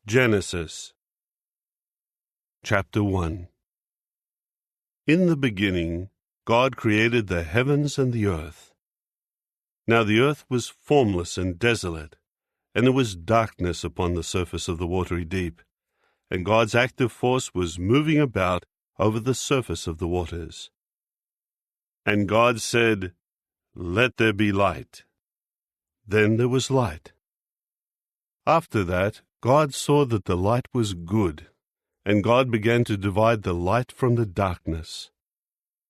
Genesis Chapter 1. In the beginning, God created the heavens and the earth. Now the earth was formless and desolate, and there was darkness upon the surface of the watery deep, and God's active force was moving about over the surface of the waters. And God said, "Let there be light." Then there was light. After that, God saw that the light was good, and God began to divide the light from the darkness.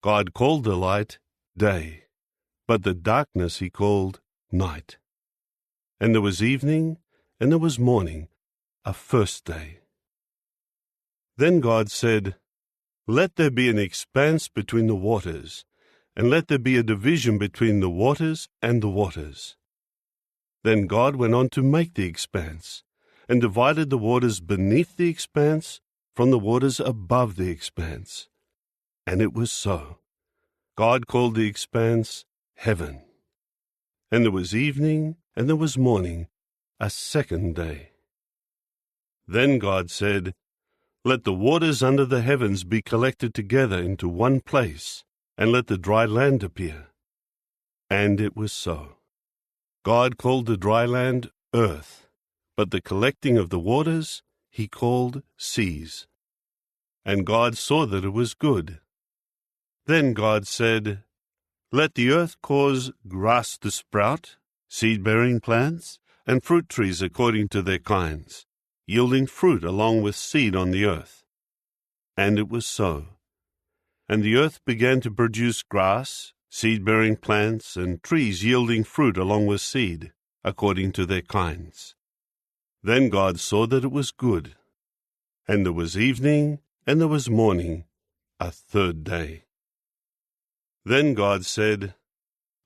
God called the light day, but the darkness he called night. And there was evening, and there was morning, a first day. Then God said, "Let there be an expanse between the waters, and let there be a division between the waters and the waters." Then God went on to make the expanse, and divided the waters beneath the expanse from the waters above the expanse. And it was so. God called the expanse heaven. And there was evening, and there was morning, a second day. Then God said, "Let the waters under the heavens be collected together into one place, and let the dry land appear." And it was so. God called the dry land earth, but the collecting of the waters he called seas. And God saw that it was good. Then God said, "Let the earth cause grass to sprout, seed-bearing plants, and fruit trees according to their kinds, yielding fruit along with seed on the earth." And it was so. And the earth began to produce grass, seed-bearing plants, and trees yielding fruit along with seed, according to their kinds. Then God saw that it was good. And there was evening, and there was morning, a third day. Then God said,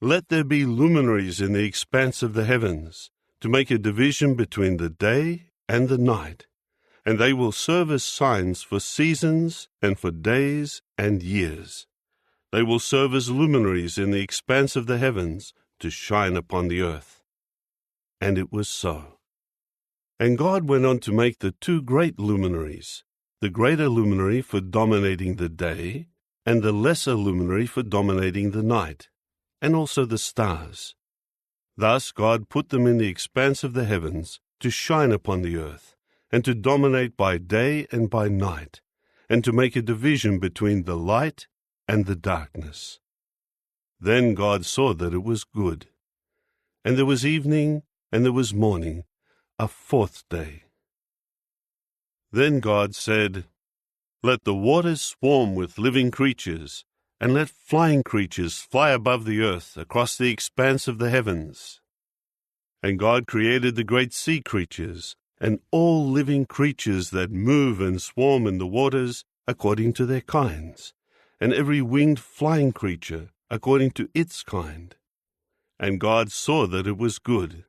"Let there be luminaries in the expanse of the heavens, to make a division between the day and the night, and they will serve as signs for seasons and for days and years. They will serve as luminaries in the expanse of the heavens to shine upon the earth." And it was so. And God went on to make the two great luminaries, the greater luminary for dominating the day, and the lesser luminary for dominating the night, and also the stars. Thus God put them in the expanse of the heavens to shine upon the earth, and to dominate by day and by night, and to make a division between the light and the darkness. Then God saw that it was good. And there was evening, and there was morning, a fourth day. Then God said, "Let the waters swarm with living creatures, and let flying creatures fly above the earth across the expanse of the heavens." And God created the great sea creatures, and all living creatures that move and swarm in the waters according to their kinds, and every winged flying creature according to its kind. And God saw that it was good.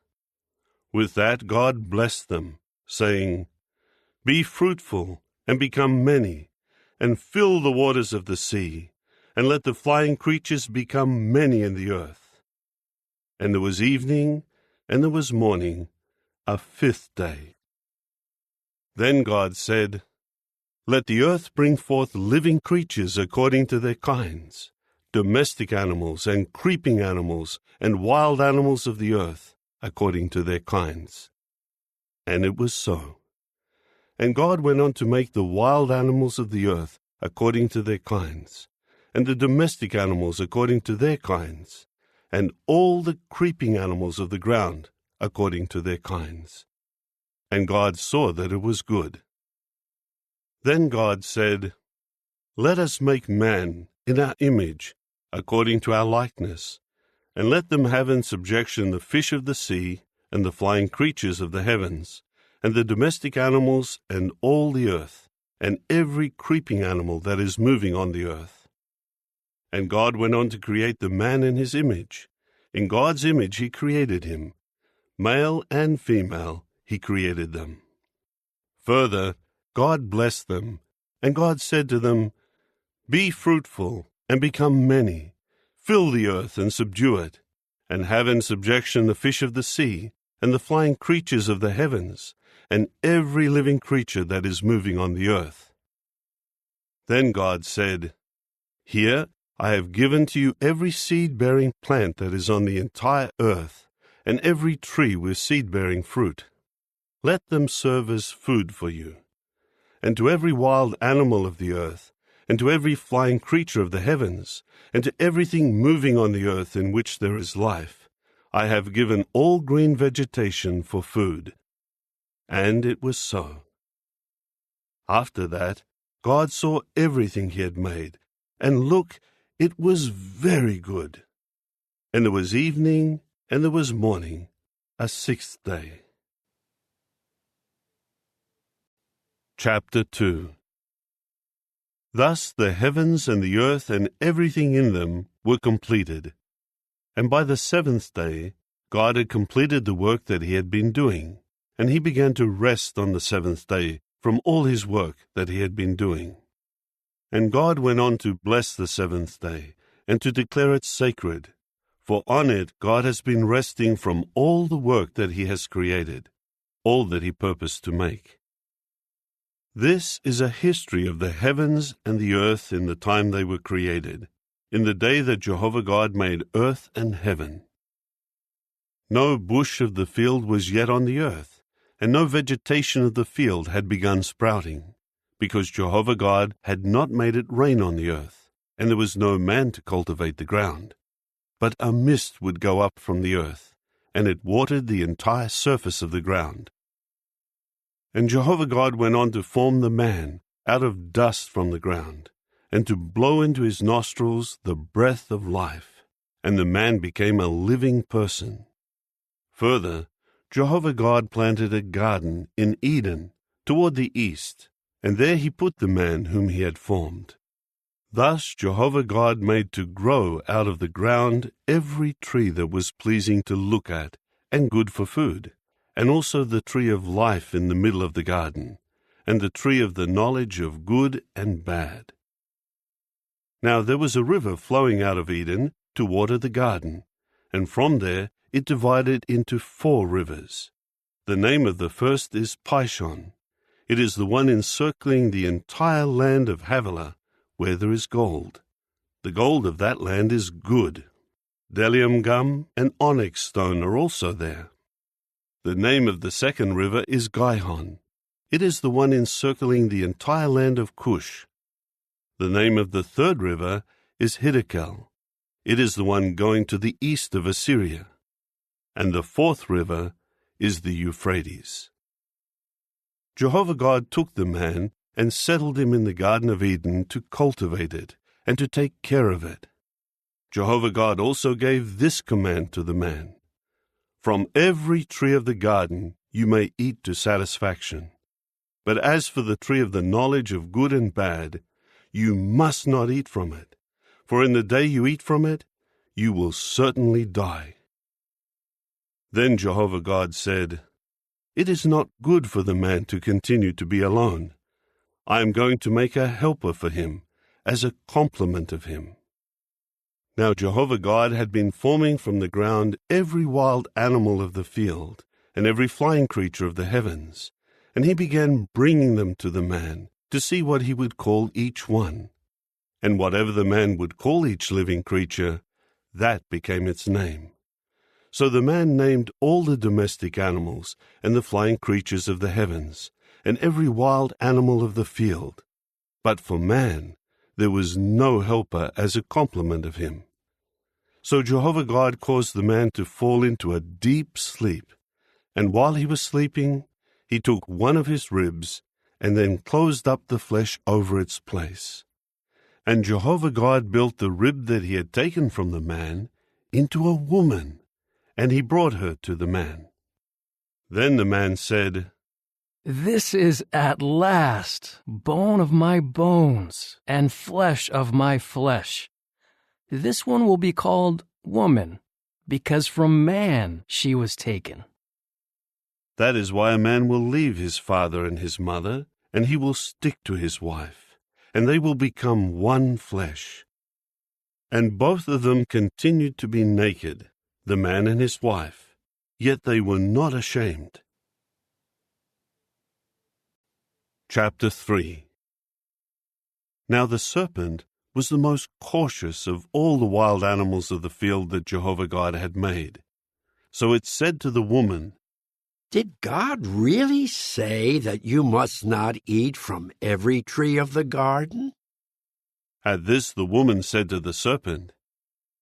With that God blessed them, saying, "Be fruitful, and become many, and fill the waters of the sea, and let the flying creatures become many in the earth." And there was evening, and there was morning, a fifth day. Then God said, "Let the earth bring forth living creatures according to their kinds, domestic animals and creeping animals and wild animals of the earth, according to their kinds." And it was so. And God went on to make the wild animals of the earth according to their kinds, and the domestic animals according to their kinds, and all the creeping animals of the ground according to their kinds. And God saw that it was good. Then God said, "Let us make man in our image, according to our likeness, and let them have in subjection the fish of the sea, and the flying creatures of the heavens, and the domestic animals, and all the earth, and every creeping animal that is moving on the earth." And God went on to create the man in his image. In God's image he created him. Male and female he created them. Further, God blessed them, and God said to them, "Be fruitful, and become many. Fill the earth and subdue it, and have in subjection the fish of the sea, and the flying creatures of the heavens, and every living creature that is moving on the earth. Then God said, Here I have given to you every seed-bearing plant that is on the entire earth, and every tree with seed-bearing fruit. Let them serve as food for you. And to every wild animal of the earth, and to every flying creature of the heavens, and to everything moving on the earth in which there is life, I have given all green vegetation for food. And it was so. After that, God saw everything he had made, and look, it was very good. And there was evening, and there was morning, a sixth day. Chapter 2. Thus the heavens and the earth and everything in them were completed. And by the seventh day God had completed the work that he had been doing, and he began to rest on the seventh day from all his work that he had been doing. And God went on to bless the seventh day, and to declare it sacred, for on it God has been resting from all the work that he has created, all that he purposed to make. This is a history of the heavens and the earth in the time they were created, in the day that Jehovah God made earth and heaven. No bush of the field was yet on the earth, and no vegetation of the field had begun sprouting, because Jehovah God had not made it rain on the earth, and there was no man to cultivate the ground. But a mist would go up from the earth, and it watered the entire surface of the ground. And Jehovah God went on to form the man out of dust from the ground, and to blow into his nostrils the breath of life, and the man became a living person. Further, Jehovah God planted a garden in Eden toward the east, and there he put the man whom he had formed. Thus Jehovah God made to grow out of the ground every tree that was pleasing to look at and good for food, and also the tree of life in the middle of the garden, and the tree of the knowledge of good and bad. Now there was a river flowing out of Eden to water the garden, and from there it divided into 4 rivers. The name of the first is Pishon. It is the one encircling the entire land of Havilah, where there is gold. The gold of that land is good. Bdellium gum and onyx stone are also there. The name of the second river is Gihon. It is the one encircling the entire land of Cush. The name of the third river is Hiddekel. It is the one going to the east of Assyria. And the fourth river is the Euphrates. Jehovah God took the man and settled him in the Garden of Eden to cultivate it and to take care of it. Jehovah God also gave this command to the man: From every tree of the garden you may eat to satisfaction. But as for the tree of the knowledge of good and bad, you must not eat from it, for in the day you eat from it, you will certainly die. Then Jehovah God said, It is not good for the man to continue to be alone. I am going to make a helper for him, as a complement of him. Now Jehovah God had been forming from the ground every wild animal of the field, and every flying creature of the heavens, and he began bringing them to the man, to see what he would call each one. And whatever the man would call each living creature, that became its name. So the man named all the domestic animals, and the flying creatures of the heavens, and every wild animal of the field. But for man there was no helper as a complement of him. So Jehovah God caused the man to fall into a deep sleep, and while he was sleeping, he took one of his ribs, and then closed up the flesh over its place. And Jehovah God built the rib that he had taken from the man into a woman, and he brought her to the man. Then the man said, This is at last bone of my bones and flesh of my flesh. This one will be called woman, because from man she was taken. That is why a man will leave his father and his mother, and he will stick to his wife, and they will become one flesh. And both of them continued to be naked, the man and his wife, yet they were not ashamed. Chapter 3. Now the serpent was the most cautious of all the wild animals of the field that Jehovah God had made. So it said to the woman, Did God really say that you must not eat from every tree of the garden? At this the woman said to the serpent,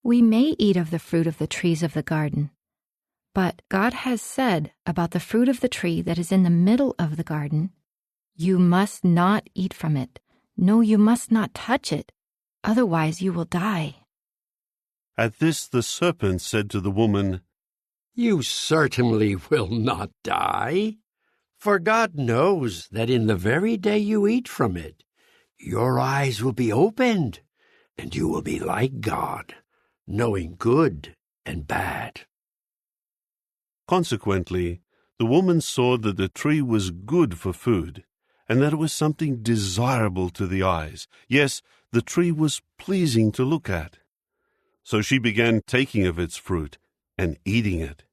We may eat of the fruit of the trees of the garden, but God has said about the fruit of the tree that is in the middle of the garden, You must not eat from it. No, you must not touch it. Otherwise you will die. At this the serpent said to the woman, You certainly will not die, for God knows that in the very day you eat from it, your eyes will be opened, and you will be like God, knowing good and bad. Consequently, the woman saw that the tree was good for food, and that it was something desirable to the eyes. Yes, the tree was pleasing to look at. So she began taking of its fruit and eating it.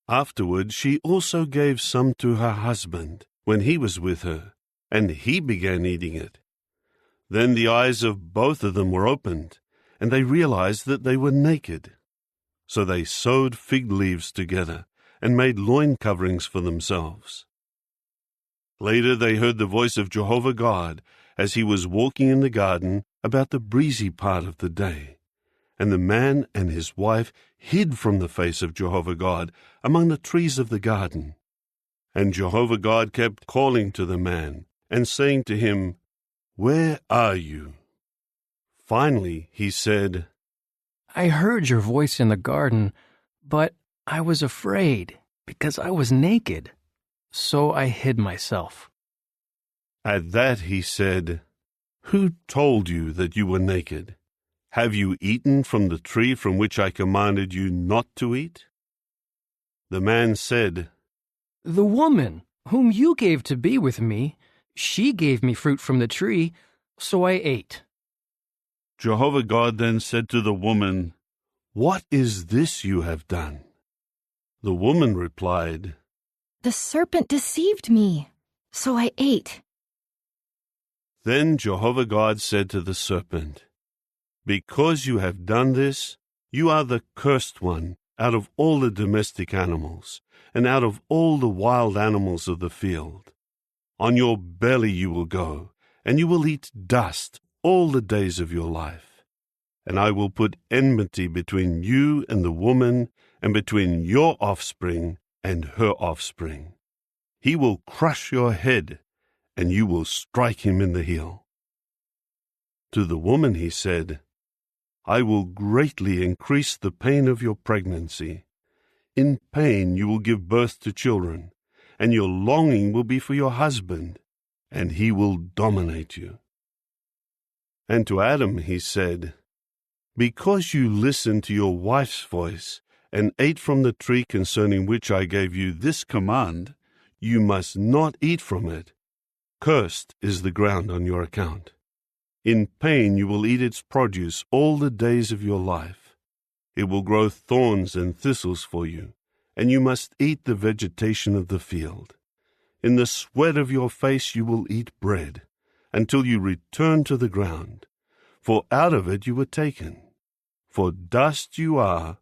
Afterward she also gave some to her husband when he was with her, and he began eating it. Then the eyes of both of them were opened, and they realized that they were naked. So they sewed fig leaves together and made loin coverings for themselves. Later they heard the voice of Jehovah God as he was walking in the garden about the breezy part of the day. And the man and his wife hid from the face of Jehovah God among the trees of the garden. And Jehovah God kept calling to the man and saying to him, Where are you? Finally he said, I heard your voice in the garden, but I was afraid because I was naked. So I hid myself. At that he said, Who told you that you were naked? Have you eaten from the tree from which I commanded you not to eat? The man said, The woman whom you gave to be with me, she gave me fruit from the tree, so I ate. Jehovah God then said to the woman, What is this you have done? The woman replied, The serpent deceived me, so I ate. Then Jehovah God said to the serpent, Because you have done this, you are the cursed one out of all the domestic animals, and out of all the wild animals of the field. On your belly you will go, and you will eat dust all the days of your life. And I will put enmity between you and the woman, and between your offspring and her offspring. He will crush your head, and you will strike him in the heel. To the woman he said, I will greatly increase the pain of your pregnancy. In pain you will give birth to children, and your longing will be for your husband, and he will dominate you. And to Adam he said, Because you listened to your wife's voice, and ate from the tree concerning which I gave you this command, you must not eat from it. Cursed is the ground on your account. In pain you will eat its produce all the days of your life. It will grow thorns and thistles for you, and you must eat the vegetation of the field. In the sweat of your face you will eat bread, until you return to the ground, for out of it you were taken. For dust you are,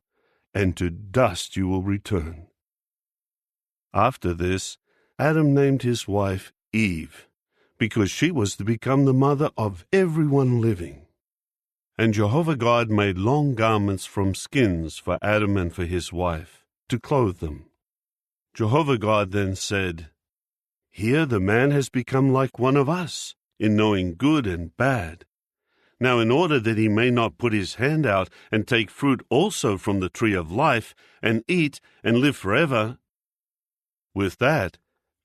and to dust you will return. After this, Adam named his wife Eve, because she was to become the mother of everyone living. And Jehovah God made long garments from skins for Adam and for his wife, to clothe them. Jehovah God then said, Here the man has become like one of us, in knowing good and bad. Now in order that he may not put his hand out and take fruit also from the tree of life, and eat and live forever. With that,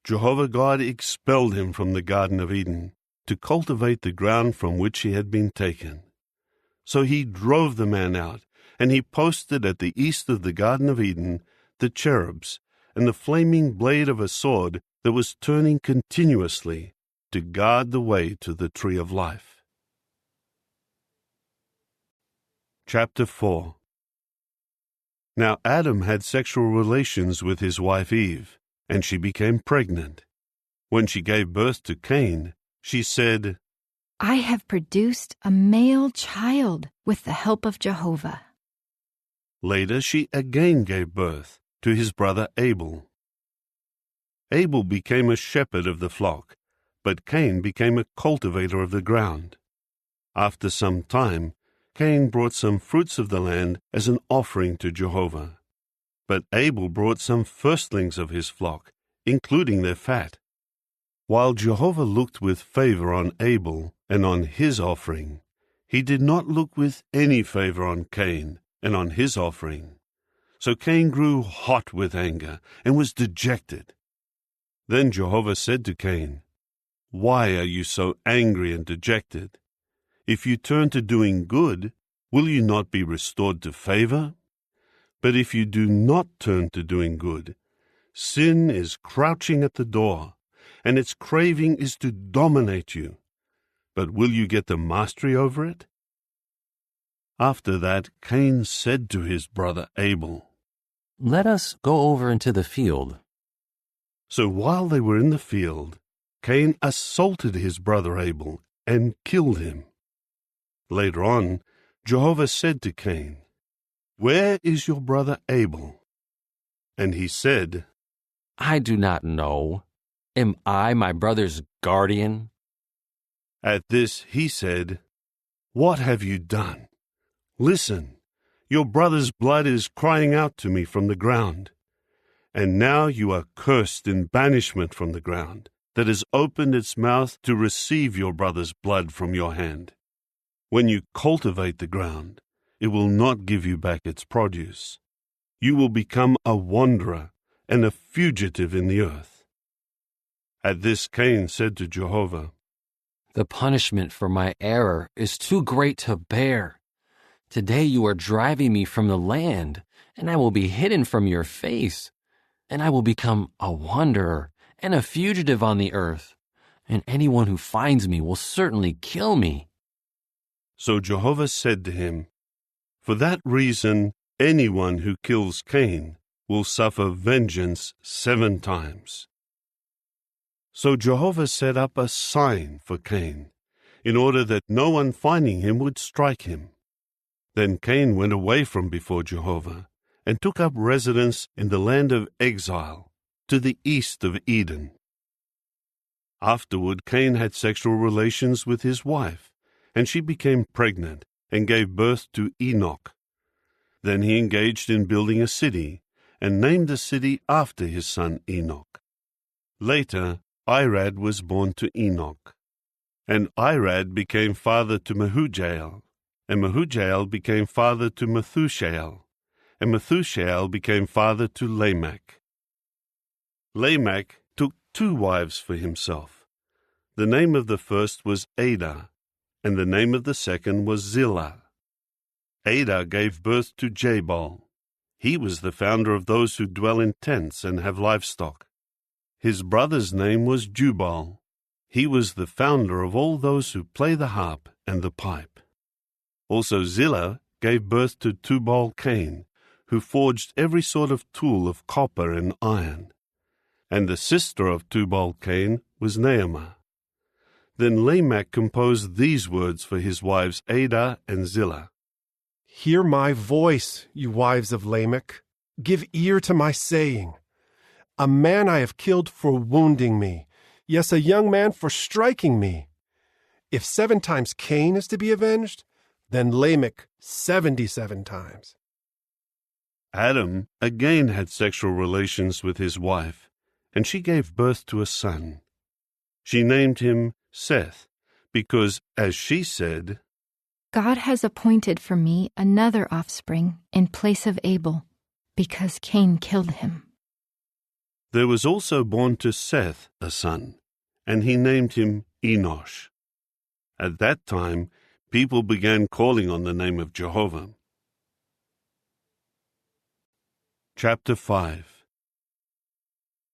Jehovah God expelled him from the Garden of Eden, to cultivate the ground from which he had been taken. So he drove the man out, and he posted at the east of the Garden of Eden the cherubs, and the flaming blade of a sword that was turning continuously to guard the way to the tree of life. Chapter 4. Now Adam had sexual relations with his wife Eve, and she became pregnant. When she gave birth to Cain, she said, I have produced a male child with the help of Jehovah. Later she again gave birth to his brother Abel. Abel became a shepherd of the flock, but Cain became a cultivator of the ground. After some time, Cain brought some fruits of the land as an offering to Jehovah. But Abel brought some firstlings of his flock, including their fat. While Jehovah looked with favor on Abel and on his offering, he did not look with any favor on Cain and on his offering. So Cain grew hot with anger and was dejected. Then Jehovah said to Cain, Why are you so angry and dejected? If you turn to doing good, will you not be restored to favor? But if you do not turn to doing good, sin is crouching at the door, and its craving is to dominate you. But will you get the mastery over it? After that, Cain said to his brother Abel, Let us go over into the field. So while they were in the field, Cain assaulted his brother Abel and killed him. Later on, Jehovah said to Cain, Where is your brother Abel? And he said, I do not know. Am I my brother's guardian? At this he said, What have you done? Listen, your brother's blood is crying out to me from the ground. And now you are cursed in banishment from the ground, that has opened its mouth to receive your brother's blood from your hand. When you cultivate the ground, it will not give you back its produce. You will become a wanderer and a fugitive in the earth. At this Cain said to Jehovah, The punishment for my error is too great to bear. Today you are driving me from the land, and I will be hidden from your face. And I will become a wanderer and a fugitive on the earth, and anyone who finds me will certainly kill me. So Jehovah said to him, For that reason, anyone who kills Cain will suffer vengeance 7 times. So Jehovah set up a sign for Cain, in order that no one finding him would strike him. Then Cain went away from before Jehovah, and took up residence in the land of exile, to the east of Eden. Afterward, Cain had sexual relations with his wife, and she became pregnant and gave birth to Enoch. Then he engaged in building a city, and named the city after his son Enoch. Later, Irad was born to Enoch. And Irad became father to Mehujael, and Mehujael became father to Methushael, and Methushael became father to Lamech. Lamech took 2 wives for himself. The name of the first was Adah, and the name of the second was Zillah. Adah gave birth to Jabal. He was the founder of those who dwell in tents and have livestock. His brother's name was Jubal. He was the founder of all those who play the harp and the pipe. Also Zillah gave birth to Tubal-Cain, who forged every sort of tool of copper and iron. And the sister of Tubal-Cain was Naamah. Then Lamech composed these words for his wives Adah and Zillah. Hear my voice, you wives of Lamech. Give ear to my saying. A man I have killed for wounding me, yes, a young man for striking me. If 7 times Cain is to be avenged, then Lamech 77 times. Adam again had sexual relations with his wife, and she gave birth to a son. She named him Seth, because, as she said, God has appointed for me another offspring in place of Abel, because Cain killed him. There was also born to Seth a son, and he named him Enosh. At that time, people began calling on the name of Jehovah. Chapter 5.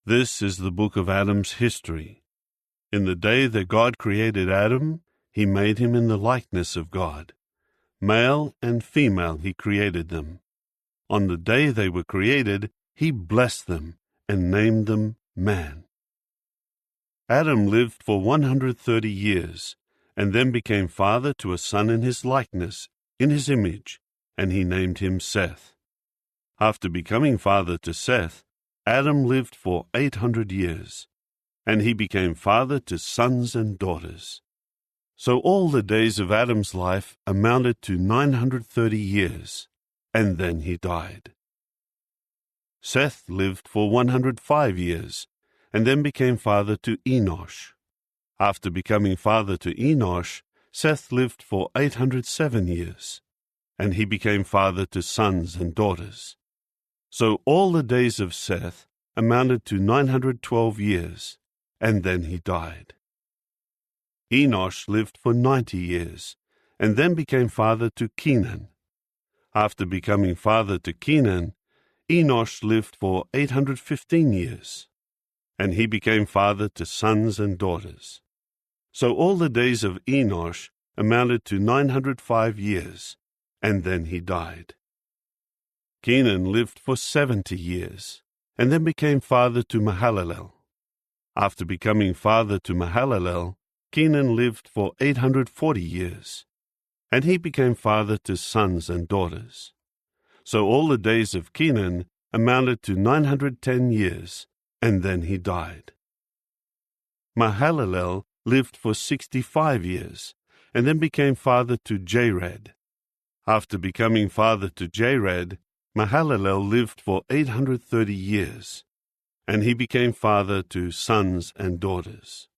This is the book of Adam's history. In the day that God created Adam, he made him in the likeness of God. Male and female he created them. On the day they were created, he blessed them and named them man. Adam lived for 130 years, and then became father to a son in his likeness, in his image, and he named him Seth. After becoming father to Seth, Adam lived for 800 years, and he became father to sons and daughters. So all the days of Adam's life amounted to 930 years, and then he died. Seth lived for 105 years, and then became father to Enosh. After becoming father to Enosh, Seth lived for 807 years, and he became father to sons and daughters. So all the days of Seth amounted to 912 years, and then he died. Enosh lived for 90 years, and then became father to Kenan. After becoming father to Kenan, Enosh lived for 815 years, and he became father to sons and daughters. So all the days of Enosh amounted to 905 years, and then he died. Kenan lived for 70 years, and then became father to Mahalalel. After becoming father to Mahalalel, Kenan lived for 840 years, and he became father to sons and daughters. So all the days of Kenan amounted to 910 years, and then he died. Mahalalel lived for 65 years, and then became father to Jared. After becoming father to Jared, Mahalalel lived for 830 years, and he became father to sons and daughters.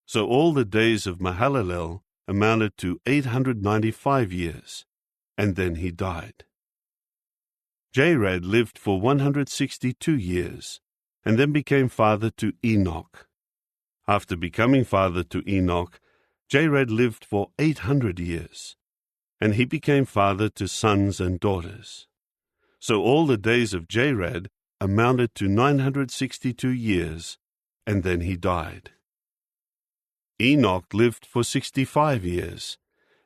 So all the days of Mahalalel amounted to 895 years, and then he died. Jared lived for 162 years, and then became father to Enoch. After becoming father to Enoch, Jared lived for 800 years, and he became father to sons and daughters. So all the days of Jared amounted to 962 years, and then he died. Enoch lived for 65 years,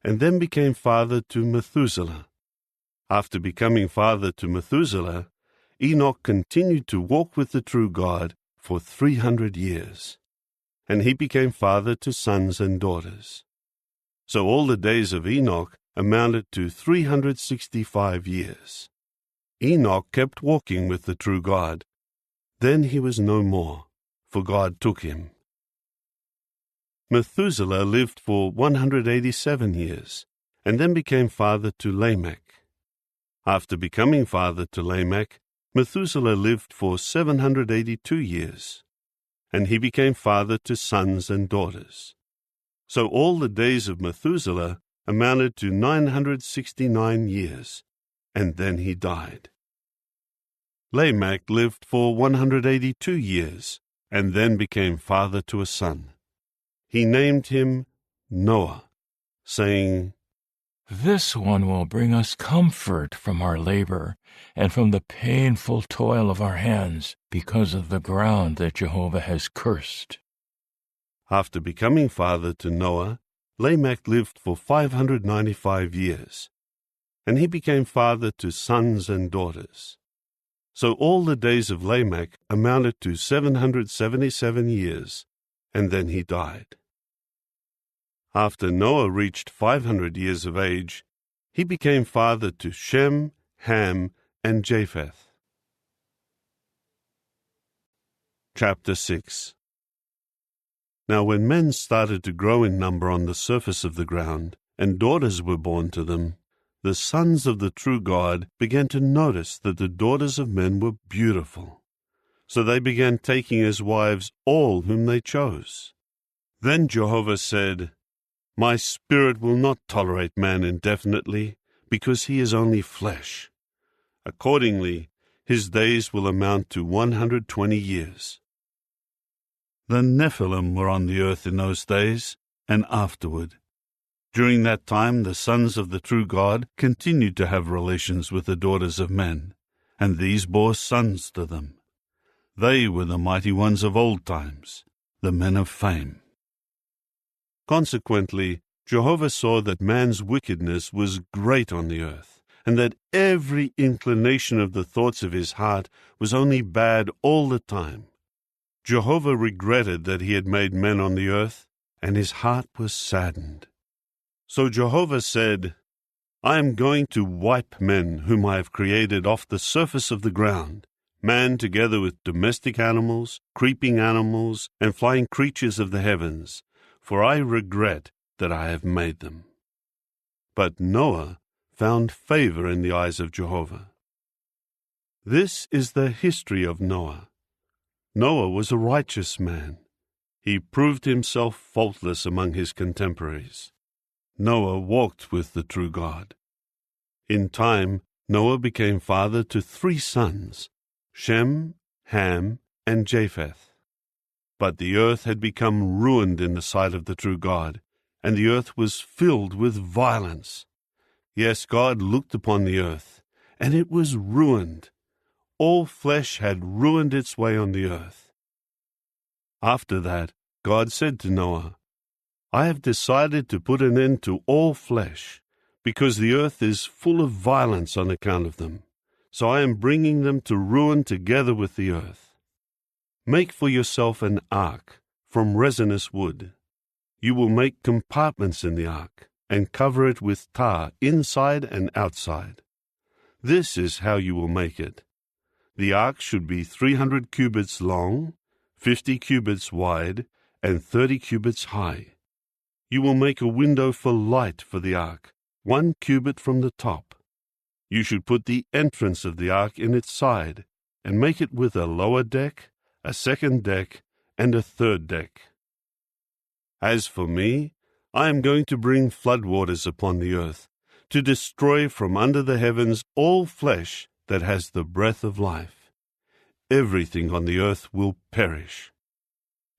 and then became father to Methuselah. After becoming father to Methuselah, Enoch continued to walk with the true God for 300 years, and he became father to sons and daughters. So all the days of Enoch amounted to 365 years. Enoch kept walking with the true God. Then he was no more, for God took him. Methuselah lived for 187 years, and then became father to Lamech. After becoming father to Lamech, Methuselah lived for 782 years, and he became father to sons and daughters. So all the days of Methuselah amounted to 969 years, and then he died. Lamech lived for 182 years, and then became father to a son. He named him Noah, saying, "This one will bring us comfort from our labor and from the painful toil of our hands because of the ground that Jehovah has cursed." After becoming father to Noah, Lamech lived for 595 years, and he became father to sons and daughters. So all the days of Lamech amounted to 777 years, and then he died. After Noah reached 500 years of age, he became father to Shem, Ham, and Japheth. Chapter 6. Now when men started to grow in number on the surface of the ground, and daughters were born to them, the sons of the true God began to notice that the daughters of men were beautiful. So they began taking as wives all whom they chose. Then Jehovah said, "My spirit will not tolerate man indefinitely, because he is only flesh. Accordingly, his days will amount to 120 years. The Nephilim were on the earth in those days, and afterward. During that time the sons of the true God continued to have relations with the daughters of men, and these bore sons to them. They were the mighty ones of old times, the men of fame. Consequently, Jehovah saw that man's wickedness was great on the earth, and that every inclination of the thoughts of his heart was only bad all the time. Jehovah regretted that he had made men on the earth, and his heart was saddened. So Jehovah said, I am going to wipe men whom I have created off the surface of the ground, man together with domestic animals, creeping animals, and flying creatures of the heavens, for I regret that I have made them. But Noah found favor in the eyes of Jehovah. This is the history of Noah. Noah was a righteous man. He proved himself faultless among his contemporaries. Noah walked with the true God. In time, Noah became father to 3 sons, Shem, Ham, and Japheth. But the earth had become ruined in the sight of the true God, and the earth was filled with violence. Yes, God looked upon the earth, and it was ruined. All flesh had ruined its way on the earth. After that, God said to Noah, I have decided to put an end to all flesh, because the earth is full of violence on account of them. So I am bringing them to ruin together with the earth. Make for yourself an ark from resinous wood. You will make compartments in the ark and cover it with tar inside and outside. This is how you will make it. The ark should be 300 cubits long, 50 cubits wide, and 30 cubits high. You will make a window for light for the ark, 1 cubit from the top. You should put the entrance of the ark in its side, and make it with a lower deck, a second deck, and a third deck. As for me, I am going to bring floodwaters upon the earth, to destroy from under the heavens all flesh that has the breath of life. Everything on the earth will perish.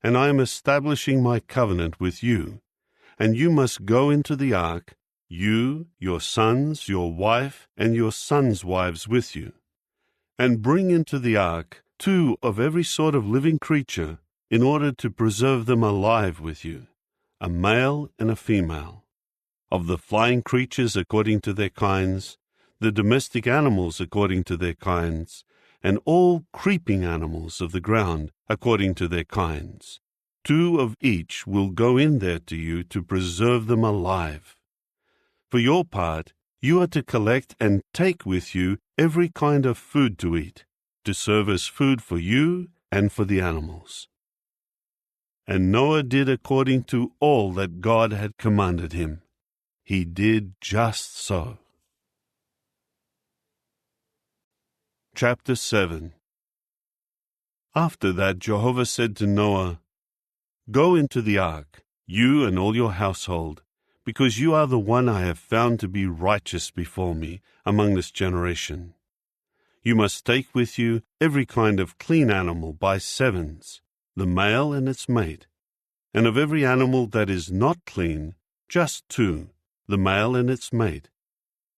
And I am establishing my covenant with you, and you must go into the ark, you, your sons, your wife, and your sons' wives with you, and bring into the ark 2 of every sort of living creature, in order to preserve them alive with you, a male and a female. Of the flying creatures according to their kinds, the domestic animals according to their kinds, and all creeping animals of the ground according to their kinds. 2 of each will go in there to you to preserve them alive. For your part, you are to collect and take with you every kind of food to eat, to serve as food for you and for the animals. And Noah did according to all that God had commanded him. He did just so. Chapter 7. After that Jehovah said to Noah, Go into the ark, you and all your household, because you are the one I have found to be righteous before me among this generation. You must take with you every kind of clean animal by 7s, the male and its mate, and of every animal that is not clean, just 2, the male and its mate.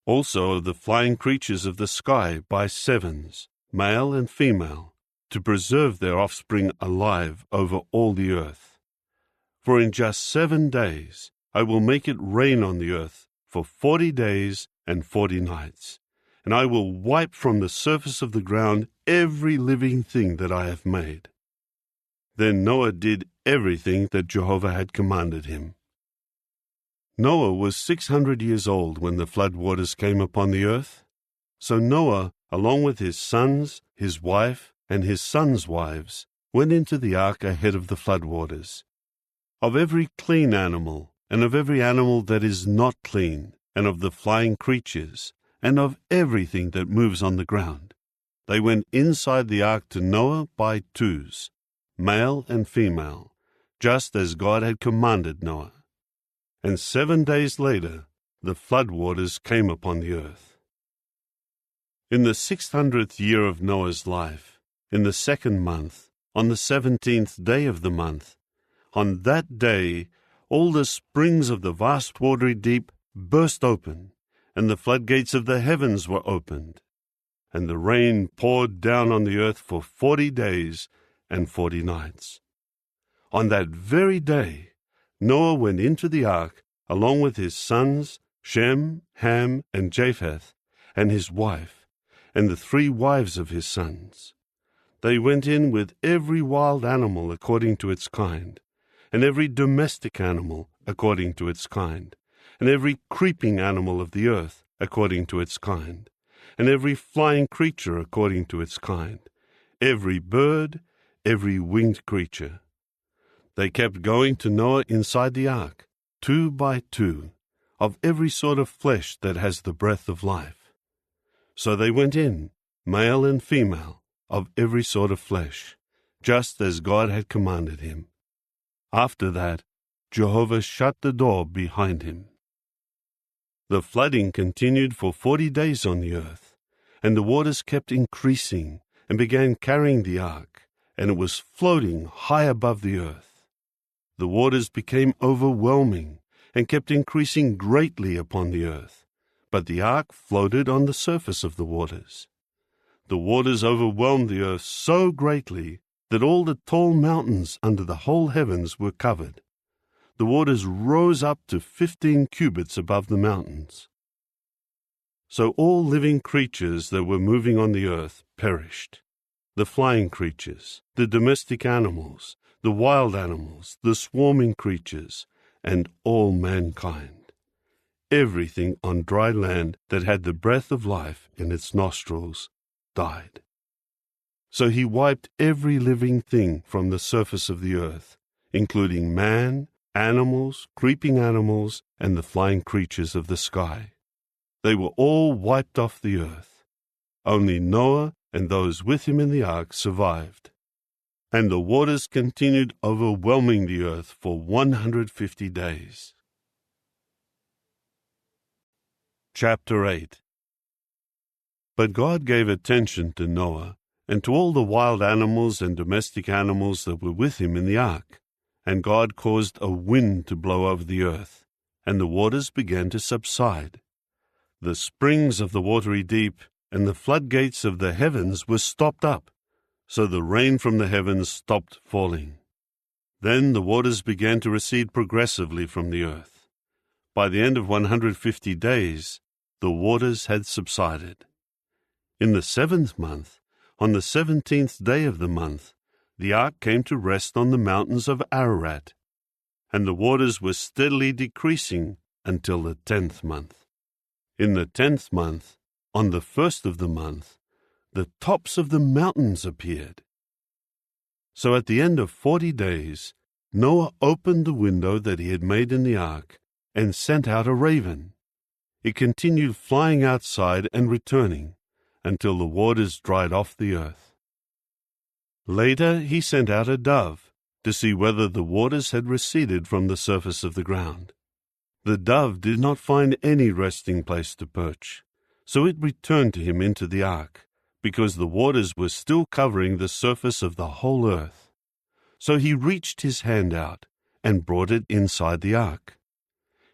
Also of the flying creatures of the sky by 7s, male and female, to preserve their offspring alive over all the earth. For in just 7 days I will make it rain on the earth for 40 days and 40 nights, and I will wipe from the surface of the ground every living thing that I have made. Then Noah did everything that Jehovah had commanded him. Noah was 600 years old when the flood waters came upon the earth. So Noah, along with his sons, his wife, and his sons' wives, went into the ark ahead of the flood waters. Of every clean animal, and of every animal that is not clean, and of the flying creatures, and of everything that moves on the ground, they went inside the ark to Noah by 2s, male and female, just as God had commanded Noah. And 7 days later, the flood waters came upon the earth. In the 600th year of Noah's life, in the 2nd month, on the 17th day of the month, on that day all the springs of the vast watery deep burst open, and the floodgates of the heavens were opened, and the rain poured down on the earth for 40 days and 40 nights. On that very day, Noah went into the ark along with his sons, Shem, Ham, and Japheth, and his wife, and the 3 wives of his sons. They went in with every wild animal according to its kind, and every domestic animal according to its kind, and every creeping animal of the earth according to its kind, and every flying creature according to its kind, every bird, every winged creature. They kept going to Noah inside the ark, 2 by 2, of every sort of flesh that has the breath of life. So they went in, male and female, of every sort of flesh, just as God had commanded him. After that, Jehovah shut the door behind him. The flooding continued for 40 days on the earth, and the waters kept increasing and began carrying the ark, and it was floating high above the earth. The waters became overwhelming and kept increasing greatly upon the earth, but the ark floated on the surface of the waters. The waters overwhelmed the earth so greatly that all the tall mountains under the whole heavens were covered. The waters rose up to 15 cubits above the mountains. So all living creatures that were moving on the earth perished. The flying creatures, the domestic animals, the wild animals, the swarming creatures, and all mankind. Everything on dry land that had the breath of life in its nostrils died. So he wiped every living thing from the surface of the earth, including man, animals, creeping animals, and the flying creatures of the sky. They were all wiped off the earth. Only Noah and those with him in the ark survived. And the waters continued overwhelming the earth for 150 days. Chapter 8. But God gave attention to Noah and to all the wild animals and domestic animals that were with him in the ark. And God caused a wind to blow over the earth, and the waters began to subside. The springs of the watery deep and the floodgates of the heavens were stopped up, so the rain from the heavens stopped falling. Then the waters began to recede progressively from the earth. By the end of 150 days, the waters had subsided. In the 7th month, on the 17th day of the month, the ark came to rest on the mountains of Ararat, and the waters were steadily decreasing until the 10th month. In the 10th month, on the 1st of the month, the tops of the mountains appeared. So at the end of 40 days, Noah opened the window that he had made in the ark and sent out a raven. It continued flying outside and returning until the waters dried off the earth. Later he sent out a dove to see whether the waters had receded from the surface of the ground. The dove did not find any resting place to perch, so it returned to him into the ark, because the waters were still covering the surface of the whole earth. So he reached his hand out and brought it inside the ark.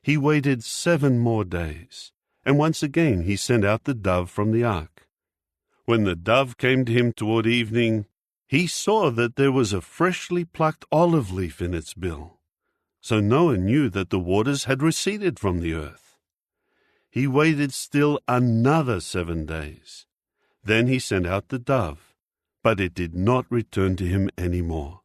He waited 7 more days, and once again he sent out the dove from the ark. When the dove came to him toward evening, he saw that there was a freshly plucked olive leaf in its bill. So Noah knew that the waters had receded from the earth. He waited still another 7 days. Then he sent out the dove, but it did not return to him any more.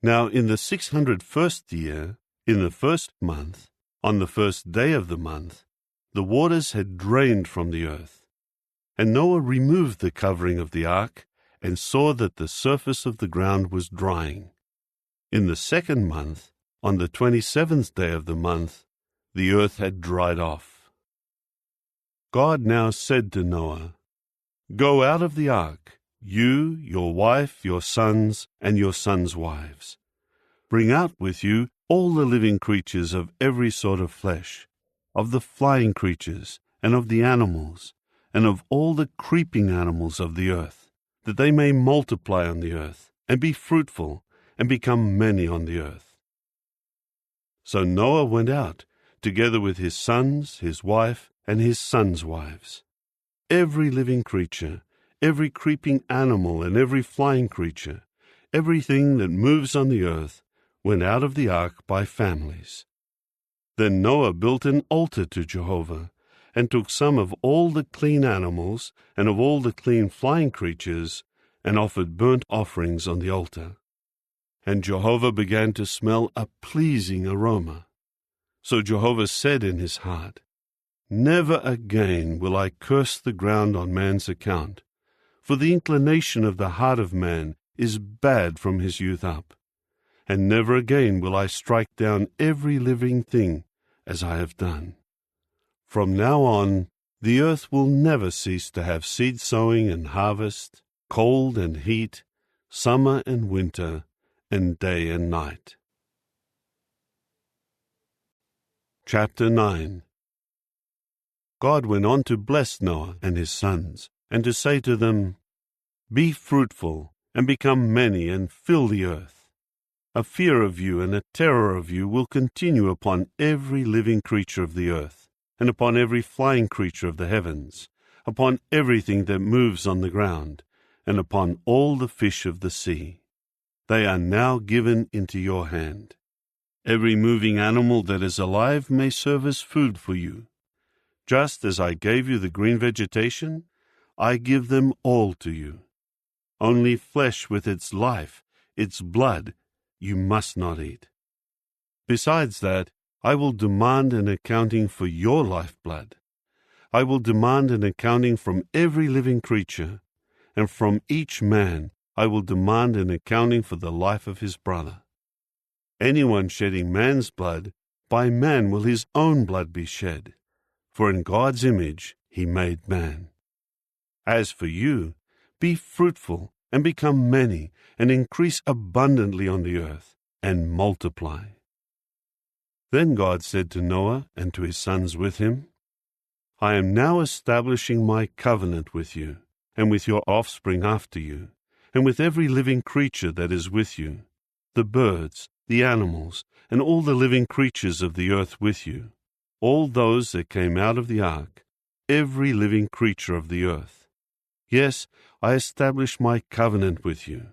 Now in the 601st year, in the 1st month, on the 1st day of the month, the waters had drained from the earth. And Noah removed the covering of the ark and saw that the surface of the ground was drying. In the 2nd month, on the 27th day of the month, the earth had dried off. God now said to Noah, "Go out of the ark, you, your wife, your sons, and your sons' wives. Bring out with you all the living creatures of every sort of flesh, of the flying creatures, and of the animals, and of all the creeping animals of the earth, that they may multiply on the earth, and be fruitful, and become many on the earth." So Noah went out, together with his sons, his wife, and his sons' wives. Every living creature, every creeping animal, and every flying creature, everything that moves on the earth, went out of the ark by families. Then Noah built an altar to Jehovah, and took some of all the clean animals and of all the clean flying creatures, and offered burnt offerings on the altar. And Jehovah began to smell a pleasing aroma. So Jehovah said in his heart, Never again will I curse the ground on man's account, for the inclination of the heart of man is bad from his youth up. And never again will I strike down every living thing as I have done. From now on, the earth will never cease to have seed sowing and harvest, cold and heat, summer and winter, and day and night. Chapter 9. God went on to bless Noah and his sons, and to say to them, Be fruitful, and become many, and fill the earth. A fear of you and a terror of you will continue upon every living creature of the earth, and upon every flying creature of the heavens, upon everything that moves on the ground, and upon all the fish of the sea. They are now given into your hand. Every moving animal that is alive may serve as food for you. Just as I gave you the green vegetation, I give them all to you. Only flesh with its life, its blood, you must not eat. Besides that, I will demand an accounting for your lifeblood. I will demand an accounting from every living creature, and from each man I will demand an accounting for the life of his brother. Anyone shedding man's blood, by man will his own blood be shed, for in God's image he made man. As for you, be fruitful, and become many, and increase abundantly on the earth, and multiply. Then God said to Noah and to his sons with him, I am now establishing my covenant with you, and with your offspring after you, and with every living creature that is with you, the birds, the animals, and all the living creatures of the earth with you, all those that came out of the ark, every living creature of the earth. Yes, I establish my covenant with you.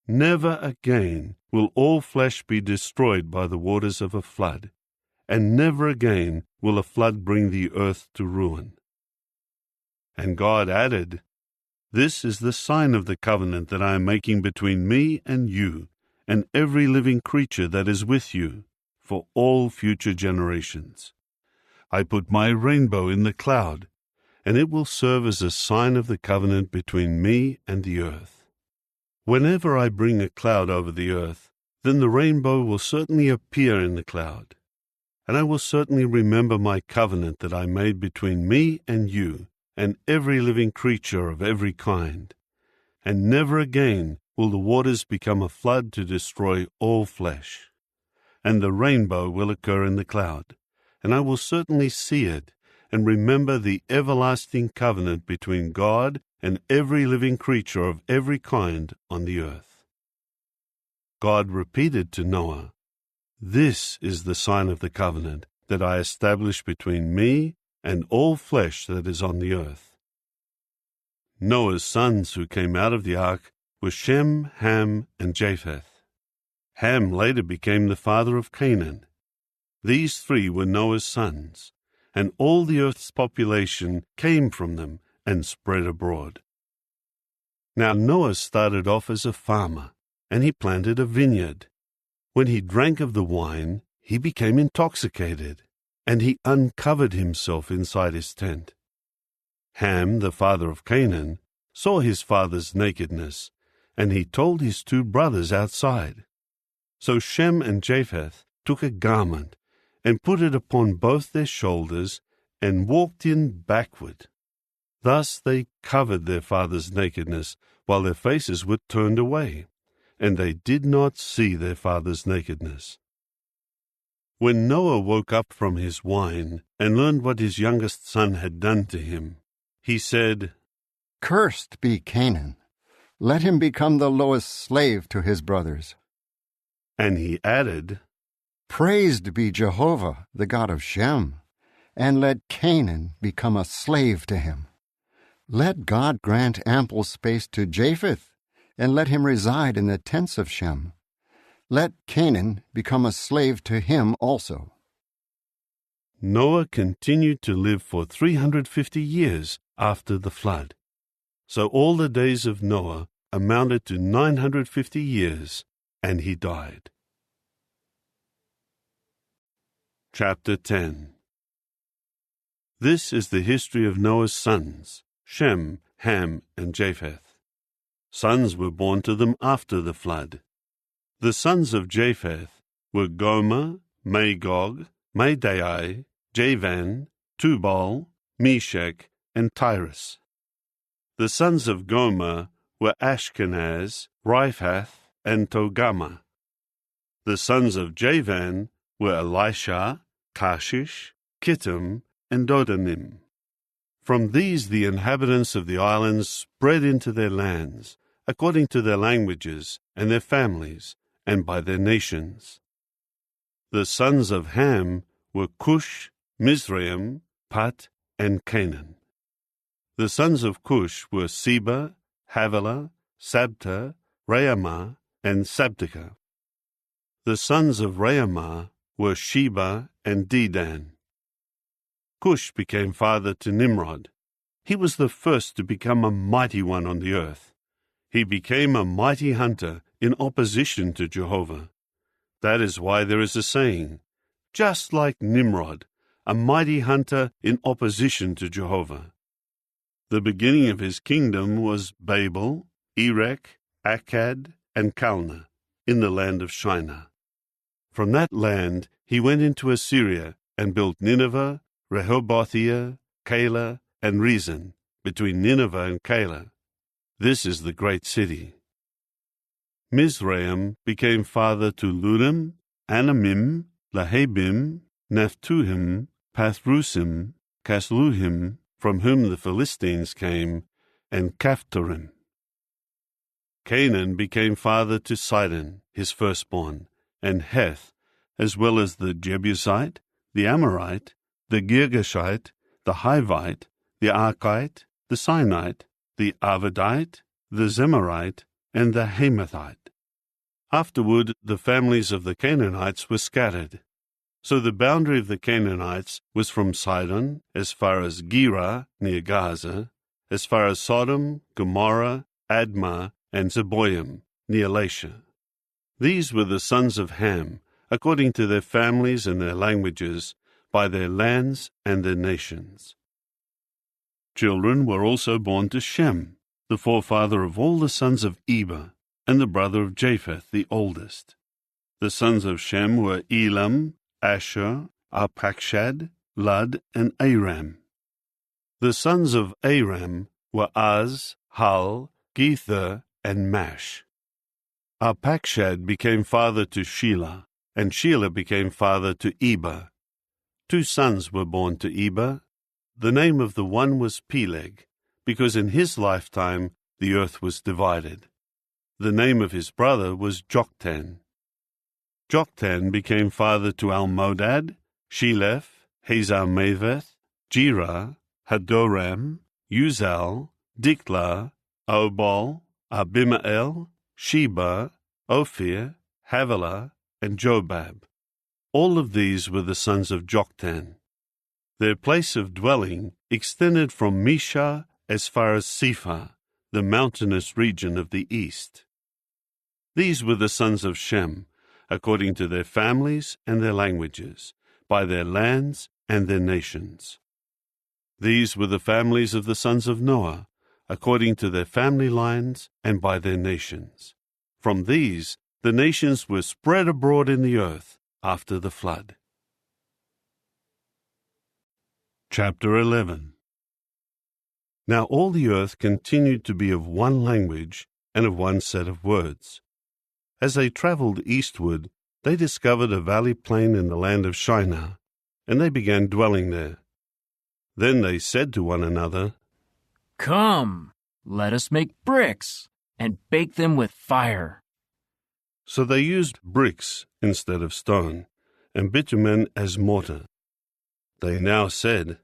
Never again will all flesh be destroyed by the waters of a flood, and never again will a flood bring the earth to ruin. And God added, This is the sign of the covenant that I am making between me and you, and every living creature that is with you, for all future generations. I put my rainbow in the cloud, and it will serve as a sign of the covenant between me and the earth. Whenever I bring a cloud over the earth, then the rainbow will certainly appear in the cloud, and I will certainly remember my covenant that I made between me and you, and every living creature of every kind, and never again will the waters become a flood to destroy all flesh. And the rainbow will occur in the cloud, and I will certainly see it, and remember the everlasting covenant between God and every living creature of every kind on the earth. God repeated to Noah, This is the sign of the covenant that I establish between me and all flesh that is on the earth. Noah's sons who came out of the ark were Shem, Ham, and Japheth. Ham later became the father of Canaan. These three were Noah's sons, and all the earth's population came from them and spread abroad. Now Noah started off as a farmer, and he planted a vineyard. When he drank of the wine, he became intoxicated, and he uncovered himself inside his tent. Ham, the father of Canaan, saw his father's nakedness, and he told his two brothers outside. So Shem and Japheth took a garment, and put it upon both their shoulders, and walked in backward. Thus they covered their father's nakedness, while their faces were turned away, and they did not see their father's nakedness. When Noah woke up from his wine, and learned what his youngest son had done to him, he said, Cursed be Canaan. Let him become the lowest slave to his brothers. And he added, Praised be Jehovah, the God of Shem, and let Canaan become a slave to him. Let God grant ample space to Japheth, and let him reside in the tents of Shem. Let Canaan become a slave to him also. Noah continued to live for 350 years after the flood. So all the days of Noah amounted to 950 years, and he died. Chapter 10. This is the history of Noah's sons, Shem, Ham, and Japheth. Sons were born to them after the flood. The sons of Japheth were Gomer, Magog, Madai, Javan, Tubal, Meshach, and Tyrus. The sons of Gomer were Ashkenaz, Riphath, and Togarmah. The sons of Javan were Elisha, Tarshish, Kittim, and Dodanim. From these the inhabitants of the islands spread into their lands, according to their languages and their families, and by their nations. The sons of Ham were Cush, Mizraim, Put, and Canaan. The sons of Cush were Seba, Havilah, Sabta, Raamah, and Sabteka. The sons of Raamah were Sheba and Dedan. Cush became father to Nimrod. He was the first to become a mighty one on the earth. He became a mighty hunter in opposition to Jehovah. That is why there is a saying, just like Nimrod, a mighty hunter in opposition to Jehovah. The beginning of his kingdom was Babel, Erech, Akkad, and Calneh, in the land of Shinar. From that land he went into Assyria and built Nineveh, Rehoboth-ir, Calah, and Rezin, between Nineveh and Calah. This is the great city. Mizraim became father to Ludim, Anamim, Lahabim, Naphtuhim, Pathrusim, Casluhim, from whom the Philistines came, and Caphtorim. Canaan became father to Sidon, his firstborn, and Heth, as well as the Jebusite, the Amorite, the Girgashite, the Hivite, the Archite, the Sinite, the Arvadite, the Zemarite, and the Hamathite. Afterward, the families of the Canaanites were scattered. So the boundary of the Canaanites was from Sidon, as far as Gerar, near Gaza, as far as Sodom, Gomorrah, Admah, and Zeboim, near Lasha. These were the sons of Ham, according to their families and their languages, by their lands and their nations. Children were also born to Shem, the forefather of all the sons of Eber, and the brother of Japheth, the oldest. The sons of Shem were Elam, Ashur, Arpachshad, Lud, and Aram. The sons of Aram were Az, Hul, Gether, and Mash. Arpachshad became father to Shelah, and Shelah became father to Eber. 2 sons were born to Eber. The name of the one was Peleg, because in his lifetime the earth was divided. The name of his brother was Joktan. Joktan became father to Almodad, Sheleph, Hazarmaveth, Jerah, Hadoram, Uzal, Diklah, Obal, Abimael, Sheba, Ophir, Havilah, and Jobab. All of these were the sons of Joktan. Their place of dwelling extended from Misha as far as Sephar, the mountainous region of the east. These were the sons of Shem, according to their families and their languages, by their lands and their nations. These were the families of the sons of Noah, according to their family lines and by their nations. From these, the nations were spread abroad in the earth after the flood. Chapter 11. Now all the earth continued to be of one language and of one set of words. As they traveled eastward, they discovered a valley plain in the land of Shinar, and they began dwelling there. Then they said to one another, "Come, let us make bricks and bake them with fire." So they used bricks instead of stone, and bitumen as mortar. They now said,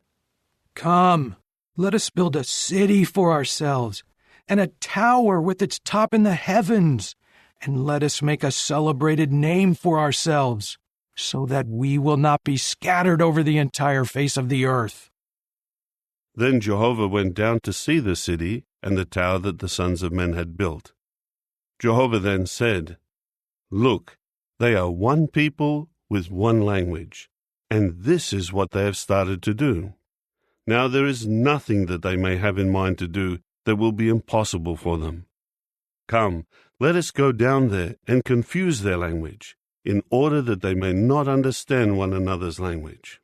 "Come, let us build a city for ourselves, and a tower with its top in the heavens, and let us make a celebrated name for ourselves, so that we will not be scattered over the entire face of the earth." Then Jehovah went down to see the city and the tower that the sons of men had built. Jehovah then said, "Look, they are one people with one language, and this is what they have started to do. Now there is nothing that they may have in mind to do that will be impossible for them. Come, let us go down there and confuse their language, in order that they may not understand one another's language."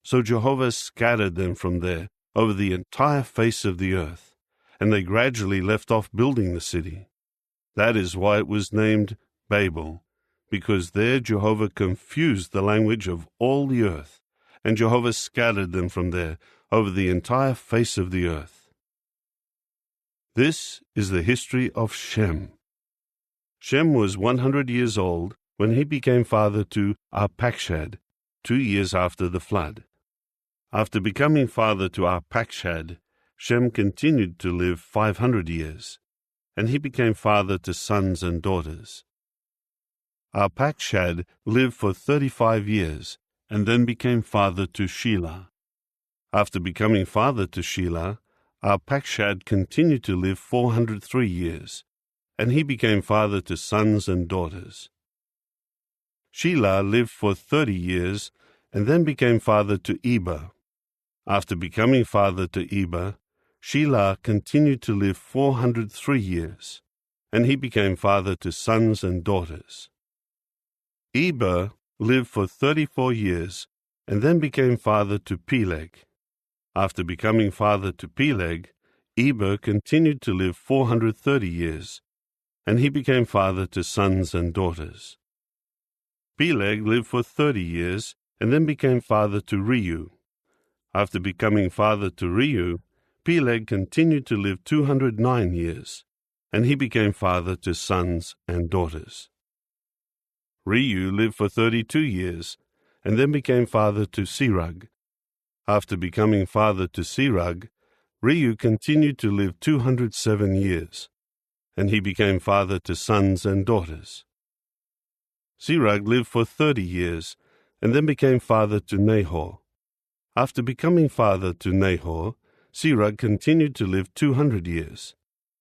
So Jehovah scattered them from there over the entire face of the earth, and they gradually left off building the city. That is why it was named Babel, because there Jehovah confused the language of all the earth, and Jehovah scattered them from there over the entire face of the earth. This is the history of Shem. Shem was 100 years old when he became father to Arpachshad, 2 years after the flood. After becoming father to Arpachshad, Shem continued to live 500 years, and he became father to sons and daughters. Arpachshad lived for 35 years, and then became father to Shelah. After becoming father to Shelah, Arpachshad continued to live 403 years, and he became father to sons and daughters. Shelah lived for 30 years, and then became father to Eber. After becoming father to Eber, Shelah continued to live 403 years, and he became father to sons and daughters. Eber lived for 34 years, and then became father to Peleg. After becoming father to Peleg, Eber continued to live 430 years, and he became father to sons and daughters. Peleg lived for 30 years, and then became father to Reu. After becoming father to Reu, Peleg continued to live 209 years, and he became father to sons and daughters. Reu lived for 32 years, and then became father to Serug. After becoming father to Serug, Reu continued to live 207 years, and he became father to sons and daughters. Serug lived for 30 years, and then became father to Nahor. After becoming father to Nahor, Serug continued to live 200 years,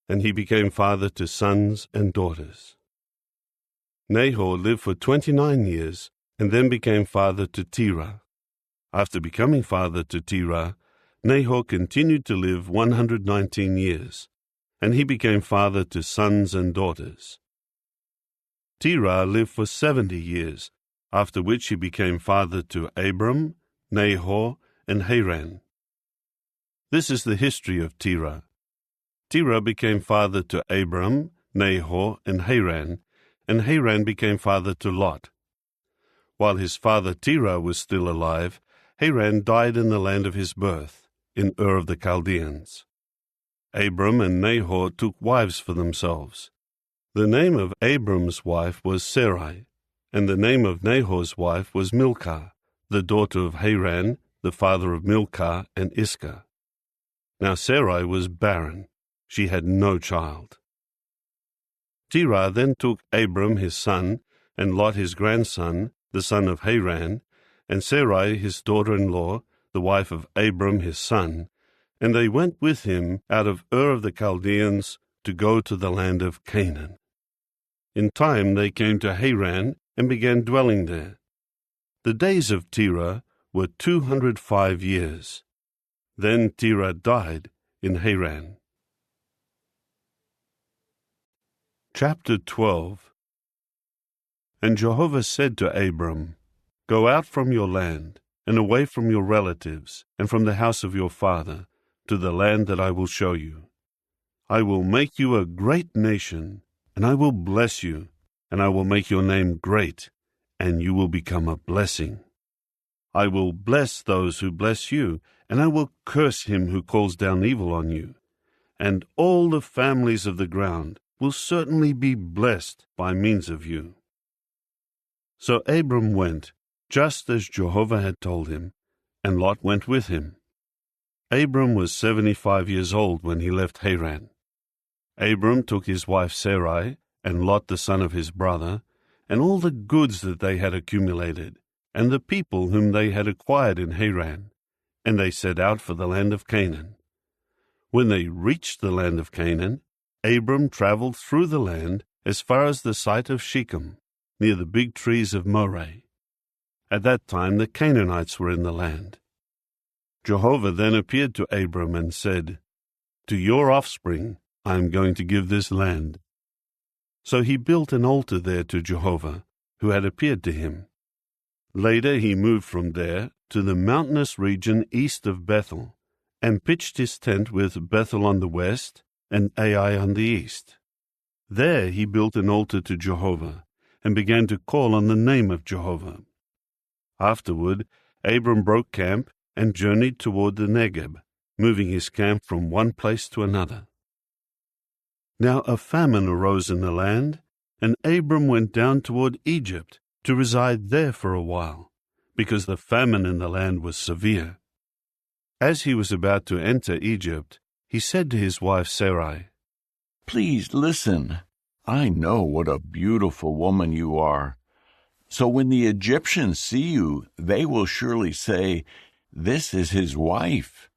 and he became father to sons and daughters. Nahor lived for 29 years, and then became father to Terah. After becoming father to Terah, Nahor continued to live 119 years, and he became father to sons and daughters. Terah lived for 70 years, after which he became father to Abram, Nahor, and Haran. This is the history of Terah. Terah became father to Abram, Nahor, and Haran became father to Lot. While his father Terah was still alive, Haran died in the land of his birth, in Ur of the Chaldeans. Abram and Nahor took wives for themselves. The name of Abram's wife was Sarai, and the name of Nahor's wife was Milcah, the daughter of Haran, the father of Milcah and Iscah. Now Sarai was barren; she had no child. Terah then took Abram his son, and Lot his grandson, the son of Haran, and Sarai his daughter-in-law, the wife of Abram his son, and they went with him out of Ur of the Chaldeans to go to the land of Canaan. In time they came to Haran and began dwelling there. The days of Terah were 205 years. Then Terah died in Haran. Chapter 12. And Jehovah said to Abram, "Go out from your land, and away from your relatives, and from the house of your father, to the land that I will show you. I will make you a great nation, and I will bless you, and I will make your name great, and you will become a blessing. I will bless those who bless you, and I will curse him who calls down evil on you. And all the families of the ground will certainly be blessed by means of you." So Abram went, just as Jehovah had told him, and Lot went with him. Abram was 75 years old when he left Haran. Abram took his wife Sarai, and Lot the son of his brother, and all the goods that they had accumulated, and the people whom they had acquired in Haran, and they set out for the land of Canaan. When they reached the land of Canaan, Abram traveled through the land as far as the site of Shechem, near the big trees of Moreh. At that time the Canaanites were in the land. Jehovah then appeared to Abram and said, "To your offspring I am going to give this land." So he built an altar there to Jehovah, who had appeared to him. Later he moved from there to the mountainous region east of Bethel, and pitched his tent with Bethel on the west and Ai on the east. There he built an altar to Jehovah, and began to call on the name of Jehovah. Afterward, Abram broke camp and journeyed toward the Negeb, moving his camp from one place to another. Now a famine arose in the land, and Abram went down toward Egypt to reside there for a while, because the famine in the land was severe. As he was about to enter Egypt, he said to his wife Sarai, "Please listen. I know what a beautiful woman you are. So when the Egyptians see you, they will surely say, 'This is his wife.'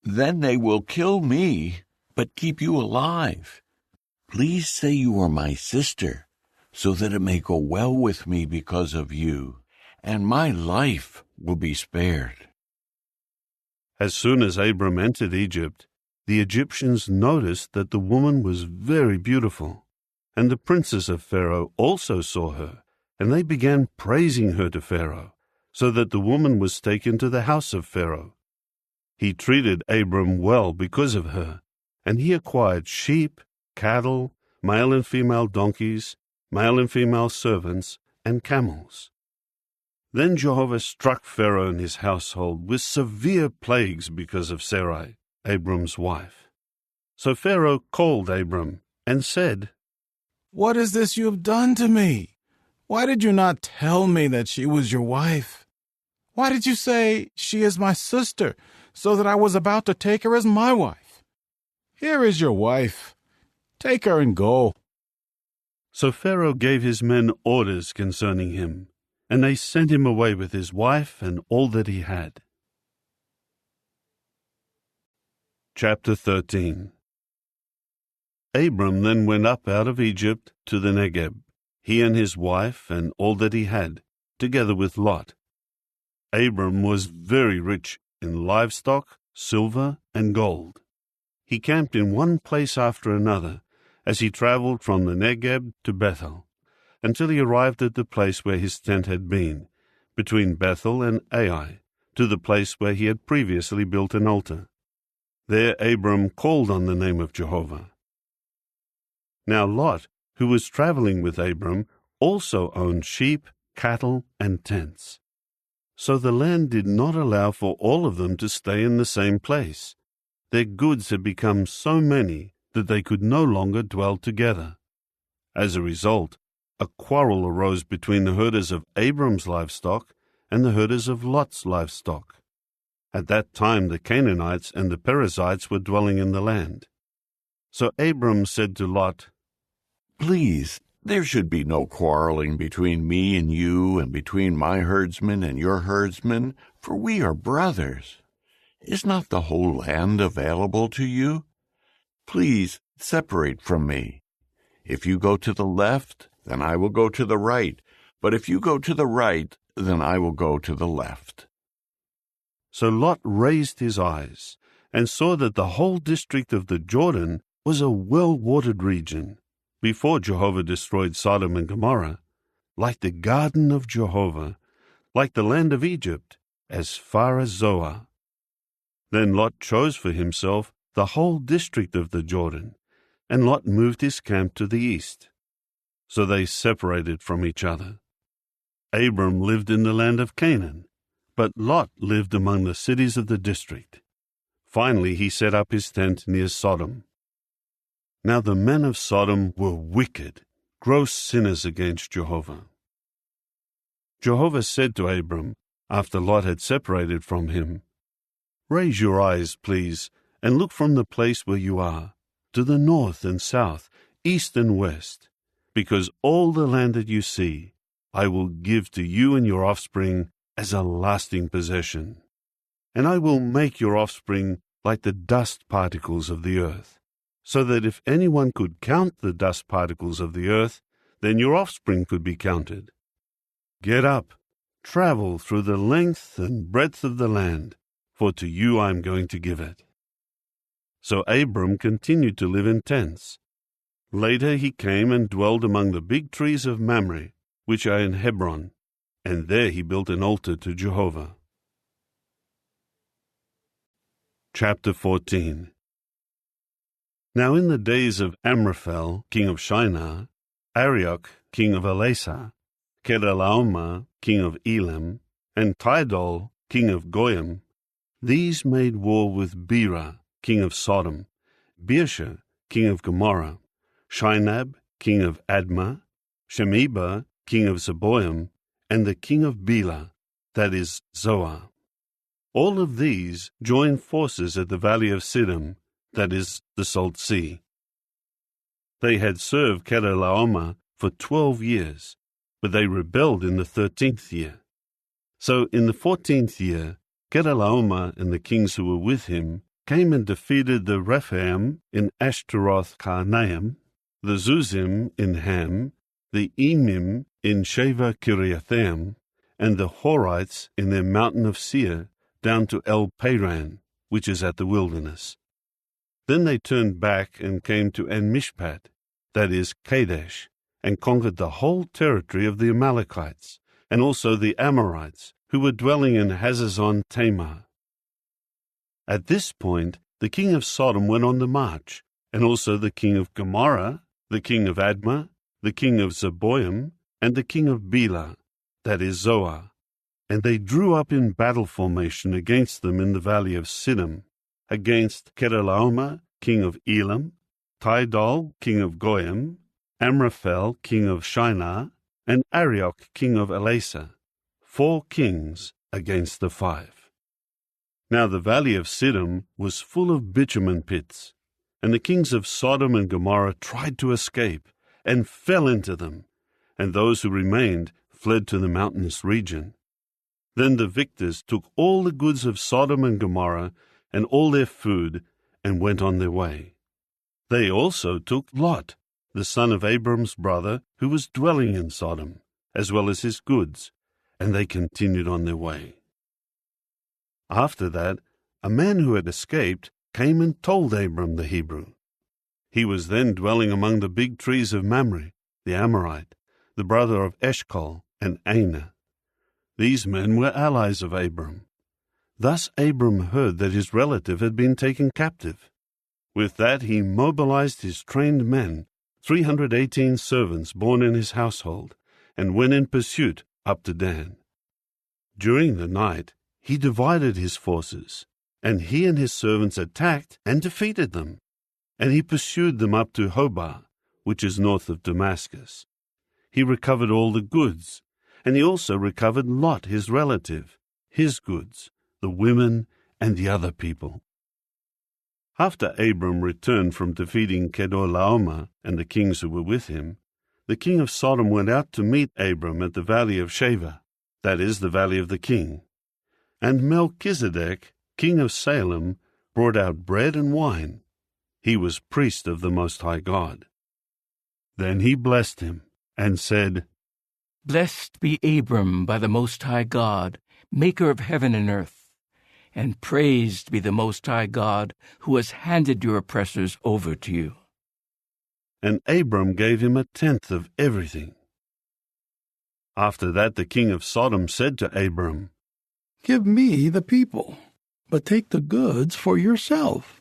Then they will kill me, but keep you alive. Please say you are my sister, so that it may go well with me because of you, and my life will be spared." As soon as Abram entered Egypt, the Egyptians noticed that the woman was very beautiful, and the princes of Pharaoh also saw her, and they began praising her to Pharaoh, so that the woman was taken to the house of Pharaoh. He treated Abram well because of her, and he acquired sheep, cattle, male and female donkeys, male and female servants, and camels. Then Jehovah struck Pharaoh and his household with severe plagues because of Sarai, Abram's wife. So Pharaoh called Abram and said, "What is this you have done to me? Why did you not tell me that she was your wife? Why did you say, 'She is my sister,' so that I was about to take her as my wife? Here is your wife. Take her and go." So Pharaoh gave his men orders concerning him, and they sent him away with his wife and all that he had. Chapter 13. Abram then went up out of Egypt to the Negeb, he and his wife and all that he had, together with Lot. Abram was very rich in livestock, silver, and gold. He camped in one place after another, as he traveled from the Negeb to Bethel, until he arrived at the place where his tent had been, between Bethel and Ai, to the place where he had previously built an altar. There Abram called on the name of Jehovah. Now Lot, who was traveling with Abram, also owned sheep, cattle, and tents. So the land did not allow for all of them to stay in the same place. Their goods had become so many that they could no longer dwell together. As a result, a quarrel arose between the herders of Abram's livestock and the herders of Lot's livestock. At that time the Canaanites and the Perizzites were dwelling in the land. So Abram said to Lot, "Please, there should be no quarreling between me and you, and between my herdsmen and your herdsmen, for we are brothers. Is not the whole land available to you? Please separate from me. If you go to the left, then I will go to the right, but if you go to the right, then I will go to the left." So Lot raised his eyes and saw that the whole district of the Jordan was a well-watered region, before Jehovah destroyed Sodom and Gomorrah, like the garden of Jehovah, like the land of Egypt, as far as Zoar. Then Lot chose for himself the whole district of the Jordan, and Lot moved his camp to the east. So they separated from each other. Abram lived in the land of Canaan, but Lot lived among the cities of the district. Finally he set up his tent near Sodom. Now the men of Sodom were wicked, gross sinners against Jehovah. Jehovah said to Abram, after Lot had separated from him, "Raise your eyes, please, and look from the place where you are, to the north and south, east and west, because all the land that you see I will give to you and your offspring as a lasting possession. And I will make your offspring like the dust particles of the earth, so that if anyone could count the dust particles of the earth, then your offspring could be counted. Get up, travel through the length and breadth of the land, for to you I am going to give it." So Abram continued to live in tents. Later he came and dwelled among the big trees of Mamre, which are in Hebron, and there he built an altar to Jehovah. Chapter 14. Now in the days of Amraphel, king of Shinar, Arioch, king of Elasah, Kedorlaomer, king of Elam, and Tidal, king of Goyim, these made war with Bera, king of Sodom, Birsha, king of Gomorrah, Shinab, king of Admah, Shemeber, king of Zeboim, and the king of Bela, that is, Zoar. All of these joined forces at the valley of Siddim, that is, the Salt Sea. They had served Kedorlaomer for 12 years, but they rebelled in the 13th year. So in the 14th year, Kedorlaomer and the kings who were with him came and defeated the Rephaim in Ashtaroth-Karnaim, the Zuzim in Ham, the Emim in Sheva Kiriathaim, and the Horites in their mountain of Seir, down to El-Paran, which is at the wilderness. Then they turned back and came to En-Mishpat, that is, Kadesh, and conquered the whole territory of the Amalekites, and also the Amorites, who were dwelling in Hazazon Tamar. At this point, the king of Sodom went on the march, and also the king of Gomorrah, the king of Admah, the king of Zeboim, and the king of Bela, that is, Zoar. And they drew up in battle formation against them in the valley of Siddim, against Kedorlaomer, king of Elam, Tidal, king of Goyim, Amraphel, king of Shinar, and Arioch, king of Elasah, 4 kings against the 5. Now the valley of Siddim was full of bitumen pits, and the kings of Sodom and Gomorrah tried to escape, and fell into them, and those who remained fled to the mountainous region. Then the victors took all the goods of Sodom and Gomorrah, and all their food, and went on their way. They also took Lot, the son of Abram's brother, who was dwelling in Sodom, as well as his goods, and they continued on their way. After that, a man who had escaped came and told Abram the Hebrew. He was then dwelling among the big trees of Mamre, the Amorite, the brother of Eshcol and Aner. These men were allies of Abram. Thus Abram heard that his relative had been taken captive. With that he mobilized his trained men, 318 servants born in his household, and went in pursuit up to Dan. During the night he divided his forces, and he and his servants attacked and defeated them. And he pursued them up to Hobah, which is north of Damascus. He recovered all the goods, and he also recovered Lot his relative, his goods, the women, and the other people. After Abram returned from defeating Kedorlaomer and the kings who were with him, the king of Sodom went out to meet Abram at the valley of Sheva, that is, the valley of the king. And Melchizedek, king of Salem, brought out bread and wine. He was priest of the Most High God. Then he blessed him and said, "Blessed be Abram by the Most High God, maker of heaven and earth, and praised be the Most High God who has handed your oppressors over to you." And Abram gave him 1/10 of everything. After that the king of Sodom said to Abram, "Give me the people, but take the goods for yourself."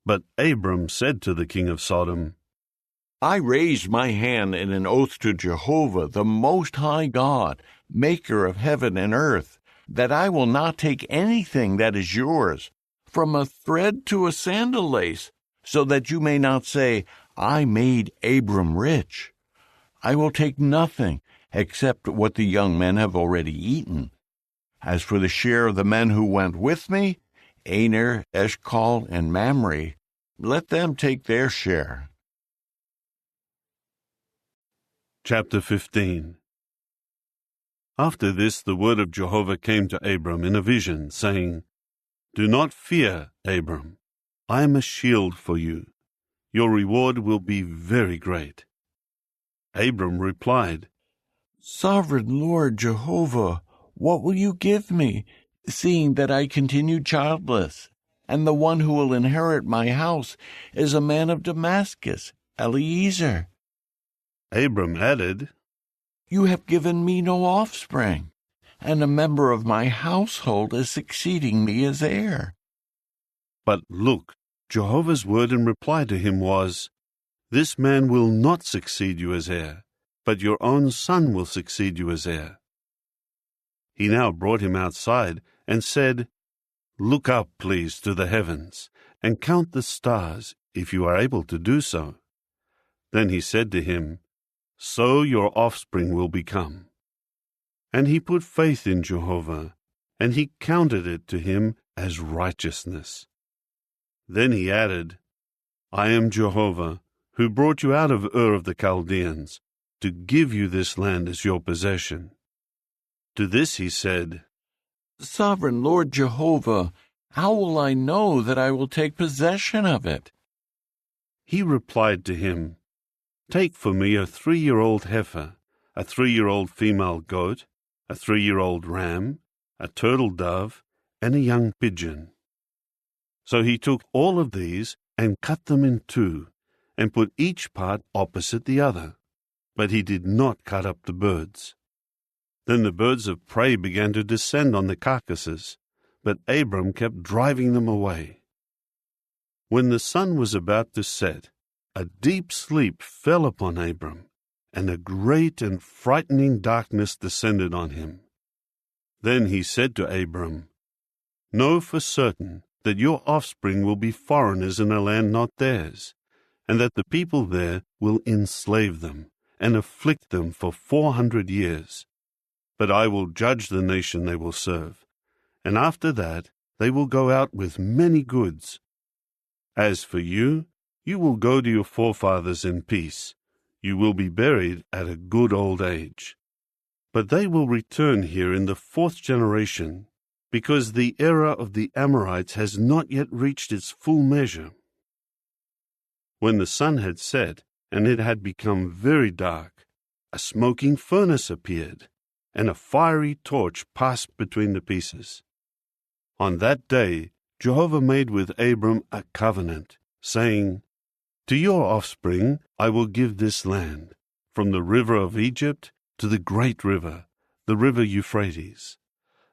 But Abram said to the king of Sodom, I raised my hand in an oath to Jehovah, the Most High God, maker of heaven and earth, that I will not take anything that is yours, from a thread to a sandal lace, so that you may not say, I made Abram rich. I will take nothing except what the young men have already eaten. As for the share of the men who went with me, Aner, Eshcol, and Mamre, let them take their share. Chapter 15. After this the word of Jehovah came to Abram in a vision, saying, Do not fear, Abram. I am a shield for you. Your reward will be very great." Abram replied, "Sovereign Lord Jehovah, what will you give me, seeing that I continue childless, and the one who will inherit my house is a man of Damascus, Eliezer?" Abram added, "You have given me no offspring, and a member of my household is succeeding me as heir." But look, Jehovah's word in reply to him was, "This man will not succeed you as heir, but your own son will succeed you as heir." He now brought him outside and said, "Look up, please, to the heavens, and count the stars, if you are able to do so." Then he said to him, "So your offspring will become." And he put faith in Jehovah, and he counted it to him as righteousness. Then he added, "I am Jehovah, who brought you out of Ur of the Chaldeans, to give you this land as your possession." To this he said, "Sovereign Lord Jehovah, how will I know that I will take possession of it?" He replied to him, "Take for me a 3-year-old heifer, a 3-year-old female goat, a 3-year-old ram, a turtle dove, and a young pigeon." So he took all of these and cut them in two, and put each part opposite the other. But he did not cut up the birds. Then the birds of prey began to descend on the carcasses, but Abram kept driving them away. When the sun was about to set, a deep sleep fell upon Abram, and a great and frightening darkness descended on him. Then he said to Abram, "Know for certain that your offspring will be foreigners in a land not theirs, and that the people there will enslave them and afflict them for 400 years. But I will judge the nation they will serve, and after that they will go out with many goods. As for you, you will go to your forefathers in peace. You will be buried at a good old age. But they will return here in the 4th generation, because the era of the Amorites has not yet reached its full measure." When the sun had set, and it had become very dark, a smoking furnace appeared, and a fiery torch passed between the pieces. On that day Jehovah made with Abram a covenant, saying, "To your offspring I will give this land, from the river of Egypt to the great river, the river Euphrates,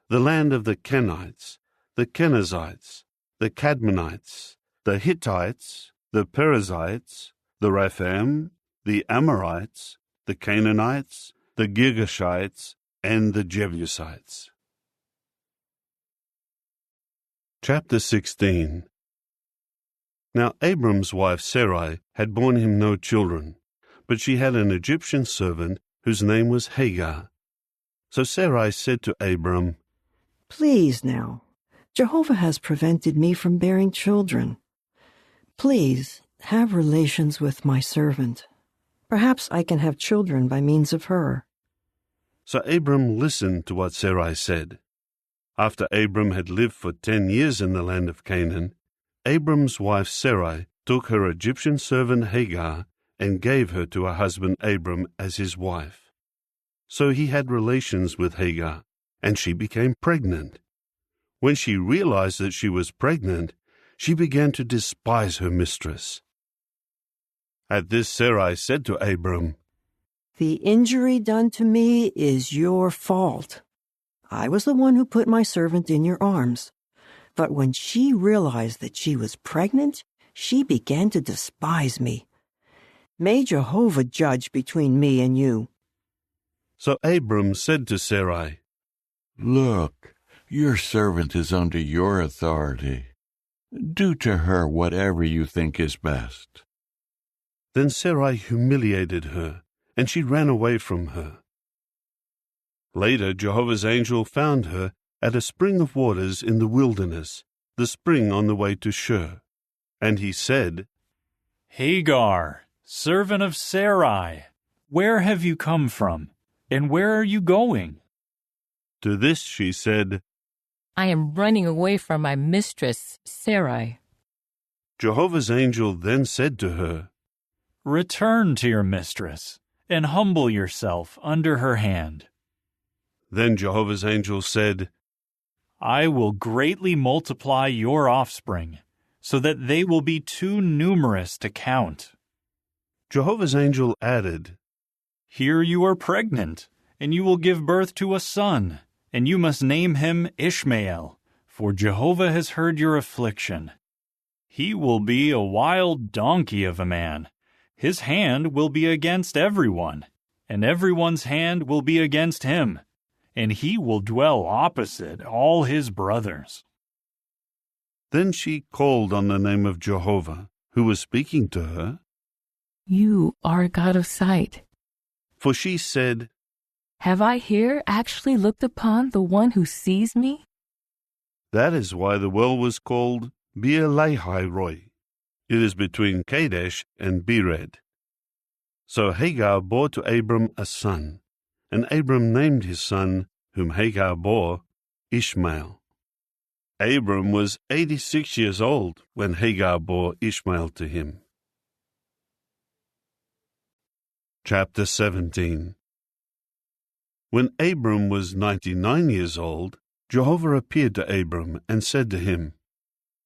the land of the Kenites, the Kenizzites, the Cadmonites, the Hittites, the Perizzites, the Rephaim, the Amorites, the Canaanites, the Girgashites, and the Jebusites." Chapter 16. Now Abram's wife Sarai had borne him no children, but she had an Egyptian servant whose name was Hagar. So Sarai said to Abram, "Please now, Jehovah has prevented me from bearing children. Please have relations with my servant. Perhaps I can have children by means of her." So Abram listened to what Sarai said. After Abram had lived for 10 years in the land of Canaan, Abram's wife Sarai took her Egyptian servant Hagar and gave her to her husband Abram as his wife. So he had relations with Hagar, and she became pregnant. When she realized that she was pregnant, she began to despise her mistress. At this Sarai said to Abram, "The injury done to me is your fault. I was the one who put my servant in your arms. But when she realized that she was pregnant, she began to despise me. May Jehovah judge between me and you." So Abram said to Sarai, "Look, your servant is under your authority. Do to her whatever you think is best." Then Sarai humiliated her, and she ran away from her. Later Jehovah's angel found her at a spring of waters in the wilderness, the spring on the way to Shur. And he said, "Hagar, servant of Sarai, where have you come from, and where are you going?" To this she said, "I am running away from my mistress, Sarai." Jehovah's angel then said to her, Return to your mistress, and humble yourself under her hand. Then Jehovah's angel said, I will greatly multiply your offspring, so that they will be too numerous to count. Jehovah's angel added, Here you are pregnant, and you will give birth to a son, and you must name him Ishmael, for Jehovah has heard your affliction. He will be a wild donkey of a man. His hand will be against everyone, and everyone's hand will be against him, and he will dwell opposite all his brothers. Then she called on the name of Jehovah, who was speaking to her. You are a God of sight. For she said, Have I here actually looked upon the one who sees me? That is why the well was called Beer-lahai-roi. It is between Kadesh and Bered. So Hagar bore to Abram a son, and Abram named his son, whom Hagar bore, Ishmael. Abram was 86 years old when Hagar bore Ishmael to him. Chapter 17. When Abram was 99 years old, Jehovah appeared to Abram and said to him,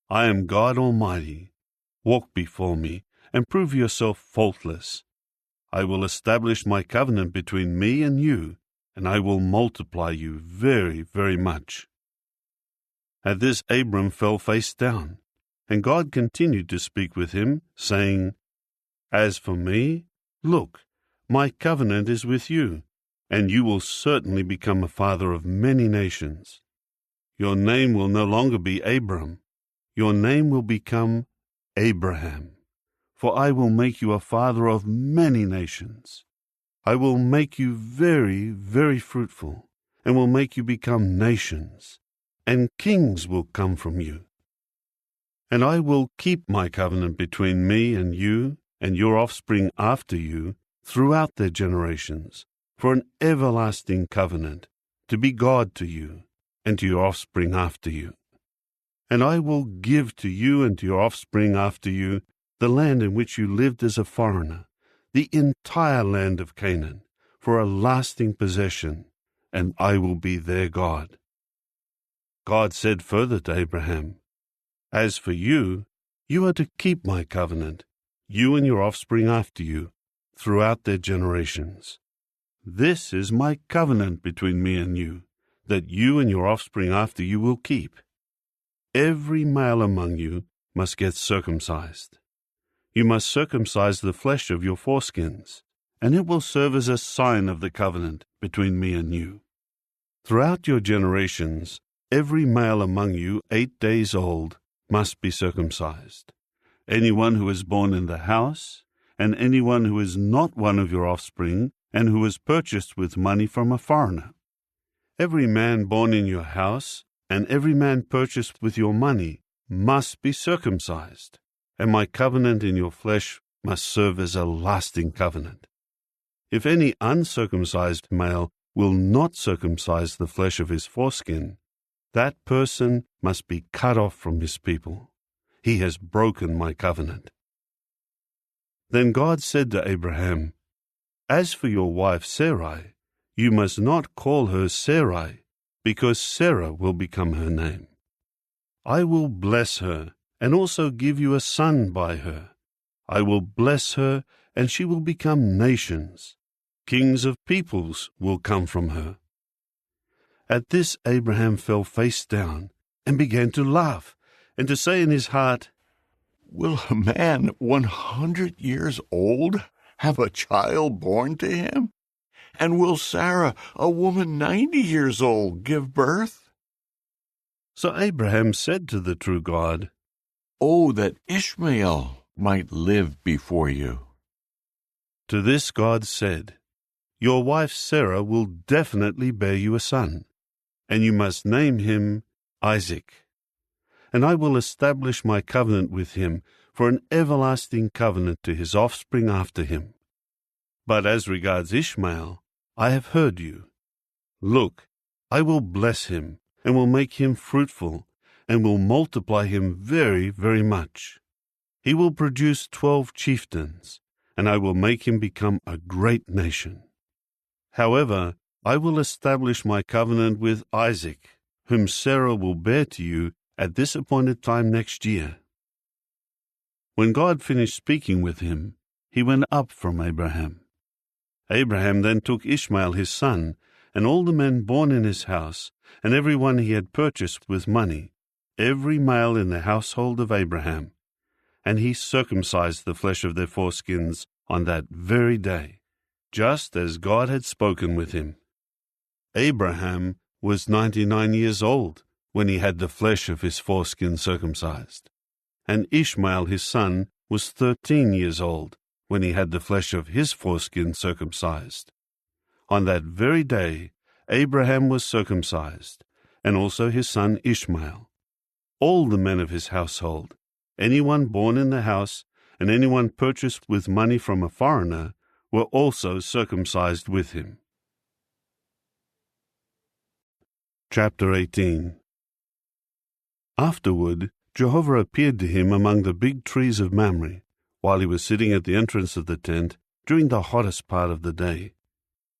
I am God Almighty. Walk before me and prove yourself faultless. I will establish my covenant between me and you, and I will multiply you very, very much. At this Abram fell face down, and God continued to speak with him, saying, As for me, look, my covenant is with you, and you will certainly become a father of many nations. Your name will no longer be Abram. Your name will become Abraham, for I will make you a father of many nations. I will make you very, very fruitful, and will make you become nations, and kings will come from you. And I will keep my covenant between me and you and your offspring after you throughout their generations, for an everlasting covenant, to be God to you and to your offspring after you. And I will give to you and to your offspring after you the land in which you lived as a foreigner, the entire land of Canaan, for a lasting possession, and I will be their God. God said further to Abraham, As for you, you are to keep my covenant, you and your offspring after you, throughout their generations. This is my covenant between me and you, that you and your offspring after you will keep. Every male among you must get circumcised. You must circumcise the flesh of your foreskins, and it will serve as a sign of the covenant between me and you. Throughout your generations, every male among you 8 days old must be circumcised. Anyone who is born in the house, and anyone who is not one of your offspring, and who is purchased with money from a foreigner. Every man born in your house, and every man purchased with your money, must be circumcised, and my covenant in your flesh must serve as a lasting covenant. If any uncircumcised male will not circumcise the flesh of his foreskin, that person must be cut off from his people. He has broken my covenant. Then God said to Abraham, As for your wife Sarai, you must not call her Sarai, because Sarah will become her name. I will bless her, and also give you a son by her. I will bless her, and she will become nations. Kings of peoples will come from her. At this Abraham fell face down, and began to laugh, and to say in his heart, Will a man 100 years old have a child born to him? And will Sarah, a woman 90 years old, give birth? So Abraham said to the true God, Oh, that Ishmael might live before you. To this God said, Your wife Sarah will definitely bear you a son, and you must name him Isaac. And I will establish my covenant with him for an everlasting covenant to his offspring after him. But as regards Ishmael, I have heard you. Look, I will bless him, and will make him fruitful, and will multiply him very, very much. He will produce 12 chieftains, and I will make him become a great nation. However, I will establish my covenant with Isaac, whom Sarah will bear to you at this appointed time next year." When God finished speaking with him, he went up from Abraham. Abraham then took Ishmael his son, and all the men born in his house, and every one he had purchased with money, every male in the household of Abraham, and he circumcised the flesh of their foreskins on that very day, just as God had spoken with him. Abraham was 99 years old when he had the flesh of his foreskin circumcised, and Ishmael his son was 13 years old when he had the flesh of his foreskin circumcised. On that very day Abraham was circumcised, and also his son Ishmael. All the men of his household, anyone born in the house, and anyone purchased with money from a foreigner, were also circumcised with him. Chapter 18. Afterward, Jehovah appeared to him among the big trees of Mamre, while he was sitting at the entrance of the tent during the hottest part of the day.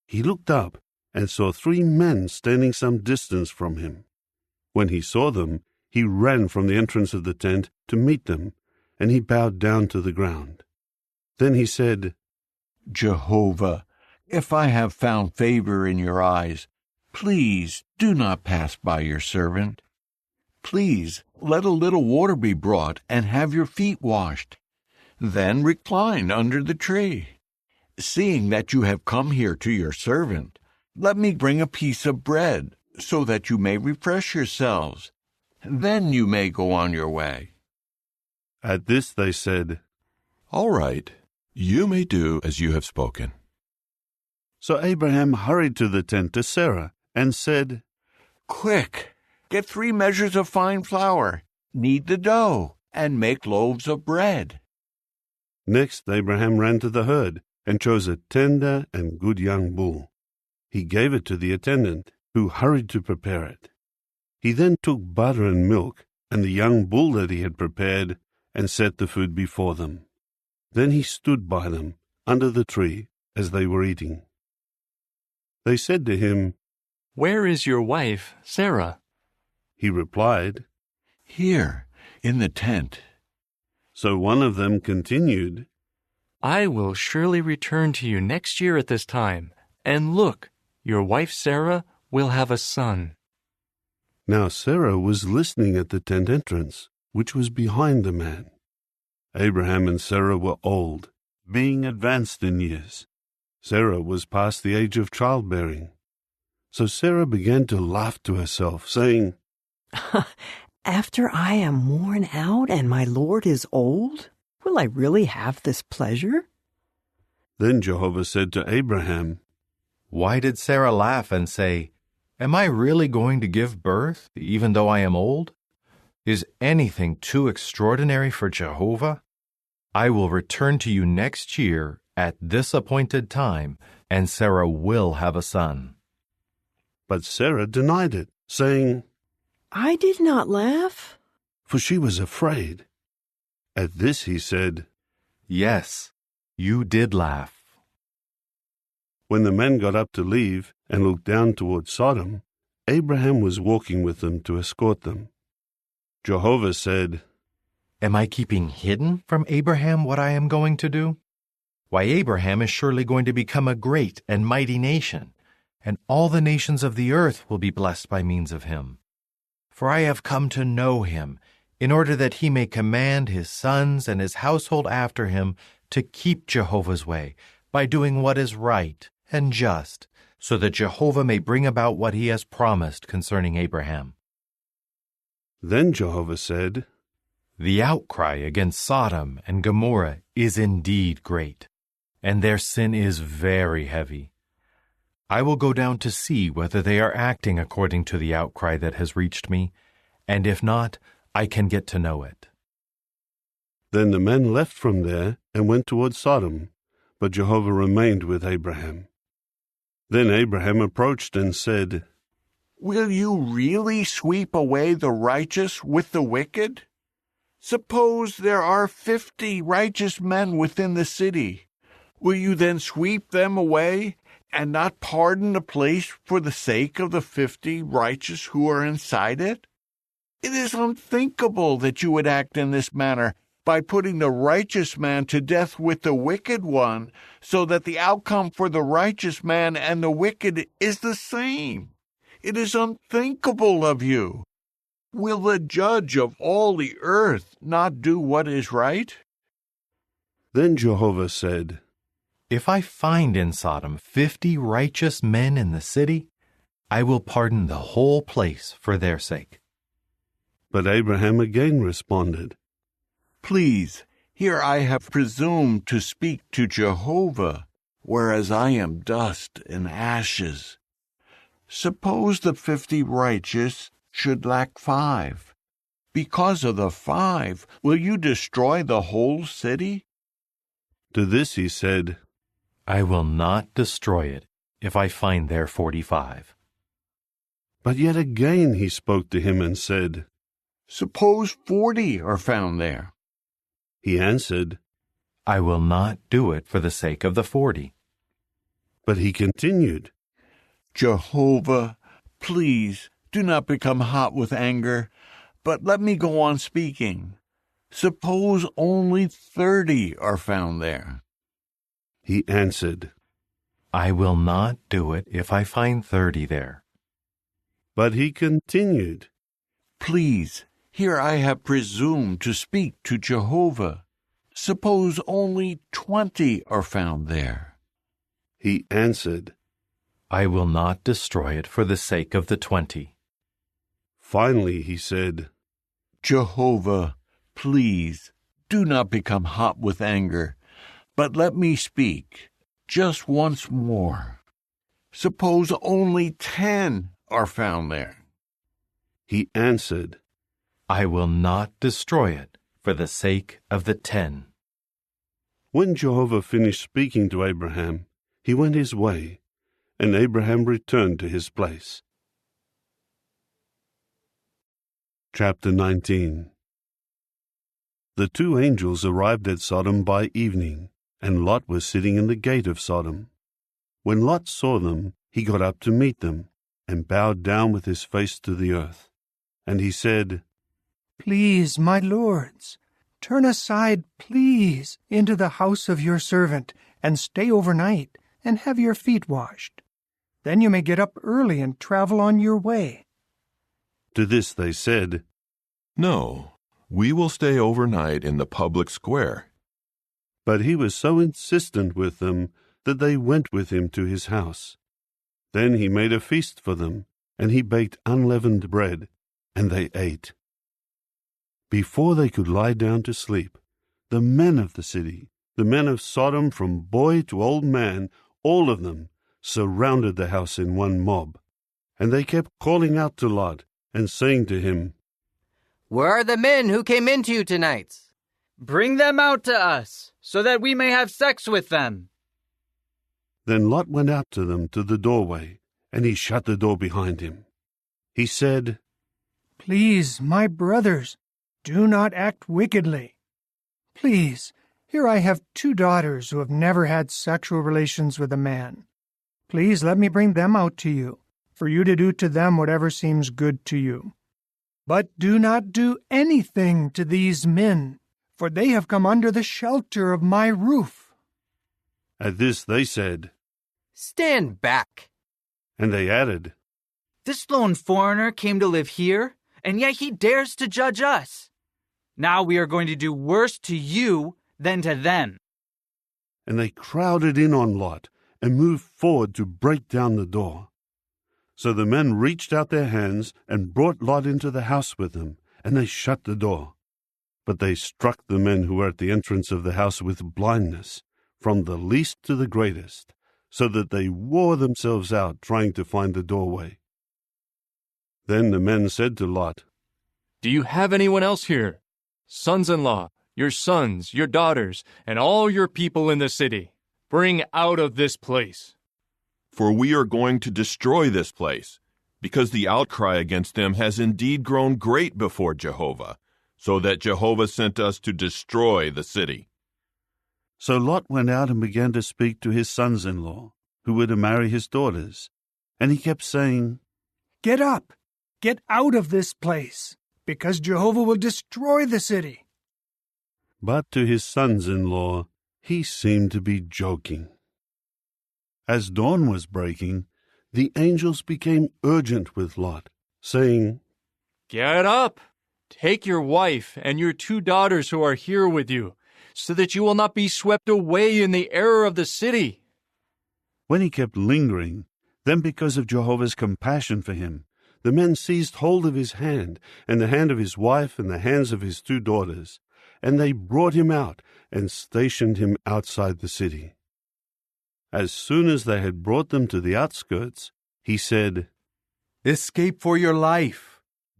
He looked up and saw 3 men standing some distance from him. When he saw them, he ran from the entrance of the tent to meet them, and he bowed down to the ground. Then he said, "Jehovah, if I have found favor in your eyes, please do not pass by your servant. Please let a little water be brought and have your feet washed. Then recline under the tree. Seeing that you have come here to your servant, let me bring a piece of bread so that you may refresh yourselves. Then you may go on your way." At this they said, "All right, you may do as you have spoken." So Abraham hurried to the tent to Sarah and said, "Quick, get 3 measures of fine flour, knead the dough, and make loaves of bread." Next Abraham ran to the herd and chose a tender and good young bull. He gave it to the attendant, who hurried to prepare it. He then took butter and milk and the young bull that he had prepared and set the food before them. Then he stood by them under the tree as they were eating. They said to him, "Where is your wife, Sarah?" He replied, "Here, in the tent." So one of them continued, "I will surely return to you next year at this time, and look, your wife Sarah will have a son." Now Sarah was listening at the tent entrance, which was behind the man. Abraham and Sarah were old, being advanced in years. Sarah was past the age of childbearing. So Sarah began to laugh to herself, saying, "After I am worn out and my Lord is old, will I really have this pleasure?" Then Jehovah said to Abraham, "Why did Sarah laugh and say, 'Am I really going to give birth, even though I am old? Is anything too extraordinary for Jehovah? I will return to you next year at this appointed time, and Sarah will have a son.'" But Sarah denied it, saying, "I did not laugh," for she was afraid. At this he said, "Yes, you did laugh." When the men got up to leave and looked down toward Sodom, Abraham was walking with them to escort them. Jehovah said, "Am I keeping hidden from Abraham what I am going to do? Why, Abraham is surely going to become a great and mighty nation, and all the nations of the earth will be blessed by means of him. For I have come to know him, in order that he may command his sons and his household after him to keep Jehovah's way by doing what is right and just, so that Jehovah may bring about what he has promised concerning Abraham." Then Jehovah said, "The outcry against Sodom and Gomorrah is indeed great, and their sin is very heavy. I will go down to see whether they are acting according to the outcry that has reached me, and if not, I can get to know it." Then the men left from there and went toward Sodom, but Jehovah remained with Abraham. Then Abraham approached and said, "Will you really sweep away the righteous with the wicked? Suppose there are 50 righteous men within the city. Will you then sweep them away and not pardon the place for the sake of the 50 righteous who are inside it? It is unthinkable that you would act in this manner by putting the righteous man to death with the wicked one, so that the outcome for the righteous man and the wicked is the same. It is unthinkable of you. Will the judge of all the earth not do what is right? Then Jehovah said, If I find in Sodom 50 righteous men in the city, I will pardon the whole place for their sake. But Abraham again responded, Please, here I have presumed to speak to Jehovah, whereas I am dust and ashes. Suppose the 50 righteous should lack 5. Because of the 5, will you destroy the whole city? To this he said, I will not destroy it if I find there 45. But yet again he spoke to him and said, Suppose 40 are found there. He answered, I will not do it for the sake of the 40. But he continued, Jehovah, please do not become hot with anger, but let me go on speaking. Suppose only 30 are found there. He answered, I will not do it if I find 30 there. But he continued, Please, here I have presumed to speak to Jehovah. Suppose only 20 are found there. He answered, I will not destroy it for the sake of the 20. Finally he said, Jehovah, please do not become hot with anger, but let me speak just once more. Suppose only 10 are found there. He answered, I will not destroy it for the sake of the 10. When Jehovah finished speaking to Abraham, he went his way, and Abraham returned to his place. Chapter 19. The 2 angels arrived at Sodom by evening, and Lot was sitting in the gate of Sodom. When Lot saw them, he got up to meet them, and bowed down with his face to the earth. And he said, Please, my lords, turn aside, please, into the house of your servant, and stay overnight, and have your feet washed. Then you may get up early and travel on your way. To this they said, No, we will stay overnight in the public square. But he was so insistent with them that they went with him to his house. Then he made a feast for them, and he baked unleavened bread, and they ate. Before they could lie down to sleep, the men of the city, the men of Sodom from boy to old man, all of them, surrounded the house in one mob. And they kept calling out to Lot and saying to him, Where are the men who came into you tonight? Bring them out to us, so that we may have sex with them. Then Lot went out to them to the doorway, and he shut the door behind him. He said, Please, my brothers, do not act wickedly. Please, here I have 2 daughters who have never had sexual relations with a man. Please let me bring them out to you, for you to do to them whatever seems good to you. But do not do anything to these men, for they have come under the shelter of my roof. At this they said, Stand back. And they added, This lone foreigner came to live here, and yet he dares to judge us. Now we are going to do worse to you than to them. And they crowded in on Lot and moved forward to break down the door. So the men reached out their hands and brought Lot into the house with them, and they shut the door. But they struck the men who were at the entrance of the house with blindness, from the least to the greatest, so that they wore themselves out trying to find the doorway. Then the men said to Lot, Do you have anyone else here? Sons-in-law, your sons, your daughters, and all your people in the city. Bring out of this place. For we are going to destroy this place, because the outcry against them has indeed grown great before Jehovah. so that Jehovah sent us to destroy the city. So Lot went out and began to speak to his sons-in-law, who were to marry his daughters. And he kept saying, "Get up! Get out of this place, because Jehovah will destroy the city." But to his sons-in-law he seemed to be joking. As dawn was breaking, the angels became urgent with Lot, saying, "Get up! Take your wife and your 2 daughters who are here with you, so that you will not be swept away in the error of the city." When he kept lingering, then because of Jehovah's compassion for him, the men seized hold of his hand, and the hand of his wife, and the hands of his 2 daughters, and they brought him out and stationed him outside the city. As soon as they had brought them to the outskirts, he said, "Escape for your life.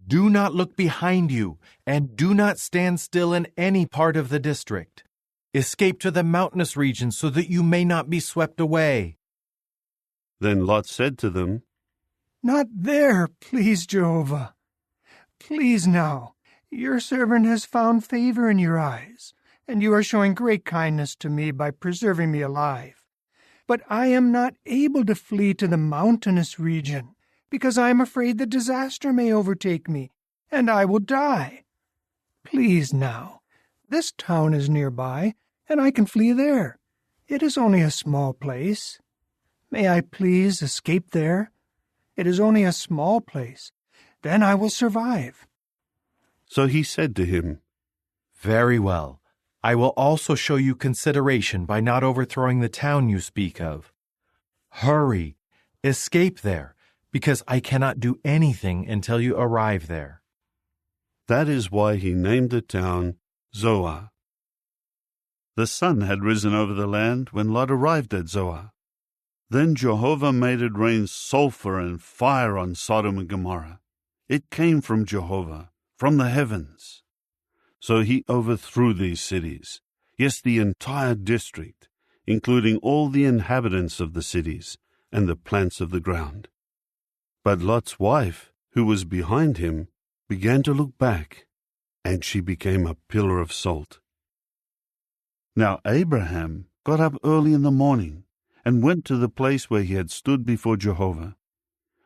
Do not look behind you, and do not stand still in any part of the district. Escape to the mountainous regions so that you may not be swept away." Then Lot said to them, "Not there, please, Jehovah. Please now, your servant has found favor in your eyes, and you are showing great kindness to me by preserving me alive. But I am not able to flee to the mountainous region, because I am afraid that disaster may overtake me, and I will die. Please now, this town is nearby, and I can flee there. It is only a small place. May I please escape there? It is only a small place. Then I will survive." So he said to him, "Very well. I will also show you consideration by not overthrowing the town you speak of. Hurry, escape there, because I cannot do anything until you arrive there." That is why he named the town Zoar. The sun had risen over the land when Lot arrived at Zoar. Then Jehovah made it rain sulfur and fire on Sodom and Gomorrah. It came from Jehovah, from the heavens. So he overthrew these cities, yes, the entire district, including all the inhabitants of the cities and the plants of the ground. But Lot's wife, who was behind him, began to look back, and she became a pillar of salt. Now Abraham got up early in the morning and went to the place where he had stood before Jehovah.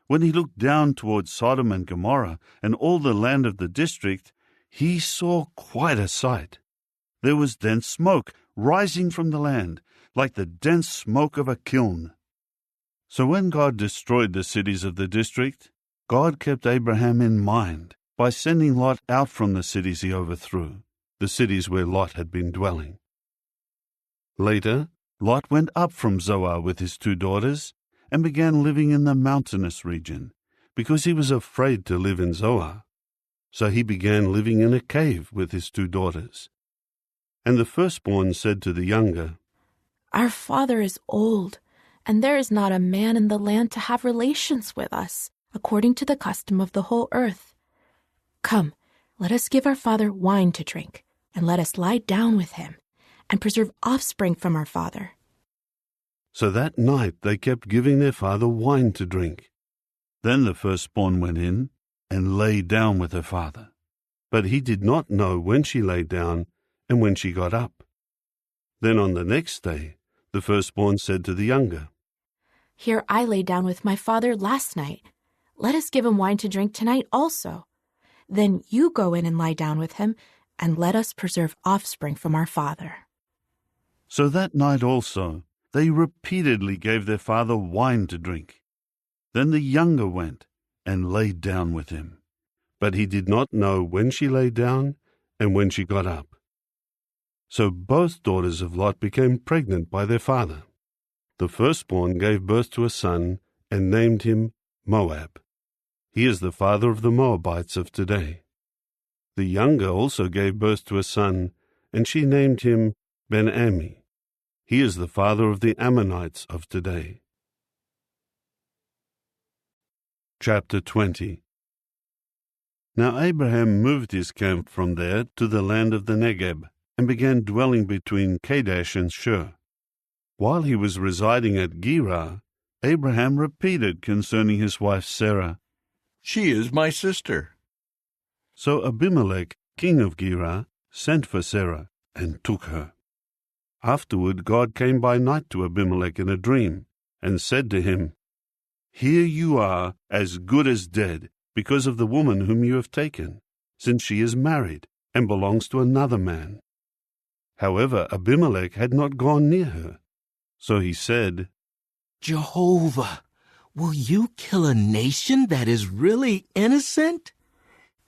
When he looked down towards Sodom and Gomorrah and all the land of the district, he saw quite a sight. There was dense smoke rising from the land, like the dense smoke of a kiln. So when God destroyed the cities of the district, God kept Abraham in mind by sending Lot out from the cities he overthrew, the cities where Lot had been dwelling. Later, Lot went up from Zoar with his 2 daughters and began living in the mountainous region, because he was afraid to live in Zoar. So he began living in a cave with his 2 daughters. And the firstborn said to the younger, "Our father is old, and there is not a man in the land to have relations with us, according to the custom of the whole earth. Come, let us give our father wine to drink, and let us lie down with him, and preserve offspring from our father." So that night they kept giving their father wine to drink. Then the firstborn went in and lay down with her father. But he did not know when she lay down and when she got up. Then on the next day the firstborn said to the younger, "Here I lay down with my father last night. Let us give him wine to drink tonight also. Then you go in and lie down with him, and let us preserve offspring from our father." So that night also they repeatedly gave their father wine to drink. Then the younger went and lay down with him, but he did not know when she lay down and when she got up. So both daughters of Lot became pregnant by their father. The firstborn gave birth to a son and named him Moab. He is the father of the Moabites of today. The younger also gave birth to a son, and she named him Ben-Ammi. He is the father of the Ammonites of today. Chapter 20. Now Abraham moved his camp from there to the land of the Negeb, and began dwelling between Kadesh and Shur. While he was residing at Gerar, Abraham repeated concerning his wife Sarah, "She is my sister." So Abimelech king of Gerar, sent for Sarah and took her. Afterward God came by night to Abimelech in a dream, and said to him, "Here you are, as good as dead, because of the woman whom you have taken, since she is married and belongs to another man." However, Abimelech had not gone near her. So he said, "Jehovah, will you kill a nation that is really innocent?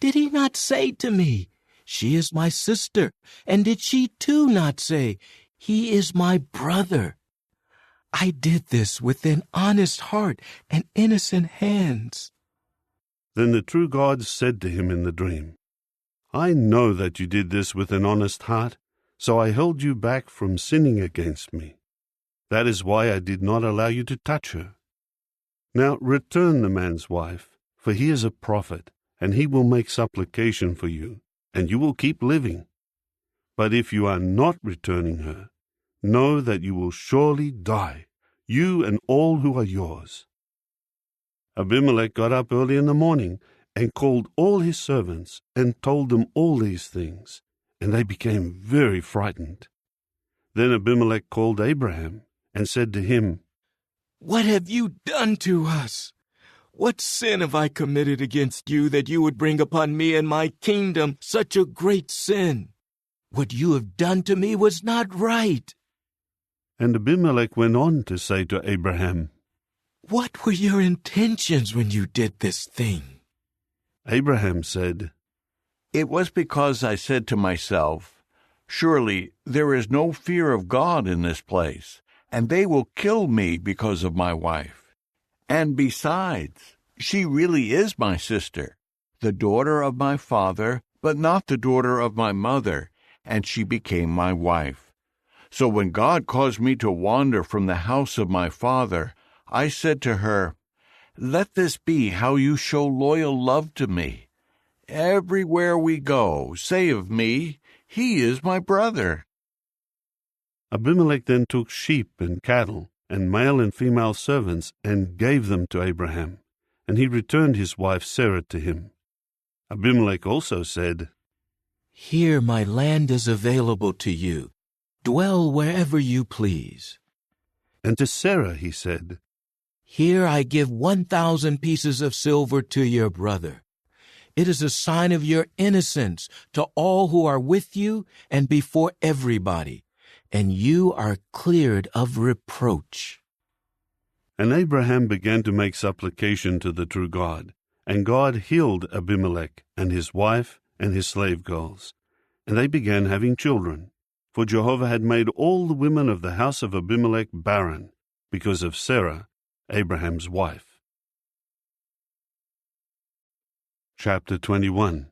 Did he not say to me, 'She is my sister,' and did she too not say, 'He is my brother'? I did this with an honest heart and innocent hands." Then the true God said to him in the dream, "I know that you did this with an honest heart, so I held you back from sinning against me. That is why I did not allow you to touch her. Now return the man's wife, for he is a prophet, and he will make supplication for you, and you will keep living. But if you are not returning her, know that you will surely die, you and all who are yours." Abimelech got up early in the morning and called all his servants and told them all these things, and they became very frightened. Then Abimelech called Abraham and said to him, "What have you done to us? What sin have I committed against you that you would bring upon me and my kingdom such a great sin? What you have done to me was not right." And Abimelech went on to say to Abraham, "What were your intentions when you did this thing?" Abraham said, "It was because I said to myself, 'Surely there is no fear of God in this place, and they will kill me because of my wife. And besides, she really is my sister, the daughter of my father, but not the daughter of my mother, and she became my wife. So when God caused me to wander from the house of my father, I said to her, Let this be how you show loyal love to me. Everywhere we go, say of me, he is my brother." Abimelech then took sheep and cattle, and male and female servants, and gave them to Abraham, and he returned his wife Sarah to him. Abimelech also said, "Here my land is available to you. Dwell wherever you please." And to Sarah he said, "Here I give 1,000 pieces of silver to your brother. It is a sign of your innocence to all who are with you and before everybody, and you are cleared of reproach." And Abraham began to make supplication to the true God, and God healed Abimelech and his wife and his slave girls, and they began having children, for Jehovah had made all the women of the house of Abimelech barren, because of Sarah, Abraham's wife. Chapter 21.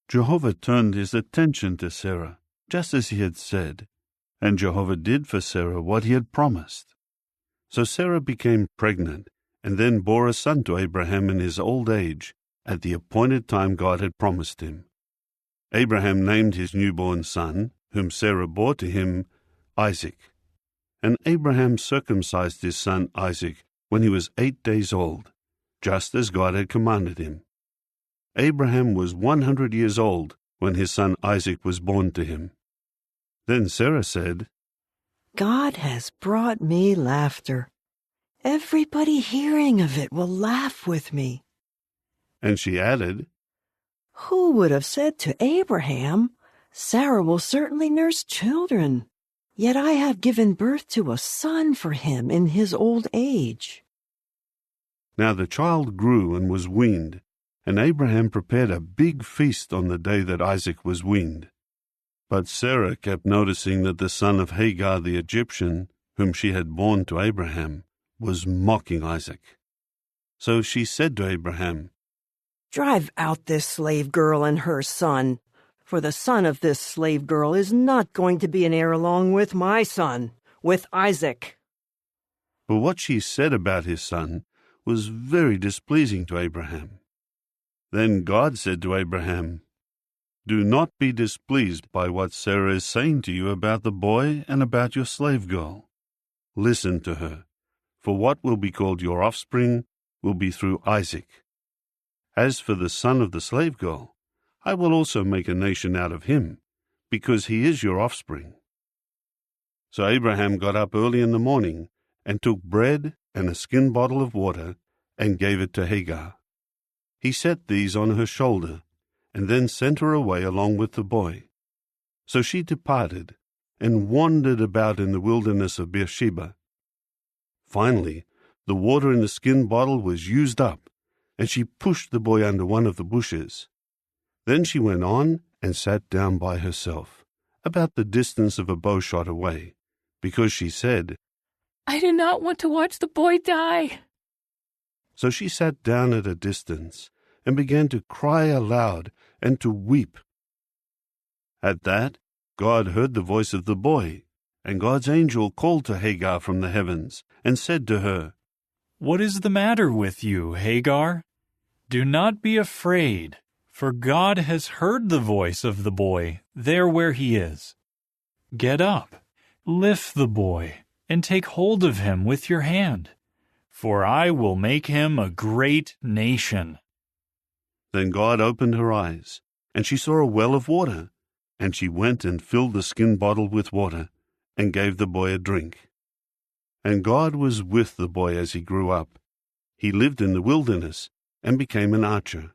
Jehovah turned his attention to Sarah, just as he had said, and Jehovah did for Sarah what he had promised. So Sarah became pregnant, and then bore a son to Abraham in his old age, at the appointed time God had promised him. Abraham named his newborn son, whom Sarah bore to him, Isaac. And Abraham circumcised his son Isaac when he was 8 days old, just as God had commanded him. Abraham was 100 years old when his son Isaac was born to him. Then Sarah said, "God has brought me laughter. Everybody hearing of it will laugh with me." And she added, "Who would have said to Abraham, 'Sarah will certainly nurse children'? Yet I have given birth to a son for him in his old age." Now the child grew and was weaned, and Abraham prepared a big feast on the day that Isaac was weaned. But Sarah kept noticing that the son of Hagar the Egyptian, whom she had borne to Abraham, was mocking Isaac. So she said to Abraham, "Drive out this slave girl and her son, for the son of this slave girl is not going to be an heir along with my son, with Isaac." But what she said about his son was very displeasing to Abraham. Then God said to Abraham, "Do not be displeased by what Sarah is saying to you about the boy and about your slave girl. Listen to her, for what will be called your offspring will be through Isaac. As for the son of the slave girl, I will also make a nation out of him, because he is your offspring." So Abraham got up early in the morning and took bread and a skin bottle of water and gave it to Hagar. He set these on her shoulder and then sent her away along with the boy. So she departed and wandered about in the wilderness of Beersheba. Finally, the water in the skin bottle was used up, and she pushed the boy under one of the bushes. Then she went on and sat down by herself, about the distance of a bowshot away, because she said, "I do not want to watch the boy die." So she sat down at a distance and began to cry aloud and to weep. At that, God heard the voice of the boy, and God's angel called to Hagar from the heavens and said to her, "What is the matter with you, Hagar? Do not be afraid, for God has heard the voice of the boy there where he is. Get up, lift the boy, and take hold of him with your hand, for I will make him a great nation." Then God opened her eyes, and she saw a well of water, and she went and filled the skin bottle with water, and gave the boy a drink. And God was with the boy as he grew up. He lived in the wilderness, and became an archer.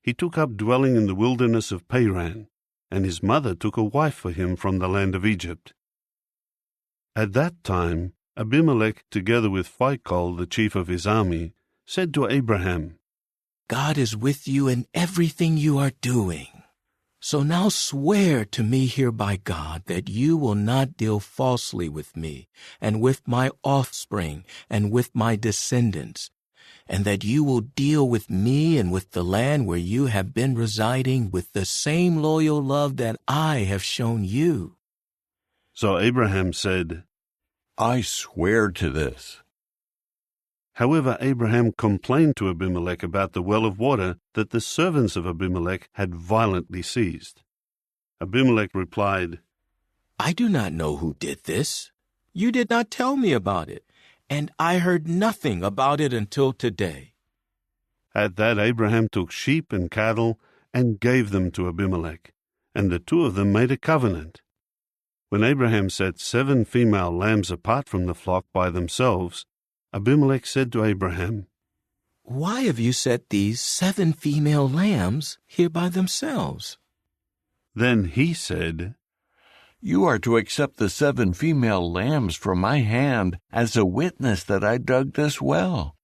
He took up dwelling in the wilderness of Paran, and his mother took a wife for him from the land of Egypt. At that time, Abimelech, together with Phicol, the chief of his army, said to Abraham, "God is with you in everything you are doing. So now swear to me here by God that you will not deal falsely with me and with my offspring and with my descendants, and that you will deal with me and with the land where you have been residing with the same loyal love that I have shown you." So Abraham said, "I swear to this." However, Abraham complained to Abimelech about the well of water that the servants of Abimelech had violently seized. Abimelech replied, "I do not know who did this. You did not tell me about it, and I heard nothing about it until today." At that Abraham took sheep and cattle and gave them to Abimelech, and the two of them made a covenant. When Abraham set 7 female lambs apart from the flock by themselves, Abimelech said to Abraham, "Why have you set these 7 female lambs here by themselves?" Then he said, "You are to accept the 7 female lambs from my hand as a witness that I dug this well."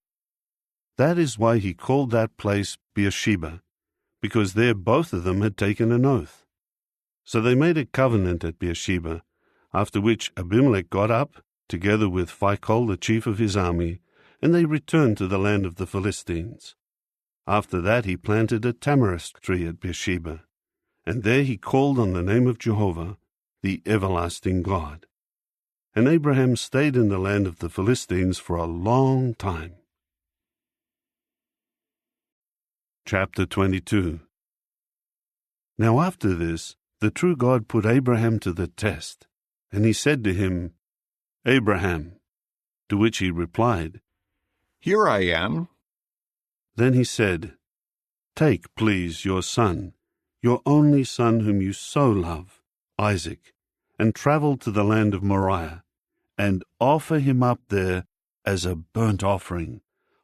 That is why he called that place Beersheba, because there both of them had taken an oath. So they made a covenant at Beersheba, after which Abimelech got up, together with Phicol, the chief of his army, and they returned to the land of the Philistines. After that he planted a tamarisk tree at Beersheba, and there he called on the name of Jehovah, the everlasting God. And Abraham stayed in the land of the Philistines for a long time. Chapter 22. Now after this, the true God put Abraham to the test, and he said to him, "Abraham," to which he replied, "Here I am." Then he said, "Take, please, your son, your only son whom you so love, Isaac, and travel to the land of Moriah, and offer him up there as a burnt offering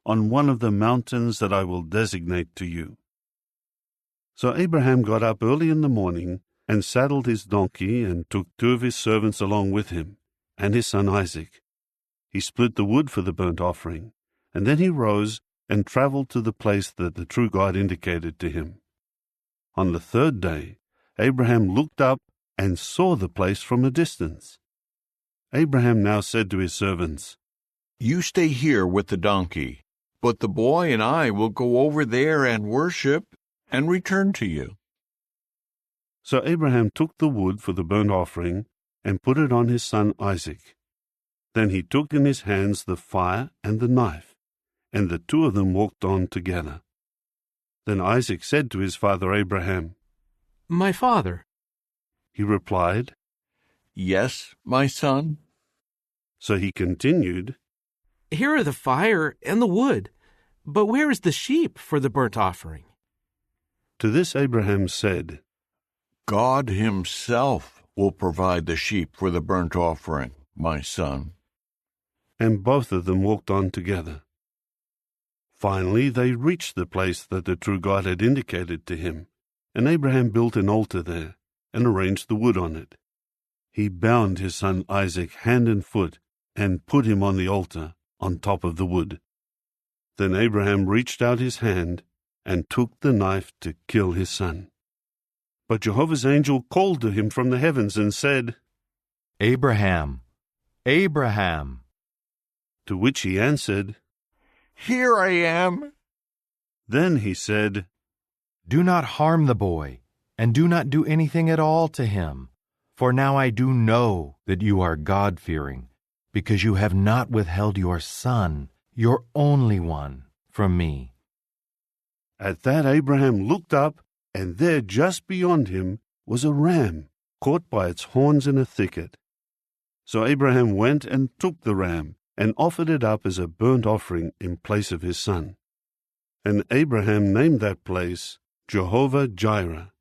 on one of the mountains that I will designate to you." So Abraham got up early in the morning and saddled his donkey and took 2 of his servants along with him, and his son Isaac. He split the wood for the burnt offering, and then he rose and traveled to the place that the true God indicated to him. On the 3rd day, Abraham looked up and saw the place from a distance. Abraham now said to his servants, "You stay here with the donkey, but the boy and I will go over there and worship and return to you." So Abraham took the wood for the burnt offering and put it on his son Isaac. Then he took in his hands the fire and the knife, and the 2 of them walked on together. Then Isaac said to his father Abraham, "My father." He replied, "Yes, my son." So he continued, "Here are the fire and the wood, but where is the sheep for the burnt offering?" To this Abraham said, God himself will provide the sheep for the burnt offering, my son. And both of them walked on together. Finally, they reached the place that the true God had indicated to him, and Abraham built an altar there and arranged the wood on it. He bound his son Isaac hand and foot and put him on the altar on top of the wood. Then Abraham reached out his hand and took the knife to kill his son. But Jehovah's angel called to him from the heavens and said, Abraham, Abraham. To which he answered, Here I am. Then he said, Do not harm the boy, and do not do anything at all to him. For now I do know that you are God-fearing, because you have not withheld your son, your only one, from me. At that Abraham looked up, and there just beyond him was a ram caught by its horns in a thicket. So Abraham went and took the ram and offered it up as a burnt offering in place of his son. And Abraham named that place Jehovah-Jireh.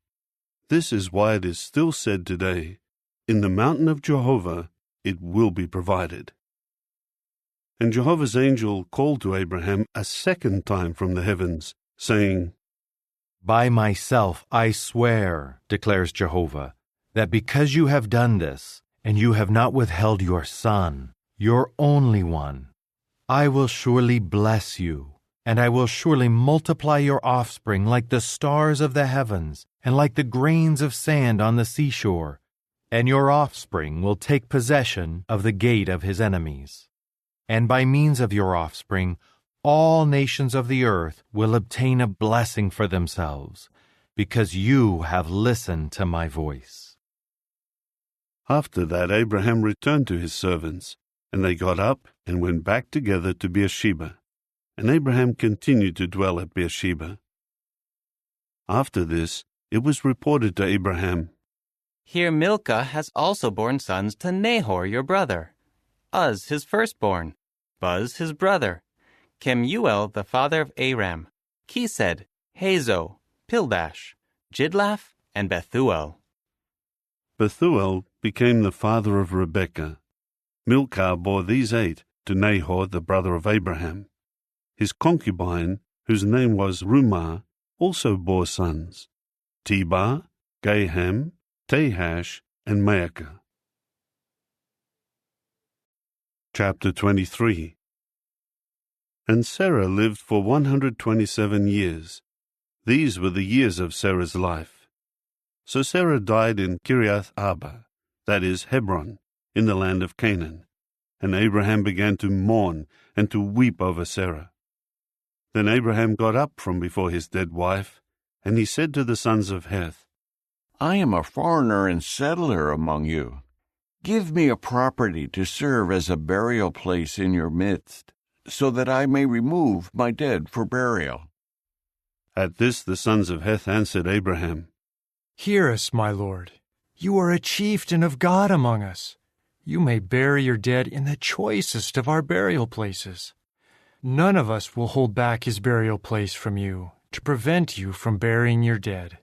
This is why it is still said today, In the mountain of Jehovah it will be provided. And Jehovah's angel called to Abraham a second time from the heavens, saying, By myself I swear, declares Jehovah, that because you have done this, and you have not withheld your son, your only one, I will surely bless you, and I will surely multiply your offspring like the stars of the heavens, and like the grains of sand on the seashore, and your offspring will take possession of the gate of his enemies. And by means of your offspring, all nations of the earth will obtain a blessing for themselves, because you have listened to my voice. After that Abraham returned to his servants, and they got up and went back together to Beersheba, and Abraham continued to dwell at Beersheba. After this, it was reported to Abraham, Here Milcah has also borne sons to Nahor your brother, Uz his firstborn, Buz his brother, Kemuel the father of Aram, Kesed, Hazo, Pildash, Jidlaph, and Bethuel. Bethuel became the father of Rebekah. Milcah bore these 8 to Nahor the brother of Abraham. His concubine, whose name was Rumah, also bore sons, Tebah, Gaham, Tahash, and Maacah. Chapter 23. And Sarah lived for 127 years. These were the years of Sarah's life. So Sarah died in Kiriath Arba, that is, Hebron, in the land of Canaan. And Abraham began to mourn and to weep over Sarah. Then Abraham got up from before his dead wife, and he said to the sons of Heth, I am a foreigner and settler among you. Give me a property to serve as a burial place in your midst, so that I may remove my dead for burial. At this the sons of Heth answered Abraham, Hear us, my lord. You are a chieftain of God among us. You may bury your dead in the choicest of our burial places. None of us will hold back his burial place from you to prevent you from burying your dead.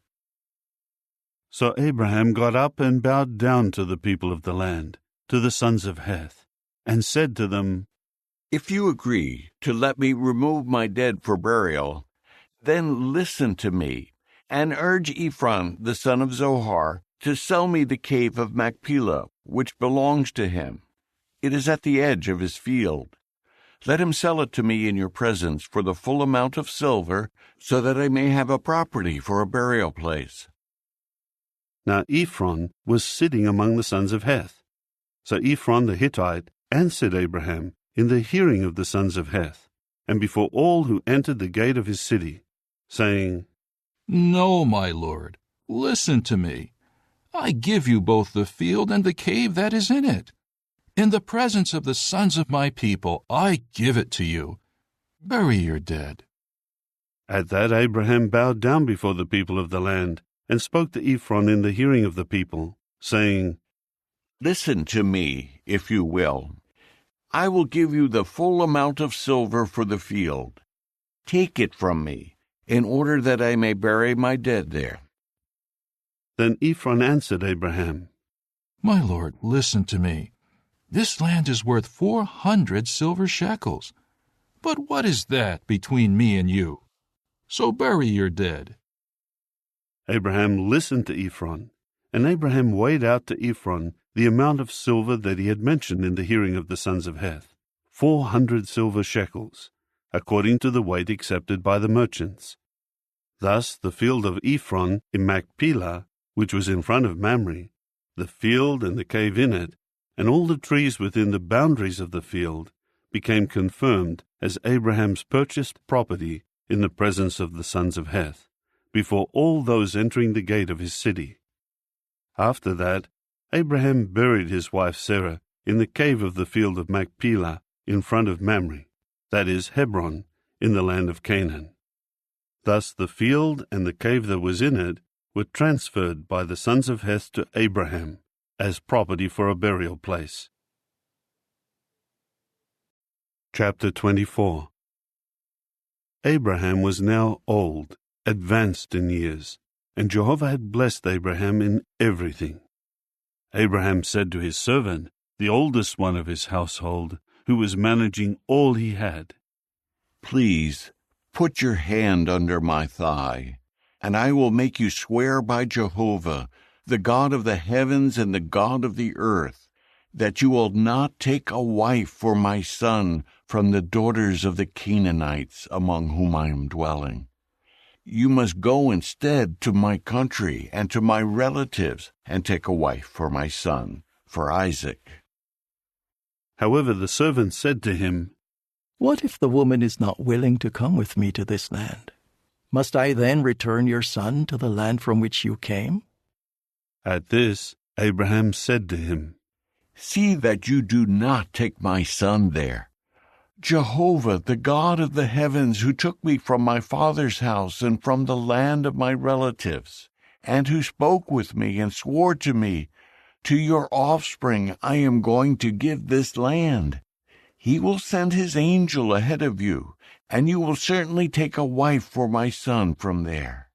So Abraham got up and bowed down to the people of the land, to the sons of Heth, and said to them, If you agree to let me remove my dead for burial, then listen to me, and urge Ephron the son of Zohar to sell me the cave of Machpelah, which belongs to him. It is at the edge of his field. Let him sell it to me in your presence for the full amount of silver, so that I may have a property for a burial place. Now Ephron was sitting among the sons of Heth. So Ephron the Hittite answered Abraham in the hearing of the sons of Heth, and before all who entered the gate of his city, saying, No, my lord, listen to me. I give you both the field and the cave that is in it. In the presence of the sons of my people, I give it to you. Bury your dead. At that Abraham bowed down before the people of the land, and spoke to Ephron in the hearing of the people, saying, Listen to me, if you will. I will give you the full amount of silver for the field. Take it from me, in order that I may bury my dead there. Then Ephron answered Abraham, My lord, listen to me. This land is worth 400 silver shekels. But what is that between me and you? So bury your dead. Abraham listened to Ephron, and Abraham weighed out to Ephron the amount of silver that he had mentioned in the hearing of the sons of Heth, 400 silver shekels, according to the weight accepted by the merchants. Thus the field of Ephron in Machpelah, which was in front of Mamre, the field and the cave in it, and all the trees within the boundaries of the field, became confirmed as Abraham's purchased property in the presence of the sons of Heth, before all those entering the gate of his city. After that, Abraham buried his wife Sarah in the cave of the field of Machpelah in front of Mamre, that is, Hebron, in the land of Canaan. Thus the field and the cave that was in it were transferred by the sons of Heth to Abraham as property for a burial place. Chapter 24. Abraham was now old, advanced in years, and Jehovah had blessed Abraham in everything. Abraham said to his servant, the oldest one of his household, who was managing all he had, Please, put your hand under my thigh, and I will make you swear by Jehovah, the God of the heavens and the God of the earth, that you will not take a wife for my son from the daughters of the Canaanites among whom I am dwelling. You must go instead to my country and to my relatives and take a wife for my son, for Isaac. However, the servant said to him, What if the woman is not willing to come with me to this land? Must I then return your son to the land from which you came? At this, Abraham said to him, See that you do not take my son there. Jehovah, the God of the heavens, who took me from my father's house and from the land of my relatives, and who spoke with me and swore to me, To your offspring I am going to give this land. He will send his angel ahead of you, and you will certainly take a wife for my son from there.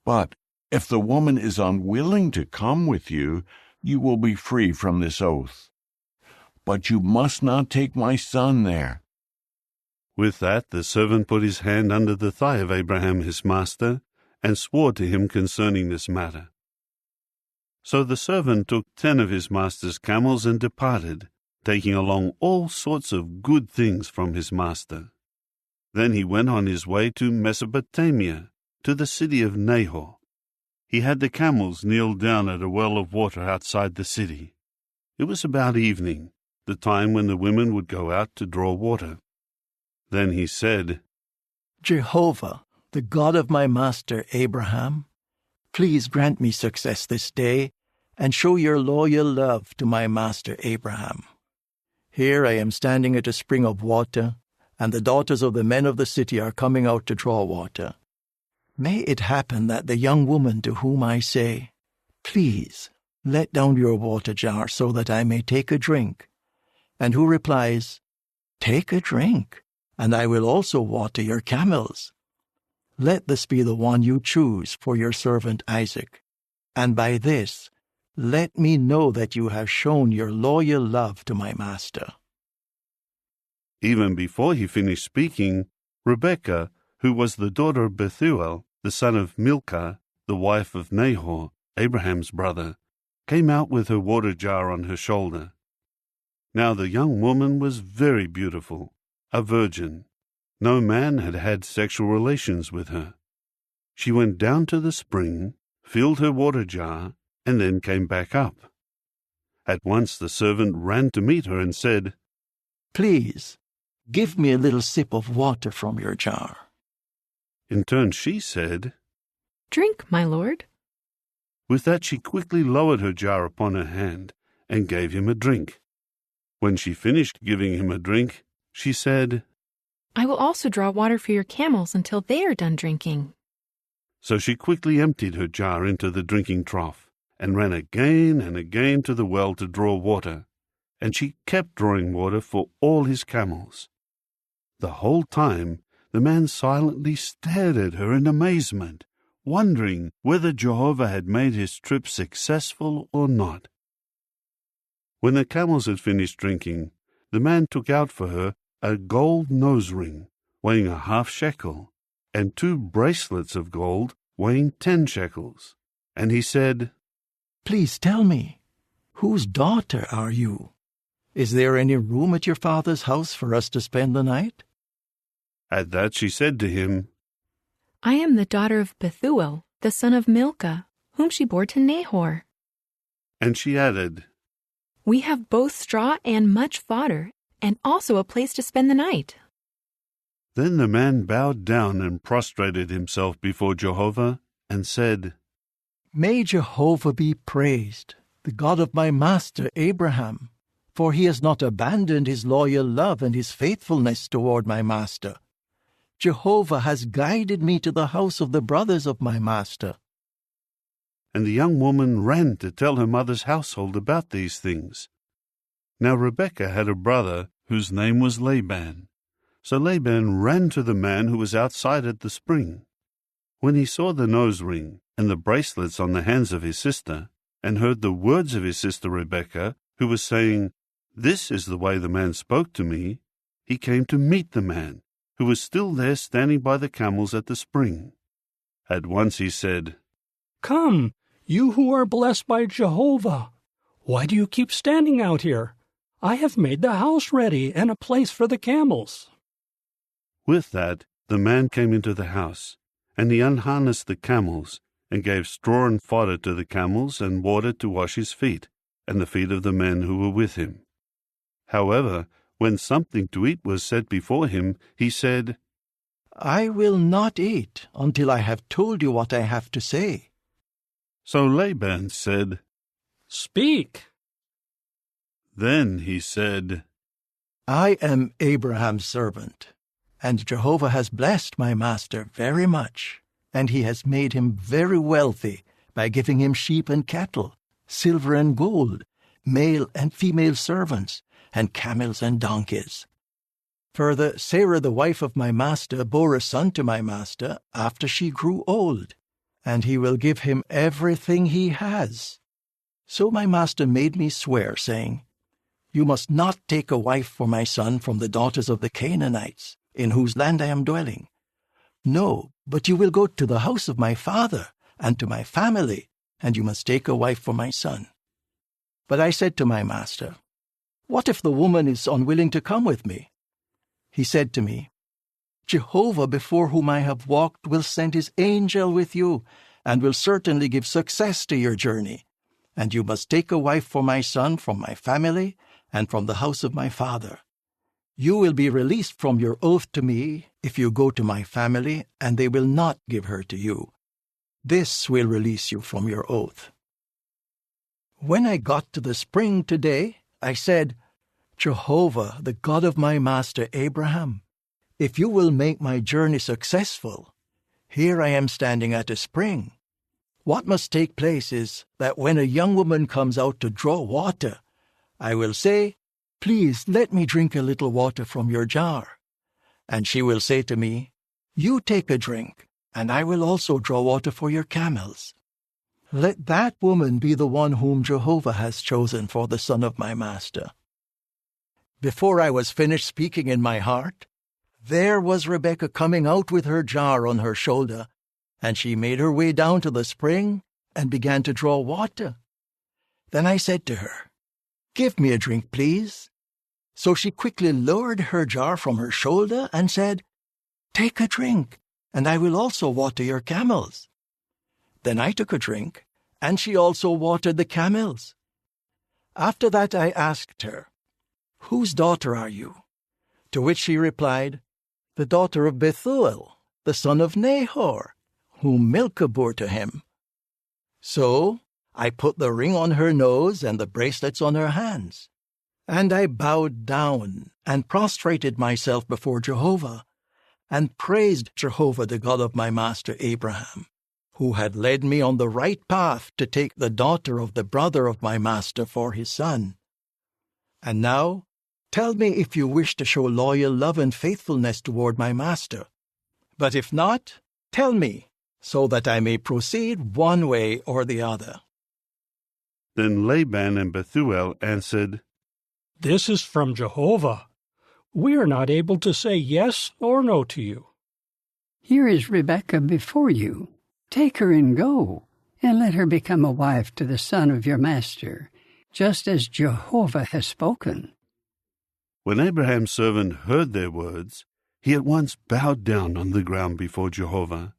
But if the woman is unwilling to come with you, you will be free from this oath. But you must not take my son there. With that, the servant put his hand under the thigh of Abraham his master, and swore to him concerning this matter. So the servant took 10 of his master's camels and departed, taking along all sorts of good things from his master. Then he went on his way to Mesopotamia, to the city of Nahor. He had the camels kneel down at a well of water outside the city. It was about evening, the time when the women would go out to draw water. Then he said, Jehovah, the God of my master Abraham, please grant me success this day, and show your loyal love to my master Abraham. Here I am standing at a spring of water, and the daughters of the men of the city are coming out to draw water. May it happen that the young woman to whom I say, Please, let down your water jar so that I may take a drink, and who replies, Take a drink, and I will also water your camels. Let this be the one you choose for your servant Isaac, and by this let me know that you have shown your loyal love to my master. Even before he finished speaking, Rebekah, who was the daughter of Bethuel, the son of Milcah, the wife of Nahor, Abraham's brother, came out with her water jar on her shoulder. Now the young woman was very beautiful, a virgin. No man had had sexual relations with her. She went down to the spring, filled her water jar, and then came back up. At once the servant ran to meet her and said, Please, give me a little sip of water from your jar. In turn she said, Drink, my lord. With that she quickly lowered her jar upon her hand and gave him a drink. When she finished giving him a drink, she said, I will also draw water for your camels until they are done drinking. So she quickly emptied her jar into the drinking trough, and ran again and again to the well to draw water, and she kept drawing water for all his camels. The whole time the man silently stared at her in amazement, wondering whether Jehovah had made his trip successful or not. When the camels had finished drinking, the man took out for her a gold nose ring weighing a half shekel, and 2 bracelets of gold weighing 10 shekels. And he said, "Please tell me, whose daughter are you? Is there any room at your father's house for us to spend the night?" At that she said to him, I am the daughter of Bethuel, the son of Milcah, whom she bore to Nahor. And she added, We have both straw and much fodder, and also a place to spend the night. Then the man bowed down and prostrated himself before Jehovah and said, "May Jehovah be praised, the God of my master Abraham, for he has not abandoned his loyal love and his faithfulness toward my master. Jehovah has guided me to the house of the brothers of my master." And the young woman ran to tell her mother's household about these things. Now Rebekah had a brother whose name was Laban. So Laban ran to the man who was outside at the spring. When he saw the nose ring and the bracelets on the hands of his sister, and heard the words of his sister Rebekah, who was saying, "This is the way the man spoke to me," he came to meet the man, who was still there standing by the camels at the spring. At once he said, "Come, you who are blessed by Jehovah. Why do you keep standing out here? I have made the house ready and a place for the camels." With that, the man came into the house, and he unharnessed the camels, and gave straw and fodder to the camels and water to wash his feet, and the feet of the men who were with him. However, when something to eat was set before him, he said, "I will not eat until I have told you what I have to say." So Laban said, "Speak." Then he said, "I am Abraham's servant, and Jehovah has blessed my master very much, and he has made him very wealthy by giving him sheep and cattle, silver and gold, male and female servants, and camels and donkeys. Further, Sarah, the wife of my master, bore a son to my master after she grew old, and he will give him everything he has. So my master made me swear, saying, 'You must not take a wife for my son from the daughters of the Canaanites, in whose land I am dwelling. No, but you will go to the house of my father and to my family, and you must take a wife for my son.' But I said to my master, 'What if the woman is unwilling to come with me?' He said to me, 'Jehovah before whom I have walked will send his angel with you, and will certainly give success to your journey. And you must take a wife for my son from my family and from the house of my father. You will be released from your oath to me if you go to my family, and they will not give her to you. This will release you from your oath.' When I got to the spring today, I said, 'Jehovah, the God of my master Abraham, if you will make my journey successful, here I am standing at a spring. What must take place is that when a young woman comes out to draw water, I will say, "Please let me drink a little water from your jar." And she will say to me, "You take a drink, and I will also draw water for your camels." Let that woman be the one whom Jehovah has chosen for the son of my master." Before I was finished speaking in my heart, there was Rebekah coming out with her jar on her shoulder, and she made her way down to the spring and began to draw water. Then I said to her, "Give me a drink, please." So she quickly lowered her jar from her shoulder and said, "Take a drink, and I will also water your camels." Then I took a drink, and she also watered the camels. After that I asked her, "Whose daughter are you?" To which she replied, "The daughter of Bethuel, the son of Nahor, whom Milcah bore to him." So I put the ring on her nose and the bracelets on her hands. And I bowed down and prostrated myself before Jehovah, and praised Jehovah, the God of my master Abraham, who had led me on the right path to take the daughter of the brother of my master for his son. And now, tell me if you wish to show loyal love and faithfulness toward my master, But if not, tell me, so that I may proceed one way or the other. Then Laban and Bethuel answered, This is from Jehovah. We are not able to say yes or no to you. Here is Rebekah before you. Take her and go, and let her become a wife to the son of your master, just as Jehovah has spoken. When Abraham's servant heard their words, he at once bowed down on the ground before Jehovah.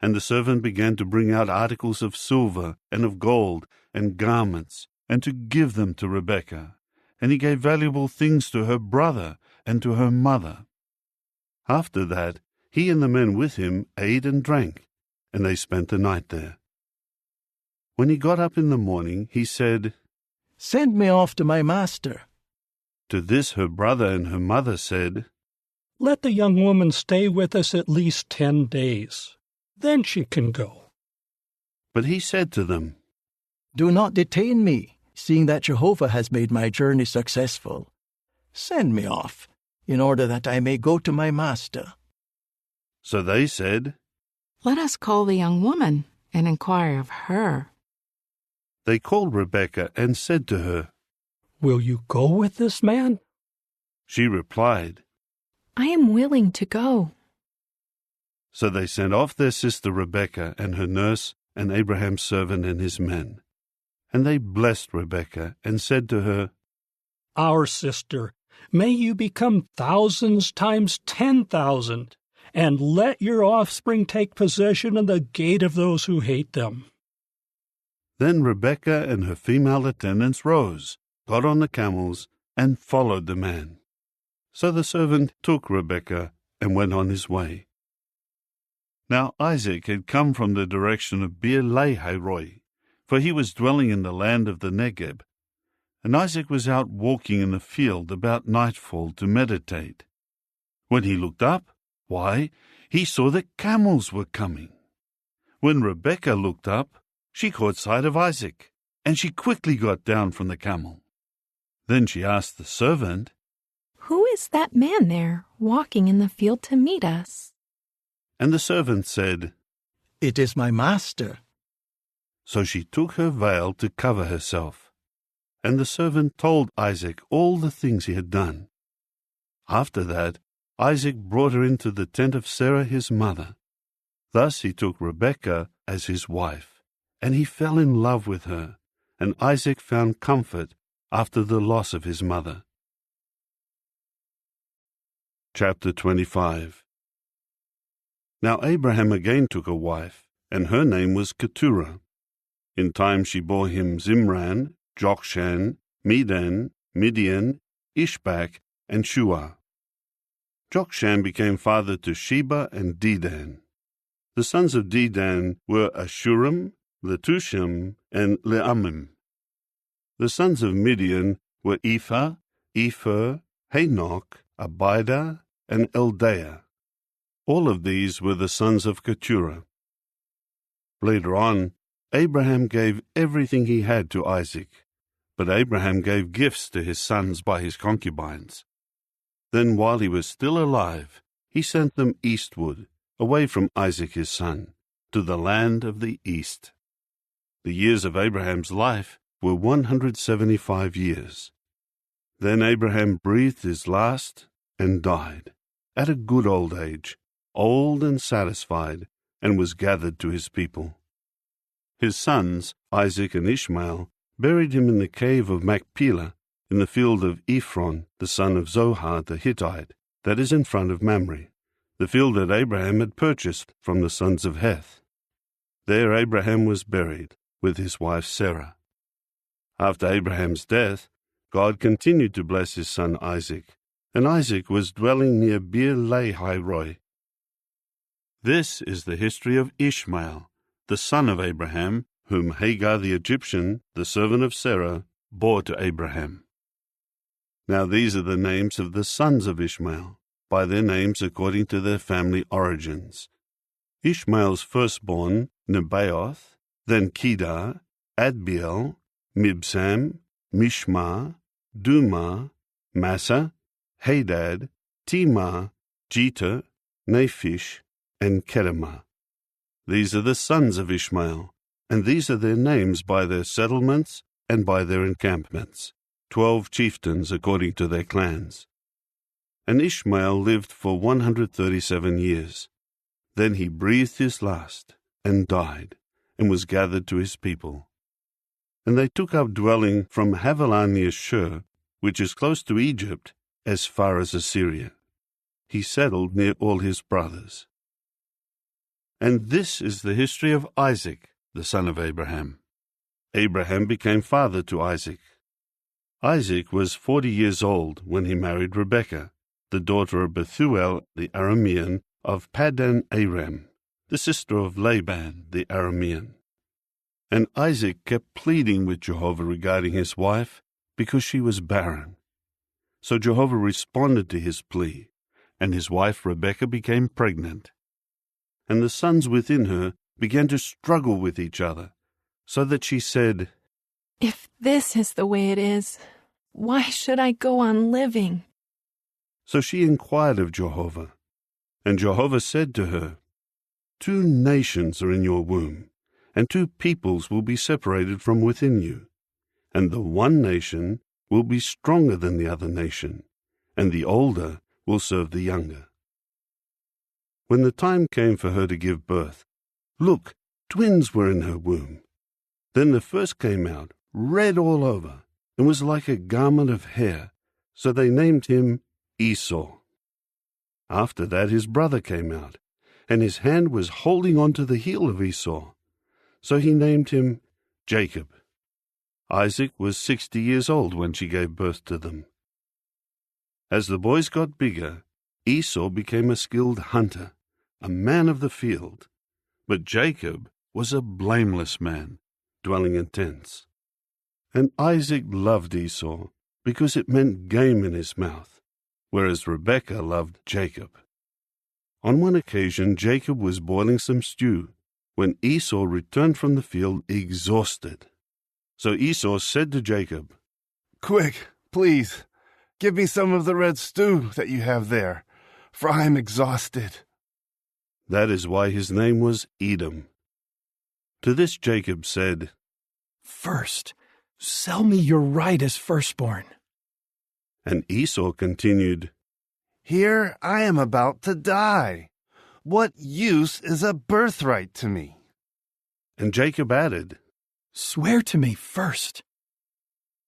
And the servant began to bring out articles of silver and of gold and garments, and to give them to Rebekah. And he gave valuable things to her brother and to her mother. After that, he and the men with him ate and drank, and they spent the night there. When he got up in the morning, he said, Send me off to my master. To this her brother and her mother said, Let the young woman stay with us at least 10 days. Then she can go. But he said to them, Do not detain me, seeing that Jehovah has made my journey successful. Send me off, in order that I may go to my master. So they said, Let us call the young woman and inquire of her. They called Rebekah and said to her, Will you go with this man? She replied, I am willing to go. So they sent off their sister Rebekah and her nurse and Abraham's servant and his men. And they blessed Rebekah and said to her, Our sister, may you become thousands times 10,000, and let your offspring take possession of the gate of those who hate them. Then Rebekah and her female attendants rose, got on the camels, and followed the man. So the servant took Rebekah and went on his way. Now Isaac had come from the direction of Beer-lahai-roi, for he was dwelling in the land of the Negeb. And Isaac was out walking in the field about nightfall to meditate. When he looked up, why, he saw that camels were coming. When Rebekah looked up, she caught sight of Isaac, and she quickly got down from the camel. Then she asked the servant, Who is that man there, walking in the field to meet us? And the servant said, It is my master. So she took her veil to cover herself. And the servant told Isaac all the things he had done. After that, Isaac brought her into the tent of Sarah his mother. Thus he took Rebekah as his wife, and he fell in love with her, and Isaac found comfort after the loss of his mother. Chapter 25. Now Abraham again took a wife, and her name was Keturah. In time she bore him Zimran, Jokshan, Medan, Midian, Ishbak, and Shuah. Jokshan became father to Sheba and Dedan. The sons of Dedan were Ashurim, Letushim, and Leamim. The sons of Midian were Ephah, Epher, Hanok, Abida, and Eldaah. All of these were the sons of Keturah. Later on, Abraham gave everything he had to Isaac, but Abraham gave gifts to his sons by his concubines. Then while he was still alive, he sent them eastward, away from Isaac his son, to the land of the east. The years of Abraham's life were 175 years. Then Abraham breathed his last and died, at a good old age, old and satisfied, and was gathered to his people. His sons, Isaac and Ishmael, buried him in the cave of Machpelah, in the field of Ephron, the son of Zohar the Hittite, that is in front of Mamre, the field that Abraham had purchased from the sons of Heth. There Abraham was buried, with his wife Sarah. After Abraham's death, God continued to bless his son Isaac, and Isaac was dwelling near Beer-lahai-roi. This is the history of Ishmael, the son of Abraham, whom Hagar the Egyptian, the servant of Sarah, bore to Abraham. Now these are the names of the sons of Ishmael, by their names according to their family origins. Ishmael's firstborn, Nebaioth, then Kedar, Adbeel, Mibsam, Mishma, Duma, Massa, Hadad, Timah, Jeter, Naphish, and Kedemah. These are the sons of Ishmael, and these are their names by their settlements and by their encampments, 12 chieftains according to their clans. And Ishmael lived for 137 years. Then he breathed his last, and died, and was gathered to his people. And they took up dwelling from Havilah near Shur, which is close to Egypt, as far as Assyria. He settled near all his brothers. And this is the history of Isaac, the son of Abraham. Abraham became father to Isaac. Isaac was 40 years old when he married Rebekah, the daughter of Bethuel the Aramean of Paddan Aram, the sister of Laban the Aramean. And Isaac kept pleading with Jehovah regarding his wife, because she was barren. So Jehovah responded to his plea, and his wife Rebekah became pregnant. And the sons within her began to struggle with each other, so that she said, "If this is the way it is, why should I go on living?" So she inquired of Jehovah, and Jehovah said to her, 2 nations are in your womb, and 2 peoples will be separated from within you, and the one nation will be stronger than the other nation, and the older will serve the younger. When the time came for her to give birth, look, twins were in her womb. Then the first came out, red all over, and was like a garment of hair, so they named him Esau. After that his brother came out, and his hand was holding on to the heel of Esau, so he named him Jacob. Isaac was 60 years old when she gave birth to them. As the boys got bigger, Esau became a skilled hunter, a man of the field, but Jacob was a blameless man, dwelling in tents. And Isaac loved Esau, because it meant game in his mouth, whereas Rebekah loved Jacob. On one occasion Jacob was boiling some stew, when Esau returned from the field exhausted. So Esau said to Jacob, "Quick, please, give me some of the red stew that you have there, for I am exhausted." That is why his name was Edom. To this Jacob said, "First, sell me your right as firstborn." And Esau continued, "Here I am about to die. What use is a birthright to me?" And Jacob added, "Swear to me first."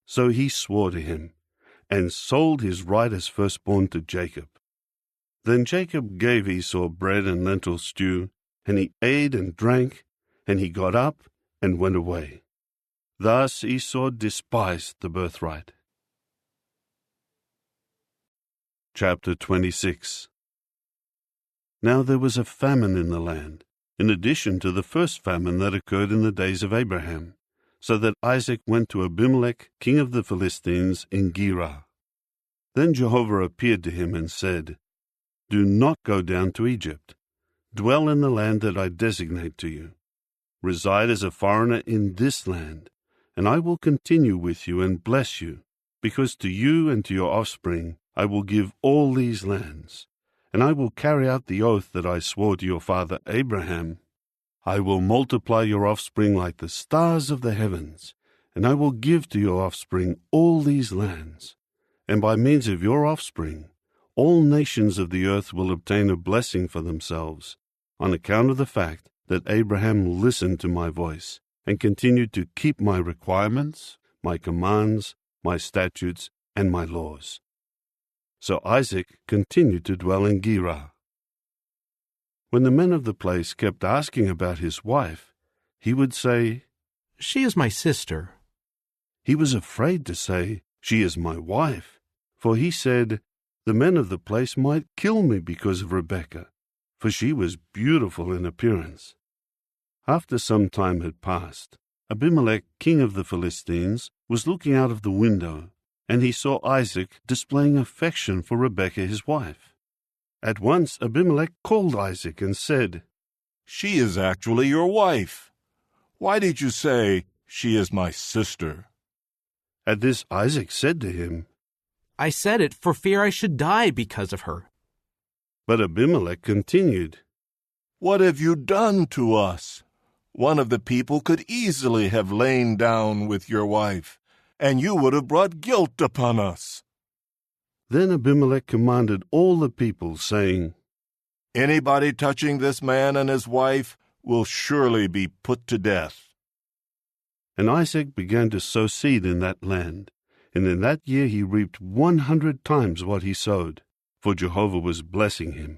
So he swore to him, and sold his right as firstborn to Jacob. Then Jacob gave Esau bread and lentil stew, and he ate and drank, and he got up and went away. Thus Esau despised the birthright. Chapter 26. Now there was a famine in the land, in addition to the first famine that occurred in the days of Abraham, so that Isaac went to Abimelech, king of the Philistines, in Gerar. Then Jehovah appeared to him and said, "Do not go down to Egypt. Dwell in the land that I designate to you. Reside as a foreigner in this land, and I will continue with you and bless you, because to you and to your offspring I will give all these lands, and I will carry out the oath that I swore to your father Abraham. I will multiply your offspring like the stars of the heavens, and I will give to your offspring all these lands. And by means of your offspring, all nations of the earth will obtain a blessing for themselves, on account of the fact that Abraham listened to my voice and continued to keep my requirements, my commands, my statutes, and my laws." So Isaac continued to dwell in Gerar. When the men of the place kept asking about his wife, he would say, "She is my sister." He was afraid to say, "She is my wife," for he said, "The men of the place might kill me because of Rebekah, for she was beautiful in appearance." After some time had passed, Abimelech, king of the Philistines, was looking out of the window, and he saw Isaac displaying affection for Rebekah his wife. At once Abimelech called Isaac and said, "She is actually your wife. Why did you say, 'She is my sister'?" At this Isaac said to him, "I said it for fear I should die because of her." But Abimelech continued, "What have you done to us? One of the people could easily have lain down with your wife, and you would have brought guilt upon us." Then Abimelech commanded all the people, saying, "Anybody touching this man and his wife will surely be put to death." And Isaac began to sow seed in that land, and in that year he reaped 100 times what he sowed, for Jehovah was blessing him.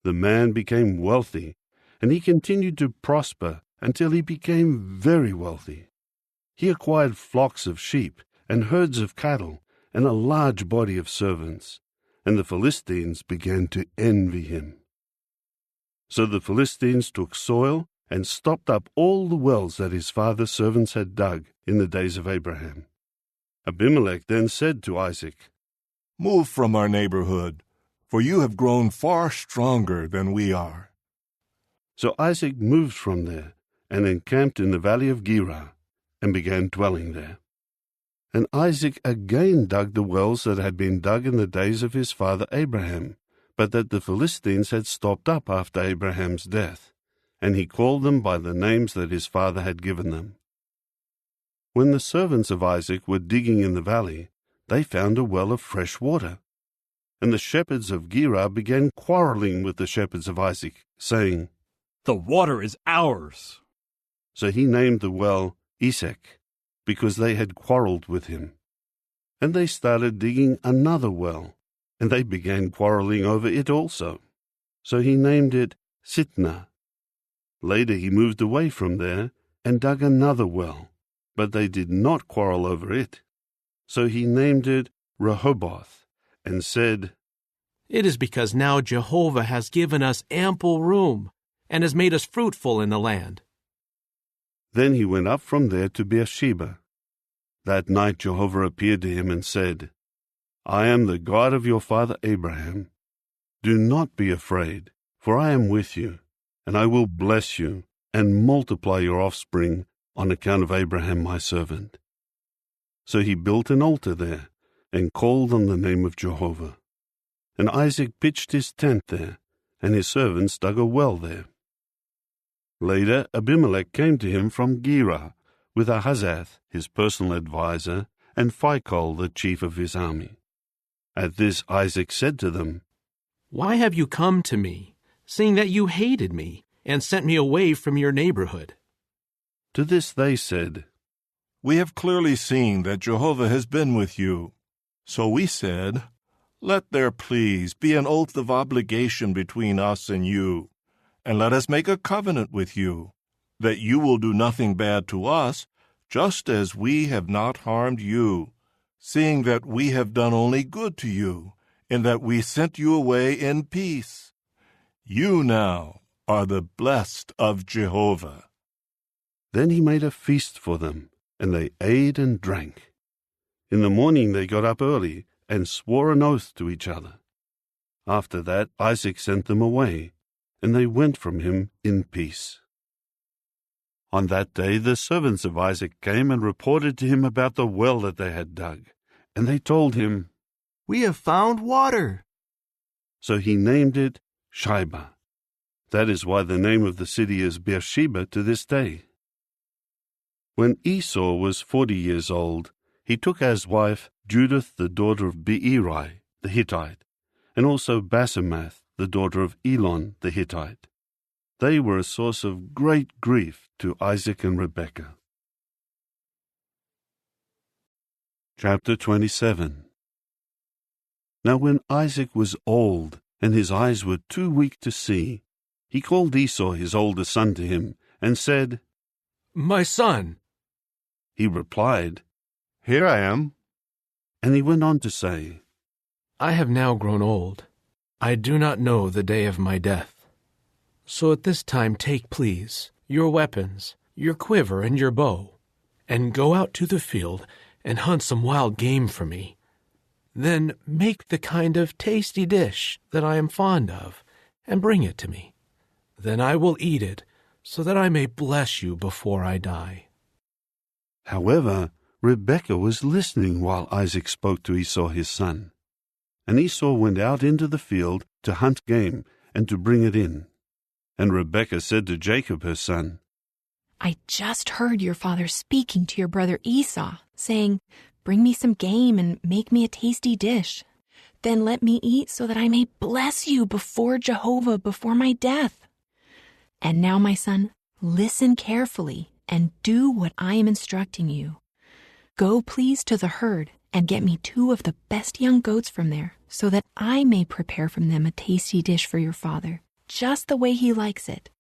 The man became wealthy, and he continued to prosper until he became very wealthy. He acquired flocks of sheep and herds of cattle and a large body of servants, and the Philistines began to envy him. So the Philistines took soil and stopped up all the wells that his father's servants had dug in the days of Abraham. Abimelech then said to Isaac, "Move from our neighborhood, for you have grown far stronger than we are." So Isaac moved from there and encamped in the valley of Gerar and began dwelling there. And Isaac again dug the wells that had been dug in the days of his father Abraham, but that the Philistines had stopped up after Abraham's death, and he called them by the names that his father had given them. When the servants of Isaac were digging in the valley, they found a well of fresh water. And the shepherds of Gerar began quarreling with the shepherds of Isaac, saying, "The water is ours." So he named the well Esek, because they had quarreled with him. And they started digging another well, and they began quarreling over it also. So he named it Sitnah. Later he moved away from there and dug another well, but they did not quarrel over it. So he named it Rehoboth, and said, "It is because now Jehovah has given us ample room and has made us fruitful in the land." Then he went up from there to Beersheba. That night Jehovah appeared to him and said, "I am the God of your father Abraham. Do not be afraid, for I am with you, and I will bless you and multiply your offspring on account of Abraham my servant." So he built an altar there and called on the name of Jehovah. And Isaac pitched his tent there, and his servants dug a well there. Later Abimelech came to him from Gerar, with Ahazath, his personal adviser, and Phicol, the chief of his army. At this Isaac said to them, "Why have you come to me, seeing that you hated me and sent me away from your neighborhood?" To this they said, "We have clearly seen that Jehovah has been with you. So we said, let there please be an oath of obligation between us and you, and let us make a covenant with you, that you will do nothing bad to us, just as we have not harmed you, seeing that we have done only good to you, in that we sent you away in peace. You now are the blessed of Jehovah." Then he made a feast for them, and they ate and drank. In the morning they got up early and swore an oath to each other. After that Isaac sent them away, and they went from him in peace. On that day the servants of Isaac came and reported to him about the well that they had dug, and they told him, "We have found water." So he named it Shibah. That is why the name of the city is Beersheba to this day. When Esau was 40 years old, he took as wife Judith the daughter of Beeri the Hittite, and also Basemath the daughter of Elon the Hittite. They were a source of great grief to Isaac and Rebekah. Chapter 27. Now when Isaac was old, and his eyes were too weak to see, he called Esau his older son to him, and said, "My son." He replied, "Here I am." And he went on to say, "I have now grown old. I do not know the day of my death. So at this time take, please, your weapons, your quiver and your bow, and go out to the field and hunt some wild game for me. Then make the kind of tasty dish that I am fond of, and bring it to me. Then I will eat it, so that I may bless you before I die." However, Rebekah was listening while Isaac spoke to Esau his son. And Esau went out into the field to hunt game and to bring it in. And Rebekah said to Jacob her son, I just heard your father speaking to your brother Esau, saying, Bring me some game and make me a tasty dish. Then let me eat so that I may bless you before Jehovah before my death. And now, my son, listen carefully and do what I am instructing you. Go please to the herd and get me 2 of the best young goats from there, so that I may prepare from them a tasty dish for your father, just the way he likes it.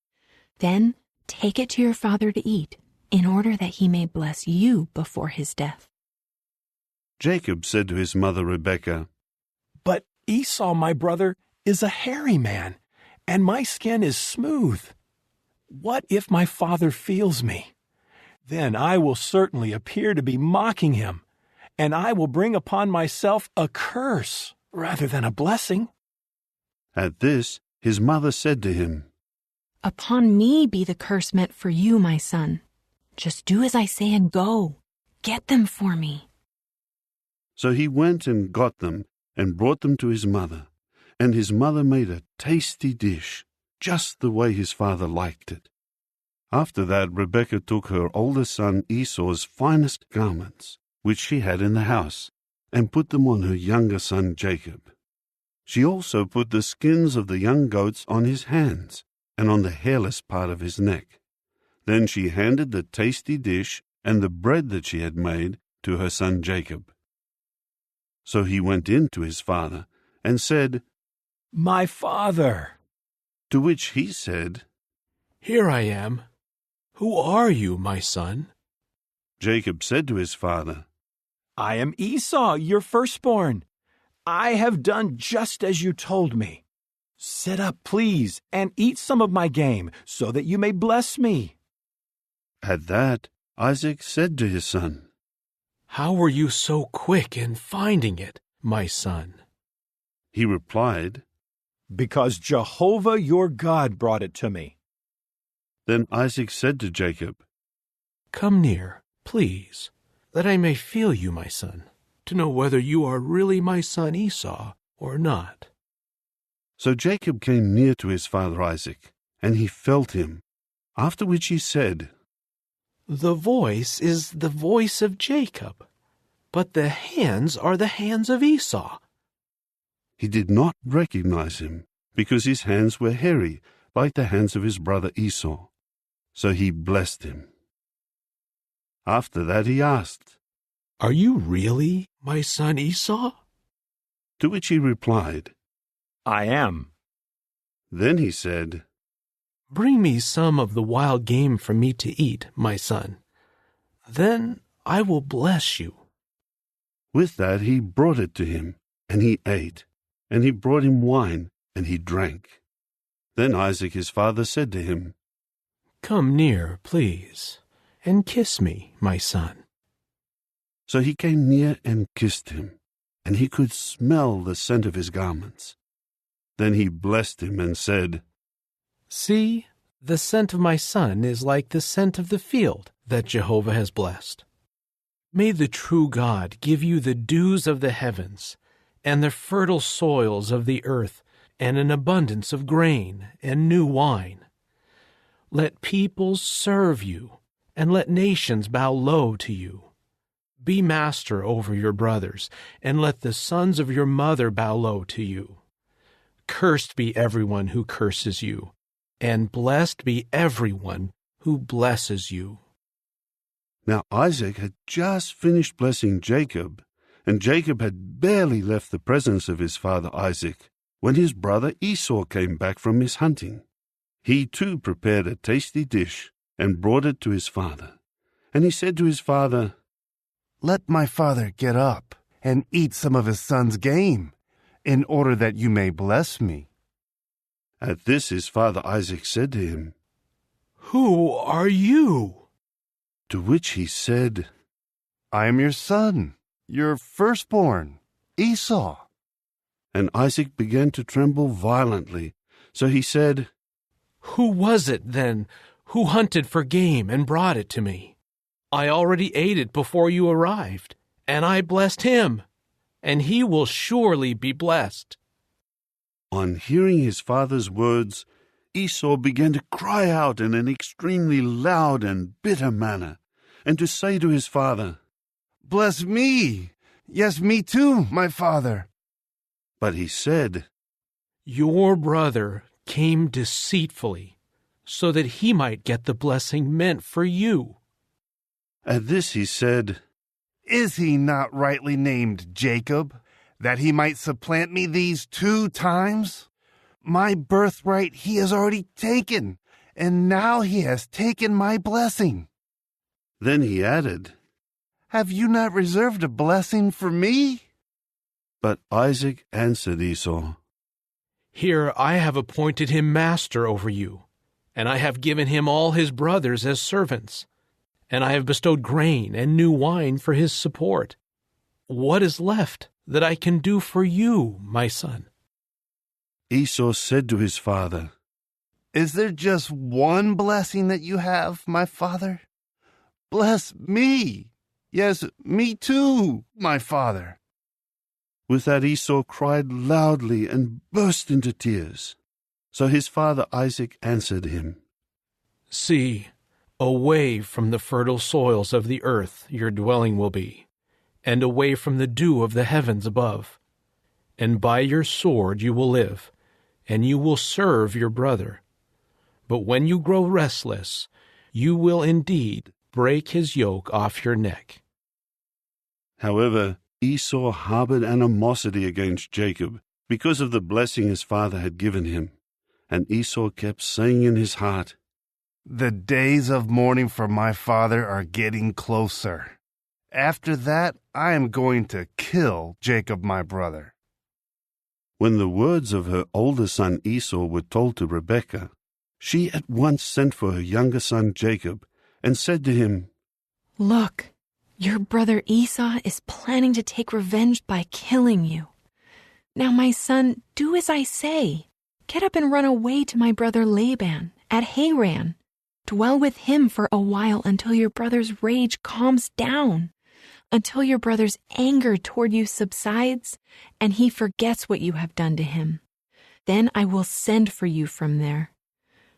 Then take it to your father to eat, in order that he may bless you before his death. Jacob said to his mother Rebekah, But Esau, my brother, is a hairy man, and my skin is smooth. What if my father feels me? Then I will certainly appear to be mocking him, and I will bring upon myself a curse rather than a blessing. At this, his mother said to him, Upon me be the curse meant for you, my son. Just do as I say and go. Get them for me. So he went and got them and brought them to his mother, and his mother made a tasty dish, just the way his father liked it. After that, Rebekah took her older son Esau's finest garments, which she had in the house, and put them on her younger son Jacob. She also put the skins of the young goats on his hands and on the hairless part of his neck. Then she handed the tasty dish and the bread that she had made to her son Jacob. So he went in to his father and said, My father. To which he said, Here I am. Who are you, my son? Jacob said to his father, I am Esau, your firstborn. I have done just as you told me. Sit up, please, and eat some of my game, so that you may bless me. At that, Isaac said to his son, How were you so quick in finding it, my son? He replied, Because Jehovah your God brought it to me. Then Isaac said to Jacob, Come near, please, that I may feel you, my son, to know whether you are really my son Esau or not. So Jacob came near to his father Isaac, and he felt him, after which he said, The voice is the voice of Jacob, but the hands are the hands of Esau. He did not recognize him, because his hands were hairy, like the hands of his brother Esau. So he blessed him. After that he asked, Are you really my son Esau? To which he replied, I am. Then he said, Bring me some of the wild game for me to eat, my son. Then I will bless you. With that he brought it to him, and he ate, and he brought him wine, and he drank. Then Isaac his father said to him, Come near, please, and kiss me, my son. So he came near and kissed him, and he could smell the scent of his garments. Then he blessed him and said, See, the scent of my son is like the scent of the field that Jehovah has blessed. May the true God give you the dews of the heavens, and the fertile soils of the earth, and an abundance of grain and new wine. Let peoples serve you, and let nations bow low to you. Be master over your brothers, and let the sons of your mother bow low to you. Cursed be everyone who curses you, and blessed be everyone who blesses you. Now Isaac had just finished blessing Jacob, and Jacob had barely left the presence of his father Isaac, when his brother Esau came back from his hunting. He too prepared a tasty dish and brought it to his father. And he said to his father, Let my father get up and eat some of his son's game, in order that you may bless me. At this his father Isaac said to him, Who are you? To which he said, I am your son, your firstborn, Esau. And Isaac began to tremble violently. So he said, Who was it, then, who hunted for game and brought it to me? I already ate it before you arrived, and I blessed him, and he will surely be blessed. On hearing his father's words, Esau began to cry out in an extremely loud and bitter manner, and to say to his father, "Bless me! Yes, me too, my father." But he said, "Your brother came deceitfully, so that he might get the blessing meant for you." At this he said, "Is he not rightly named Jacob, that he might supplant me these 2 times? My birthright he has already taken, and now he has taken my blessing." Then he added, "Have you not reserved a blessing for me?" But Isaac answered Esau, "Here I have appointed him master over you, and I have given him all his brothers as servants, and I have bestowed grain and new wine for his support. What is left that I can do for you, my son?" Esau said to his father, "Is there just one blessing that you have, my father? Bless me. Yes, me too, my father." With that Esau cried loudly and burst into tears. So his father Isaac answered him, "See, away from the fertile soils of the earth your dwelling will be, and away from the dew of the heavens above. And by your sword you will live, and you will serve your brother. But when you grow restless, you will indeed break his yoke off your neck." However, Esau harbored animosity against Jacob because of the blessing his father had given him, and Esau kept saying in his heart, "The days of mourning for my father are getting closer. After that, I am going to kill Jacob my brother." When the words of her older son Esau were told to Rebekah, she at once sent for her younger son Jacob and said to him, "Look, your brother Esau is planning to take revenge by killing you. Now, my son, do as I say. Get up and run away to my brother Laban at Haran. Dwell with him for a while until your brother's rage calms down, until your brother's anger toward you subsides and he forgets what you have done to him. Then I will send for you from there.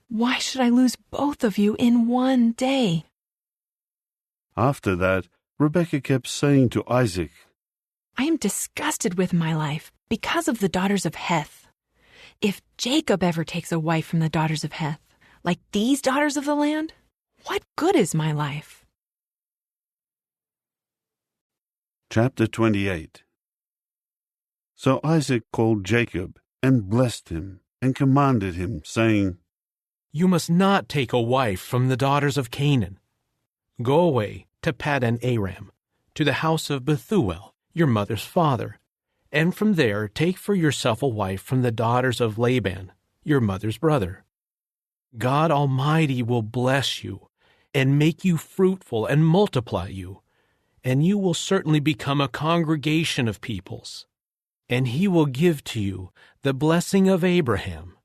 Why should I lose both of you in one day?" After that, Rebekah kept saying to Isaac, "I am disgusted with my life because of the daughters of Heth. If Jacob ever takes a wife from the daughters of Heth, like these daughters of the land, what good is my life?" Chapter 28. So Isaac called Jacob and blessed him and commanded him, saying, "You must not take a wife from the daughters of Canaan. Go away to Paddan Aram, to the house of Bethuel, your mother's father, and from there take for yourself a wife from the daughters of Laban, your mother's brother. God Almighty will bless you and make you fruitful and multiply you, and you will certainly become a congregation of peoples. And he will give to you the blessing of Abraham,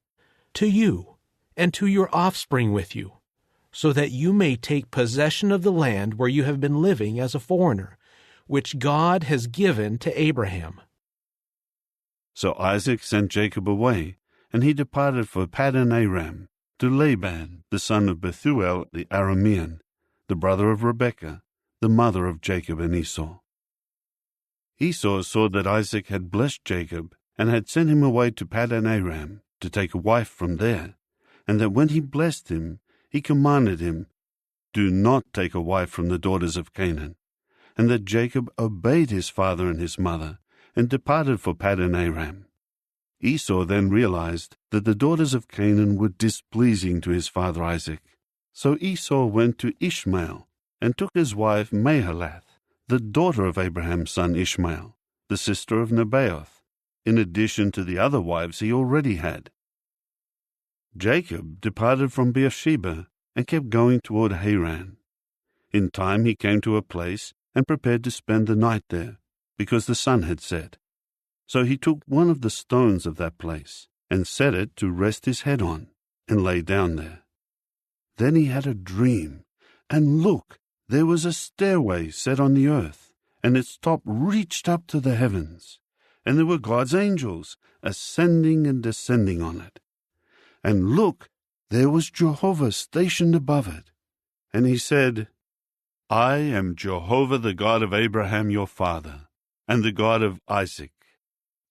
to you and to your offspring with you, so that you may take possession of the land where you have been living as a foreigner, which God has given to Abraham." So Isaac sent Jacob away, and he departed for Paddan Aram, to Laban, the son of Bethuel the Aramean, the brother of Rebekah, the mother of Jacob and Esau. Esau saw that Isaac had blessed Jacob, and had sent him away to Paddan Aram to take a wife from there, and that when he blessed him, he commanded him, "Do not take a wife from the daughters of Canaan," and that Jacob obeyed his father and his mother, and departed for Paddan Aram. Esau then realized that the daughters of Canaan were displeasing to his father Isaac. So Esau went to Ishmael, and took his wife Mahalath, the daughter of Abraham's son Ishmael, the sister of Nebaioth, in addition to the other wives he already had. Jacob departed from Beersheba and kept going toward Haran. In time he came to a place and prepared to spend the night there, because the sun had set. So he took one of the stones of that place and set it to rest his head on, and lay down there. Then he had a dream, and look, there was a stairway set on the earth, and its top reached up to the heavens, and there were God's angels ascending and descending on it. And look, there was Jehovah stationed above it. And he said, I am Jehovah, the God of Abraham your father, and the God of Isaac.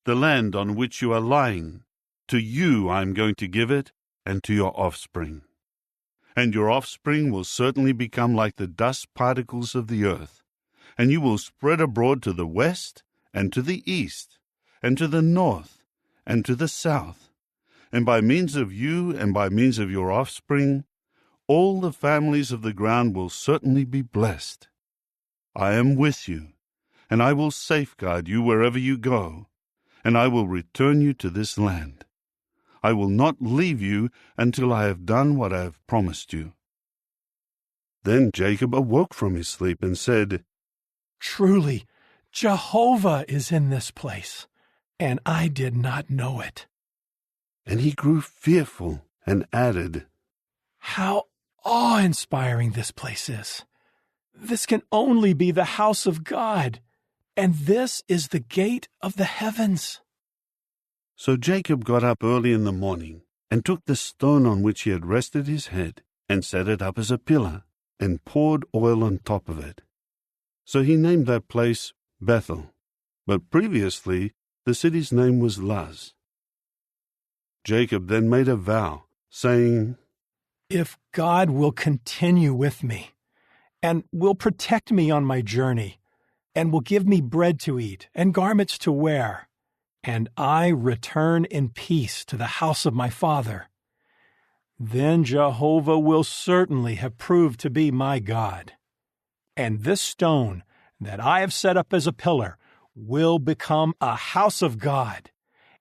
The land on which you are lying, to you I am going to give it, and to your offspring. And your offspring will certainly become like the dust particles of the earth, and you will spread abroad to the west, and to the east, and to the north, and to the south. And by means of you and by means of your offspring, all the families of the ground will certainly be blessed. I am with you, and I will safeguard you wherever you go, and I will return you to this land. I will not leave you until I have done what I have promised you. Then Jacob awoke from his sleep and said, Truly, Jehovah is in this place, and I did not know it. And he grew fearful and added, How awe-inspiring this place is! This can only be the house of God, and this is the gate of the heavens. So Jacob got up early in the morning, and took the stone on which he had rested his head, and set it up as a pillar, and poured oil on top of it. So he named that place Bethel, but previously the city's name was Luz. Jacob then made a vow, saying, If God will continue with me, and will protect me on my journey, and will give me bread to eat and garments to wear, and I return in peace to the house of my father, then Jehovah will certainly have proved to be my God. And this stone that I have set up as a pillar will become a house of God,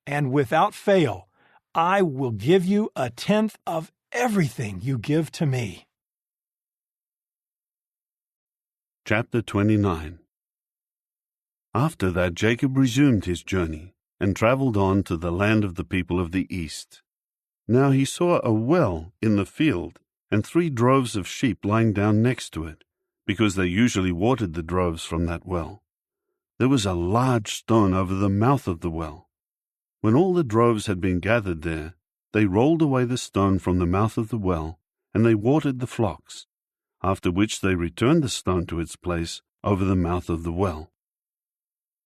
and without fail I will give you 1/10 of everything you give to me. Chapter 29. After that Jacob resumed his journey, and traveled on to the land of the people of the east. Now he saw a well in the field, and 3 droves of sheep lying down next to it, because they usually watered the droves from that well. There was a large stone over the mouth of the well. When all the droves had been gathered there, they rolled away the stone from the mouth of the well, and they watered the flocks, after which they returned the stone to its place over the mouth of the well.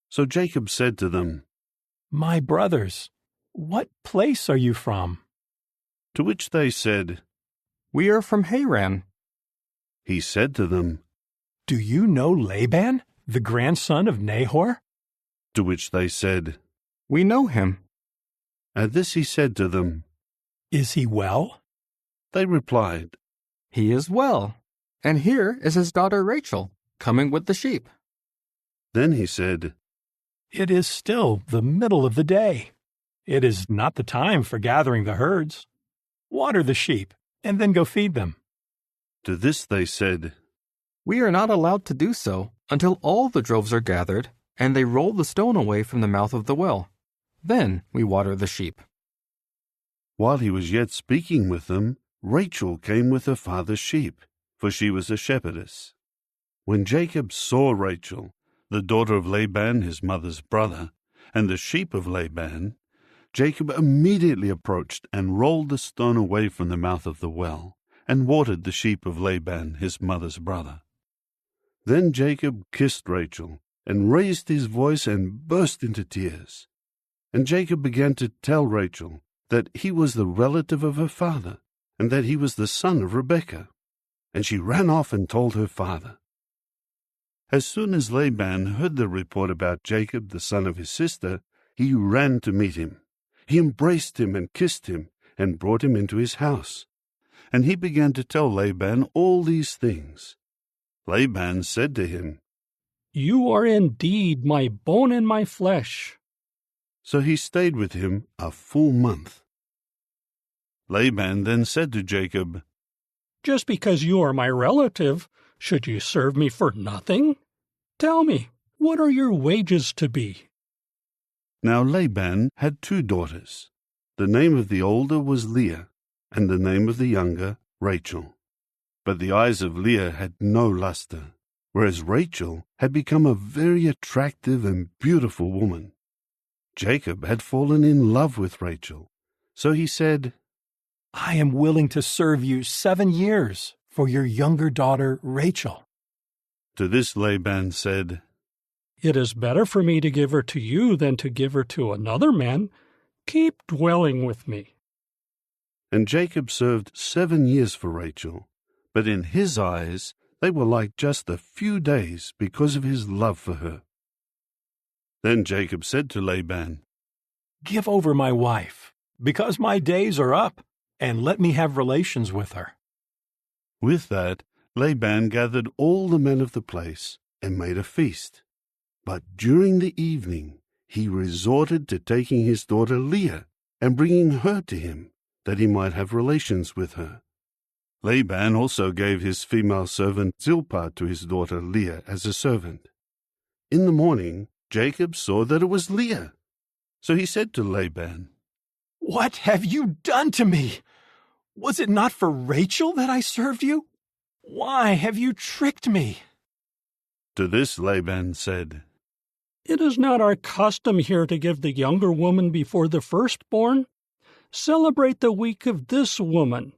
So Jacob said to them, My brothers, what place are you from? To which they said, We are from Haran. He said to them, Do you know Laban, the grandson of Nahor? To which they said, We know him. At this he said to them, Is he well? They replied, He is well, and here is his daughter Rachel, coming with the sheep. Then he said, It is still the middle of the day. It is not the time for gathering the herds. Water the sheep, and then go feed them. To this they said, We are not allowed to do so until all the droves are gathered, and they roll the stone away from the mouth of the well. Then we water the sheep. While he was yet speaking with them, Rachel came with her father's sheep, for she was a shepherdess. When Jacob saw Rachel, the daughter of Laban his mother's brother, and the sheep of Laban, Jacob immediately approached and rolled the stone away from the mouth of the well, and watered the sheep of Laban his mother's brother. Then Jacob kissed Rachel, and raised his voice and burst into tears. And Jacob began to tell Rachel that he was the relative of her father, and that he was the son of Rebekah. And she ran off and told her father. As soon as Laban heard the report about Jacob, the son of his sister, he ran to meet him. He embraced him and kissed him, and brought him into his house. And he began to tell Laban all these things. Laban said to him, You are indeed my bone and my flesh. So he stayed with him a full month. Laban then said to Jacob, Just because you are my relative, should you serve me for nothing? Tell me, what are your wages to be? Now Laban had 2 daughters. The name of the older was Leah, and the name of the younger Rachel. But the eyes of Leah had no luster, whereas Rachel had become a very attractive and beautiful woman. Jacob had fallen in love with Rachel, so he said, I am willing to serve you 7 years for your younger daughter, Rachel. To this Laban said, It is better for me to give her to you than to give her to another man. Keep dwelling with me. And Jacob served 7 years for Rachel, but in his eyes they were like just a few days because of his love for her. Then Jacob said to Laban, Give over my wife, because my days are up, and let me have relations with her. With that, Laban gathered all the men of the place and made a feast. But during the evening he resorted to taking his daughter Leah and bringing her to him, that he might have relations with her. Laban also gave his female servant Zilpah to his daughter Leah as a servant. In the morning Jacob saw that it was Leah. So he said to Laban, What have you done to me? Was it not for Rachel that I served you? Why have you tricked me? To this Laban said, It is not our custom here to give the younger woman before the firstborn. Celebrate the week of this woman.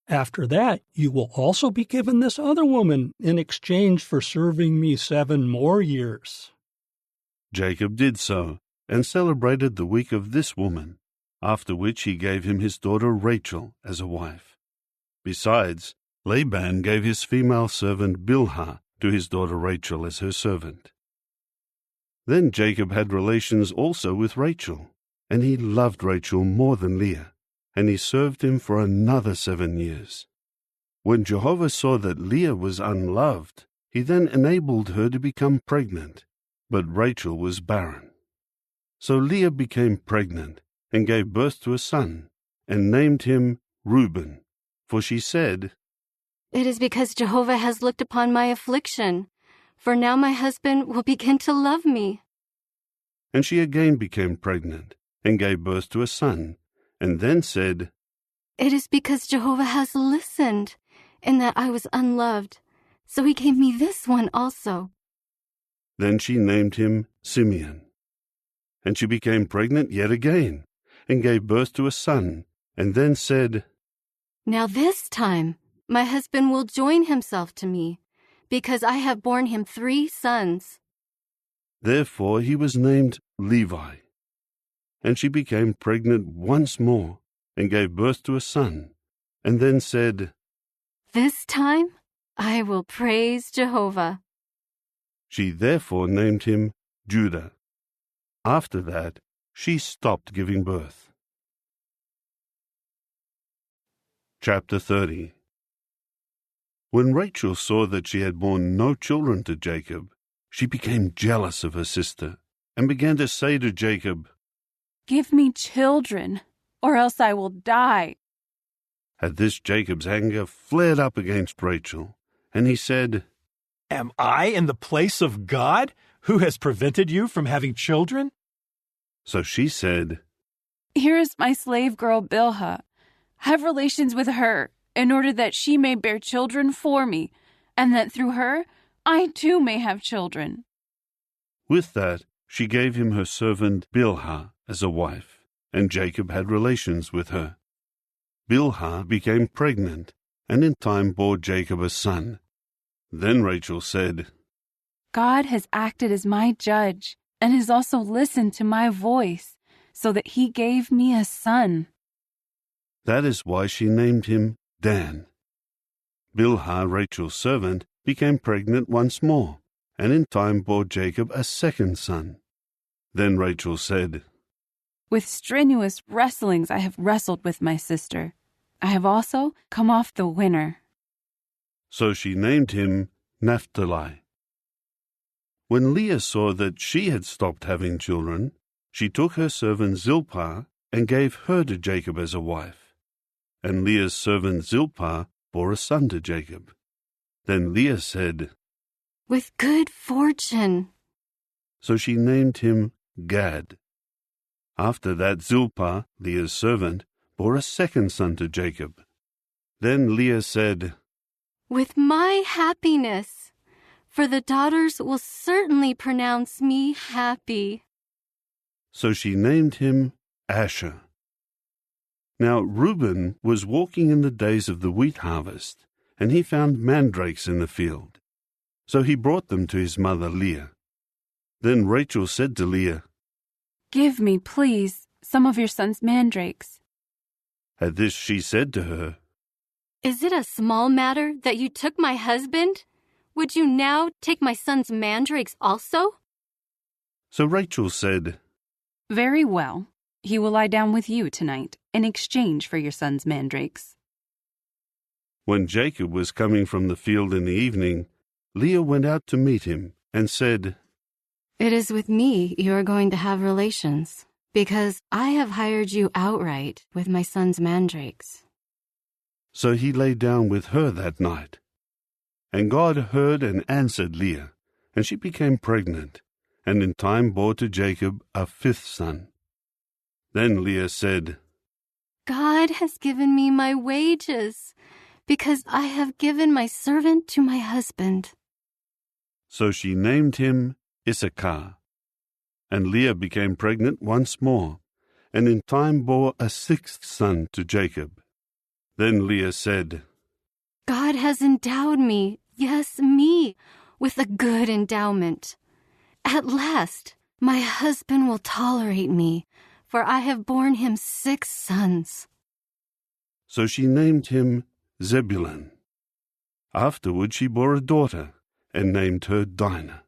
After that, you will also be given this other woman in exchange for serving me 7 more years. Jacob did so, and celebrated the week of this woman, after which he gave him his daughter Rachel as a wife. Besides, Laban gave his female servant Bilhah to his daughter Rachel as her servant. Then Jacob had relations also with Rachel, and he loved Rachel more than Leah, and he served him for another 7 years. When Jehovah saw that Leah was unloved, he then enabled her to become pregnant, but Rachel was barren. So Leah became pregnant and gave birth to a son, and named him Reuben, for she said, It is because Jehovah has looked upon my affliction, for now my husband will begin to love me. And she again became pregnant, and gave birth to a son, and then said, It is because Jehovah has listened, in that I was unloved, so he gave me this one also. Then she named him Simeon. And she became pregnant yet again, and gave birth to a son, and then said, Now this time my husband will join himself to me, because I have borne him 3 sons. Therefore he was named Levi. And she became pregnant once more, and gave birth to a son, and then said, This time I will praise Jehovah. She therefore named him Judah. After that, she stopped giving birth. Chapter 30. When Rachel saw that she had borne no children to Jacob, she became jealous of her sister, and began to say to Jacob, Give me children, or else I will die. At this Jacob's anger flared up against Rachel, and he said, Am I in the place of God, who has prevented you from having children? So she said, Here is my slave girl Bilhah. Have relations with her, in order that she may bear children for me, and that through her I too may have children. With that, she gave him her servant Bilhah as a wife, and Jacob had relations with her. Bilhah became pregnant, and in time bore Jacob a son. Then Rachel said, God has acted as my judge, and has also listened to my voice, so that he gave me a son. That is why she named him Dan. Bilhah, Rachel's servant, became pregnant once more, and in time bore Jacob a second son. Then Rachel said, With strenuous wrestlings I have wrestled with my sister. I have also come off the winner. So she named him Naphtali. When Leah saw that she had stopped having children, she took her servant Zilpah and gave her to Jacob as a wife. And Leah's servant Zilpah bore a son to Jacob. Then Leah said, With good fortune. So she named him Gad. After that Zilpah, Leah's servant, bore a second son to Jacob. Then Leah said, With my happiness, for the daughters will certainly pronounce me happy. So she named him Asher. Now Reuben was walking in the days of the wheat harvest, and he found mandrakes in the field. So he brought them to his mother Leah. Then Rachel said to Leah, "Give me, please, some of your son's mandrakes." At this she said to her, "Is it a small matter that you took my husband? Would you now take my son's mandrakes also?" So Rachel said, "Very well. He will lie down with you tonight in exchange for your son's mandrakes." When Jacob was coming from the field in the evening, Leah went out to meet him and said, "It is with me you are going to have relations, because I have hired you outright with my son's mandrakes." So he lay down with her that night. And God heard and answered Leah, and she became pregnant, and in time bore to Jacob a fifth son. Then Leah said, "God has given me my wages, because I have given my servant to my husband." So she named him Issachar. And Leah became pregnant once more, and in time bore a sixth son to Jacob. Then Leah said, "God has endowed me, yes, me, with a good endowment. At last, my husband will tolerate me, for I have borne him 6 sons." So she named him Zebulun. Afterward she bore a daughter, and named her Dinah.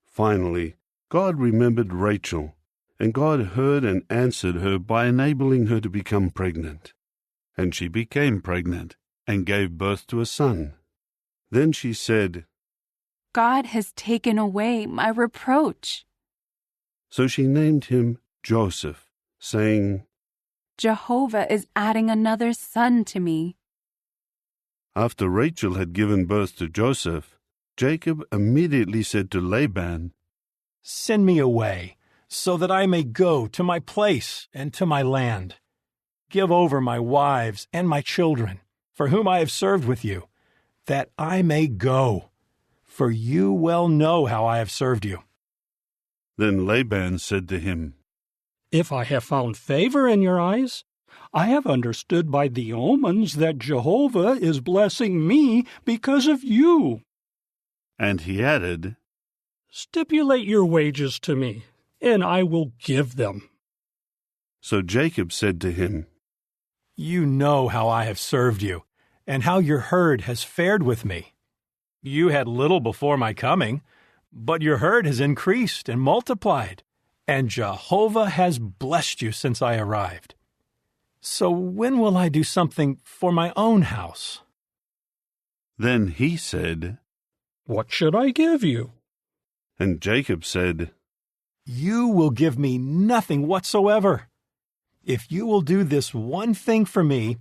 Finally, God remembered Rachel, and God heard and answered her by enabling her to become pregnant. And she became pregnant, and gave birth to a son. Then she said, "God has taken away my reproach." So she named him Joseph, saying, "Jehovah is adding another son to me." After Rachel had given birth to Joseph, Jacob immediately said to Laban, "Send me away, so that I may go to my place and to my land. Give over my wives and my children, for whom I have served with you, that I may go, for you well know how I have served you." Then Laban said to him, "If I have found favor in your eyes, I have understood by the omens that Jehovah is blessing me because of you." And he added, "Stipulate your wages to me, and I will give them." So Jacob said to him, "You know how I have served you, and how your herd has fared with me. You had little before my coming, but your herd has increased and multiplied, and Jehovah has blessed you since I arrived. So when will I do something for my own house?" Then he said, "What should I give you?" And Jacob said, "You will give me nothing whatsoever. If you will do this one thing for me,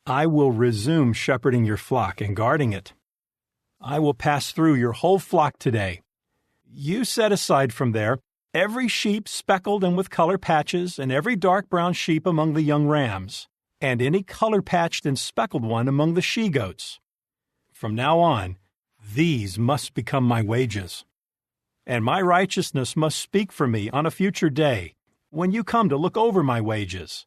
I will resume shepherding your flock and guarding it. I will pass through your whole flock today. You set aside from there every sheep speckled and with color patches, and every dark brown sheep among the young rams, and any color-patched and speckled one among the she-goats. From now on, these must become my wages. And my righteousness must speak for me on a future day, when you come to look over my wages.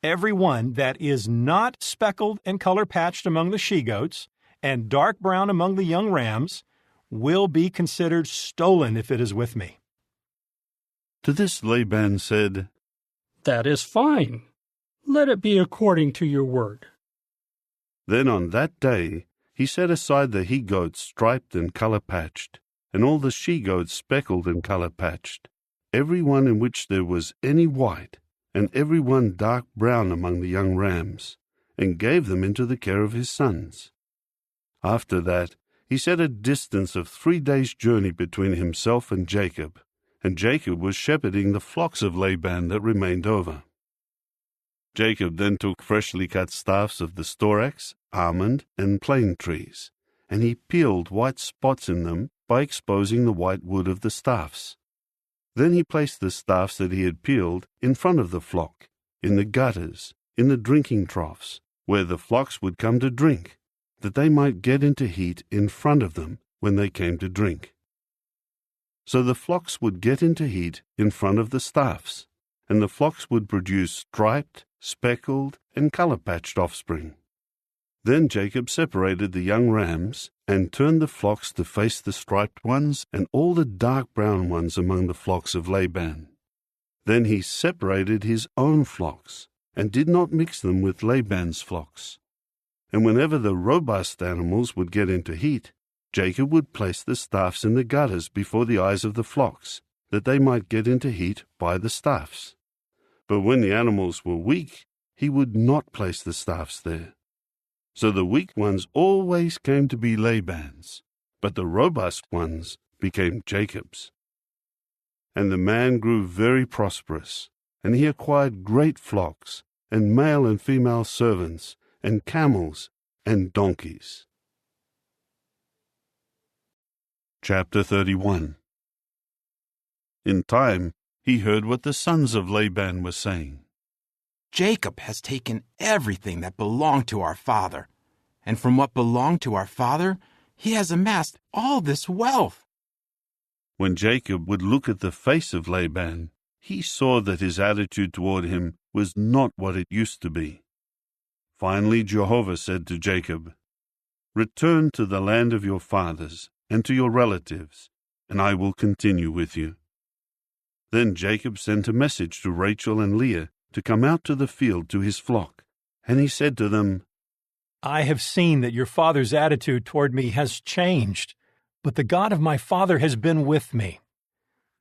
Every one that is not speckled and color-patched among the she-goats, and dark brown among the young rams, will be considered stolen if it is with me." To this Laban said, "That is fine. Let it be according to your word." Then on that day he set aside the he-goats striped and color-patched, and all the she-goats speckled and color-patched, every one in which there was any white, and every one dark brown among the young rams, and gave them into the care of his sons. After that he set a distance of 3 days' journey between himself and Jacob was shepherding the flocks of Laban that remained over. Jacob then took freshly cut staffs of the storax, almond, and plane trees, and he peeled white spots in them by exposing the white wood of the staffs. Then he placed the staffs that he had peeled in front of the flock, in the gutters, in the drinking troughs, where the flocks would come to drink, that they might get into heat in front of them when they came to drink. So the flocks would get into heat in front of the staffs, and the flocks would produce striped, speckled, and color-patched offspring. Then Jacob separated the young rams and turned the flocks to face the striped ones and all the dark brown ones among the flocks of Laban. Then he separated his own flocks and did not mix them with Laban's flocks. And whenever the robust animals would get into heat, Jacob would place the staffs in the gutters before the eyes of the flocks, that they might get into heat by the staffs. But when the animals were weak, he would not place the staffs there. So the weak ones always came to be Laban's, but the robust ones became Jacob's. And the man grew very prosperous, and he acquired great flocks, and male and female servants, and camels, and donkeys. Chapter 31. In time, he heard what the sons of Laban were saying. Jacob has taken everything that belonged to our father, and from what belonged to our father, he has amassed all this wealth. When Jacob would look at the face of Laban, he saw that his attitude toward him was not what it used to be. Finally, Jehovah said to Jacob, "Return to the land of your fathers and to your relatives, and I will continue with you." Then Jacob sent a message to Rachel and Leah to come out to the field to his flock, and he said to them, I have seen that your father's attitude toward me has changed, but the God of my father has been with me.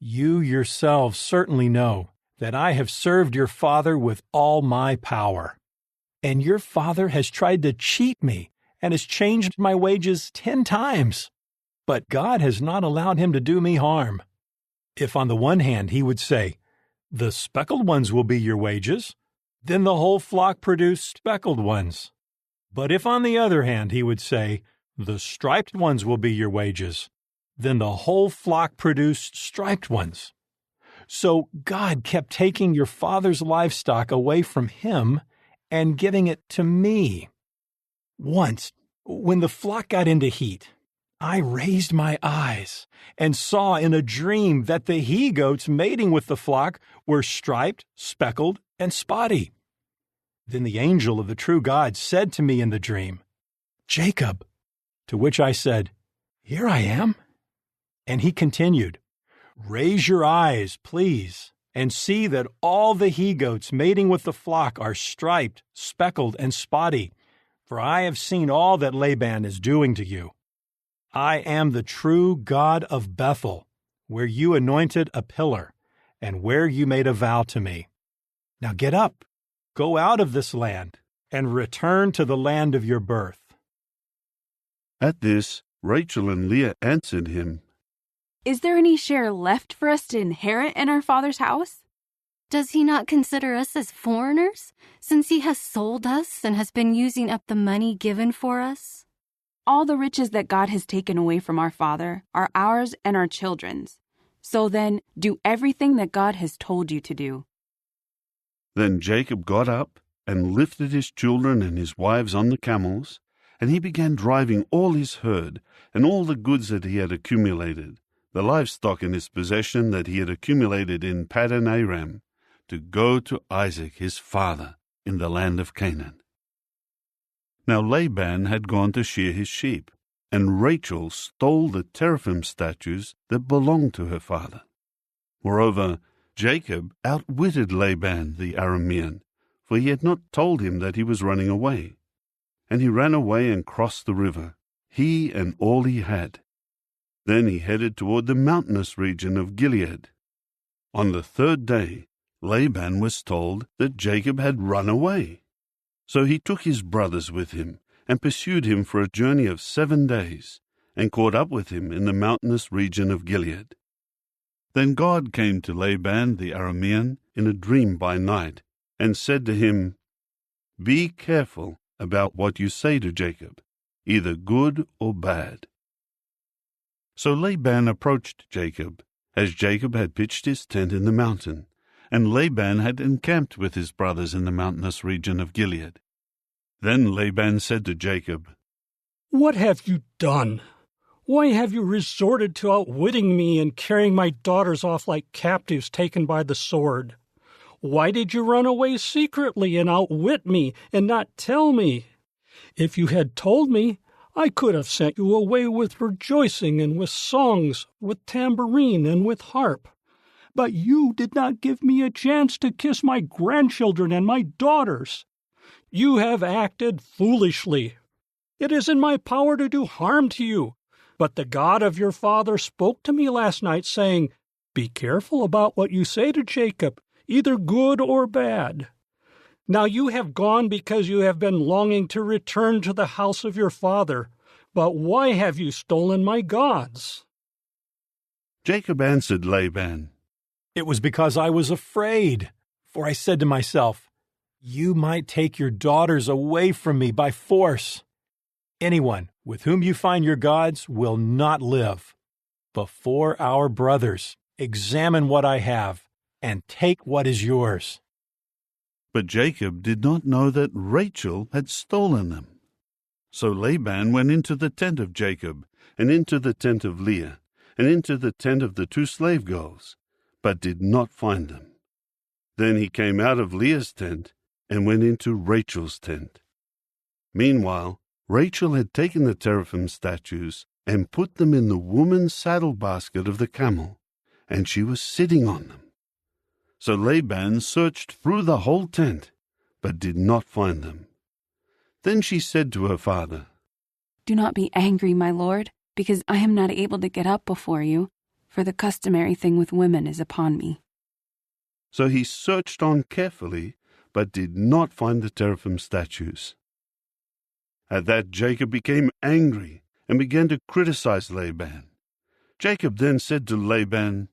You yourselves certainly know that I have served your father with all my power. And your father has tried to cheat me and has changed my wages 10 times. But God has not allowed him to do me harm. If on the one hand he would say, "The speckled ones will be your wages," then the whole flock produced speckled ones. But if on the other hand he would say, "The striped ones will be your wages," then the whole flock produced striped ones. So God kept taking your father's livestock away from him and giving it to me. Once, when the flock got into heat, I raised my eyes and saw in a dream that the he-goats mating with the flock were striped, speckled, and spotty. Then the angel of the true God said to me in the dream, "Jacob," to which I said, "Here I am." And he continued, "Raise your eyes, please, and see that all the he-goats mating with the flock are striped, speckled, and spotty, for I have seen all that Laban is doing to you. I am the true God of Bethel, where you anointed a pillar, and where you made a vow to me. Now get up, go out of this land, and return to the land of your birth." At this, Rachel and Leah answered him, Is there any share left for us to inherit in our father's house? Does he not consider us as foreigners, since he has sold us and has been using up the money given for us? All the riches that God has taken away from our father are ours and our children's. So then, do everything that God has told you to do. Then Jacob got up and lifted his children and his wives on the camels, and he began driving all his herd and all the goods that he had accumulated, the livestock in his possession that he had accumulated in Paddan Aram, to go to Isaac his father in the land of Canaan. Now Laban had gone to shear his sheep, and Rachel stole the teraphim statues that belonged to her father. Moreover, Jacob outwitted Laban the Aramean, for he had not told him that he was running away. And he ran away and crossed the river, he and all he had. Then he headed toward the mountainous region of Gilead. On the 3rd day, Laban was told that Jacob had run away. So he took his brothers with him and pursued him for a journey of 7 days, and caught up with him in the mountainous region of Gilead. Then God came to Laban the Aramean in a dream by night, and said to him, "Be careful about what you say to Jacob, either good or bad." So Laban approached Jacob, as Jacob had pitched his tent in the mountain, and Laban had encamped with his brothers in the mountainous region of Gilead. Then Laban said to Jacob, "What have you done? Why have you resorted to outwitting me and carrying my daughters off like captives taken by the sword? Why did you run away secretly and outwit me and not tell me? If you had told me, I could have sent you away with rejoicing and with songs, with tambourine and with harp. But you did not give me a chance to kiss my grandchildren and my daughters. You have acted foolishly. It is in my power to do harm to you. But the God of your father spoke to me last night, saying, Be careful about what you say to Jacob, either good or bad. Now you have gone because you have been longing to return to the house of your father. But why have you stolen my gods? Jacob answered Laban, It was because I was afraid, for I said to myself, You might take your daughters away from me by force. Anyone with whom you find your gods will not live. Before our brothers, examine what I have, and take what is yours. But Jacob did not know that Rachel had stolen them. So Laban went into the tent of Jacob, and into the tent of Leah, and into the tent of the 2 slave girls, but did not find them. Then he came out of Leah's tent, and went into Rachel's tent. Meanwhile, Rachel had taken the teraphim statues, and put them in the woman's saddle basket of the camel, and she was sitting on them. So Laban searched through the whole tent, but did not find them. Then she said to her father, Do not be angry, my lord, because I am not able to get up before you, for the customary thing with women is upon me. So he searched on carefully, but did not find the teraphim statues. At that Jacob became angry and began to criticize Laban. Jacob then said to Laban,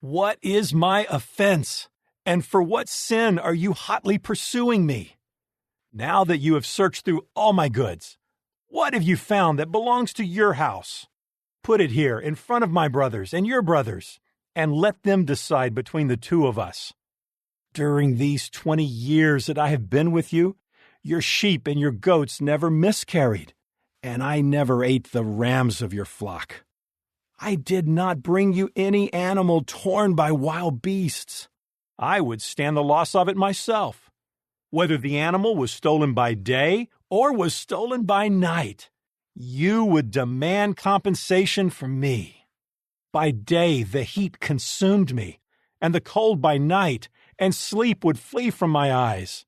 What is my offense, and for what sin are you hotly pursuing me? Now that you have searched through all my goods, what have you found that belongs to your house? Put it here in front of my brothers and your brothers, and let them decide between the 2 of us. During these 20 years that I have been with you, your sheep and your goats never miscarried, and I never ate the rams of your flock. I did not bring you any animal torn by wild beasts. I would stand the loss of it myself. Whether the animal was stolen by day or was stolen by night, you would demand compensation from me. By day the heat consumed me, and the cold by night, and sleep would flee from my eyes.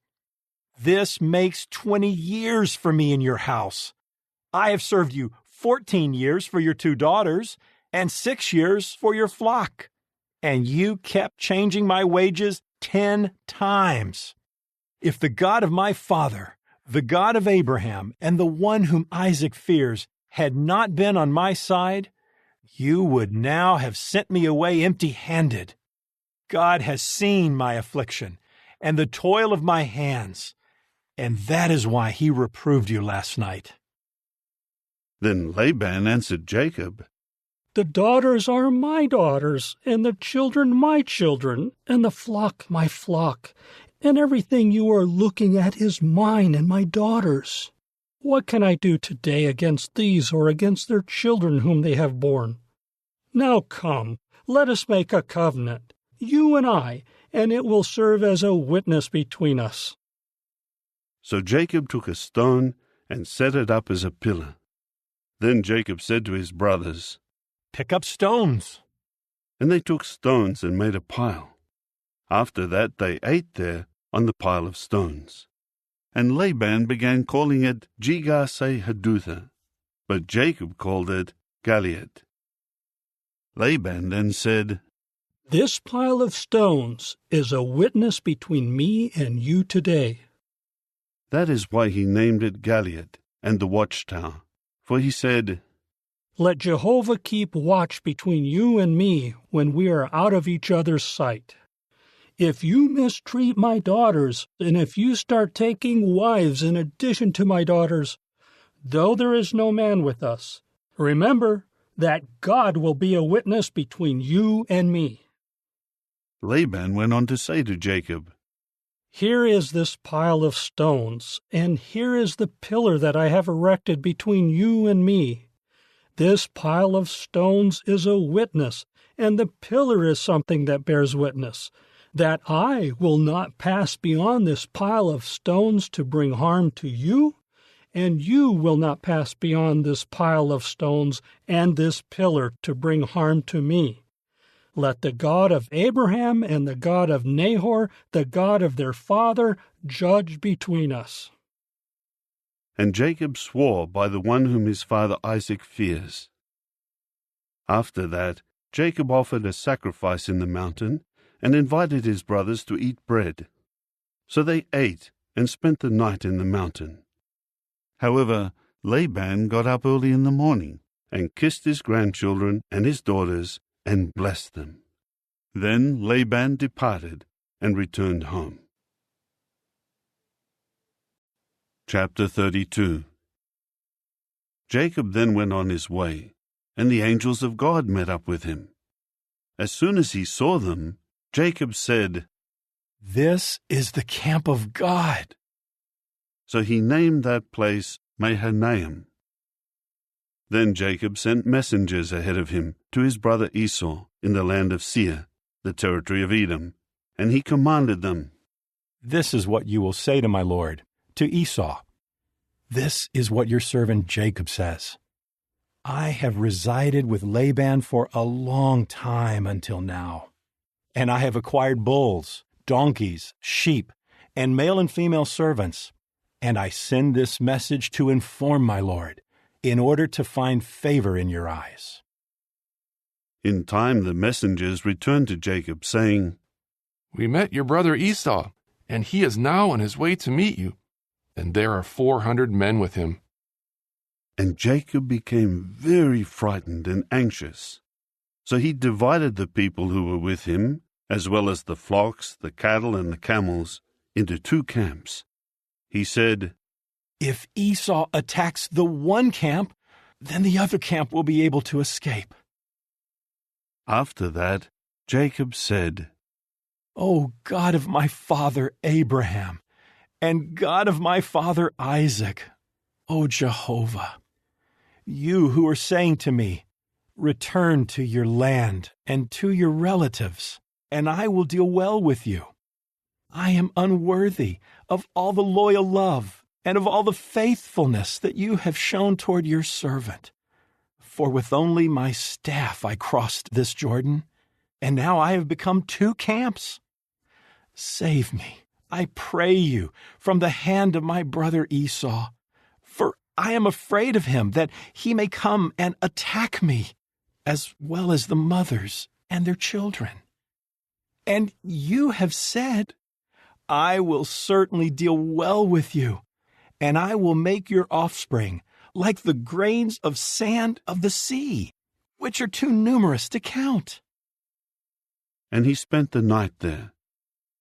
This makes 20 years for me in your house. I have served you 14 years for your 2 daughters, and 6 years for your flock, and you kept changing my wages 10 times. If the God of my father, the God of Abraham, and the one whom Isaac fears had not been on my side, you would now have sent me away empty-handed. God has seen my affliction and the toil of my hands, and that is why he reproved you last night. Then Laban answered Jacob, The daughters are my daughters, and the children my children, and the flock my flock, and everything you are looking at is mine and my daughters. What can I do today against these or against their children whom they have borne? Now come, let us make a covenant, you and I, and it will serve as a witness between us. So Jacob took a stone and set it up as a pillar. Then Jacob said to his brothers, Pick up stones. And they took stones and made a pile. After that they ate there on the pile of stones. And Laban began calling it Jegar-sahadutha, but Jacob called it Galeed. Laban then said, This pile of stones is a witness between me and you today. That is why he named it Galeed and the watchtower, for he said, Let Jehovah keep watch between you and me when we are out of each other's sight. If you mistreat my daughters, and if you start taking wives in addition to my daughters, though there is no man with us, remember that God will be a witness between you and me. Laban went on to say to Jacob, Here is this pile of stones, and here is the pillar that I have erected between you and me. This pile of stones is a witness, and the pillar is something that bears witness. that I will not pass beyond this pile of stones to bring harm to you, and you will not pass beyond this pile of stones and this pillar to bring harm to me. Let the God of Abraham and the God of Nahor, the God of their father, judge between us." And Jacob swore by the one whom his father Isaac fears. After that, Jacob offered a sacrifice in the mountain and invited his brothers to eat bread. So they ate and spent the night in the mountain. However, Laban got up early in the morning and kissed his grandchildren and his daughters and blessed them. Then Laban departed and returned home. Chapter 32. Jacob then went on his way, and the angels of God met up with him. As soon as he saw them, Jacob said, "This is the camp of God." So he named that place Mahanaim. Then Jacob sent messengers ahead of him to his brother Esau in the land of Seir, the territory of Edom, and he commanded them, "This is what you will say to my lord, to Esau. This is what your servant Jacob says. I have resided with Laban for a long time until now, and I have acquired bulls, donkeys, sheep, and male and female servants, and I send this message to inform my lord, in order to find favor in your eyes." In time the messengers returned to Jacob, saying, "We met your brother Esau, and he is now on his way to meet you, and there are 400 men with him." And Jacob became very frightened and anxious. So he divided the people who were with him, as well as the flocks, the cattle, and the camels, into 2 camps. He said, "If Esau attacks the one camp, then the other camp will be able to escape." After that, Jacob said, "O God of my father Abraham, and God of my father Isaac, O Jehovah, you who are saying to me, 'Return to your land and to your relatives, and I will deal well with you.' I am unworthy of all the loyal love and of all the faithfulness that you have shown toward your servant. For with only my staff I crossed this Jordan, and now I have become 2 camps. Save me, I pray you, from the hand of my brother Esau, for I am afraid of him, that he may come and attack me, as well as the mothers and their children. And you have said, 'I will certainly deal well with you, and I will make your offspring like the grains of sand of the sea, which are too numerous to count.'" And he spent the night there.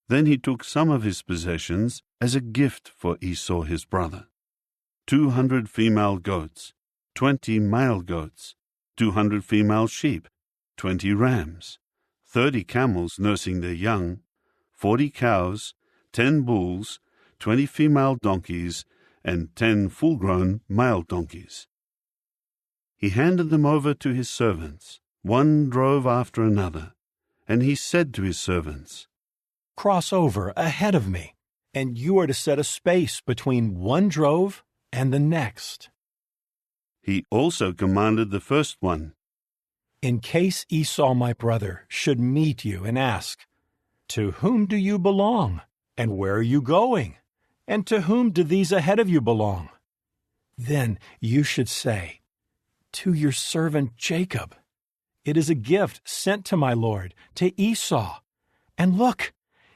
Then he took some of his possessions as a gift for Esau his brother: 200 female goats, 20 male goats, 200 female sheep, 20 rams, 30 camels nursing their young, 40 cows, 10 bulls, 20 female donkeys, and 10 full-grown male donkeys. He handed them over to his servants, one drove after another, and he said to his servants, "Cross over ahead of me, and you are to set a space between one drove and the next." He also commanded the first one, "In case Esau my brother should meet you and ask, 'To whom do you belong, and where are you going, and to whom do these ahead of you belong?' Then you should say, 'To your servant Jacob. It is a gift sent to my lord, to Esau. And look,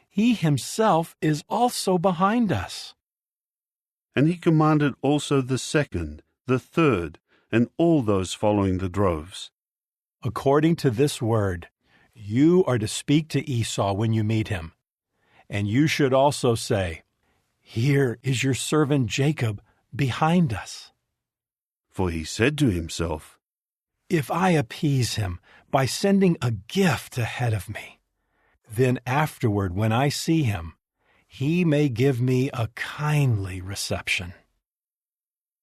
he himself is also behind us.'" And he commanded also the second, the third, and all those following the droves. "According to this word, you are to speak to Esau when you meet him. And you should also say, 'Here is your servant Jacob behind us.'" For he said to himself, "If I appease him by sending a gift ahead of me, then afterward when I see him, he may give me a kindly reception."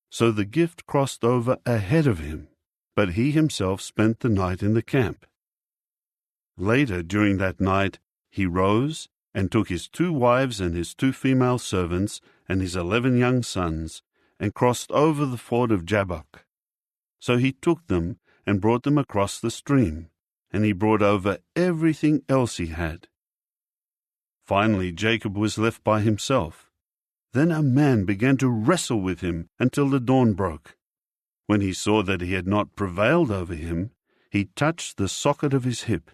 So the gift crossed over ahead of him, but he himself spent the night in the camp. Later during that night, he rose and took his 2 wives and his 2 female servants and his 11 young sons, and crossed over the ford of Jabbok. So he took them and brought them across the stream, and he brought over everything else he had. Finally Jacob was left by himself. Then a man began to wrestle with him until the dawn broke. When he saw that he had not prevailed over him, he touched the socket of his hip,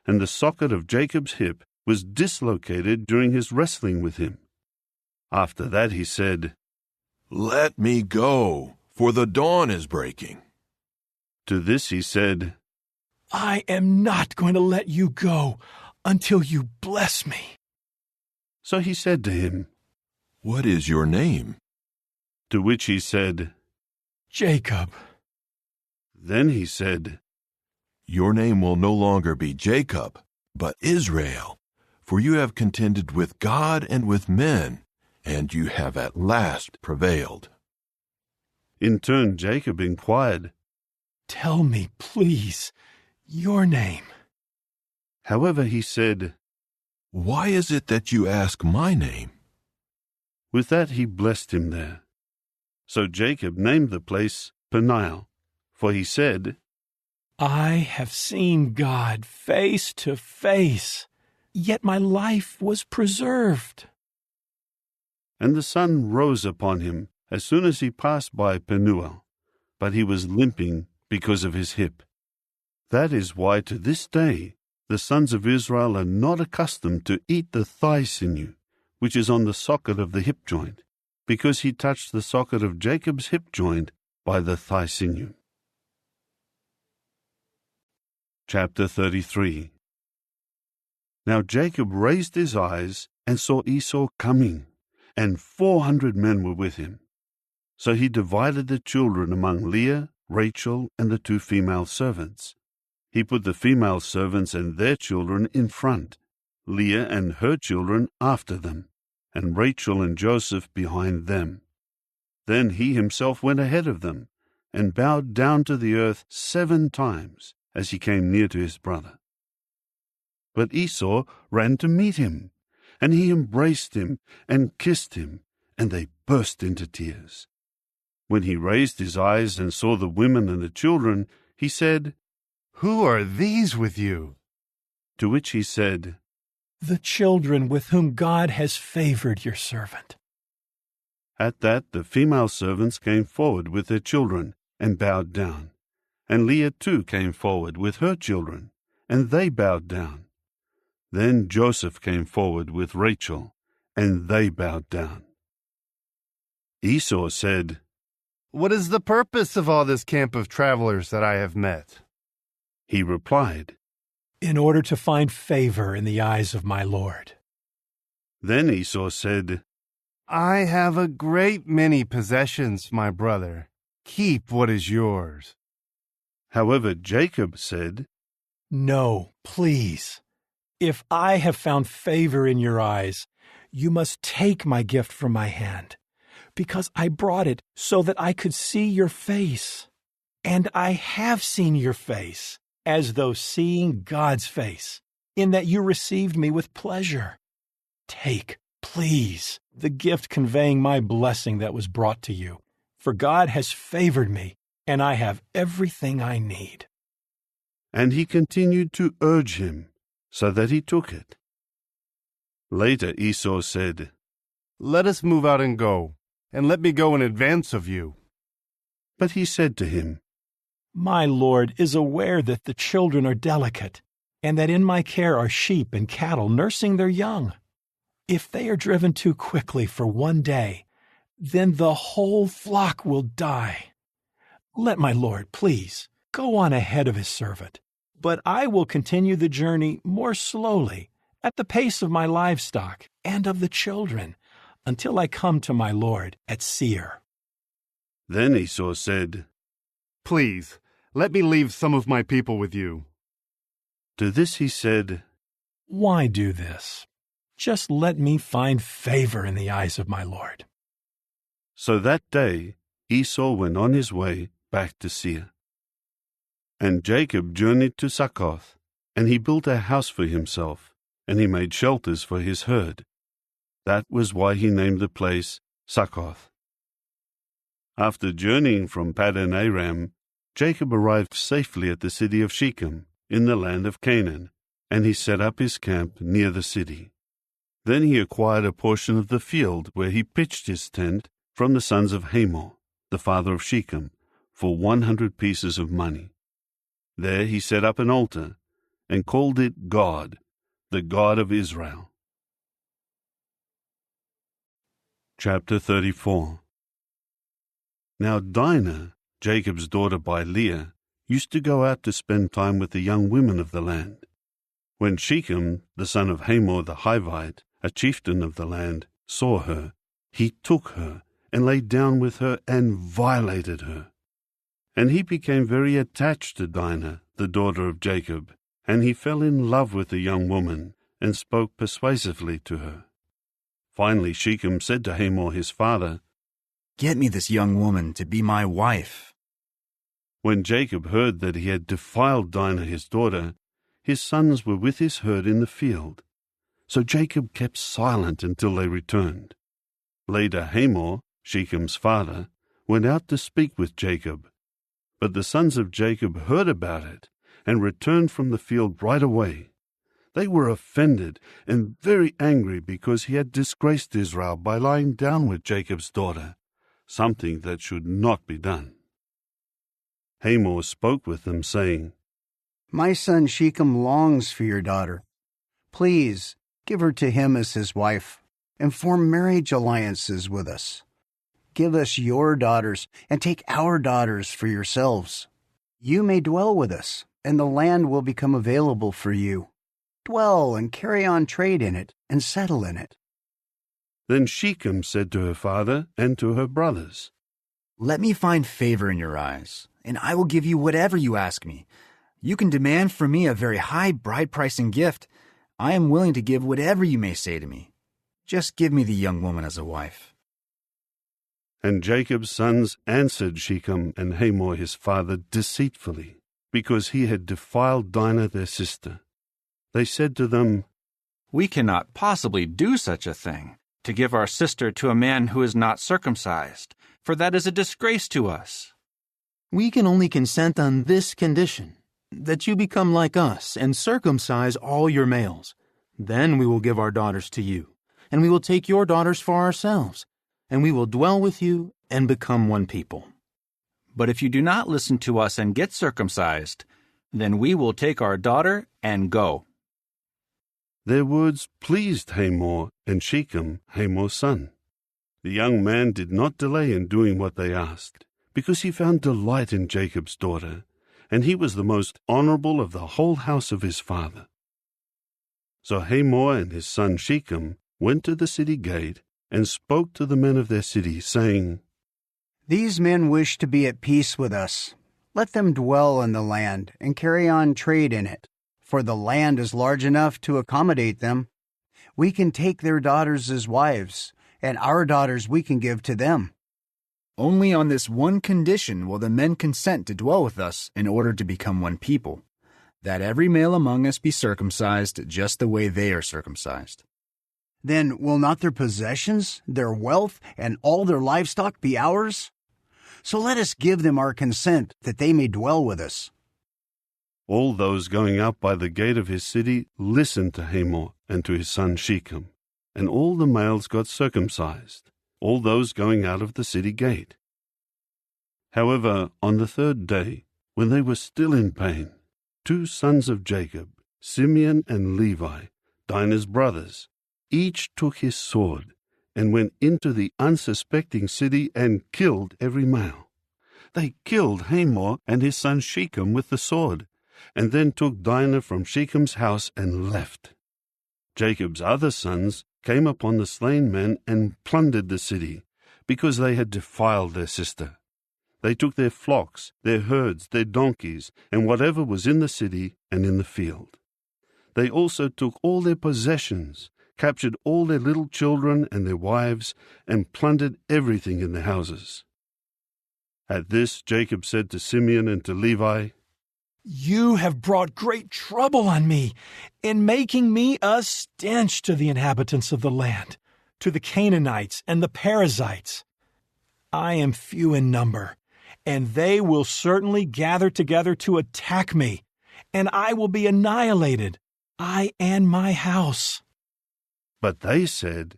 and the socket of Jacob's hip was dislocated during his wrestling with him. After that he said, "Let me go, for the dawn is breaking." To this he said, "I am not going to let you go until you bless me." So he said to him, "What is your name?" To which he said, "Jacob." Then he said, "Your name will no longer be Jacob, but Israel, for you have contended with God and with men, and you have at last prevailed." In turn Jacob inquired, "Tell me, please, your name." However, he said, "Why is it that you ask my name?" With that he blessed him there. So Jacob named the place Peniel, for he said, "I have seen God face to face, yet my life was preserved." And the sun rose upon him as soon as he passed by Penuel, but he was limping because of his hip. That is why to this day the sons of Israel are not accustomed to eat the thigh sinew, which is on the socket of the hip joint, because he touched the socket of Jacob's hip joint by the thigh sinew. Chapter 33. Now Jacob raised his eyes and saw Esau coming, and 400 men were with him. So he divided the children among Leah, Rachel, and the 2 female servants. He put the female servants and their children in front, Leah and her children after them, and Rachel and Joseph behind them. Then he himself went ahead of them, and bowed down to the earth 7 times as he came near to his brother. But Esau ran to meet him, and he embraced him and kissed him, and they burst into tears. When he raised his eyes and saw the women and the children, he said, "Who are these with you?" To which he said, "The children with whom God has favored your servant." At that the female servants came forward with their children and bowed down, and Leah too came forward with her children, and they bowed down. Then Joseph came forward with Rachel, and they bowed down. Esau said, "What is the purpose of all this camp of travelers that I have met?" He replied, "In order to find favor in the eyes of my Lord." Then Esau said, "I have a great many possessions, my brother. Keep what is yours." However, Jacob said, "No, please. If I have found favor in your eyes, you must take my gift from my hand, because I brought it so that I could see your face. And I have seen your face, as though seeing God's face, in that you received me with pleasure. Take, please, the gift conveying my blessing that was brought to you, for God has favored me, and I have everything I need." And he continued to urge him, so that he took it. Later Esau said, "Let us move out and go, and let me go in advance of you." But he said to him, "My Lord is aware that the children are delicate, and that in my care are sheep and cattle nursing their young. If they are driven too quickly for one day, then the whole flock will die. Let my Lord, please, go on ahead of his servant, but I will continue the journey more slowly, at the pace of my livestock and of the children, until I come to my Lord at Seir." Then Esau said, "Please, let me leave some of my people with you." To this he said, "Why do this? Just let me find favor in the eyes of my Lord." So that day Esau went on his way back to Seir. And Jacob journeyed to Succoth, and he built a house for himself, and he made shelters for his herd. That was why he named the place Succoth. After journeying from Paddan Aram, Jacob arrived safely at the city of Shechem in the land of Canaan, and he set up his camp near the city. Then he acquired a portion of the field where he pitched his tent from the sons of Hamor, the father of Shechem, for 100 pieces of money. There he set up an altar and called it God, the God of Israel. Chapter 34. Now Dinah, Jacob's daughter by Leah, used to go out to spend time with the young women of the land. When Shechem, the son of Hamor the Hivite, a chieftain of the land, saw her, he took her and lay down with her and violated her. And he became very attached to Dinah, the daughter of Jacob, and he fell in love with the young woman and spoke persuasively to her. Finally Shechem said to Hamor his father, "Get me this young woman to be my wife." When Jacob heard that he had defiled Dinah his daughter, his sons were with his herd in the field. So Jacob kept silent until they returned. Later Hamor, Shechem's father, went out to speak with Jacob. But the sons of Jacob heard about it and returned from the field right away. They were offended and very angry because he had disgraced Israel by lying down with Jacob's daughter, something that should not be done. Hamor spoke with them, saying, "My son Shechem longs for your daughter. Please give her to him as his wife, and form marriage alliances with us. Give us your daughters, and take our daughters for yourselves. You may dwell with us, and the land will become available for you. Dwell and carry on trade in it, and settle in it." Then Shechem said to her father and to her brothers, "Let me find favor in your eyes, and I will give you whatever you ask me. You can demand from me a very high bride price and gift. I am willing to give whatever you may say to me. Just give me the young woman as a wife." And Jacob's sons answered Shechem and Hamor his father deceitfully, because he had defiled Dinah their sister. They said to them, "We cannot possibly do such a thing, to give our sister to a man who is not circumcised, for that is a disgrace to us. We can only consent on this condition, that you become like us and circumcise all your males. Then we will give our daughters to you, and we will take your daughters for ourselves, and we will dwell with you and become one people. But if you do not listen to us and get circumcised, then we will take our daughter and go." Their words pleased Hamor and Shechem, Hamor's son. The young man did not delay in doing what they asked, because he found delight in Jacob's daughter, and he was the most honorable of the whole house of his father. So Hamor and his son Shechem went to the city gate and spoke to the men of their city, saying, "These men wish to be at peace with us. Let them dwell in the land and carry on trade in it, for the land is large enough to accommodate them. We can take their daughters as wives, and our daughters we can give to them." "Only on this one condition will the men consent to dwell with us in order to become one people, that every male among us be circumcised just the way they are circumcised." "Then will not their possessions, their wealth, and all their livestock be ours? So let us give them our consent, that they may dwell with us." All those going out by the gate of his city listened to Hamor and to his son Shechem, and all the males got circumcised, all those going out of the city gate. However, on the third day, when they were still in pain, 2 sons of Jacob, Simeon and Levi, Dinah's brothers, each took his sword and went into the unsuspecting city and killed every male. They killed Hamor and his son Shechem with the sword, and then took Dinah from Shechem's house and left. Jacob's other sons came upon the slain men and plundered the city, because they had defiled their sister. They took their flocks, their herds, their donkeys, and whatever was in the city and in the field. They also took all their possessions, captured all their little children and their wives, and plundered everything in their houses. At this Jacob said to Simeon and to Levi, You have brought great trouble on me in making me a stench to the inhabitants of the land, to the Canaanites and the Perizzites. I am few in number, and they will certainly gather together to attack me, and I will be annihilated, I and my house. But they said,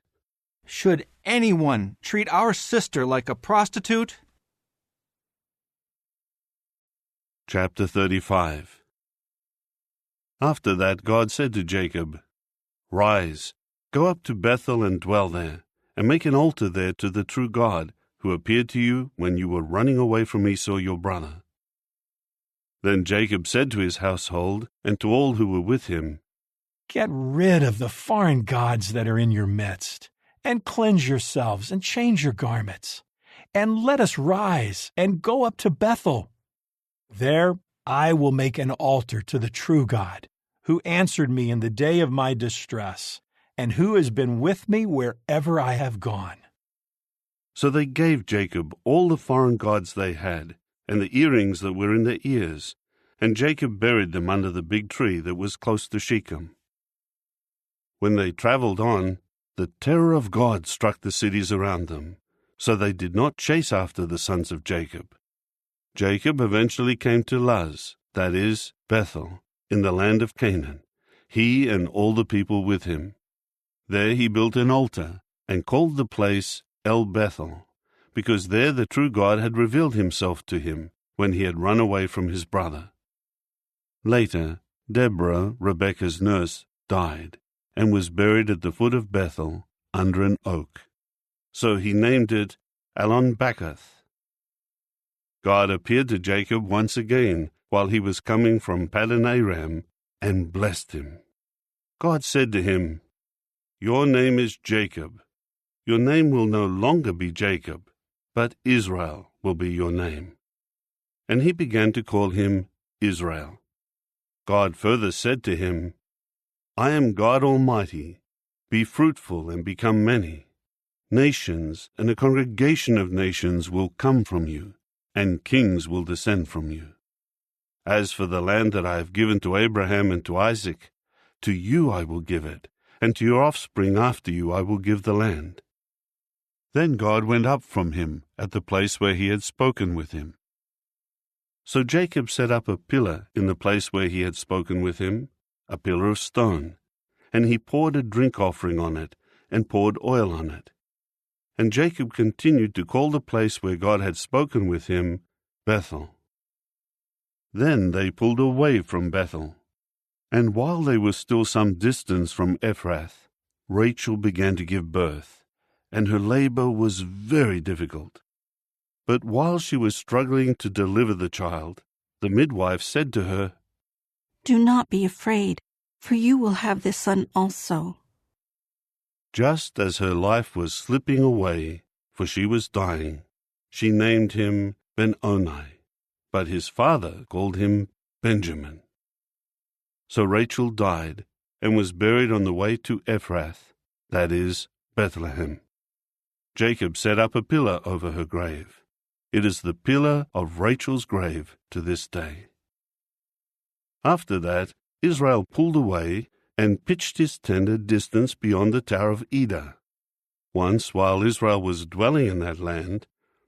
Should anyone treat our sister like a prostitute? Chapter 35. After that God said to Jacob, Rise, go up to Bethel and dwell there, and make an altar there to the true God, who appeared to you when you were running away from Esau your brother. Then Jacob said to his household and to all who were with him, Get rid of the foreign gods that are in your midst, and cleanse yourselves and change your garments, and let us rise and go up to Bethel. There I will make an altar to the true God, who answered me in the day of my distress, and who has been with me wherever I have gone. So they gave Jacob all the foreign gods they had, and the earrings that were in their ears, and Jacob buried them under the big tree that was close to Shechem. When they traveled on, the terror of God struck the cities around them, so they did not chase after the sons of Jacob. Jacob eventually came to Luz, that is, Bethel, in the land of Canaan, he and all the people with him. There he built an altar, and called the place El Bethel, because there the true God had revealed himself to him when he had run away from his brother. Later, Deborah, Rebekah's nurse, died, and was buried at the foot of Bethel under an oak. So he named it Allon-Bachuth. God appeared to Jacob once again while he was coming from Paddan-aram and blessed him. God said to him, Your name is Jacob. Your name will no longer be Jacob, but Israel will be your name. And he began to call him Israel. God further said to him, I am God Almighty. Be fruitful and become many. Nations and a congregation of nations will come from you, and kings will descend from you. As for the land that I have given to Abraham and to Isaac, to you I will give it, and to your offspring after you I will give the land. Then God went up from him at the place where he had spoken with him. So Jacob set up a pillar in the place where he had spoken with him, a pillar of stone, and he poured a drink offering on it, and poured oil on it. And Jacob continued to call the place where God had spoken with him, Bethel. Then they pulled away from Bethel, and while they were still some distance from Ephrath, Rachel began to give birth, and her labor was very difficult. But while she was struggling to deliver the child, the midwife said to her, Do not be afraid, for you will have this son also. Just as her life was slipping away, for she was dying, she named him Ben-Oni, but his father called him Benjamin. So Rachel died, and was buried on the way to Ephrath, that is, Bethlehem. Jacob set up a pillar over her grave. It is the pillar of Rachel's grave to this day. After that, Israel pulled away and pitched his tent a distance beyond the Tower of Eder. Once, while Israel was dwelling in that land,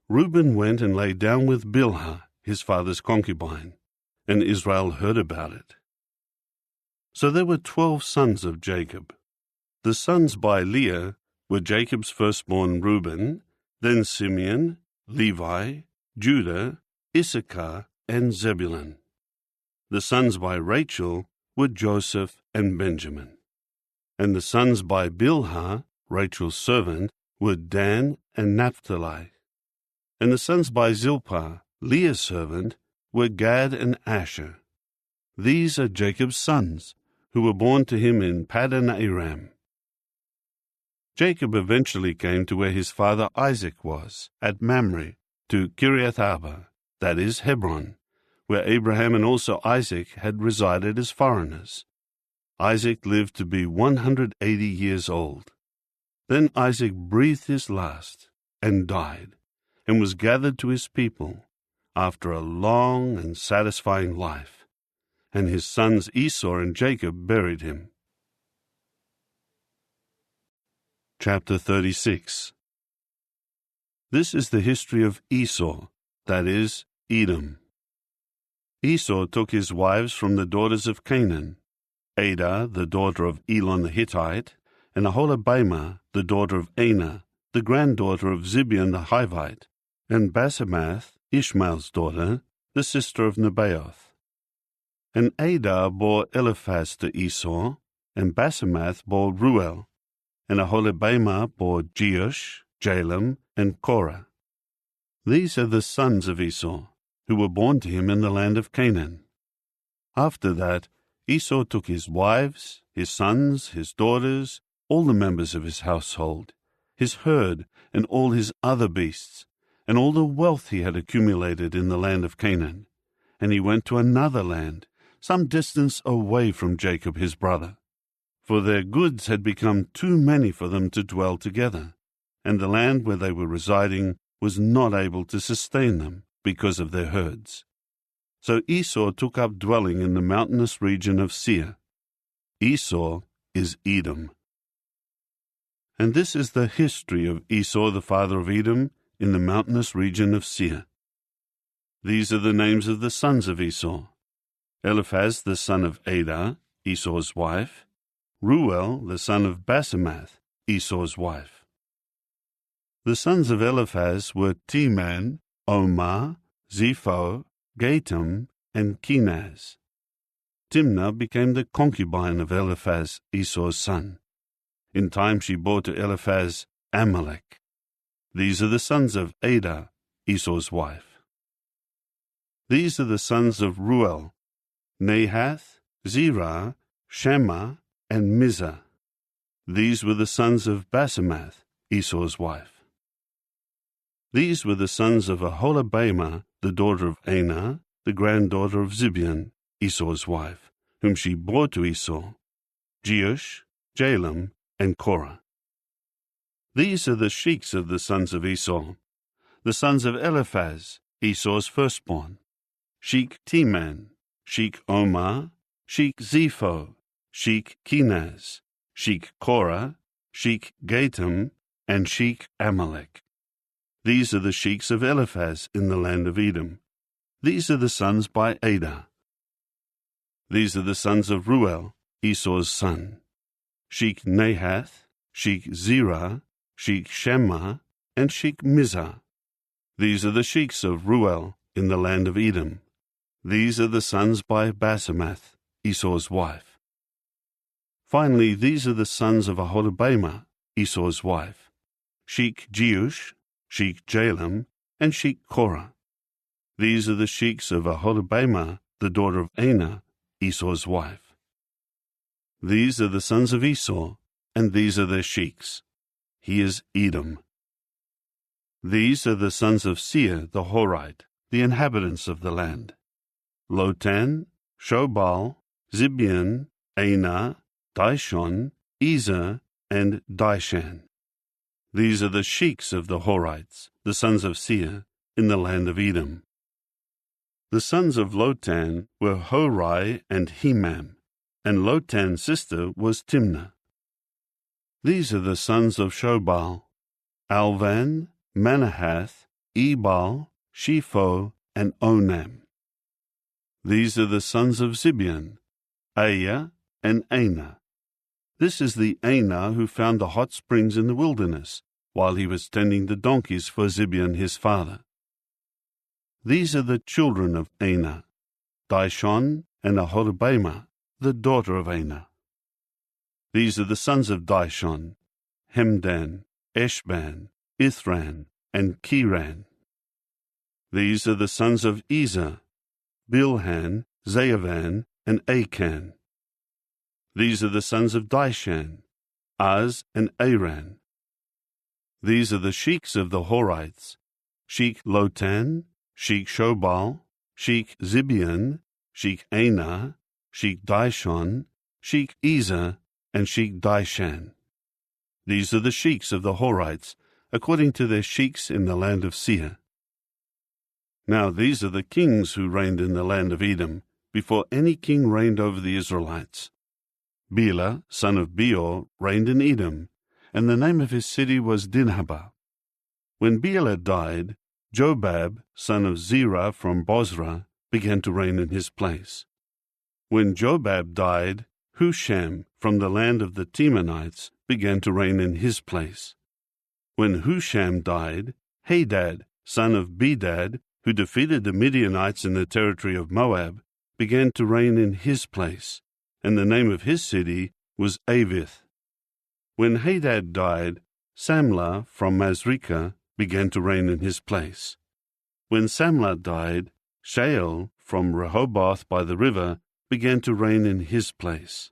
Reuben went and lay down with Bilhah, his father's concubine, and Israel heard about it. So there were 12 sons of Jacob. The sons by Leah were Jacob's firstborn Reuben, then Simeon, Levi, Judah, Issachar, and Zebulun. The sons by Rachel were Joseph and Benjamin. And the sons by Bilhah, Rachel's servant, were Dan and Naphtali. And the sons by Zilpah, Leah's servant, were Gad and Asher. These are Jacob's sons, who were born to him in Paddan-aram. Jacob eventually came to where his father Isaac was, at Mamre, to Kiriath-arba, that is, Hebron, where Abraham and also Isaac had resided as foreigners. Isaac lived to be 180 years old. Then Isaac breathed his last and died, and was gathered to his people after a long and satisfying life, and his sons Esau and Jacob buried him. Chapter 36. This is the history of Esau, that is, Edom. Esau took his wives from the daughters of Canaan, Adah, the daughter of Elon the Hittite, and Aholibamah, the daughter of Anah, the granddaughter of Zibeon the Hivite, and Basemath, Ishmael's daughter, the sister of Nebaioth. And Adah bore Eliphaz to Esau, and Basemath bore Ruel, and Aholibamah bore Jeush, Jalam, and Korah. These are the sons of Esau, who were born to him in the land of Canaan. After that, Esau took his wives, his sons, his daughters, all the members of his household, his herd, and all his other beasts, and all the wealth he had accumulated in the land of Canaan, and he went to another land, some distance away from Jacob his brother. For their goods had become too many for them to dwell together, and the land where they were residing was not able to sustain them because of their herds. So Esau took up dwelling in the mountainous region of Seir. Esau is Edom. And this is the history of Esau the father of Edom in the mountainous region of Seir. These are the names of the sons of Esau: Eliphaz the son of Adah, Esau's wife; Ruel the son of Basemath, Esau's wife. The sons of Eliphaz were Teman, Omar, Zepho, Gatam, and Kenaz. Timnah became the concubine of Eliphaz, Esau's son. In time she bore to Eliphaz Amalek. These are the sons of Adah, Esau's wife. These are the sons of Ruel: Nahath, Zerah, Shammah, and Mizah. These were the sons of Basemath, Esau's wife. These were the sons of Aholibamah, the daughter of Anah, the granddaughter of Zibeon, Esau's wife, whom she bore to Esau: Jeush, Jalam, and Korah. These are the sheiks of the sons of Esau, the sons of Eliphaz, Esau's firstborn: Sheik Teman, Sheik Omar, Sheik Zepho, Sheik Kenaz, Sheik Korah, Sheik Gatam, and Sheik Amalek. These are the sheiks of Eliphaz in the land of Edom. These are the sons by Adah. These are the sons of Ruel, Esau's son: Sheik Nahath, Sheik Zerah, Sheik Shammah, and Sheik Mizah. These are the sheiks of Ruel in the land of Edom. These are the sons by Basemath, Esau's wife. Finally, these are the sons of Aholibamah, Esau's wife: Sheik Jeush, Sheik Jalam, and Sheik Korah. These are the sheiks of Aholibamah, the daughter of Anah, Esau's wife. These are the sons of Esau, and these are their sheiks. He is Edom. These are the sons of Seir the Horite, the inhabitants of the land: Lotan, Shobal, Zibeon, Anah, Dishon, Ezer, and Dishan. These are the sheiks of the Horites, the sons of Seir, in the land of Edom. The sons of Lotan were Horai and Hemam, and Lotan's sister was Timnah. These are the sons of Shobal: Alvan, Manahath, Ebal, Shepho, and Onam. These are the sons of Zibeon: Aya and Anah. This is the Anah who found the hot springs in the wilderness, while he was tending the donkeys for Zibeon his father. These are the children of Anah: Dishon and Aholibamah, the daughter of Anah. These are the sons of Dishon: Hemdan, Eshban, Ithran, and Kiran. These are the sons of Ezer: Bilhan, Zaavan, and Achan. These are the sons of Dishan: Az and Aran. These are the sheiks of the Horites: Sheik Lotan, Sheik Shobal, Sheik Zibeon, Sheik Anah, Sheik Dishon, Sheik Ezer, and Sheik Dishan. These are the sheiks of the Horites, according to their sheiks in the land of Seir. Now these are the kings who reigned in the land of Edom, before any king reigned over the Israelites. Bela, son of Beor, reigned in Edom, and the name of his city was Dinhabah. When Bela died, Jobab, son of Zerah from Bozrah, began to reign in his place. When Jobab died, Husham from the land of the Temanites began to reign in his place. When Husham died, Hadad, son of Bedad, who defeated the Midianites in the territory of Moab, began to reign in his place, and the name of his city was Avith. When Hadad died, Samlah from Masrekah began to reign in his place. When Samlah died, Shael from Rehoboth by the river began to reign in his place.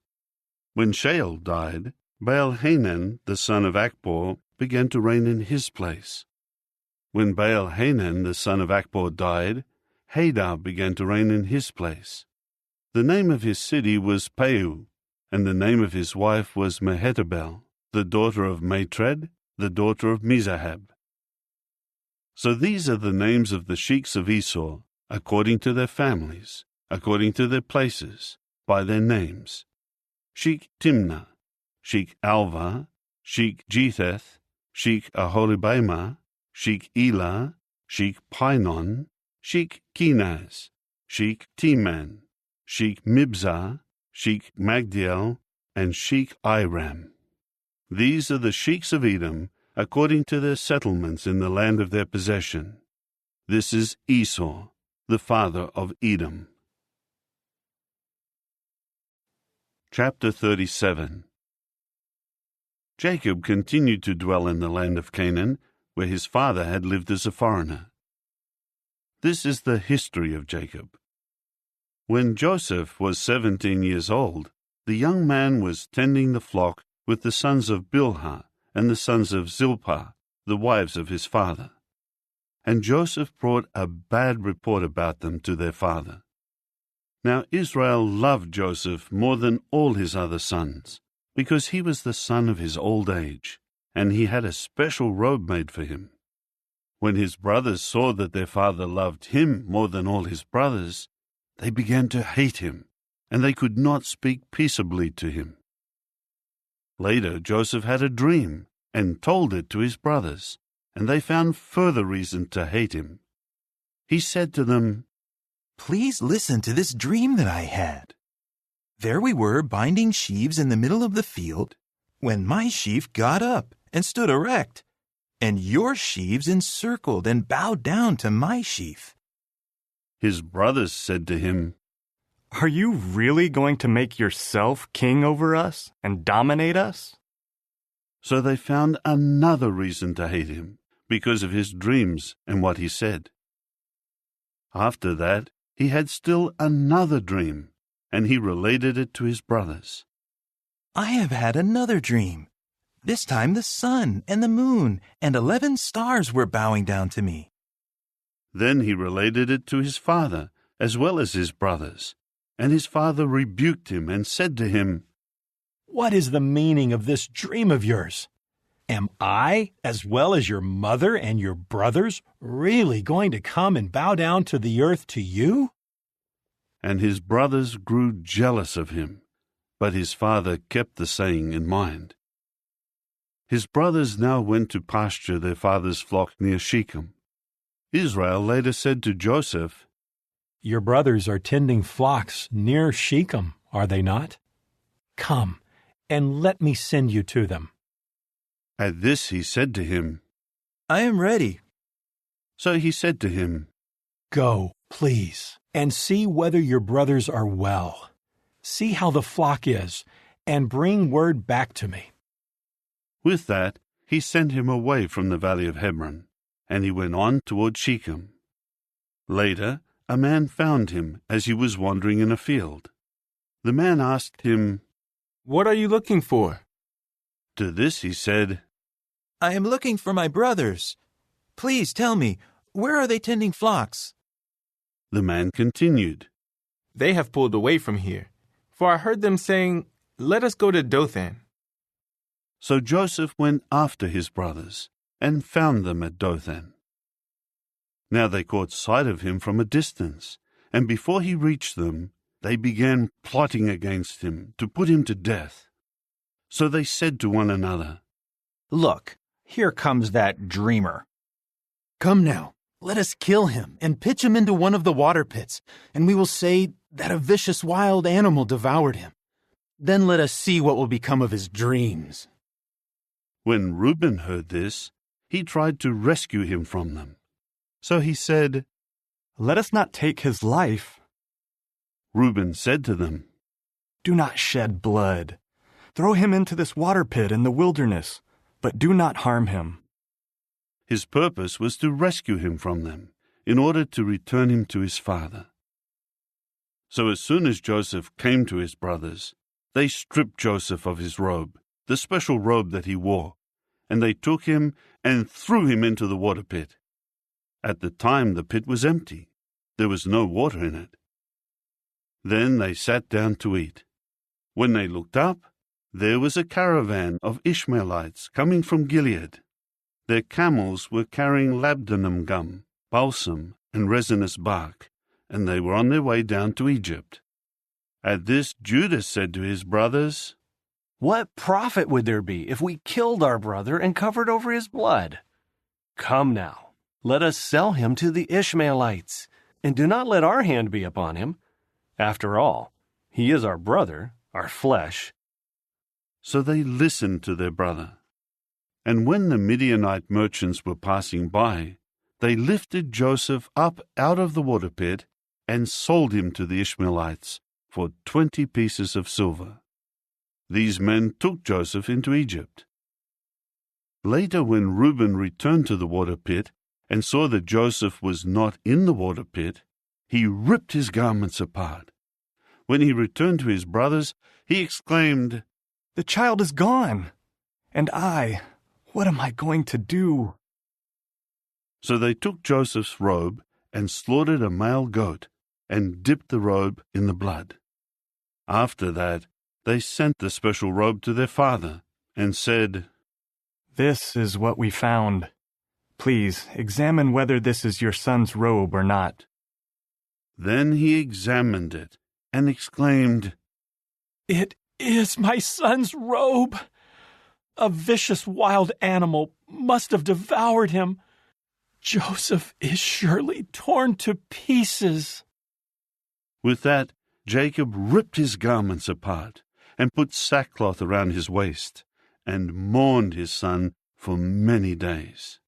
When Shael died, Baal-Hanan, the son of Akbor, began to reign in his place. When Baal-Hanan, the son of Akbor, died, Hadar began to reign in his place. The name of his city was Peu, and the name of his wife was Mehetabel, the daughter of Matred, the daughter of Mizahab. So these are the names of the sheiks of Esau, according to their families, according to their places, by their names: Sheik Timnah, Sheik Alva, Sheik Jetheth, Sheik Aholibamah, Sheik Elah, Sheik Pinon, Sheik Kenaz, Sheik Teman, Sheik Mibzah, Sheik Magdiel, and Sheik Iram. These are the sheiks of Edom, according to their settlements in the land of their possession. This is Esau, the father of Edom. Chapter 37. Jacob continued to dwell in the land of Canaan, where his father had lived as a foreigner. This is the history of Jacob. When Joseph was 17 years old, the young man was tending the flock with the sons of Bilhah and the sons of Zilpah, the wives of his father. And Joseph brought a bad report about them to their father. Now Israel loved Joseph more than all his other sons, because he was the son of his old age, and he had a special robe made for him. When his brothers saw that their father loved him more than all his brothers, they began to hate him, and they could not speak peaceably to him. Later Joseph had a dream, and told it to his brothers, and they found further reason to hate him. He said to them, "Please listen to this dream that I had. There we were binding sheaves in the middle of the field, when my sheaf got up and stood erect, and your sheaves encircled and bowed down to my sheaf." His brothers said to him, "Are you really going to make yourself king over us and dominate us?" So they found another reason to hate him, because of his dreams and what he said. After that, he had still another dream, and he related it to his brothers. "I have had another dream. This time the sun and the moon and 11 stars were bowing down to me." Then he related it to his father, as well as his brothers, and his father rebuked him and said to him, "What is the meaning of this dream of yours? Am I, as well as your mother and your brothers, really going to come and bow down to the earth to you?" And his brothers grew jealous of him, but his father kept the saying in mind. His brothers now went to pasture their father's flock near Shechem. Israel later said to Joseph, "Your brothers are tending flocks near Shechem, are they not? Come, and let me send you to them." At this he said to him, "I am ready." So he said to him, "Go, please, and see whether your brothers are well. See how the flock is, and bring word back to me." With that, he sent him away from the valley of Hebron, and he went on toward Shechem. Later, a man found him as he was wandering in a field. The man asked him, "What are you looking for?" To this he said, "I am looking for my brothers. Please tell me, where are they tending flocks?" The man continued, "They have pulled away from here, for I heard them saying, 'Let us go to Dothan.'" So Joseph went after his brothers, and found them at Dothan. Now they caught sight of him from a distance, and before he reached them, they began plotting against him to put him to death. So they said to one another, "Look, here comes that dreamer. Come now, let us kill him and pitch him into one of the water pits, and we will say that a vicious wild animal devoured him. Then let us see what will become of his dreams." When Reuben heard this, he tried to rescue him from them. So he said, "Let us not take his life." Reuben said to them, "Do not shed blood. Throw him into this water pit in the wilderness, but do not harm him." His purpose was to rescue him from them, in order to return him to his father. So as soon as Joseph came to his brothers, they stripped Joseph of his robe, the special robe that he wore, and they took him and threw him into the water pit. At the time the pit was empty. There was no water in it. Then they sat down to eat. When they looked up, there was a caravan of Ishmaelites coming from Gilead. Their camels were carrying labdanum gum, balsam, and resinous bark, and they were on their way down to Egypt. At this Judah said to his brothers, "What profit would there be if we killed our brother and covered over his blood? Come now, let us sell him to the Ishmaelites, and do not let our hand be upon him. After all, he is our brother, our flesh." So they listened to their brother. And when the Midianite merchants were passing by, they lifted Joseph up out of the water pit and sold him to the Ishmaelites for 20 pieces of silver. These men took Joseph into Egypt. Later, when Reuben returned to the water pit and saw that Joseph was not in the water pit, he ripped his garments apart. When he returned to his brothers, he exclaimed, "The child is gone, and what am I going to do?" So they took Joseph's robe and slaughtered a male goat and dipped the robe in the blood. After that, they sent the special robe to their father and said, "This is what we found. Please examine whether this is your son's robe or not." Then he examined it and exclaimed, "It is my son's robe. A vicious wild animal must have devoured him. Joseph is surely torn to pieces." With that, Jacob ripped his garments apart and put sackcloth around his waist and mourned his son for many days.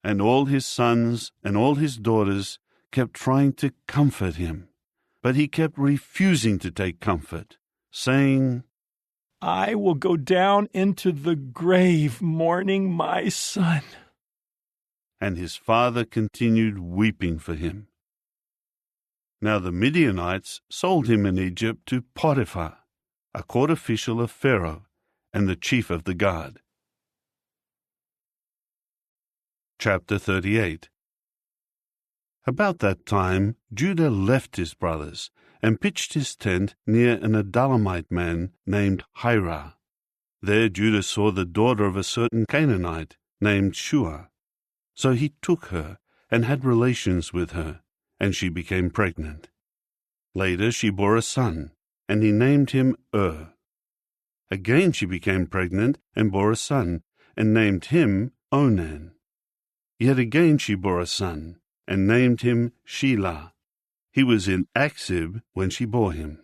And all his sons and all his daughters kept trying to comfort him, but he kept refusing to take comfort, saying, "I will go down into the grave mourning my son." And his father continued weeping for him. Now the Midianites sold him in Egypt to Potiphar, a court official of Pharaoh and the chief of the guard. Chapter 38. About that time Judah left his brothers and pitched his tent near an Adullamite man named Hirah. There Judah saw the daughter of a certain Canaanite named Shua. So he took her and had relations with her, and she became pregnant. Later she bore a son, and he named him Again she became pregnant and bore a son, and named him Onan. Yet again she bore a son, and named him Shelah. He was in Achzib when she bore him.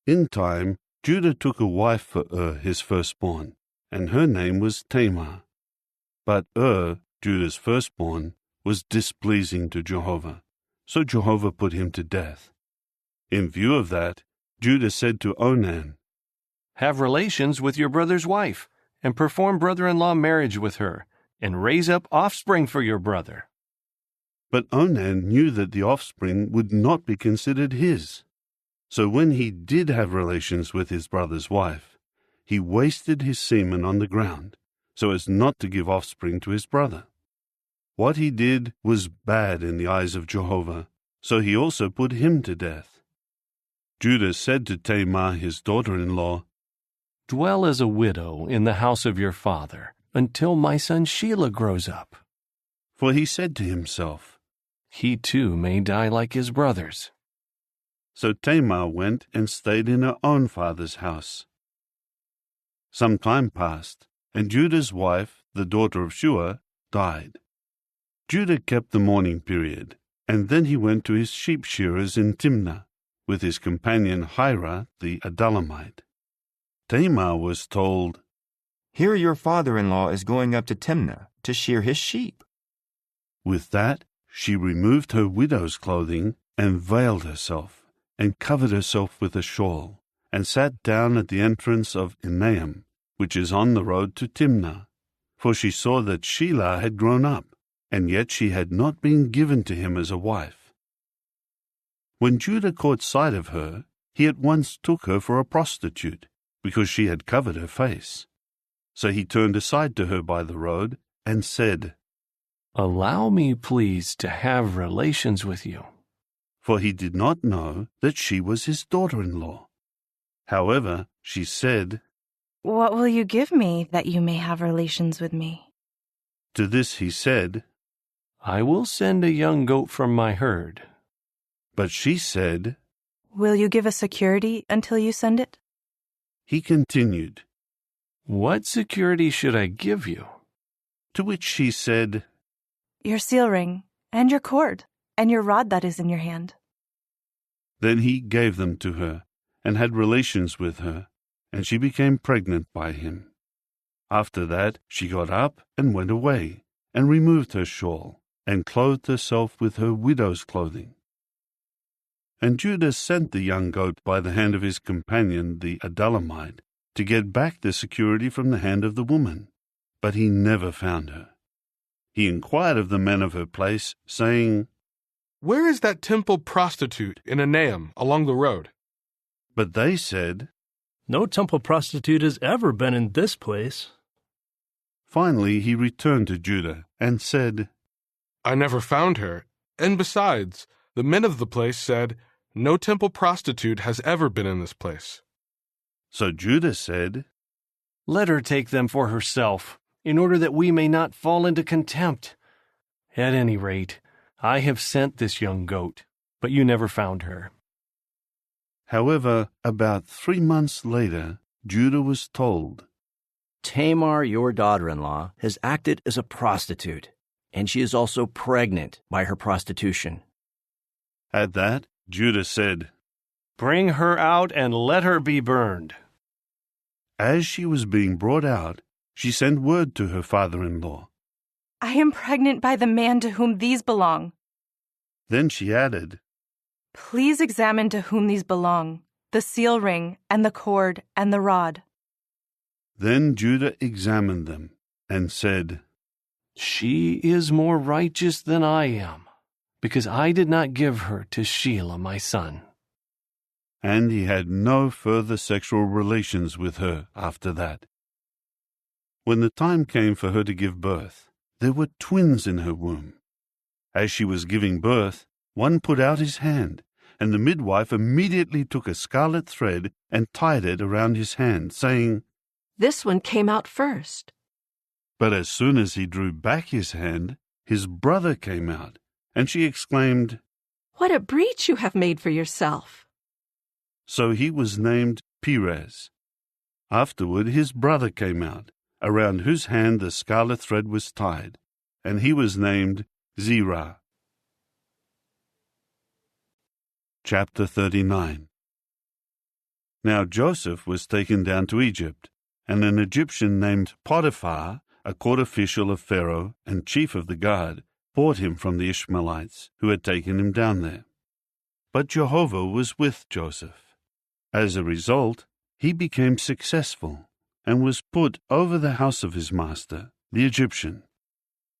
In time Judah took a wife for his firstborn, and her name was Tamar. But Judah's firstborn, was displeasing to Jehovah, so Jehovah put him to death. In view of that, Judah said to Onan, "Have relations with your brother's wife, and perform brother-in-law marriage with her, and raise up offspring for your brother." But Onan knew that the offspring would not be considered his. So when he did have relations with his brother's wife, he wasted his semen on the ground, so as not to give offspring to his brother. What he did was bad in the eyes of Jehovah, so he also put him to death. Judah said to Tamar, his daughter-in-law, "Dwell as a widow in the house of your father, until my son Shelah grows up." For he said to himself, "He too may die like his brothers." So Tamar went and stayed in her own father's house. Some time passed, and Judah's wife, the daughter of Shua, died. Judah kept the mourning period, and then he went to his sheep shearers in Timnah, with his companion Hira the Adullamite. Tamar was told, "Here your father-in-law is going up to Timnah to shear his sheep." With that, she removed her widow's clothing and veiled herself, and covered herself with a shawl, and sat down at the entrance of Enaim, which is on the road to Timnah, for she saw that Shelah had grown up, and yet she had not been given to him as a wife. When Judah caught sight of her, he at once took her for a prostitute, because she had covered her face. So he turned aside to her by the road, and said, "Allow me, please, to have relations with you." For he did not know that she was his daughter-in-law. However, she said, "What will you give me that you may have relations with me?" To this he said, "I will send a young goat from my herd." But she said, "Will you give a security until you send it?" He continued, "What security should I give you?" To which she said, "Your seal ring, and your cord, and your rod that is in your hand." Then he gave them to her, and had relations with her, and she became pregnant by him. After that she got up and went away, and removed her shawl, and clothed herself with her widow's clothing. And Judah sent the young goat by the hand of his companion the Adullamite, to get back the security from the hand of the woman, but he never found her. He inquired of the men of her place, saying, "Where is that temple prostitute in Enaim along the road?" But they said, "No temple prostitute has ever been in this place." Finally he returned to Judah and said, "I never found her, and besides, the men of the place said, 'No temple prostitute has ever been in this place.'" So Judah said, "Let her take them for herself, in order that we may not fall into contempt. At any rate, I have sent this young goat, but you never found her." However, about 3 months later, Judah was told, "Tamar, your daughter-in-law, has acted as a prostitute, and she is also pregnant by her prostitution." At that, Judah said, "Bring her out and let her be burned." As she was being brought out, she sent word to her father-in-law. "I am pregnant by the man to whom these belong." Then she added, "Please examine to whom these belong, the seal ring and the cord and the rod." Then Judah examined them and said, "She is more righteous than I am, because I did not give her to Shelah my son." And he had no further sexual relations with her after that. When the time came for her to give birth, there were twins in her womb. As she was giving birth, one put out his hand, and the midwife immediately took a scarlet thread and tied it around his hand, saying, "This one came out first." But as soon as he drew back his hand, his brother came out, and she exclaimed, "What a breach you have made for yourself!" So he was named Perez. Afterward his brother came out, around whose hand the scarlet thread was tied, and he was named Zerah. Chapter 39. Now Joseph was taken down to Egypt, and an Egyptian named Potiphar, a court official of Pharaoh and chief of the guard, bought him from the Ishmaelites, who had taken him down there. But Jehovah was with Joseph. As a result, he became successful and was put over the house of his master, the Egyptian.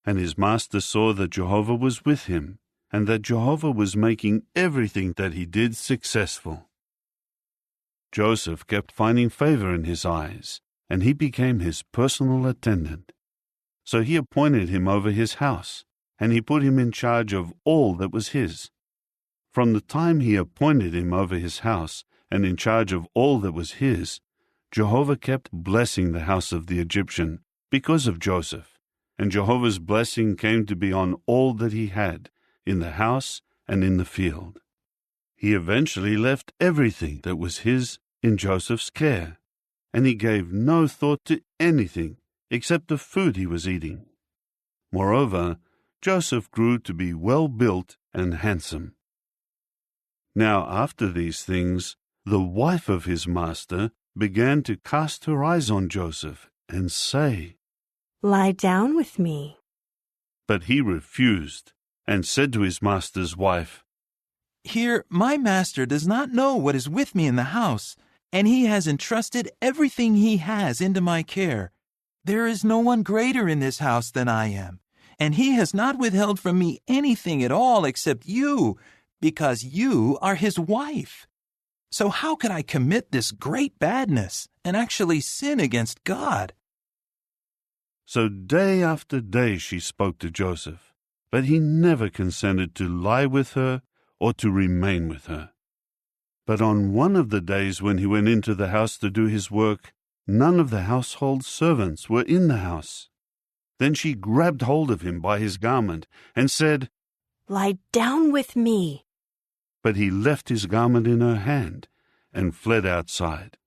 And his master saw that Jehovah was with him, and that Jehovah was making everything that he did successful. Joseph kept finding favor in his eyes, and he became his personal attendant. So he appointed him over his house, and he put him in charge of all that was his. From the time he appointed him over his house and in charge of all that was his, Jehovah kept blessing the house of the Egyptian because of Joseph, and Jehovah's blessing came to be on all that he had, in the house and in the field. He eventually left everything that was his in Joseph's care, and he gave no thought to anything except the food he was eating. Moreover, Joseph grew to be well-built and handsome. Now after these things, the wife of his master began to cast her eyes on Joseph and say, "Lie down with me." But he refused and said to his master's wife, "Here, my master does not know what is with me in the house, and he has entrusted everything he has into my care. There is no one greater in this house than I am, and he has not withheld from me anything at all except you, because you are his wife. So how could I commit this great badness and actually sin against God?" So day after day she spoke to Joseph, but he never consented to lie with her or to remain with her. But on one of the days when he went into the house to do his work, none of the household servants were in the house. Then she grabbed hold of him by his garment and said, "Lie down with me." But he left his garment in her hand and fled outside.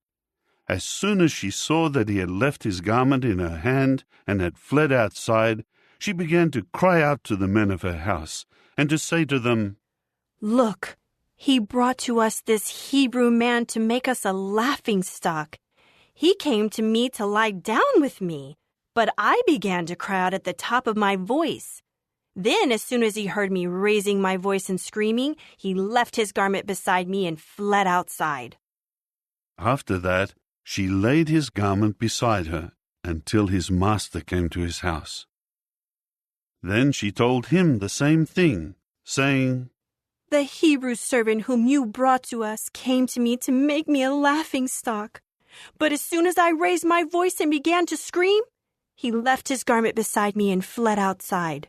As soon as she saw that he had left his garment in her hand and had fled outside, she began to cry out to the men of her house and to say to them, "Look, he brought to us this Hebrew man to make us a laughingstock. He came to me to lie down with me, but I began to cry out at the top of my voice. Then, as soon as he heard me raising my voice and screaming, he left his garment beside me and fled outside." After that, she laid his garment beside her until his master came to his house. Then she told him the same thing, saying, "The Hebrew servant whom you brought to us came to me to make me a laughingstock. But as soon as I raised my voice and began to scream, he left his garment beside me and fled outside."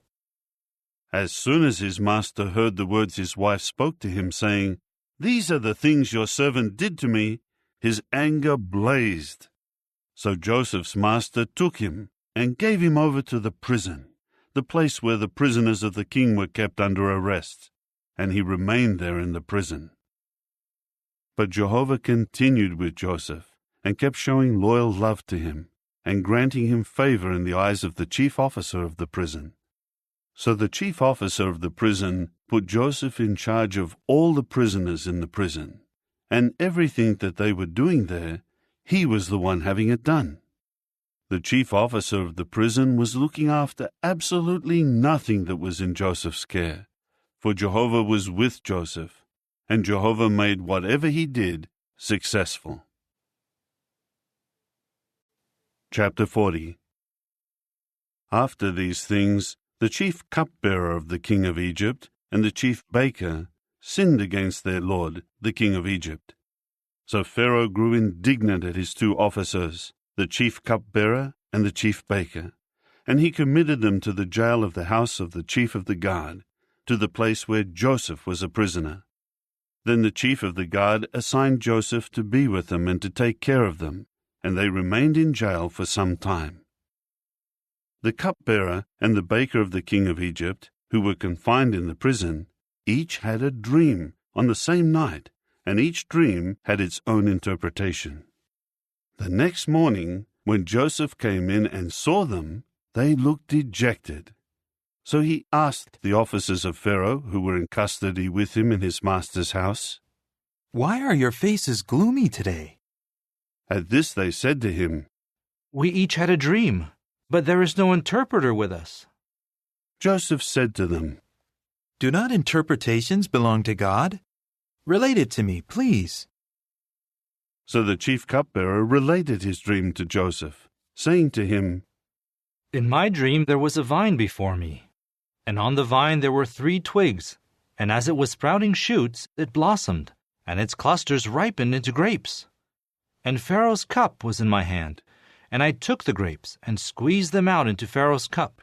As soon as his master heard the words his wife spoke to him, saying, "These are the things your servant did to me," his anger blazed. So Joseph's master took him and gave him over to the prison, the place where the prisoners of the king were kept under arrest, and he remained there in the prison. But Jehovah continued with Joseph and kept showing loyal love to him and granting him favor in the eyes of the chief officer of the prison. So the chief officer of the prison put Joseph in charge of all the prisoners in the prison, and everything that they were doing there, he was the one having it done. The chief officer of the prison was looking after absolutely nothing that was in Joseph's care, for Jehovah was with Joseph, and Jehovah made whatever he did successful. Chapter 40. After these things, the chief cupbearer of the king of Egypt and the chief baker sinned against their lord, the king of Egypt. So Pharaoh grew indignant at his two officers, the chief cupbearer and the chief baker, and he committed them to the jail of the house of the chief of the guard, to the place where Joseph was a prisoner. Then the chief of the guard assigned Joseph to be with them and to take care of them, and they remained in jail for some time. The cupbearer and the baker of the king of Egypt, who were confined in the prison, each had a dream on the same night, and each dream had its own interpretation. The next morning, when Joseph came in and saw them, they looked dejected. So he asked the officers of Pharaoh, who were in custody with him in his master's house, "Why are your faces gloomy today?" At this they said to him, "We each had a dream, but there is no interpreter with us." Joseph said to them, "Do not interpretations belong to God? Relate it to me, please." So the chief cupbearer related his dream to Joseph, saying to him, "In my dream there was a vine before me, and on the vine there were 3 twigs, and as it was sprouting shoots, it blossomed, and its clusters ripened into grapes. And Pharaoh's cup was in my hand, and I took the grapes and squeezed them out into Pharaoh's cup.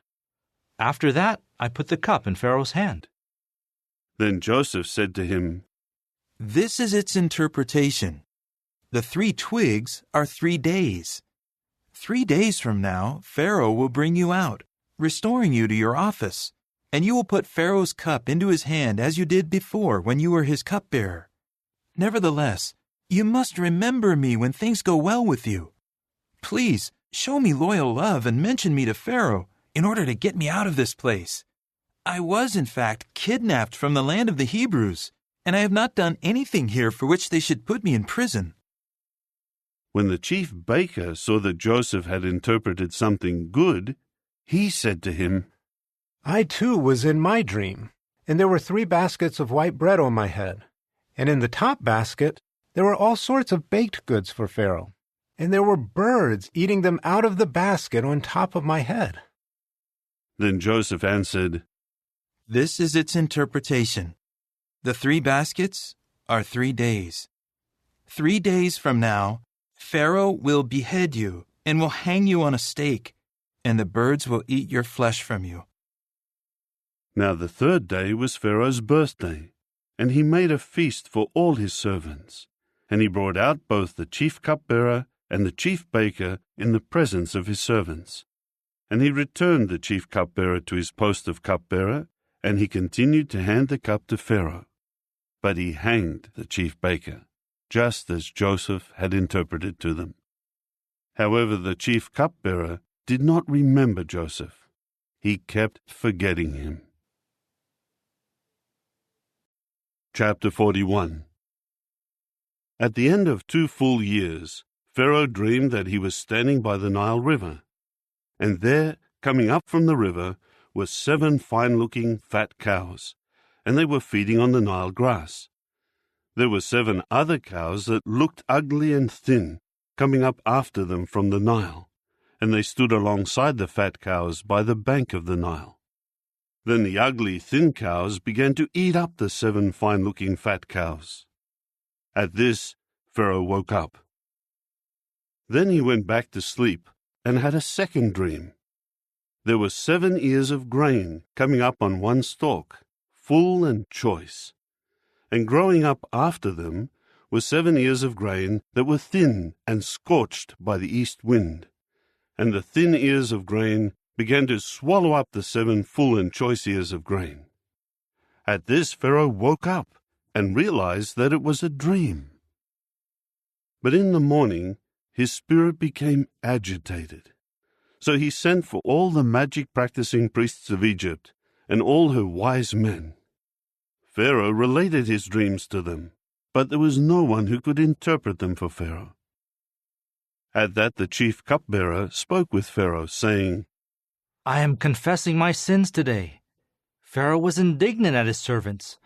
After that, I put the cup in Pharaoh's hand." Then Joseph said to him, "This is its interpretation. The 3 twigs are 3 days. 3 days from now, Pharaoh will bring you out, restoring you to your office, and you will put Pharaoh's cup into his hand as you did before when you were his cupbearer. Nevertheless, you must remember me when things go well with you. Please, show me loyal love and mention me to Pharaoh in order to get me out of this place. I was, in fact, kidnapped from the land of the Hebrews, and I have not done anything here for which they should put me in prison." When the chief baker saw that Joseph had interpreted something good, he said to him, "I too was in my dream, and there were 3 baskets of white bread on my head. And in the top basket there were all sorts of baked goods for Pharaoh, and there were birds eating them out of the basket on top of my head." Then Joseph answered, "This is its interpretation. The 3 baskets are 3 days. 3 days from now, Pharaoh will behead you and will hang you on a stake, and the birds will eat your flesh from you." Now the 3rd day was Pharaoh's birthday, and he made a feast for all his servants. And he brought out both the chief cupbearer and the chief baker in the presence of his servants. And he returned the chief cupbearer to his post of cupbearer, and he continued to hand the cup to Pharaoh. But he hanged the chief baker, just as Joseph had interpreted to them. However, the chief cupbearer did not remember Joseph. He kept forgetting him. Chapter 41. At the end of 2 full years, Pharaoh dreamed that he was standing by the Nile River, and there, coming up from the river, were 7 fine-looking fat cows, and they were feeding on the Nile grass. There were 7 other cows that looked ugly and thin, coming up after them from the Nile, and they stood alongside the fat cows by the bank of the Nile. Then the ugly, thin cows began to eat up the 7 fine-looking fat cows. At this, Pharaoh woke up. Then he went back to sleep and had a second dream. There were 7 ears of grain coming up on one stalk, full and choice. And growing up after them were 7 ears of grain that were thin and scorched by the east wind. And the thin ears of grain began to swallow up the 7 full and choice ears of grain. At this Pharaoh woke up and realized that it was a dream. But in the morning his spirit became agitated. So he sent for all the magic-practicing priests of Egypt and all her wise men. Pharaoh related his dreams to them, but there was no one who could interpret them for Pharaoh. At that the chief cupbearer spoke with Pharaoh, saying, "I am confessing my sins today. Pharaoh was indignant at his servants,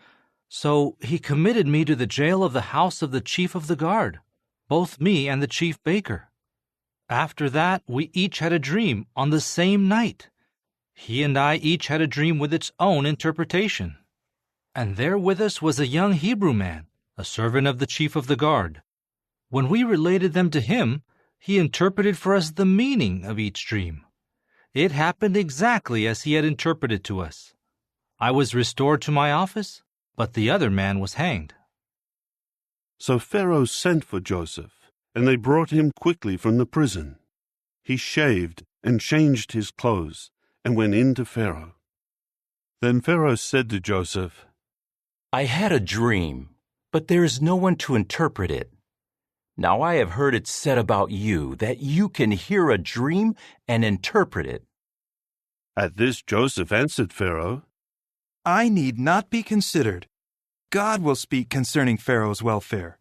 so he committed me to the jail of the house of the chief of the guard, both me and the chief baker. After that we each had a dream on the same night. He and I each had a dream with its own interpretation. And there with us was a young Hebrew man, a servant of the chief of the guard. When we related them to him, he interpreted for us the meaning of each dream. It happened exactly as he had interpreted to us. I was restored to my office, but the other man was hanged." So Pharaoh sent for Joseph, and they brought him quickly from the prison. He shaved and changed his clothes and went in to Pharaoh. Then Pharaoh said to Joseph, "I had a dream, but there is no one to interpret it. Now I have heard it said about you that you can hear a dream and interpret it." At this Joseph answered Pharaoh, "I need not be considered. God will speak concerning Pharaoh's welfare."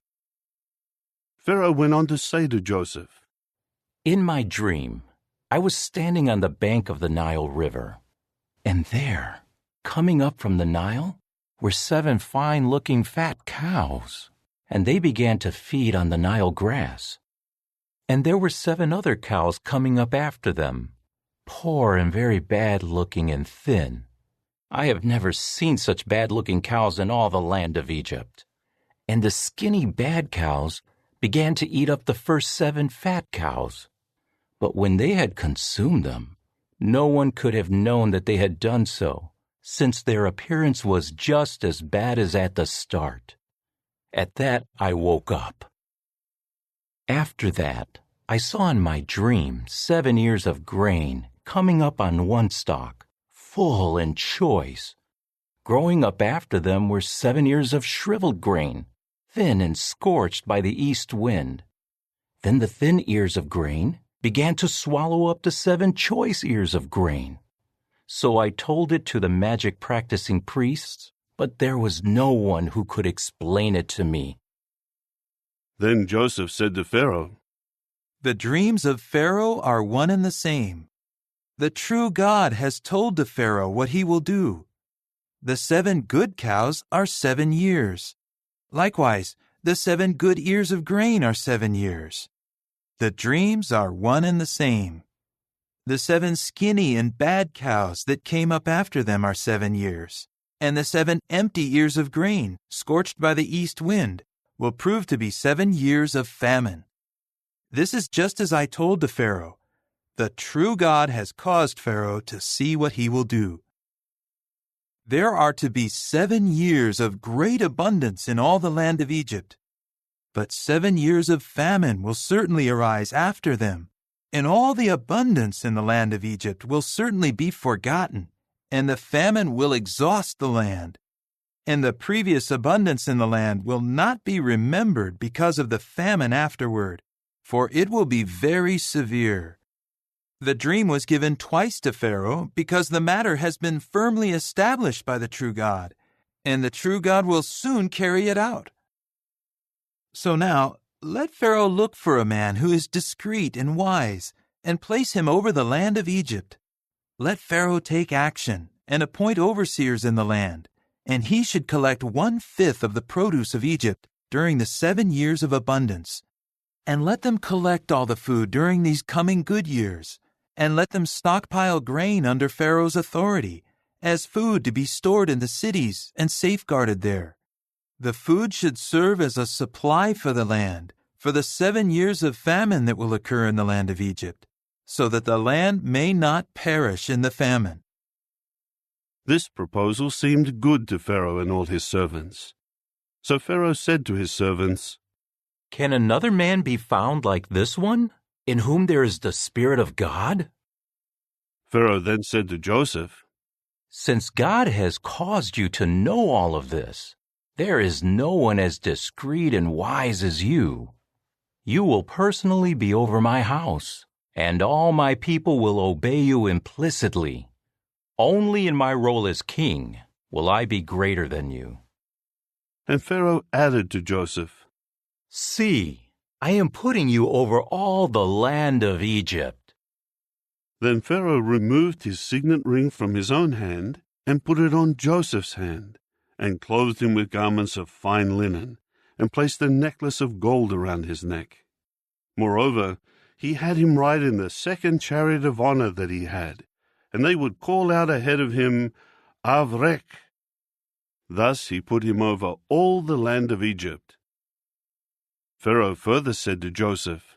Pharaoh went on to say to Joseph, "In my dream, I was standing on the bank of the Nile River, and there, coming up from the Nile, were 7 fine-looking fat cows, and they began to feed on the Nile grass. And there were 7 other cows coming up after them, poor and very bad-looking and thin. I have never seen such bad-looking cows in all the land of Egypt. And the skinny bad cows began to eat up the first 7 fat cows. But when they had consumed them, no one could have known that they had done so, since their appearance was just as bad as at the start. At that I woke up. After that, I saw in my dream 7 ears of grain coming up on one stalk, full and choice. Growing up after them were 7 ears of shriveled grain, thin and scorched by the east wind. Then the thin ears of grain began to swallow up the 7 choice ears of grain. So I told it to the magic-practicing priests, but there was no one who could explain it to me. Then Joseph said to Pharaoh, "The dreams of Pharaoh are one and the same. The true God has told to Pharaoh what he will do. The 7 good cows are 7 years. Likewise, the 7 good ears of grain are 7 years. The dreams are one and the same. The 7 skinny and bad cows that came up after them are 7 years, and the 7 empty ears of grain, scorched by the east wind, will prove to be 7 years of famine. This is just as I told to Pharaoh. The true God has caused Pharaoh to see what he will do. There are to be 7 years of great abundance in all the land of Egypt. But 7 years of famine will certainly arise after them, and all the abundance in the land of Egypt will certainly be forgotten, and the famine will exhaust the land. And the previous abundance in the land will not be remembered because of the famine afterward, for it will be very severe. The dream was given twice to Pharaoh because the matter has been firmly established by the true God, and the true God will soon carry it out. So now, let Pharaoh look for a man who is discreet and wise, and place him over the land of Egypt. Let Pharaoh take action and appoint overseers in the land, and he should collect 1/5 of the produce of Egypt during the 7 years of abundance. And let them collect all the food during these coming good years, and let them stockpile grain under Pharaoh's authority, as food to be stored in the cities and safeguarded there. The food should serve as a supply for the land, for the 7 years of famine that will occur in the land of Egypt, so that the land may not perish in the famine." This proposal seemed good to Pharaoh and all his servants. So Pharaoh said to his servants, "Can another man be found like this one, in whom there is the Spirit of God?" Pharaoh then said to Joseph, "Since God has caused you to know all of this, there is no one as discreet and wise as you. You will personally be over my house, and all my people will obey you implicitly. Only in my role as king will I be greater than you." And Pharaoh added to Joseph, "See, I am putting you over all the land of Egypt." Then Pharaoh removed his signet ring from his own hand and put it on Joseph's hand, and clothed him with garments of fine linen, and placed a necklace of gold around his neck. Moreover, he had him ride in the 2nd chariot of honor that he had, and they would call out ahead of him, "Avrek." Thus he put him over all the land of Egypt. Pharaoh further said to Joseph,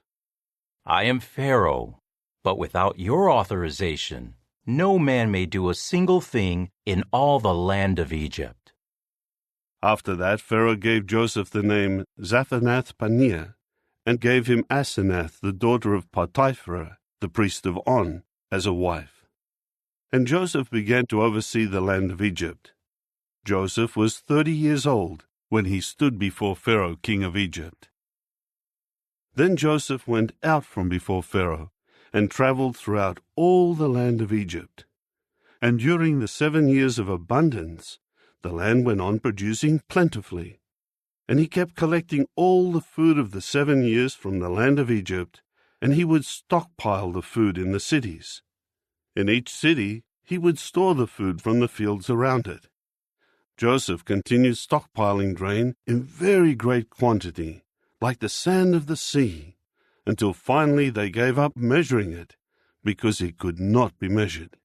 "I am Pharaoh, but without your authorization, no man may do a single thing in all the land of Egypt." After that, Pharaoh gave Joseph the name Zaphenath-Paneah, and gave him Asenath, the daughter of Potipharah, the priest of On, as a wife. And Joseph began to oversee the land of Egypt. Joseph was 30 years old when he stood before Pharaoh, king of Egypt. Then Joseph went out from before Pharaoh, and traveled throughout all the land of Egypt. And during the 7 years of abundance, the land went on producing plentifully. And he kept collecting all the food of the 7 years from the land of Egypt, and he would stockpile the food in the cities. In each city he would store the food from the fields around it. Joseph continued stockpiling grain in very great quantity, like the sand of the sea, until finally they gave up measuring it, because it could not be measured.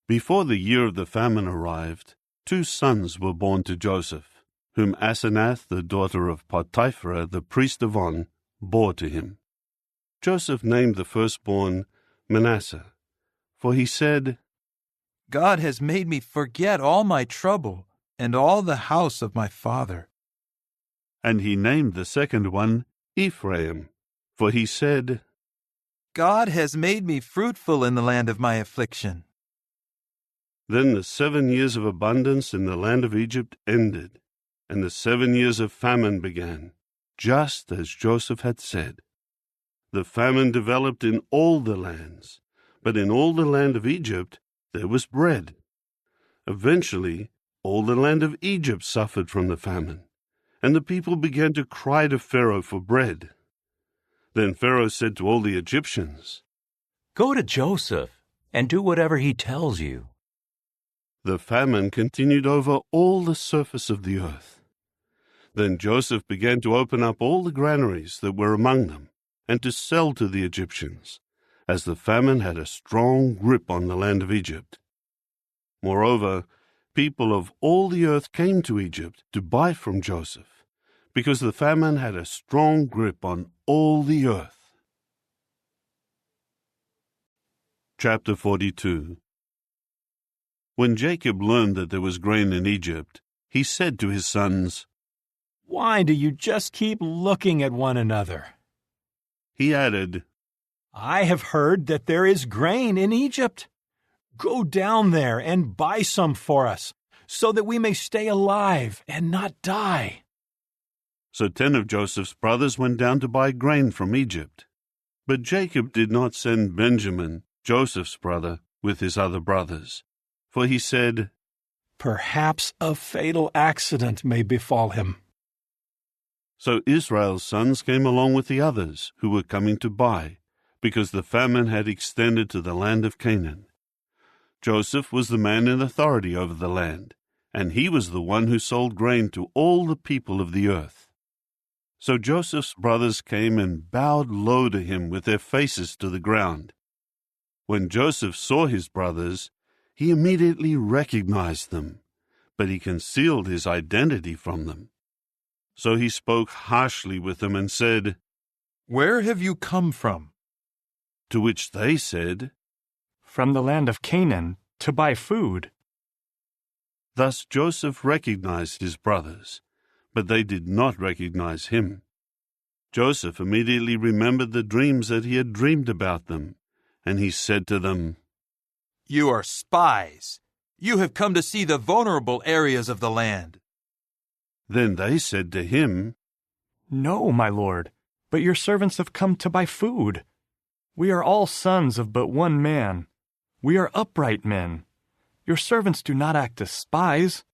Before the year of the famine arrived, 2 sons were born to Joseph, whom Asenath, the daughter of Potipharah, the priest of On, bore to him. Joseph named the firstborn Manasseh, for he said, "God has made me forget all my trouble and all the house of my father." And he named the second one Ephraim, for he said, "God has made me fruitful in the land of my affliction." Then the 7 years of abundance in the land of Egypt ended, and the 7 years of famine began, just as Joseph had said. The famine developed in all the lands, but in all the land of Egypt there was bread. Eventually, all the land of Egypt suffered from the famine, and the people began to cry to Pharaoh for bread. Then Pharaoh said to all the Egyptians, "Go to Joseph and do whatever he tells you." The famine continued over all the surface of the earth. Then Joseph began to open up all the granaries that were among them, and to sell to the Egyptians, as the famine had a strong grip on the land of Egypt. Moreover, people of all the earth came to Egypt to buy from Joseph, because the famine had a strong grip on all the earth. Chapter 42. When Jacob learned that there was grain in Egypt, he said to his sons, "Why do you just keep looking at one another?" He added, "I have heard that there is grain in Egypt. Go down there and buy some for us, so that we may stay alive and not die." So 10 of Joseph's brothers went down to buy grain from Egypt. But Jacob did not send Benjamin, Joseph's brother, with his other brothers. For he said, "Perhaps a fatal accident may befall him." So Israel's sons came along with the others who were coming to buy, because the famine had extended to the land of Canaan. Joseph was the man in authority over the land, and he was the one who sold grain to all the people of the earth. So Joseph's brothers came and bowed low to him with their faces to the ground. When Joseph saw his brothers, he immediately recognized them, but he concealed his identity from them. So he spoke harshly with them and said, "Where have you come from?" To which they said, "From the land of Canaan, to buy food." Thus Joseph recognized his brothers, but they did not recognize him. Joseph immediately remembered the dreams that he had dreamed about them, and he said to them, "You are spies. You have come to see the vulnerable areas of the land." Then they said to him, "No, my lord, but your servants have come to buy food. We are all sons of but one man. We are upright men. Your servants do not act as spies."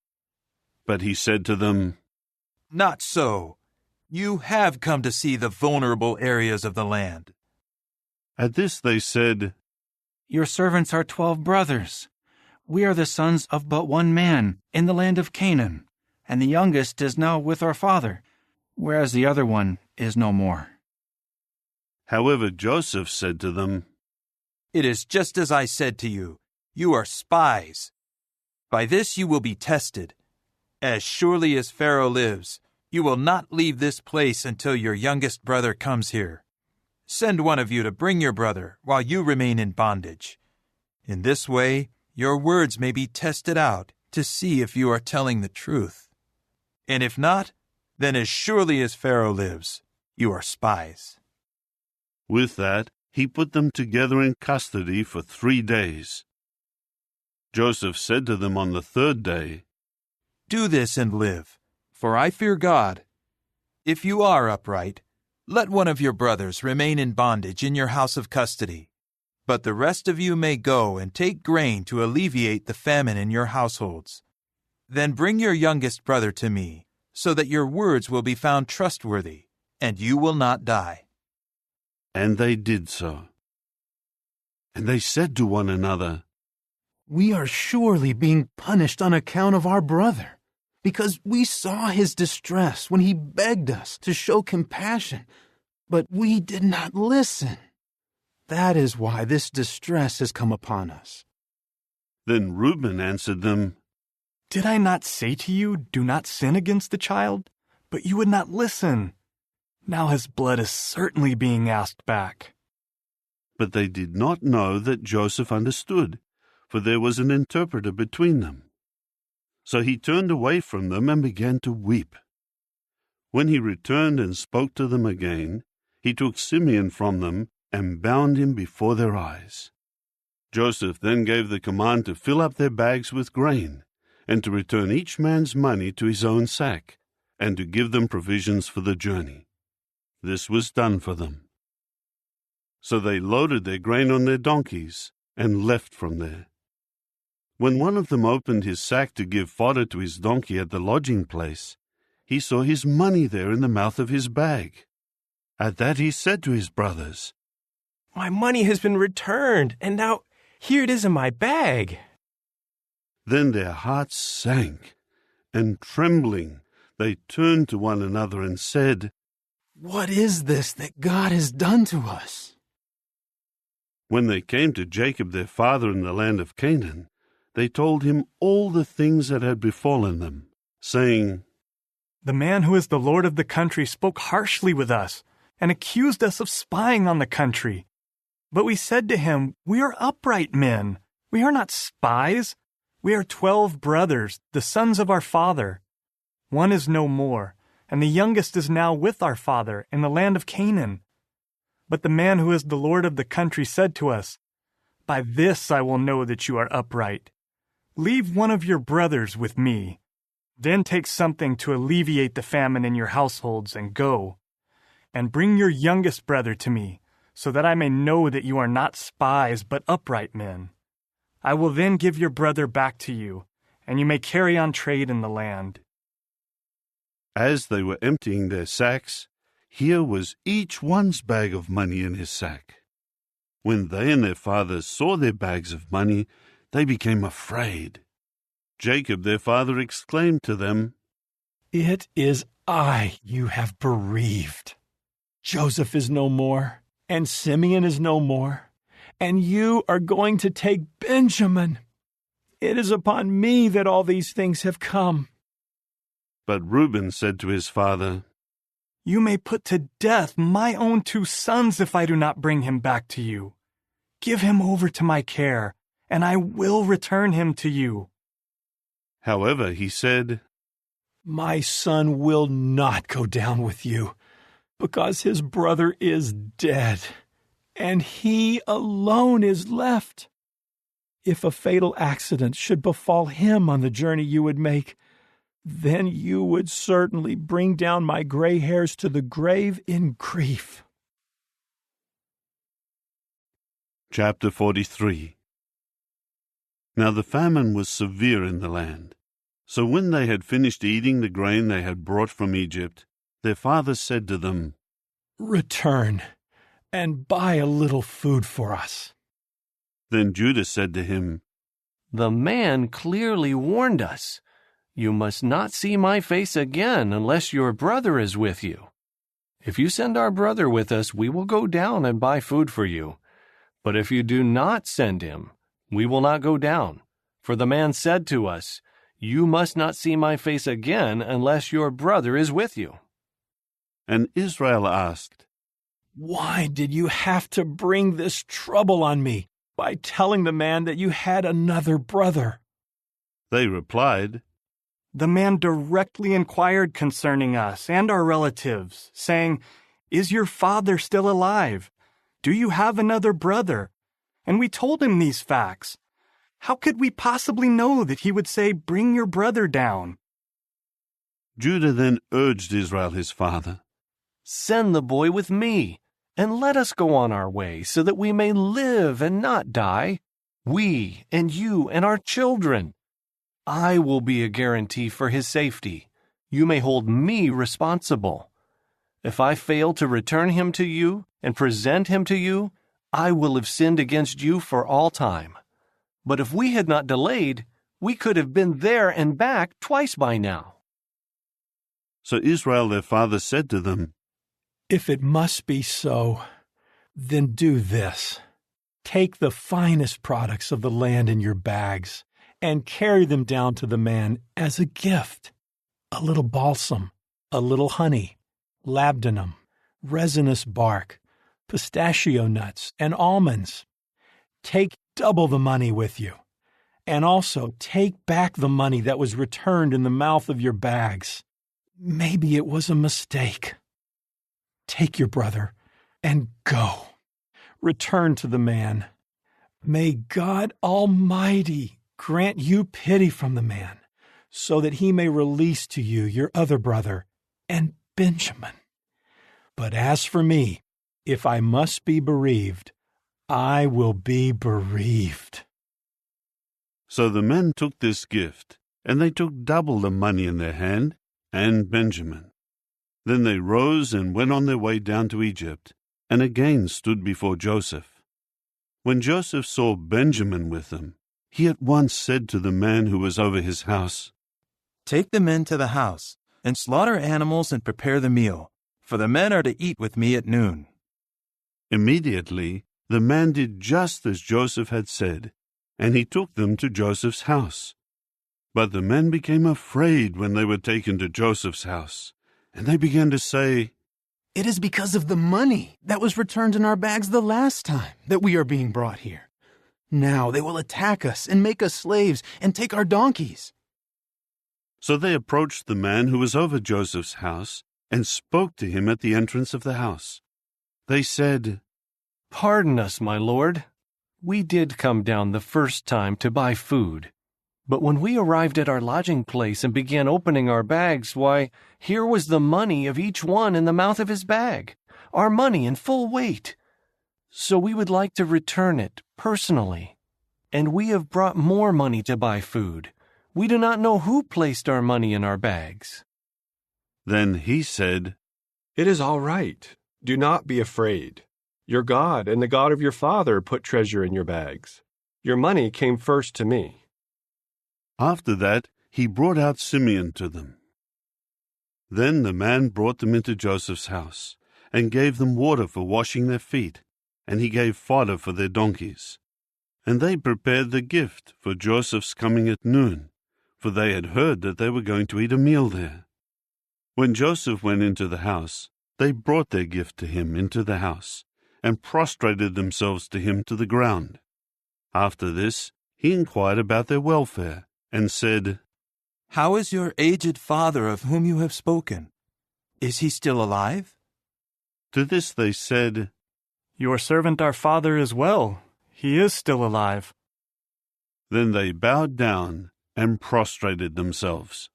But he said to them, "Not so. You have come to see the vulnerable areas of the land." At this they said, "Your servants are 12 brothers. We are the sons of but one man in the land of Canaan, and the youngest is now with our father, whereas the other one is no more." However, Joseph said to them, "It is just as I said to you. You are spies. By this you will be tested. As surely as Pharaoh lives, you will not leave this place until your youngest brother comes here. Send one of you to bring your brother while you remain in bondage. In this way, your words may be tested out to see if you are telling the truth. And if not, then as surely as Pharaoh lives, you are spies." With that, he put them together in custody for 3 days. Joseph said to them on the 3rd day, "Do this and live, for I fear God. If you are upright, let one of your brothers remain in bondage in your house of custody, but the rest of you may go and take grain to alleviate the famine in your households. Then bring your youngest brother to me, so that your words will be found trustworthy, and you will not die." And they did so. And they said to one another, "We are surely being punished on account of our brother, because we saw his distress when he begged us to show compassion, but we did not listen. That is why this distress has come upon us." Then Reuben answered them, "Did I not say to you, do not sin against the child? But you would not listen. Now his blood is certainly being asked back." But they did not know that Joseph understood, for there was an interpreter between them. So he turned away from them and began to weep. When he returned and spoke to them again, he took Simeon from them and bound him before their eyes. Joseph then gave the command to fill up their bags with grain, and to return each man's money to his own sack, and to give them provisions for the journey. This was done for them. So they loaded their grain on their donkeys and left from there. When one of them opened his sack to give fodder to his donkey at the lodging place, he saw his money there in the mouth of his bag. At that he said to his brothers, "My money has been returned, and now here it is in my bag." Then their hearts sank, and trembling, they turned to one another and said, "What is this that God has done to us?" When they came to Jacob their father in the land of Canaan, they told him all the things that had befallen them, saying, "The man who is the lord of the country spoke harshly with us and accused us of spying on the country. But we said to him, 'We are upright men. We are not spies. We are 12 brothers, the sons of our father. One is no more, and the youngest is now with our father in the land of Canaan.' But the man who is the lord of the country said to us, 'By this I will know that you are upright. Leave one of your brothers with me. Then take something to alleviate the famine in your households and go. And bring your youngest brother to me, so that I may know that you are not spies but upright men. I will then give your brother back to you, and you may carry on trade in the land.'" As they were emptying their sacks, here was each one's bag of money in his sack. When they and their fathers saw their bags of money, they became afraid. Jacob their father exclaimed to them, "It is I you have bereaved. Joseph is no more, and Simeon is no more, and you are going to take Benjamin. It is upon me that all these things have come." But Reuben said to his father, "You may put to death my own 2 sons if I do not bring him back to you. Give him over to my care, and I will return him to you." However, he said, "My son will not go down with you, because his brother is dead, and he alone is left. If a fatal accident should befall him on the journey you would make, then you would certainly bring down my gray hairs to the grave in grief." Chapter 43. Now the famine was severe in the land. So when they had finished eating the grain they had brought from Egypt, their father said to them, "Return and buy a little food for us." Then Judah said to him, "The man clearly warned us. You must not see my face again unless your brother is with you. If you send our brother with us, we will go down and buy food for you. But if you do not send him, we will not go down. For the man said to us, 'You must not see my face again unless your brother is with you.'" And Israel asked, "Why did you have to bring this trouble on me by telling the man that you had another brother?" They replied, "The man directly inquired concerning us and our relatives, saying, 'Is your father still alive? Do you have another brother?' And we told him these facts. How could we possibly know that he would say, 'Bring your brother down'?" Judah then urged Israel his father, "Send the boy with me, and let us go on our way, so that we may live and not die, we and you and our children. I will be a guarantee for his safety. You may hold me responsible. If I fail to return him to you and present him to you, I will have sinned against you for all time. But if we had not delayed, we could have been there and back twice by now." So Israel their father said to them, "If it must be so, then do this. Take the finest products of the land in your bags and carry them down to the man as a gift. A little balsam, a little honey, labdanum, resinous bark, pistachio nuts, and almonds. Take double the money with you, and also take back the money that was returned in the mouth of your bags. Maybe it was a mistake. Take your brother and go. Return to the man. May God Almighty grant you pity from the man, so that he may release to you your other brother and Benjamin. But as for me, if I must be bereaved, I will be bereaved." So the men took this gift, and they took double the money in their hand, and Benjamin. Then they rose and went on their way down to Egypt, and again stood before Joseph. When Joseph saw Benjamin with them, he at once said to the man who was over his house, "Take the men to the house, and slaughter animals and prepare the meal, for the men are to eat with me at noon." Immediately the man did just as Joseph had said, and he took them to Joseph's house. But the men became afraid when they were taken to Joseph's house, and they began to say, "It is because of the money that was returned in our bags the last time that we are being brought here. Now they will attack us and make us slaves and take our donkeys." So they approached the man who was over Joseph's house and spoke to him at the entrance of the house. They said, "Pardon us, my lord. We did come down the first time to buy food. But when we arrived at our lodging place and began opening our bags, why, here was the money of each one in the mouth of his bag, our money in full weight. So we would like to return it personally. And we have brought more money to buy food. We do not know who placed our money in our bags." Then he said, "It is all right. Do not be afraid. Your God and the God of your father put treasure in your bags. Your money came first to me." After that, he brought out Simeon to them. Then the man brought them into Joseph's house, and gave them water for washing their feet, and he gave fodder for their donkeys. And they prepared the gift for Joseph's coming at noon, for they had heard that they were going to eat a meal there. When Joseph went into the house, they brought their gift to him into the house, and prostrated themselves to him to the ground. After this, he inquired about their welfare, and said, "How is your aged father of whom you have spoken? Is he still alive?" To this they said, "Your servant our father is well. He is still alive." Then they bowed down and prostrated themselves.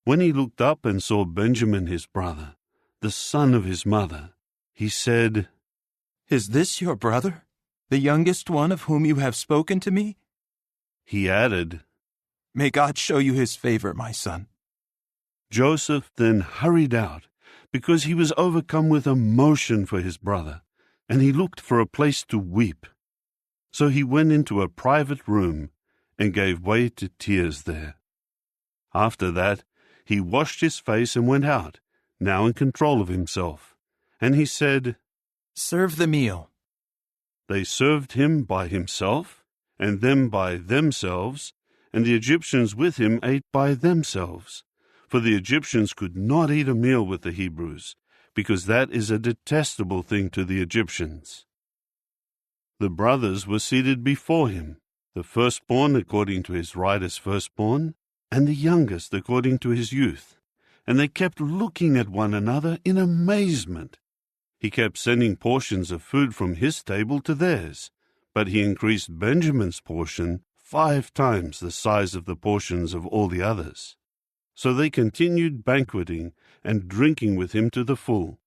When he looked up and saw Benjamin his brother, the son of his mother, he said, "Is this your brother, the youngest one of whom you have spoken to me?" He added, "May God show you his favor, my son." Joseph then hurried out, because he was overcome with emotion for his brother, and he looked for a place to weep. So he went into a private room and gave way to tears there. After that, he washed his face and went out, now in control of himself. And he said, "Serve the meal." They served him by himself, and them by themselves, and the Egyptians with him ate by themselves. For the Egyptians could not eat a meal with the Hebrews, because that is a detestable thing to the Egyptians. The brothers were seated before him, the firstborn according to his right as firstborn, and the youngest according to his youth. And they kept looking at one another in amazement. He kept sending portions of food from his table to theirs, but he increased Benjamin's portion 5 times the size of the portions of all the others. So they continued banqueting and drinking with him to the full.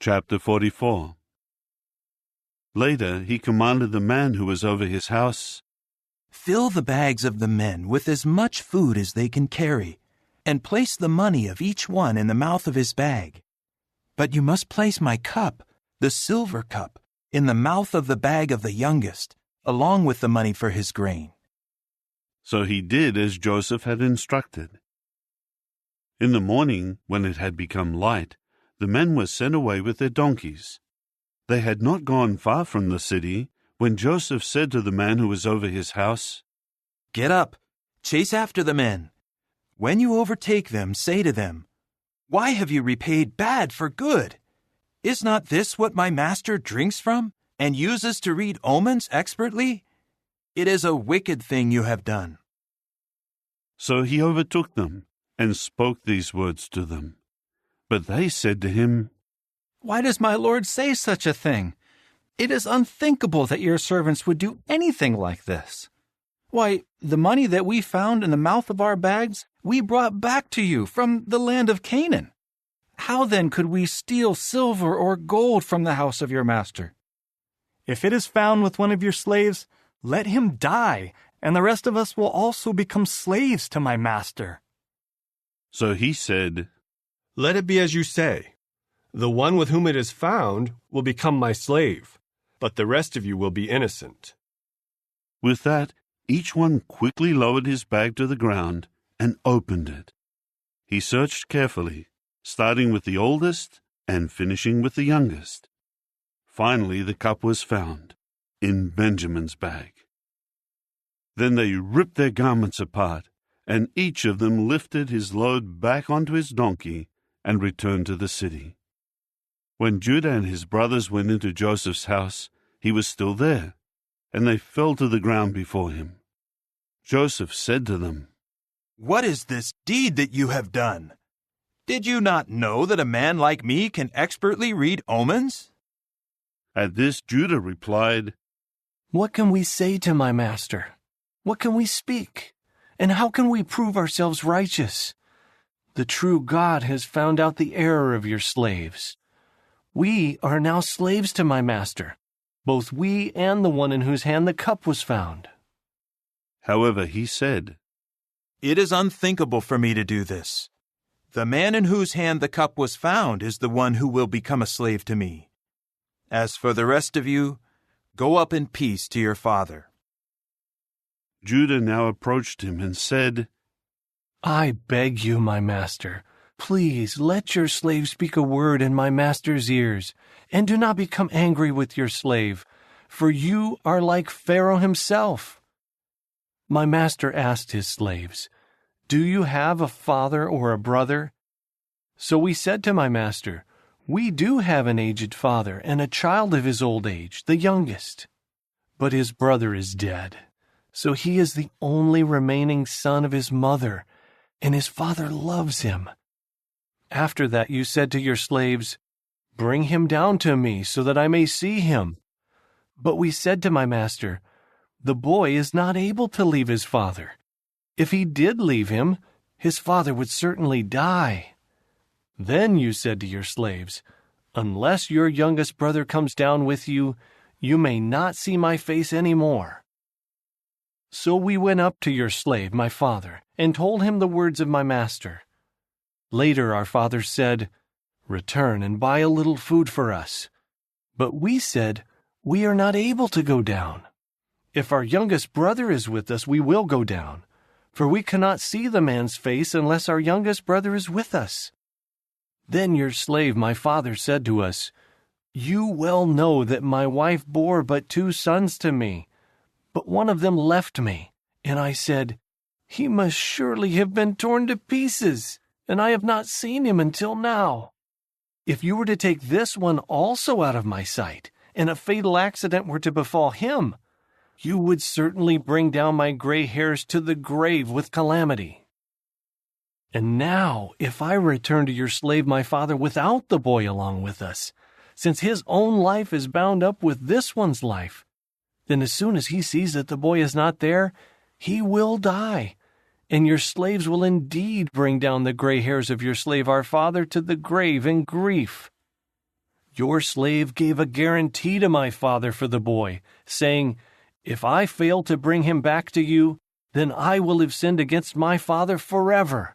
Chapter 44. Later he commanded the man who was over his house, "Fill the bags of the men with as much food as they can carry, and place the money of each one in the mouth of his bag. But you must place my cup, the silver cup, in the mouth of the bag of the youngest, along with the money for his grain." So he did as Joseph had instructed. In the morning, when it had become light, the men were sent away with their donkeys. They had not gone far from the city, when Joseph said to the man who was over his house, "Get up, chase after the men. When you overtake them, say to them, 'Why have you repaid bad for good? Is not this what my master drinks from, and uses to read omens expertly? It is a wicked thing you have done.'" So he overtook them, and spoke these words to them. But they said to him, "Why does my lord say such a thing? It is unthinkable that your servants would do anything like this. Why, the money that we found in the mouth of our bags, we brought back to you from the land of Canaan. How then could we steal silver or gold from the house of your master? If it is found with one of your slaves, let him die, and the rest of us will also become slaves to my master." So he said, "Let it be as you say. The one with whom it is found will become my slave, but the rest of you will be innocent." With that, each one quickly lowered his bag to the ground and opened it. He searched carefully, starting with the oldest and finishing with the youngest. Finally, the cup was found in Benjamin's bag. Then they ripped their garments apart, and each of them lifted his load back onto his donkey and returned to the city. When Judah and his brothers went into Joseph's house, he was still there, and they fell to the ground before him. Joseph said to them, "What is this deed that you have done? Did you not know that a man like me can expertly read omens?" At this Judah replied, "What can we say to my master? What can we speak? And how can we prove ourselves righteous? The true God has found out the error of your slaves. We are now slaves to my master, both we and the one in whose hand the cup was found." However, he said, "It is unthinkable for me to do this. The man in whose hand the cup was found is the one who will become a slave to me. As for the rest of you, go up in peace to your father." Judah now approached him and said, "I beg you, my master, please let your slave speak a word in my master's ears, and do not become angry with your slave, for you are like Pharaoh himself." My master asked his slaves, "Do you have a father or a brother?" So we said to my master, "We do have an aged father and a child of his old age, the youngest. But his brother is dead, so he is the only remaining son of his mother, and his father loves him." After that you said to your slaves, "Bring him down to me so that I may see him." But we said to my master, "The boy is not able to leave his father. If he did leave him, his father would certainly die." Then you said to your slaves, "Unless your youngest brother comes down with you, you may not see my face any more." So we went up to your slave, my father, and told him the words of my master. Later our father said, "Return and buy a little food for us." But we said, "We are not able to go down. If our youngest brother is with us, we will go down, for we cannot see the man's face unless our youngest brother is with us." Then your slave, my father, said to us, "You well know that my wife bore but 2 sons to me, but one of them left me." And I said, "He must surely have been torn to pieces, and I have not seen him until now. If you were to take this one also out of my sight, and a fatal accident were to befall him, you would certainly bring down my gray hairs to the grave with calamity. And now, if I return to your slave my father without the boy along with us, since his own life is bound up with this one's life, then as soon as he sees that the boy is not there, he will die, and your slaves will indeed bring down the gray hairs of your slave our father to the grave in grief. Your slave gave a guarantee to my father for the boy, saying, 'If I fail to bring him back to you, then I will have sinned against my father forever.'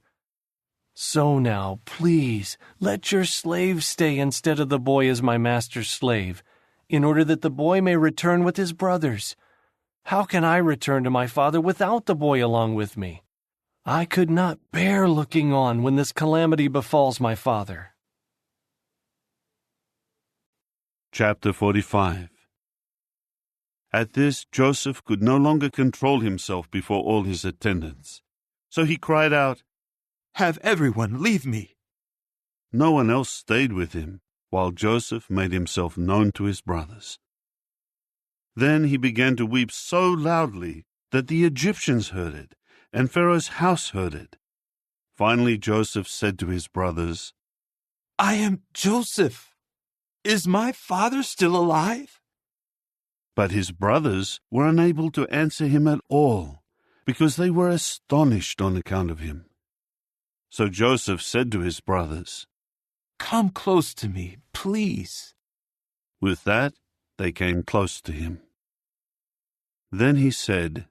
So now, please, let your slave stay instead of the boy as my master's slave, in order that the boy may return with his brothers. How can I return to my father without the boy along with me? I could not bear looking on when this calamity befalls my father." Chapter 45. At this, Joseph could no longer control himself before all his attendants. So he cried out, "Have everyone leave me." No one else stayed with him, while Joseph made himself known to his brothers. Then he began to weep so loudly that the Egyptians heard it, and Pharaoh's house heard it. Finally Joseph said to his brothers, "I am Joseph. Is my father still alive?" But his brothers were unable to answer him at all, because they were astonished on account of him. So Joseph said to his brothers, "Come close to me, please." With that, they came close to him. Then he said,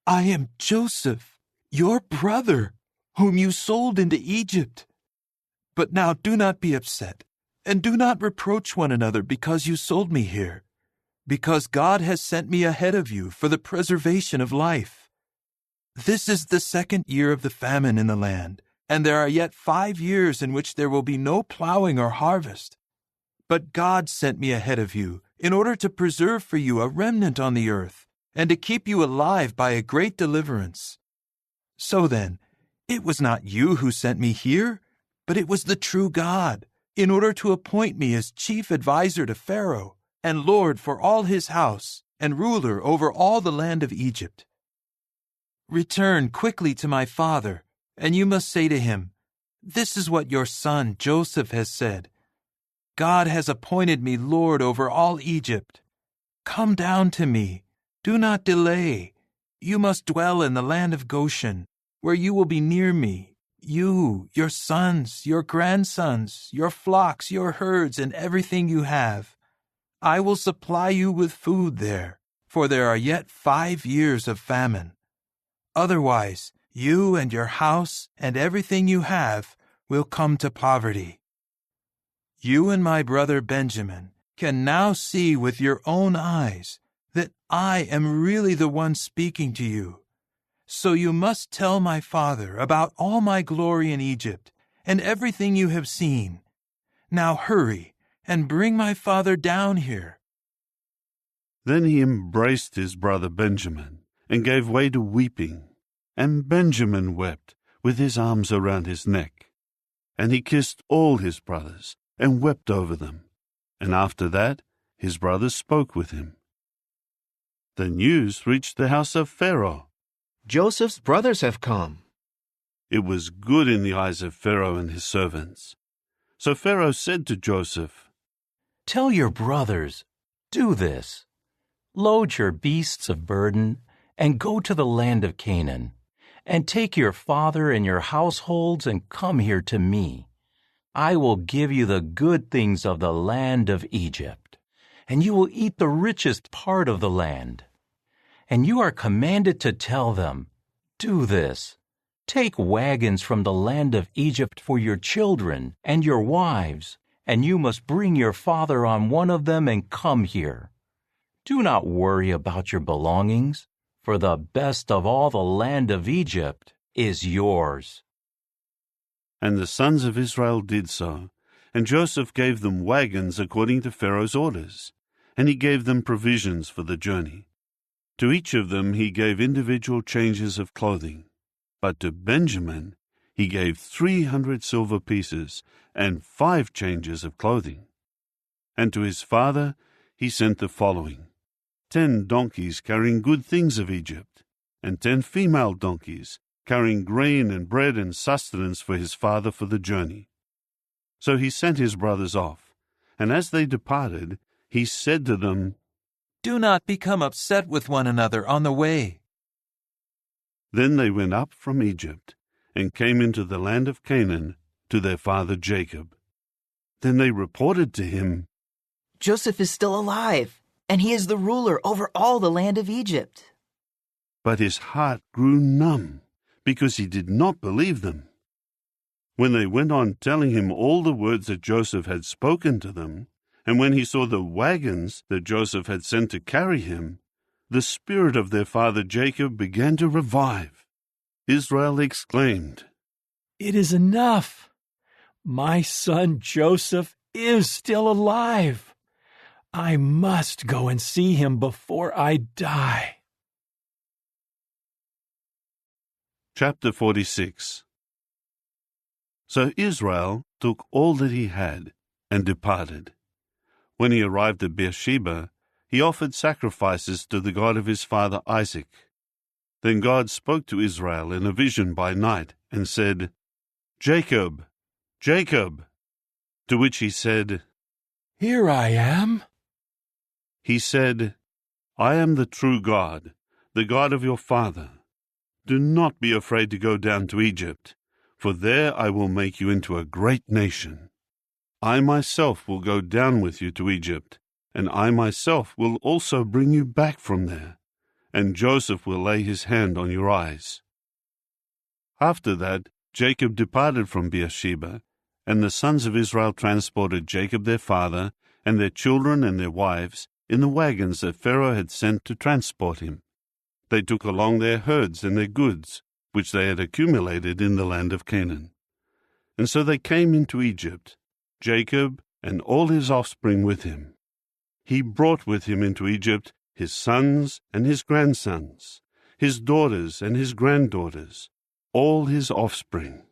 "I am Joseph, your brother, whom you sold into Egypt. But now do not be upset, and do not reproach one another because you sold me here, because God has sent me ahead of you for the preservation of life. This is the 2nd year of the famine in the land, and there are yet 5 years in which there will be no plowing or harvest. But God sent me ahead of you in order to preserve for you a remnant on the earth, and to keep you alive by a great deliverance. So then, it was not you who sent me here, but it was the true God, in order to appoint me as chief adviser to Pharaoh, and lord for all his house, and ruler over all the land of Egypt. Return quickly to my father, and you must say to him, 'This is what your son Joseph has said. God has appointed me lord over all Egypt. Come down to me. Do not delay. You must dwell in the land of Goshen, where you will be near me, you, your sons, your grandsons, your flocks, your herds, and everything you have. I will supply you with food there, for there are yet 5 years of famine. Otherwise, you and your house and everything you have will come to poverty. You and my brother Benjamin can now see with your own eyes that I am really the one speaking to you. So you must tell my father about all my glory in Egypt and everything you have seen. Now hurry and bring my father down here." Then he embraced his brother Benjamin and gave way to weeping. And Benjamin wept with his arms around his neck. And he kissed all his brothers and wept over them. And after that, his brothers spoke with him. The news reached the house of Pharaoh. "Joseph's brothers have come." It was good in the eyes of Pharaoh and his servants. So Pharaoh said to Joseph, "Tell your brothers, do this. Load your beasts of burden and go to the land of Canaan, and take your father and your households and come here to me. I will give you the good things of the land of Egypt, and you will eat the richest part of the land. And you are commanded to tell them, do this. Take wagons from the land of Egypt for your children and your wives, and you must bring your father on one of them and come here. Do not worry about your belongings, for the best of all the land of Egypt is yours." And the sons of Israel did so, and Joseph gave them wagons according to Pharaoh's orders, and he gave them provisions for the journey. To each of them he gave individual changes of clothing, but to Benjamin he gave 300 silver pieces and 5 changes of clothing. And to his father he sent the following: 10 donkeys carrying good things of Egypt, and 10 female donkeys carrying grain and bread and sustenance for his father for the journey. So he sent his brothers off, and as they departed, he said to them, "Do not become upset with one another on the way." Then they went up from Egypt, and came into the land of Canaan to their father Jacob. Then they reported to him, "Joseph is still alive, and he is the ruler over all the land of Egypt." But his heart grew numb, because he did not believe them. When they went on telling him all the words that Joseph had spoken to them, and when he saw the wagons that Joseph had sent to carry him, the spirit of their father Jacob began to revive. Israel exclaimed, "It is enough! My son Joseph is still alive! I must go and see him before I die." Chapter 46. So Israel took all that he had and departed. When he arrived at Beersheba, he offered sacrifices to the God of his father Isaac. Then God spoke to Israel in a vision by night and said, "Jacob, Jacob." To which he said, "Here I am." He said, I am the true God, the God of your father. Do not be afraid to go down to Egypt, for there I will make you into a great nation. I myself will go down with you to Egypt, and I myself will also bring you back from there, and Joseph will lay his hand on your eyes." After that, Jacob departed from Beersheba, and the sons of Israel transported Jacob their father, and their children and their wives, in the wagons that Pharaoh had sent to transport him. They took along their herds and their goods, which they had accumulated in the land of Canaan. And so they came into Egypt, Jacob and all his offspring with him. He brought with him into Egypt his sons and his grandsons, his daughters and his granddaughters, all his offspring.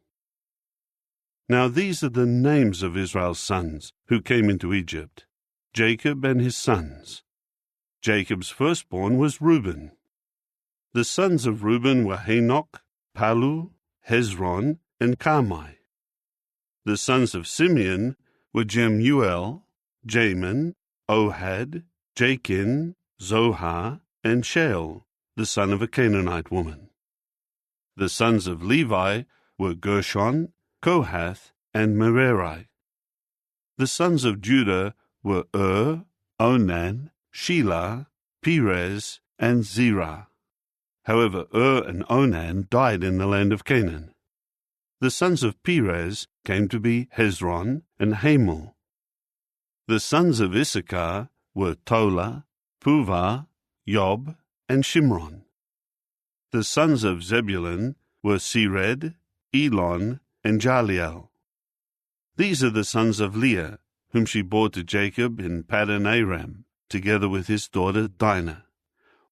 Now these are the names of Israel's sons who came into Egypt, Jacob and his sons. Jacob's firstborn was Reuben. The sons of Reuben were Hanok, Palu, Hezron, and Carmi. The sons of Simeon were Jemuel, Jamin, Ohad, Jachin, Zohar, and Shael, the son of a Canaanite woman. The sons of Levi were Gershon, Kohath, and Merari. The sons of Judah were Onan, Shelah, Perez, and Zerah. However, and Onan died in the land of Canaan. The sons of Perez came to be Hezron and Hamul. The sons of Issachar were Tola, Puvah, Yob, and Shimron. The sons of Zebulun were Sered, Elon, and Jaliel. These are the sons of Leah, whom she bore to Jacob in Paddan Aram, together with his daughter Dinah.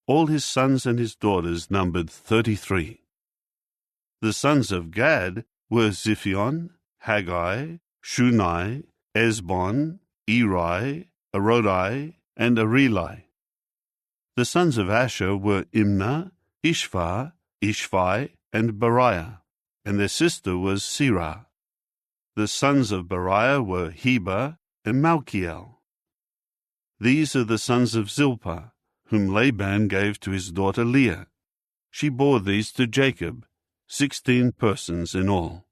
All his sons and his daughters numbered 33. The sons of Gad were Ziphion, Haggai, Shunai, Esbon, Eri, Arodai, and Areli. The sons of Asher were Imnah, Ishva, Ishvi, and Beriah, and their sister was Serah. The sons of Beriah were Heber and Malchiel. These are the sons of Zilpah, whom Laban gave to his daughter Leah. She bore these to Jacob, 16 persons in all.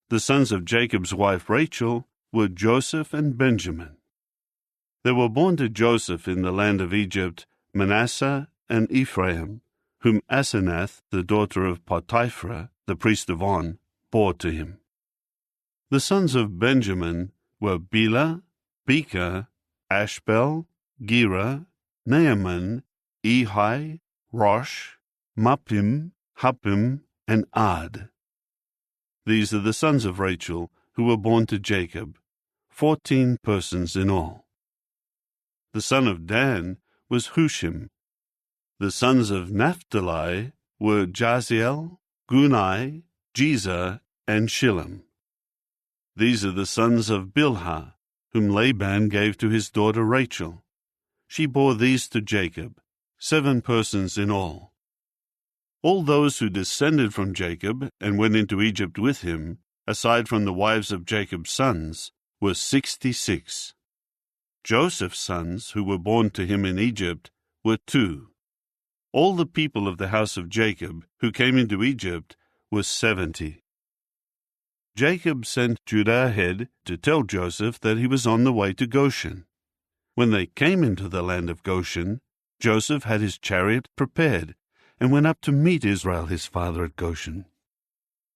The sons of Jacob's wife Rachel were Joseph and Benjamin. There were born to Joseph in the land of Egypt Manasseh and Ephraim, whom Asenath, the daughter of Potiphera, the priest of On, bore to him. The sons of Benjamin were Bela, Becher, Ashbel, Gera, Naaman, Ehi, Rosh, Muppim, Huppim, and Ard. These are the sons of Rachel, who were born to Jacob, 14 persons in all. The son of Dan was Hushim. The sons of Naphtali were Jaziel, Guni, Jezer, and Shillem. These are the sons of Bilhah, whom Laban gave to his daughter Rachel. She bore these to Jacob, 7 persons in all. All those who descended from Jacob and went into Egypt with him, aside from the wives of Jacob's sons, were 66. Joseph's sons, who were born to him in Egypt, were 2. All the people of the house of Jacob, who came into Egypt, were 70. Jacob sent Judah ahead to tell Joseph that he was on the way to Goshen. When they came into the land of Goshen, Joseph had his chariot prepared and went up to meet Israel his father at Goshen.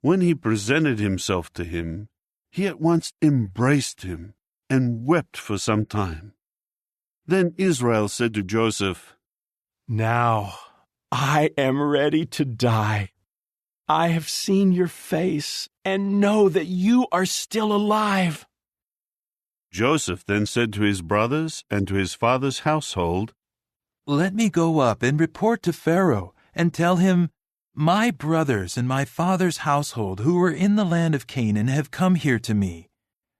When he presented himself to him, he at once embraced him and wept for some time. Then Israel said to Joseph, "Now I am ready to die. I have seen your face and know that you are still alive." Joseph then said to his brothers and to his father's household, "Let me go up and report to Pharaoh and tell him, 'My brothers and my father's household who are in the land of Canaan have come here to me.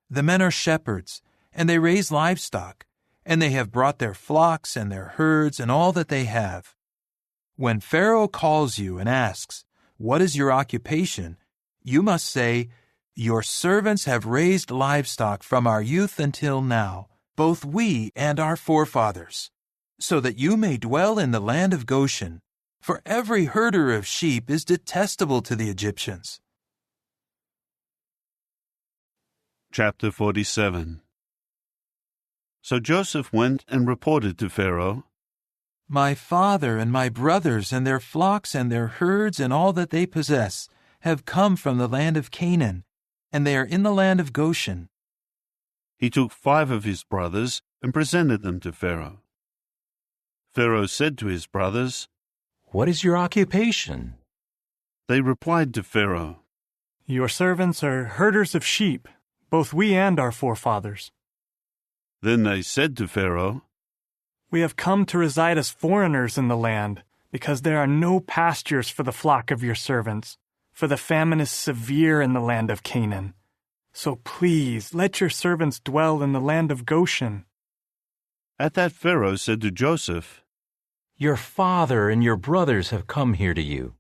The men are shepherds, and they raise livestock, and they have brought their flocks and their herds and all that they have. When Pharaoh calls you and asks, "What is your occupation?" you must say, "Your servants have raised livestock from our youth until now, both we and our forefathers. so that you may dwell in the land of Goshen. For every herder of sheep is detestable to the Egyptians. Chapter 47. So Joseph went and reported to Pharaoh, My father and my brothers and their flocks and their herds and all that they possess have come from the land of Canaan, and they are in the land of Goshen. He took 5 of his brothers and presented them to Pharaoh. Pharaoh said to his brothers, What is your occupation? They replied to Pharaoh, Your servants are herders of sheep, both we and our forefathers. Then they said to Pharaoh, We have come to reside as foreigners in the land, because there are no pastures for the flock of your servants, for the famine is severe in the land of Canaan. So please let your servants dwell in the land of Goshen. At that Pharaoh said to Joseph, Your father and your brothers have come here to you.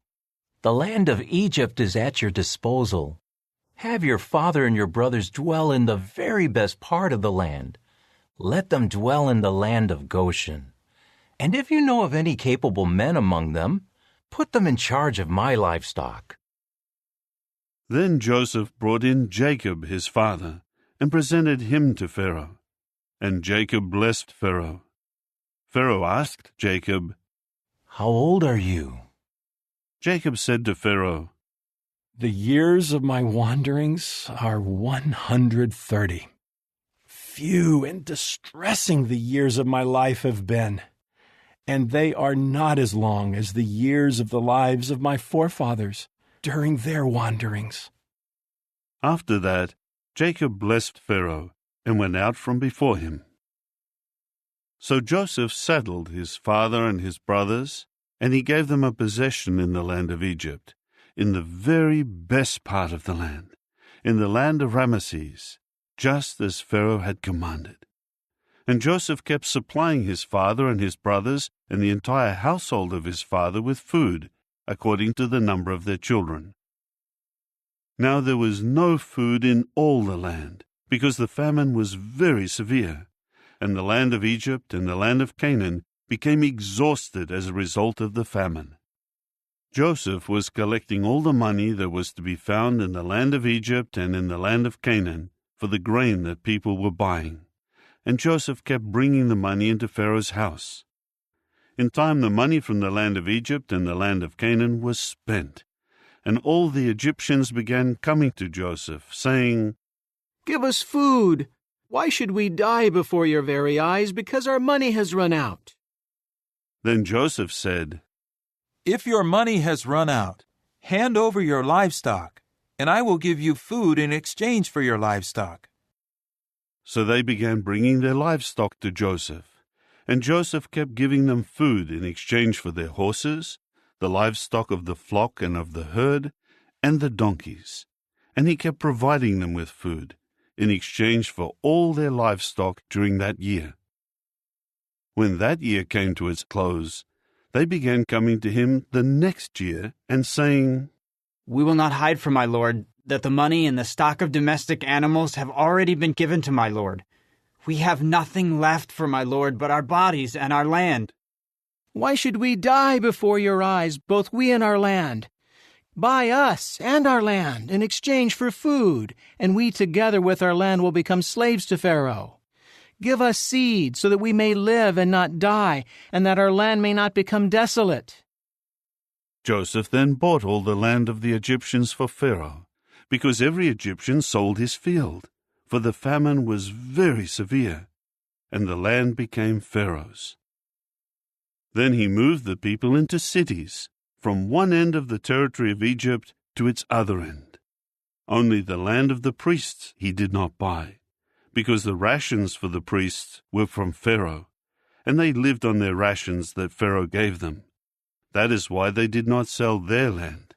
The land of Egypt is at your disposal. Have your father and your brothers dwell in the very best part of the land. Let them dwell in the land of Goshen. And if you know of any capable men among them, put them in charge of my livestock. Then Joseph brought in Jacob his father, and presented him to Pharaoh. And Jacob blessed Pharaoh. Pharaoh asked Jacob, How old are you? Jacob said to Pharaoh, The years of my wanderings are 130. Few and distressing the years of my life have been, and they are not as long as the years of the lives of my forefathers during their wanderings. After that, Jacob blessed Pharaoh and went out from before him. So Joseph saddled his father and his brothers, and he gave them a possession in the land of Egypt, in the very best part of the land, in the land of Ramesses, just as Pharaoh had commanded. And Joseph kept supplying his father and his brothers and the entire household of his father with food, according to the number of their children. Now there was no food in all the land, because the famine was very severe, and the land of Egypt and the land of Canaan became exhausted as a result of the famine. Joseph was collecting all the money that was to be found in the land of Egypt and in the land of Canaan for the grain that people were buying, and Joseph kept bringing the money into Pharaoh's house. In time the money from the land of Egypt and the land of Canaan was spent, and all the Egyptians began coming to Joseph, saying, Give us food. Why should we die before your very eyes because our money has run out? Then Joseph said, If your money has run out, hand over your livestock, and I will give you food in exchange for your livestock. So they began bringing their livestock to Joseph, and Joseph kept giving them food in exchange for their horses, the livestock of the flock and of the herd, and the donkeys, and he kept providing them with food in exchange for all their livestock during that year. When that year came to its close, they began coming to him the next year and saying, We will not hide from my lord that the money and the stock of domestic animals have already been given to my lord. We have nothing left for my lord but our bodies and our land. Why should we die before your eyes, both we and our land? Buy us and our land in exchange for food, and we together with our land will become slaves to Pharaoh. Give us seed so that we may live and not die, and that our land may not become desolate. Joseph then bought all the land of the Egyptians for Pharaoh, because every Egyptian sold his field, for the famine was very severe, and the land became Pharaoh's. Then he moved the people into cities, from one end of the territory of Egypt to its other end. Only the land of the priests he did not buy, because the rations for the priests were from Pharaoh, and they lived on their rations that Pharaoh gave them. That is why they did not sell their land.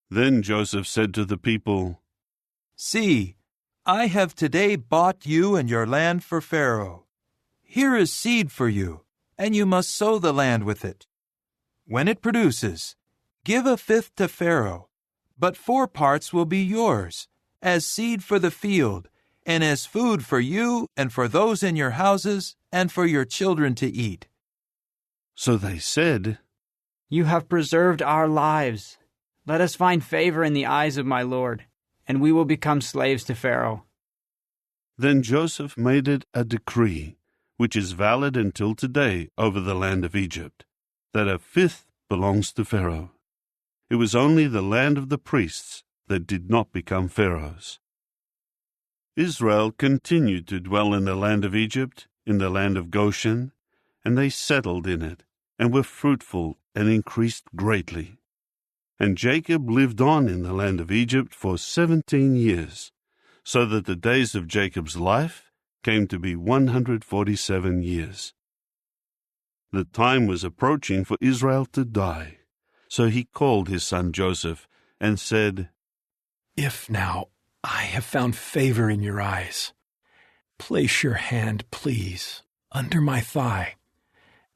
Then Joseph said to the people, See, I have today bought you and your land for Pharaoh. Here is seed for you, and you must sow the land with it. When it produces, give 1/5 to Pharaoh, but 4 parts will be yours, as seed for the field, and as food for you and for those in your houses and for your children to eat. So they said, "You have preserved our lives. Let us find favor in the eyes of my lord, and we will become slaves to Pharaoh." Then Joseph made it a decree, which is valid until today over the land of Egypt, that a fifth belongs to Pharaoh. It was only the land of the priests that did not become Pharaoh's. Israel continued to dwell in the land of Egypt, in the land of Goshen, and they settled in it, and were fruitful and increased greatly. And Jacob lived on in the land of Egypt for 17 years, so that the days of Jacob's life came to be 147 years. The time was approaching for Israel to die, so he called his son Joseph and said, "If now I have found favor in your eyes, place your hand, please, under my thigh,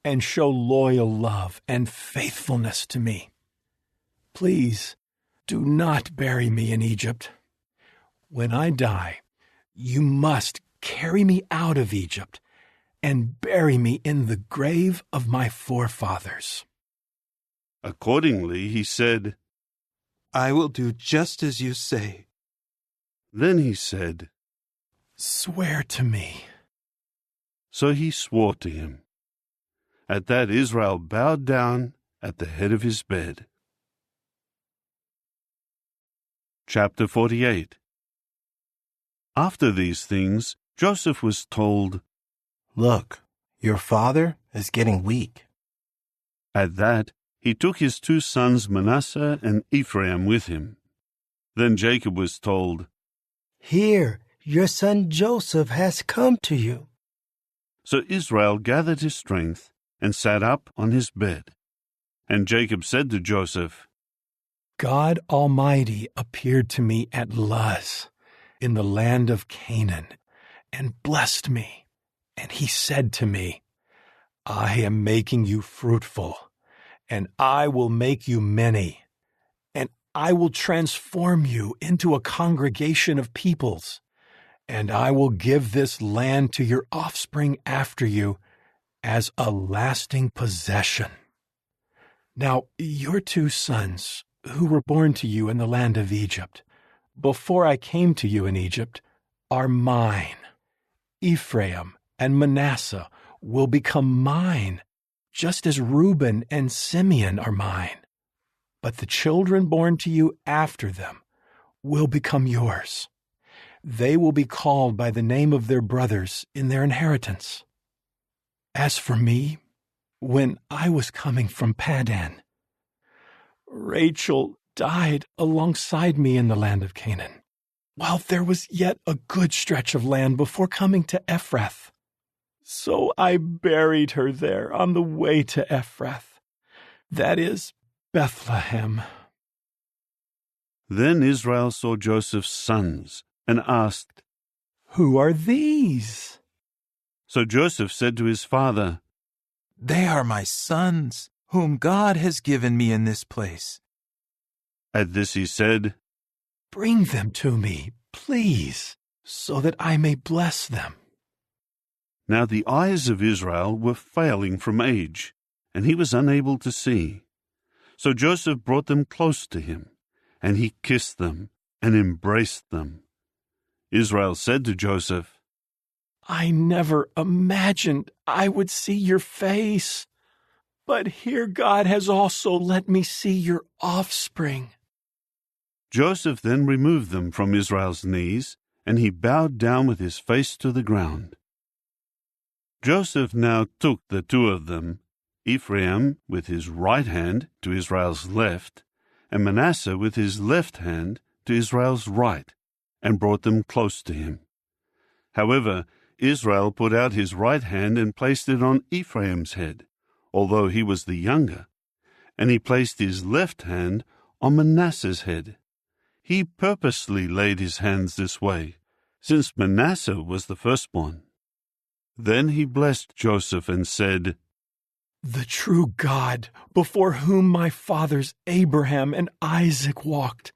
and show loyal love and faithfulness to me. Please do not bury me in Egypt. When I die, you must carry me out of Egypt and bury me in the grave of my forefathers." Accordingly, he said, "I will do just as you say." Then he said, "Swear to me." So he swore to him. At that Israel bowed down at the head of his bed. Chapter 48. After these things, Joseph was told, "Look, your father is getting weak." At that, he took his 2 sons Manasseh and Ephraim with him. Then Jacob was told, "Here, your son Joseph has come to you." So Israel gathered his strength and sat up on his bed. And Jacob said to Joseph, God Almighty appeared to me at Luz, in the land of Canaan, and blessed me. And he said to me, I am making you fruitful, and I will make you many, and I will transform you into a congregation of peoples, and I will give this land to your offspring after you as a lasting possession. Now, your 2 sons, who were born to you in the land of Egypt, before I came to you in Egypt, are mine. Ephraim and Manasseh will become mine, just as Reuben and Simeon are mine. But the children born to you after them will become yours. They will be called by the name of their brothers in their inheritance. As for me, when I was coming from Paddan, Rachel died alongside me in the land of Canaan, while there was yet a good stretch of land before coming to Ephrath. So I buried her there on the way to Ephrath, that is, Bethlehem. Then Israel saw Joseph's sons and asked, Who are these? So Joseph said to his father, They are my sons, whom God has given me in this place. At this he said, Bring them to me, please, so that I may bless them. Now the eyes of Israel were failing from age, and he was unable to see. So Joseph brought them close to him, and he kissed them and embraced them. Israel said to Joseph, I never imagined I would see your face, but here God has also let me see your offspring. Joseph then removed them from Israel's knees, and he bowed down with his face to the ground. Joseph now took the 2 of them, Ephraim with his right hand to Israel's left, and Manasseh with his left hand to Israel's right, and brought them close to him. However, Israel put out his right hand and placed it on Ephraim's head, although he was the younger, and he placed his left hand on Manasseh's head. He purposely laid his hands this way, since Manasseh was the firstborn. Then he blessed Joseph and said, The true God, before whom my fathers Abraham and Isaac walked,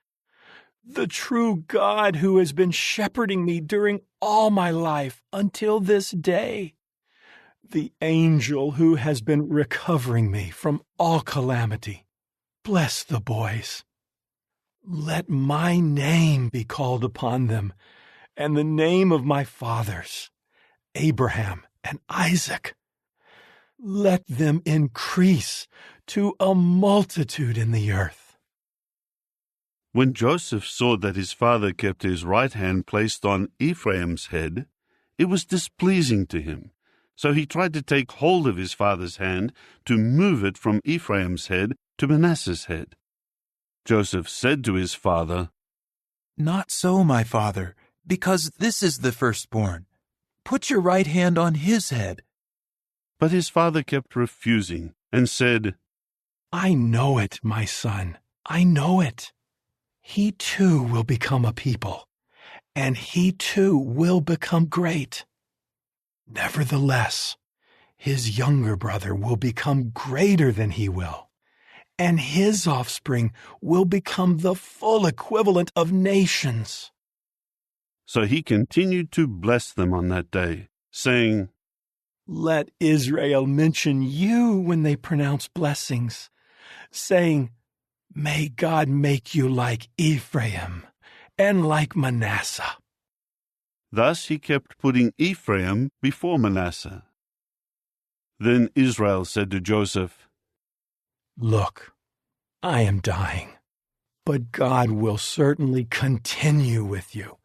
the true God who has been shepherding me during all my life until this day, the angel who has been recovering me from all calamity. Bless the boys. Let my name be called upon them, and the name of my fathers, Abraham and Isaac. Let them increase to a multitude in the earth. When Joseph saw that his father kept his right hand placed on Ephraim's head, it was displeasing to him. So he tried to take hold of his father's hand to move it from Ephraim's head to Manasseh's head. Joseph said to his father, "Not so, my father, because this is the firstborn. Put your right hand on his head." But his father kept refusing and said, I know it, my son. I know it. He too will become a people, and he too will become great. Nevertheless, his younger brother will become greater than he will, and his offspring will become the full equivalent of nations. So he continued to bless them on that day, saying, Let Israel mention you when they pronounce blessings, saying, May God make you like Ephraim and like Manasseh. Thus he kept putting Ephraim before Manasseh. Then Israel said to Joseph, Look, I am dying, but God will certainly continue with you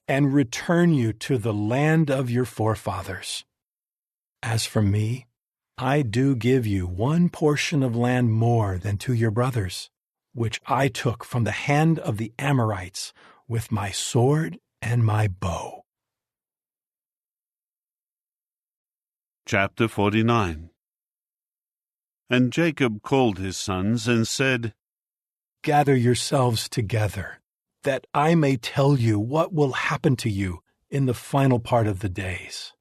and return you to the land of your forefathers. As for me, I do give you one portion of land more than to your brothers, which I took from the hand of the Amorites with my sword and my bow. Chapter 49. And Jacob called his sons and said, Gather yourselves together, that I may tell you what will happen to you in the final part of the days.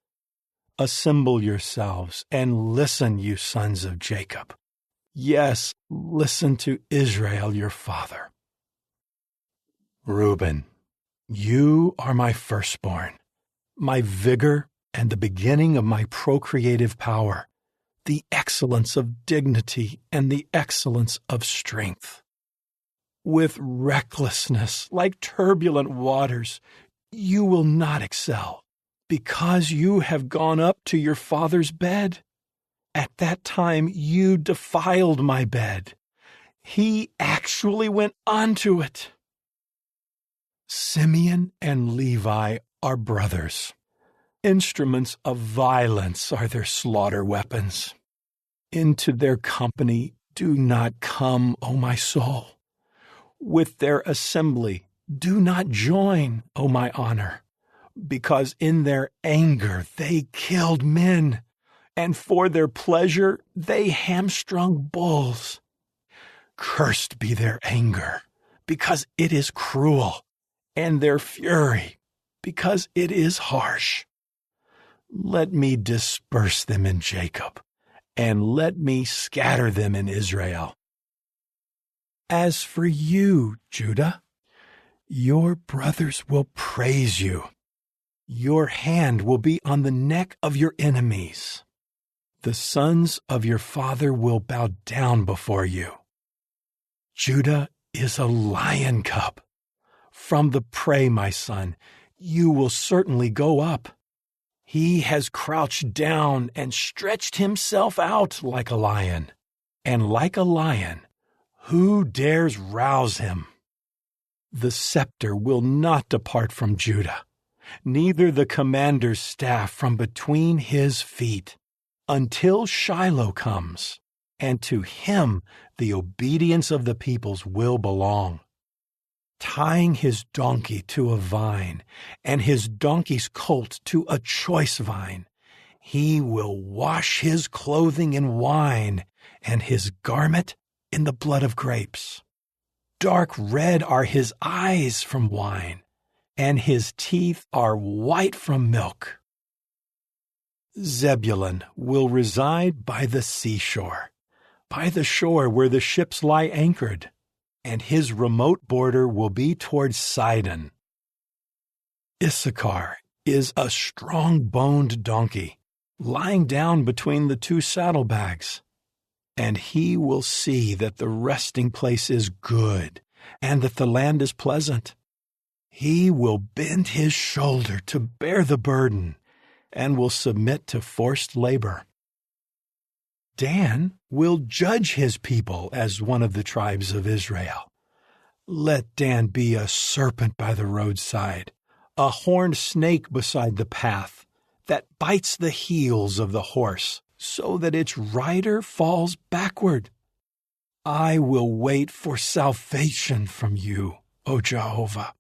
Assemble yourselves and listen, you sons of Jacob. Yes, listen to Israel your father. Reuben, you are my firstborn, my vigor and the beginning of my procreative power, the excellence of dignity and the excellence of strength. With recklessness like turbulent waters, you will not excel, because you have gone up to your father's bed. At that time you defiled my bed. He actually went onto it. Simeon and Levi are brothers. Instruments of violence are their slaughter weapons. Into their company do not come, O my soul. With their assembly do not join, O my honor, because in their anger they killed men, and for their pleasure they hamstrung bulls. Cursed be their anger, because it is cruel, and their fury, because it is harsh. Let me disperse them in Jacob, and let me scatter them in Israel. As for you, Judah, your brothers will praise you. Your hand will be on the neck of your enemies. The sons of your father will bow down before you. Judah is a lion cub. From the prey, my son, you will certainly go up. He has crouched down and stretched himself out like a lion. And like a lion, who dares rouse him? The scepter will not depart from Judah, neither the commander's staff from between his feet, until Shiloh comes, and to him the obedience of the peoples will belong. Tying his donkey to a vine, and his donkey's colt to a choice vine, he will wash his clothing in wine, and his garment in the blood of grapes. Dark red are his eyes from wine, and his teeth are white from milk. Zebulun will reside by the seashore, by the shore where the ships lie anchored, and his remote border will be towards Sidon. Issachar is a strong-boned donkey, lying down between the two saddlebags. And he will see that the resting place is good, and that the land is pleasant. He will bend his shoulder to bear the burden, and will submit to forced labor. Dan will judge his people as one of the tribes of Israel. Let Dan be a serpent by the roadside, a horned snake beside the path, that bites the heels of the horse, so that its rider falls backward. I will wait for salvation from you, O Jehovah.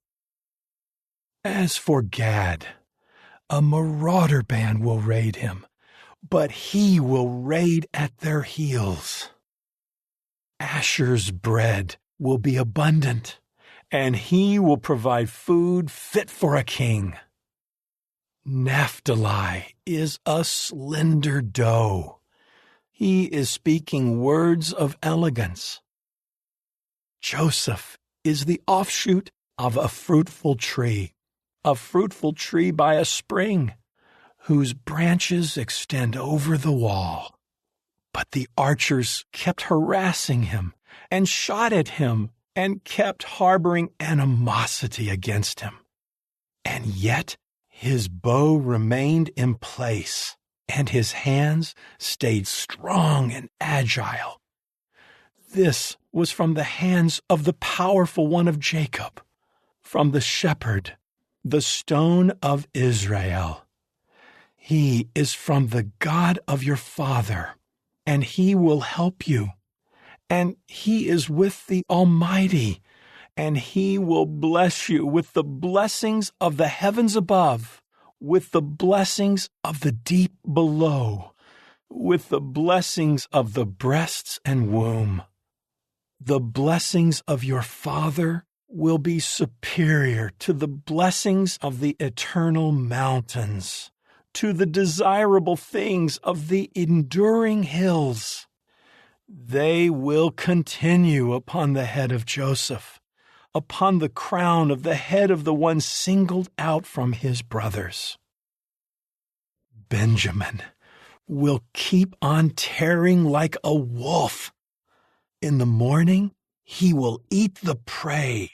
As for Gad, a marauder band will raid him, but he will raid at their heels. Asher's bread will be abundant, and he will provide food fit for a king. Naphtali is a slender doe. He is speaking words of elegance. Joseph is the offshoot of a fruitful tree by a spring, whose branches extend over the wall. But the archers kept harassing him and shot at him and kept harboring animosity against him. And yet his bow remained in place, and his hands stayed strong and agile. This was from the hands of the powerful one of Jacob, from the shepherd, the stone of Israel. He is from the God of your father, and he will help you. And he is with the Almighty, and he will bless you with the blessings of the heavens above, with the blessings of the deep below, with the blessings of the breasts and womb. The blessings of your father will be superior to the blessings of the eternal mountains, to the desirable things of the enduring hills. They will continue upon the head of Joseph, upon the crown of the head of the one singled out from his brothers. Benjamin will keep on tearing like a wolf. In the morning he will eat the prey,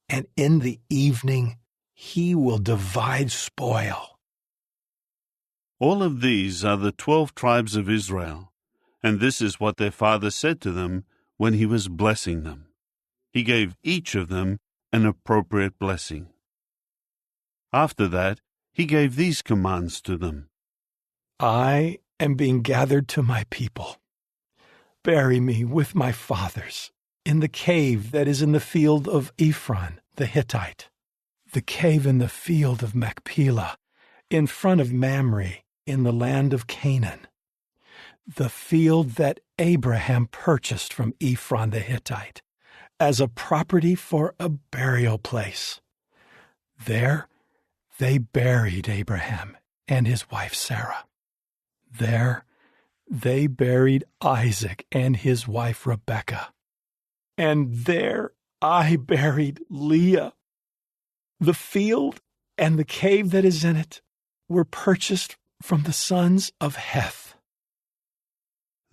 and in the evening he will divide spoil. All of these are the 12 tribes of Israel, and this is what their father said to them when he was blessing them. He gave each of them an appropriate blessing. After that, he gave these commands to them. I am being gathered to my people. Bury me with my fathers in the cave that is in the field of Ephron the Hittite, the cave in the field of Machpelah, in front of Mamre in the land of Canaan, the field that Abraham purchased from Ephron the Hittite, as a property for a burial place. There they buried Abraham and his wife Sarah. There they buried Isaac and his wife Rebekah. And there I buried Leah. The field and the cave that is in it were purchased from the sons of Heth.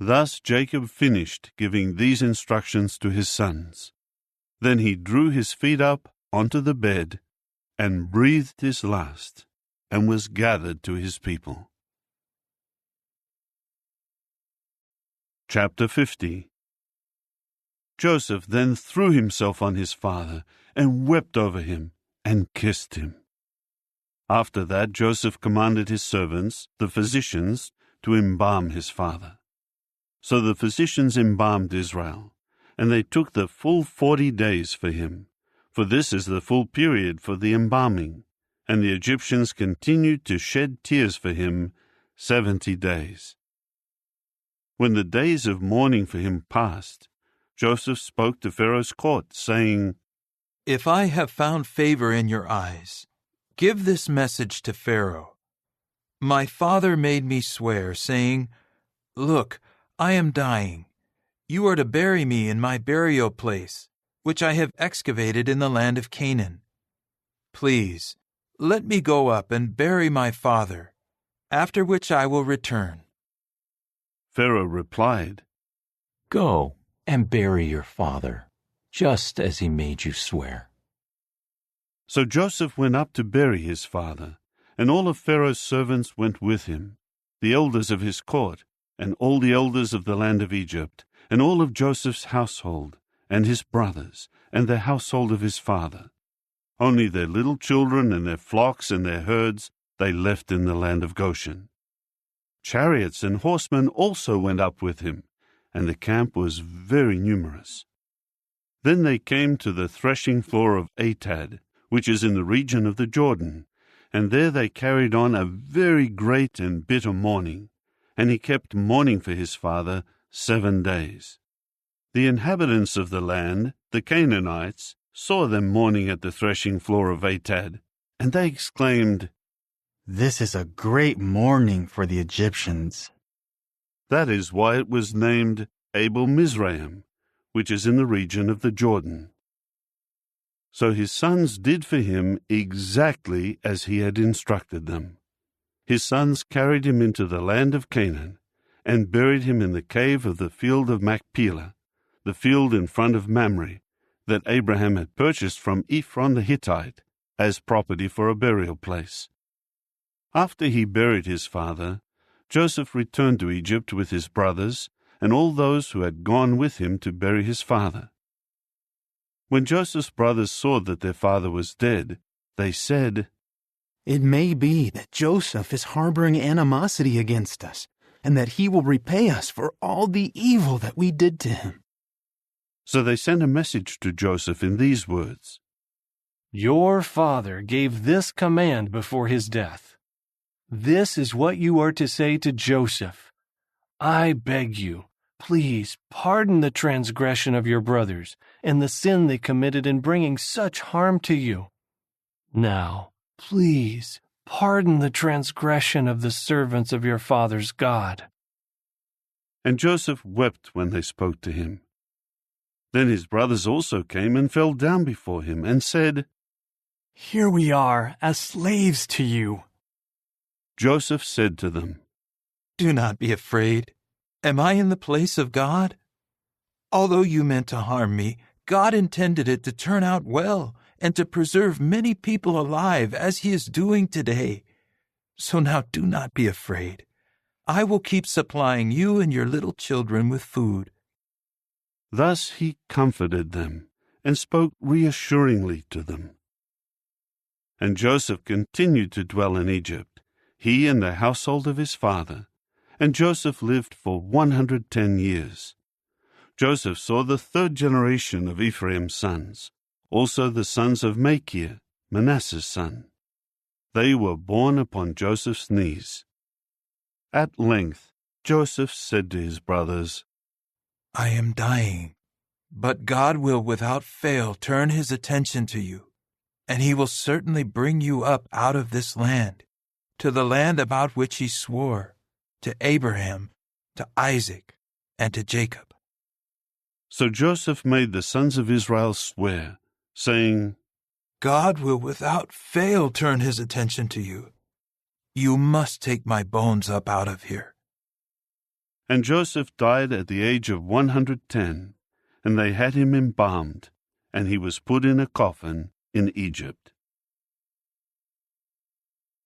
Thus Jacob finished giving these instructions to his sons. Then he drew his feet up onto the bed and breathed his last and was gathered to his people. Chapter 50. Joseph then threw himself on his father and wept over him and kissed him. After that, Joseph commanded his servants, the physicians, to embalm his father. So the physicians embalmed Israel, and they took the full 40 days for him, for this is the full period for the embalming, and the Egyptians continued to shed tears for him 70 days. When the days of mourning for him passed, Joseph spoke to Pharaoh's court, saying, "If I have found favor in your eyes, give this message to Pharaoh. My father made me swear, saying, 'Look, I am dying. You are to bury me in my burial place, which I have excavated in the land of Canaan. Please, let me go up and bury my father, after which I will return." Pharaoh replied, "Go and bury your father, just as he made you swear." So Joseph went up to bury his father, and all of Pharaoh's servants went with him, the elders of his court, and all the elders of the land of Egypt, and all of Joseph's household, and his brothers, and the household of his father. Only their little children and their flocks and their herds they left in the land of Goshen. Chariots and horsemen also went up with him, and the camp was very numerous. Then they came to the threshing floor of Atad, which is in the region of the Jordan, and there they carried on a very great and bitter mourning, and he kept mourning for his father 7 days. The inhabitants of the land, the Canaanites, saw them mourning at the threshing floor of Atad, and they exclaimed, "This is a great mourning for the Egyptians." That is why it was named Abel Mizraim, which is in the region of the Jordan. So his sons did for him exactly as he had instructed them. His sons carried him into the land of Canaan, and buried him in the cave of the field of Machpelah, the field in front of Mamre, that Abraham had purchased from Ephron the Hittite, as property for a burial place. After he buried his father, Joseph returned to Egypt with his brothers, and all those who had gone with him to bury his father. When Joseph's brothers saw that their father was dead, they said, "It may be that Joseph is harboring animosity against us, and that he will repay us for all the evil that we did to him." So they sent a message to Joseph in these words, "Your father gave this command before his death. This is what you are to say to Joseph. I beg you, please pardon the transgression of your brothers and the sin they committed in bringing such harm to you. Now, please pardon the transgression of the servants of your father's God." And Joseph wept when they spoke to him. Then his brothers also came and fell down before him and said, "Here we are as slaves to you." Joseph said to them, "Do not be afraid. Am I in the place of God? Although you meant to harm me, God intended it to turn out well and to preserve many people alive, as he is doing today. So now do not be afraid. I will keep supplying you and your little children with food." Thus he comforted them and spoke reassuringly to them. And Joseph continued to dwell in Egypt, he and the household of his father, and Joseph lived for 110 years. Joseph saw the 3rd generation of Ephraim's sons, also the sons of Machir, Manasseh's son. They were born upon Joseph's knees. At length Joseph said to his brothers, "I am dying, but God will without fail turn his attention to you, and he will certainly bring you up out of this land, to the land about which he swore, to Abraham, to Isaac, and to Jacob." So Joseph made the sons of Israel swear, saying, "God will without fail turn his attention to you. You must take my bones up out of here." And Joseph died at the age of 110, and they had him embalmed, and he was put in a coffin in Egypt.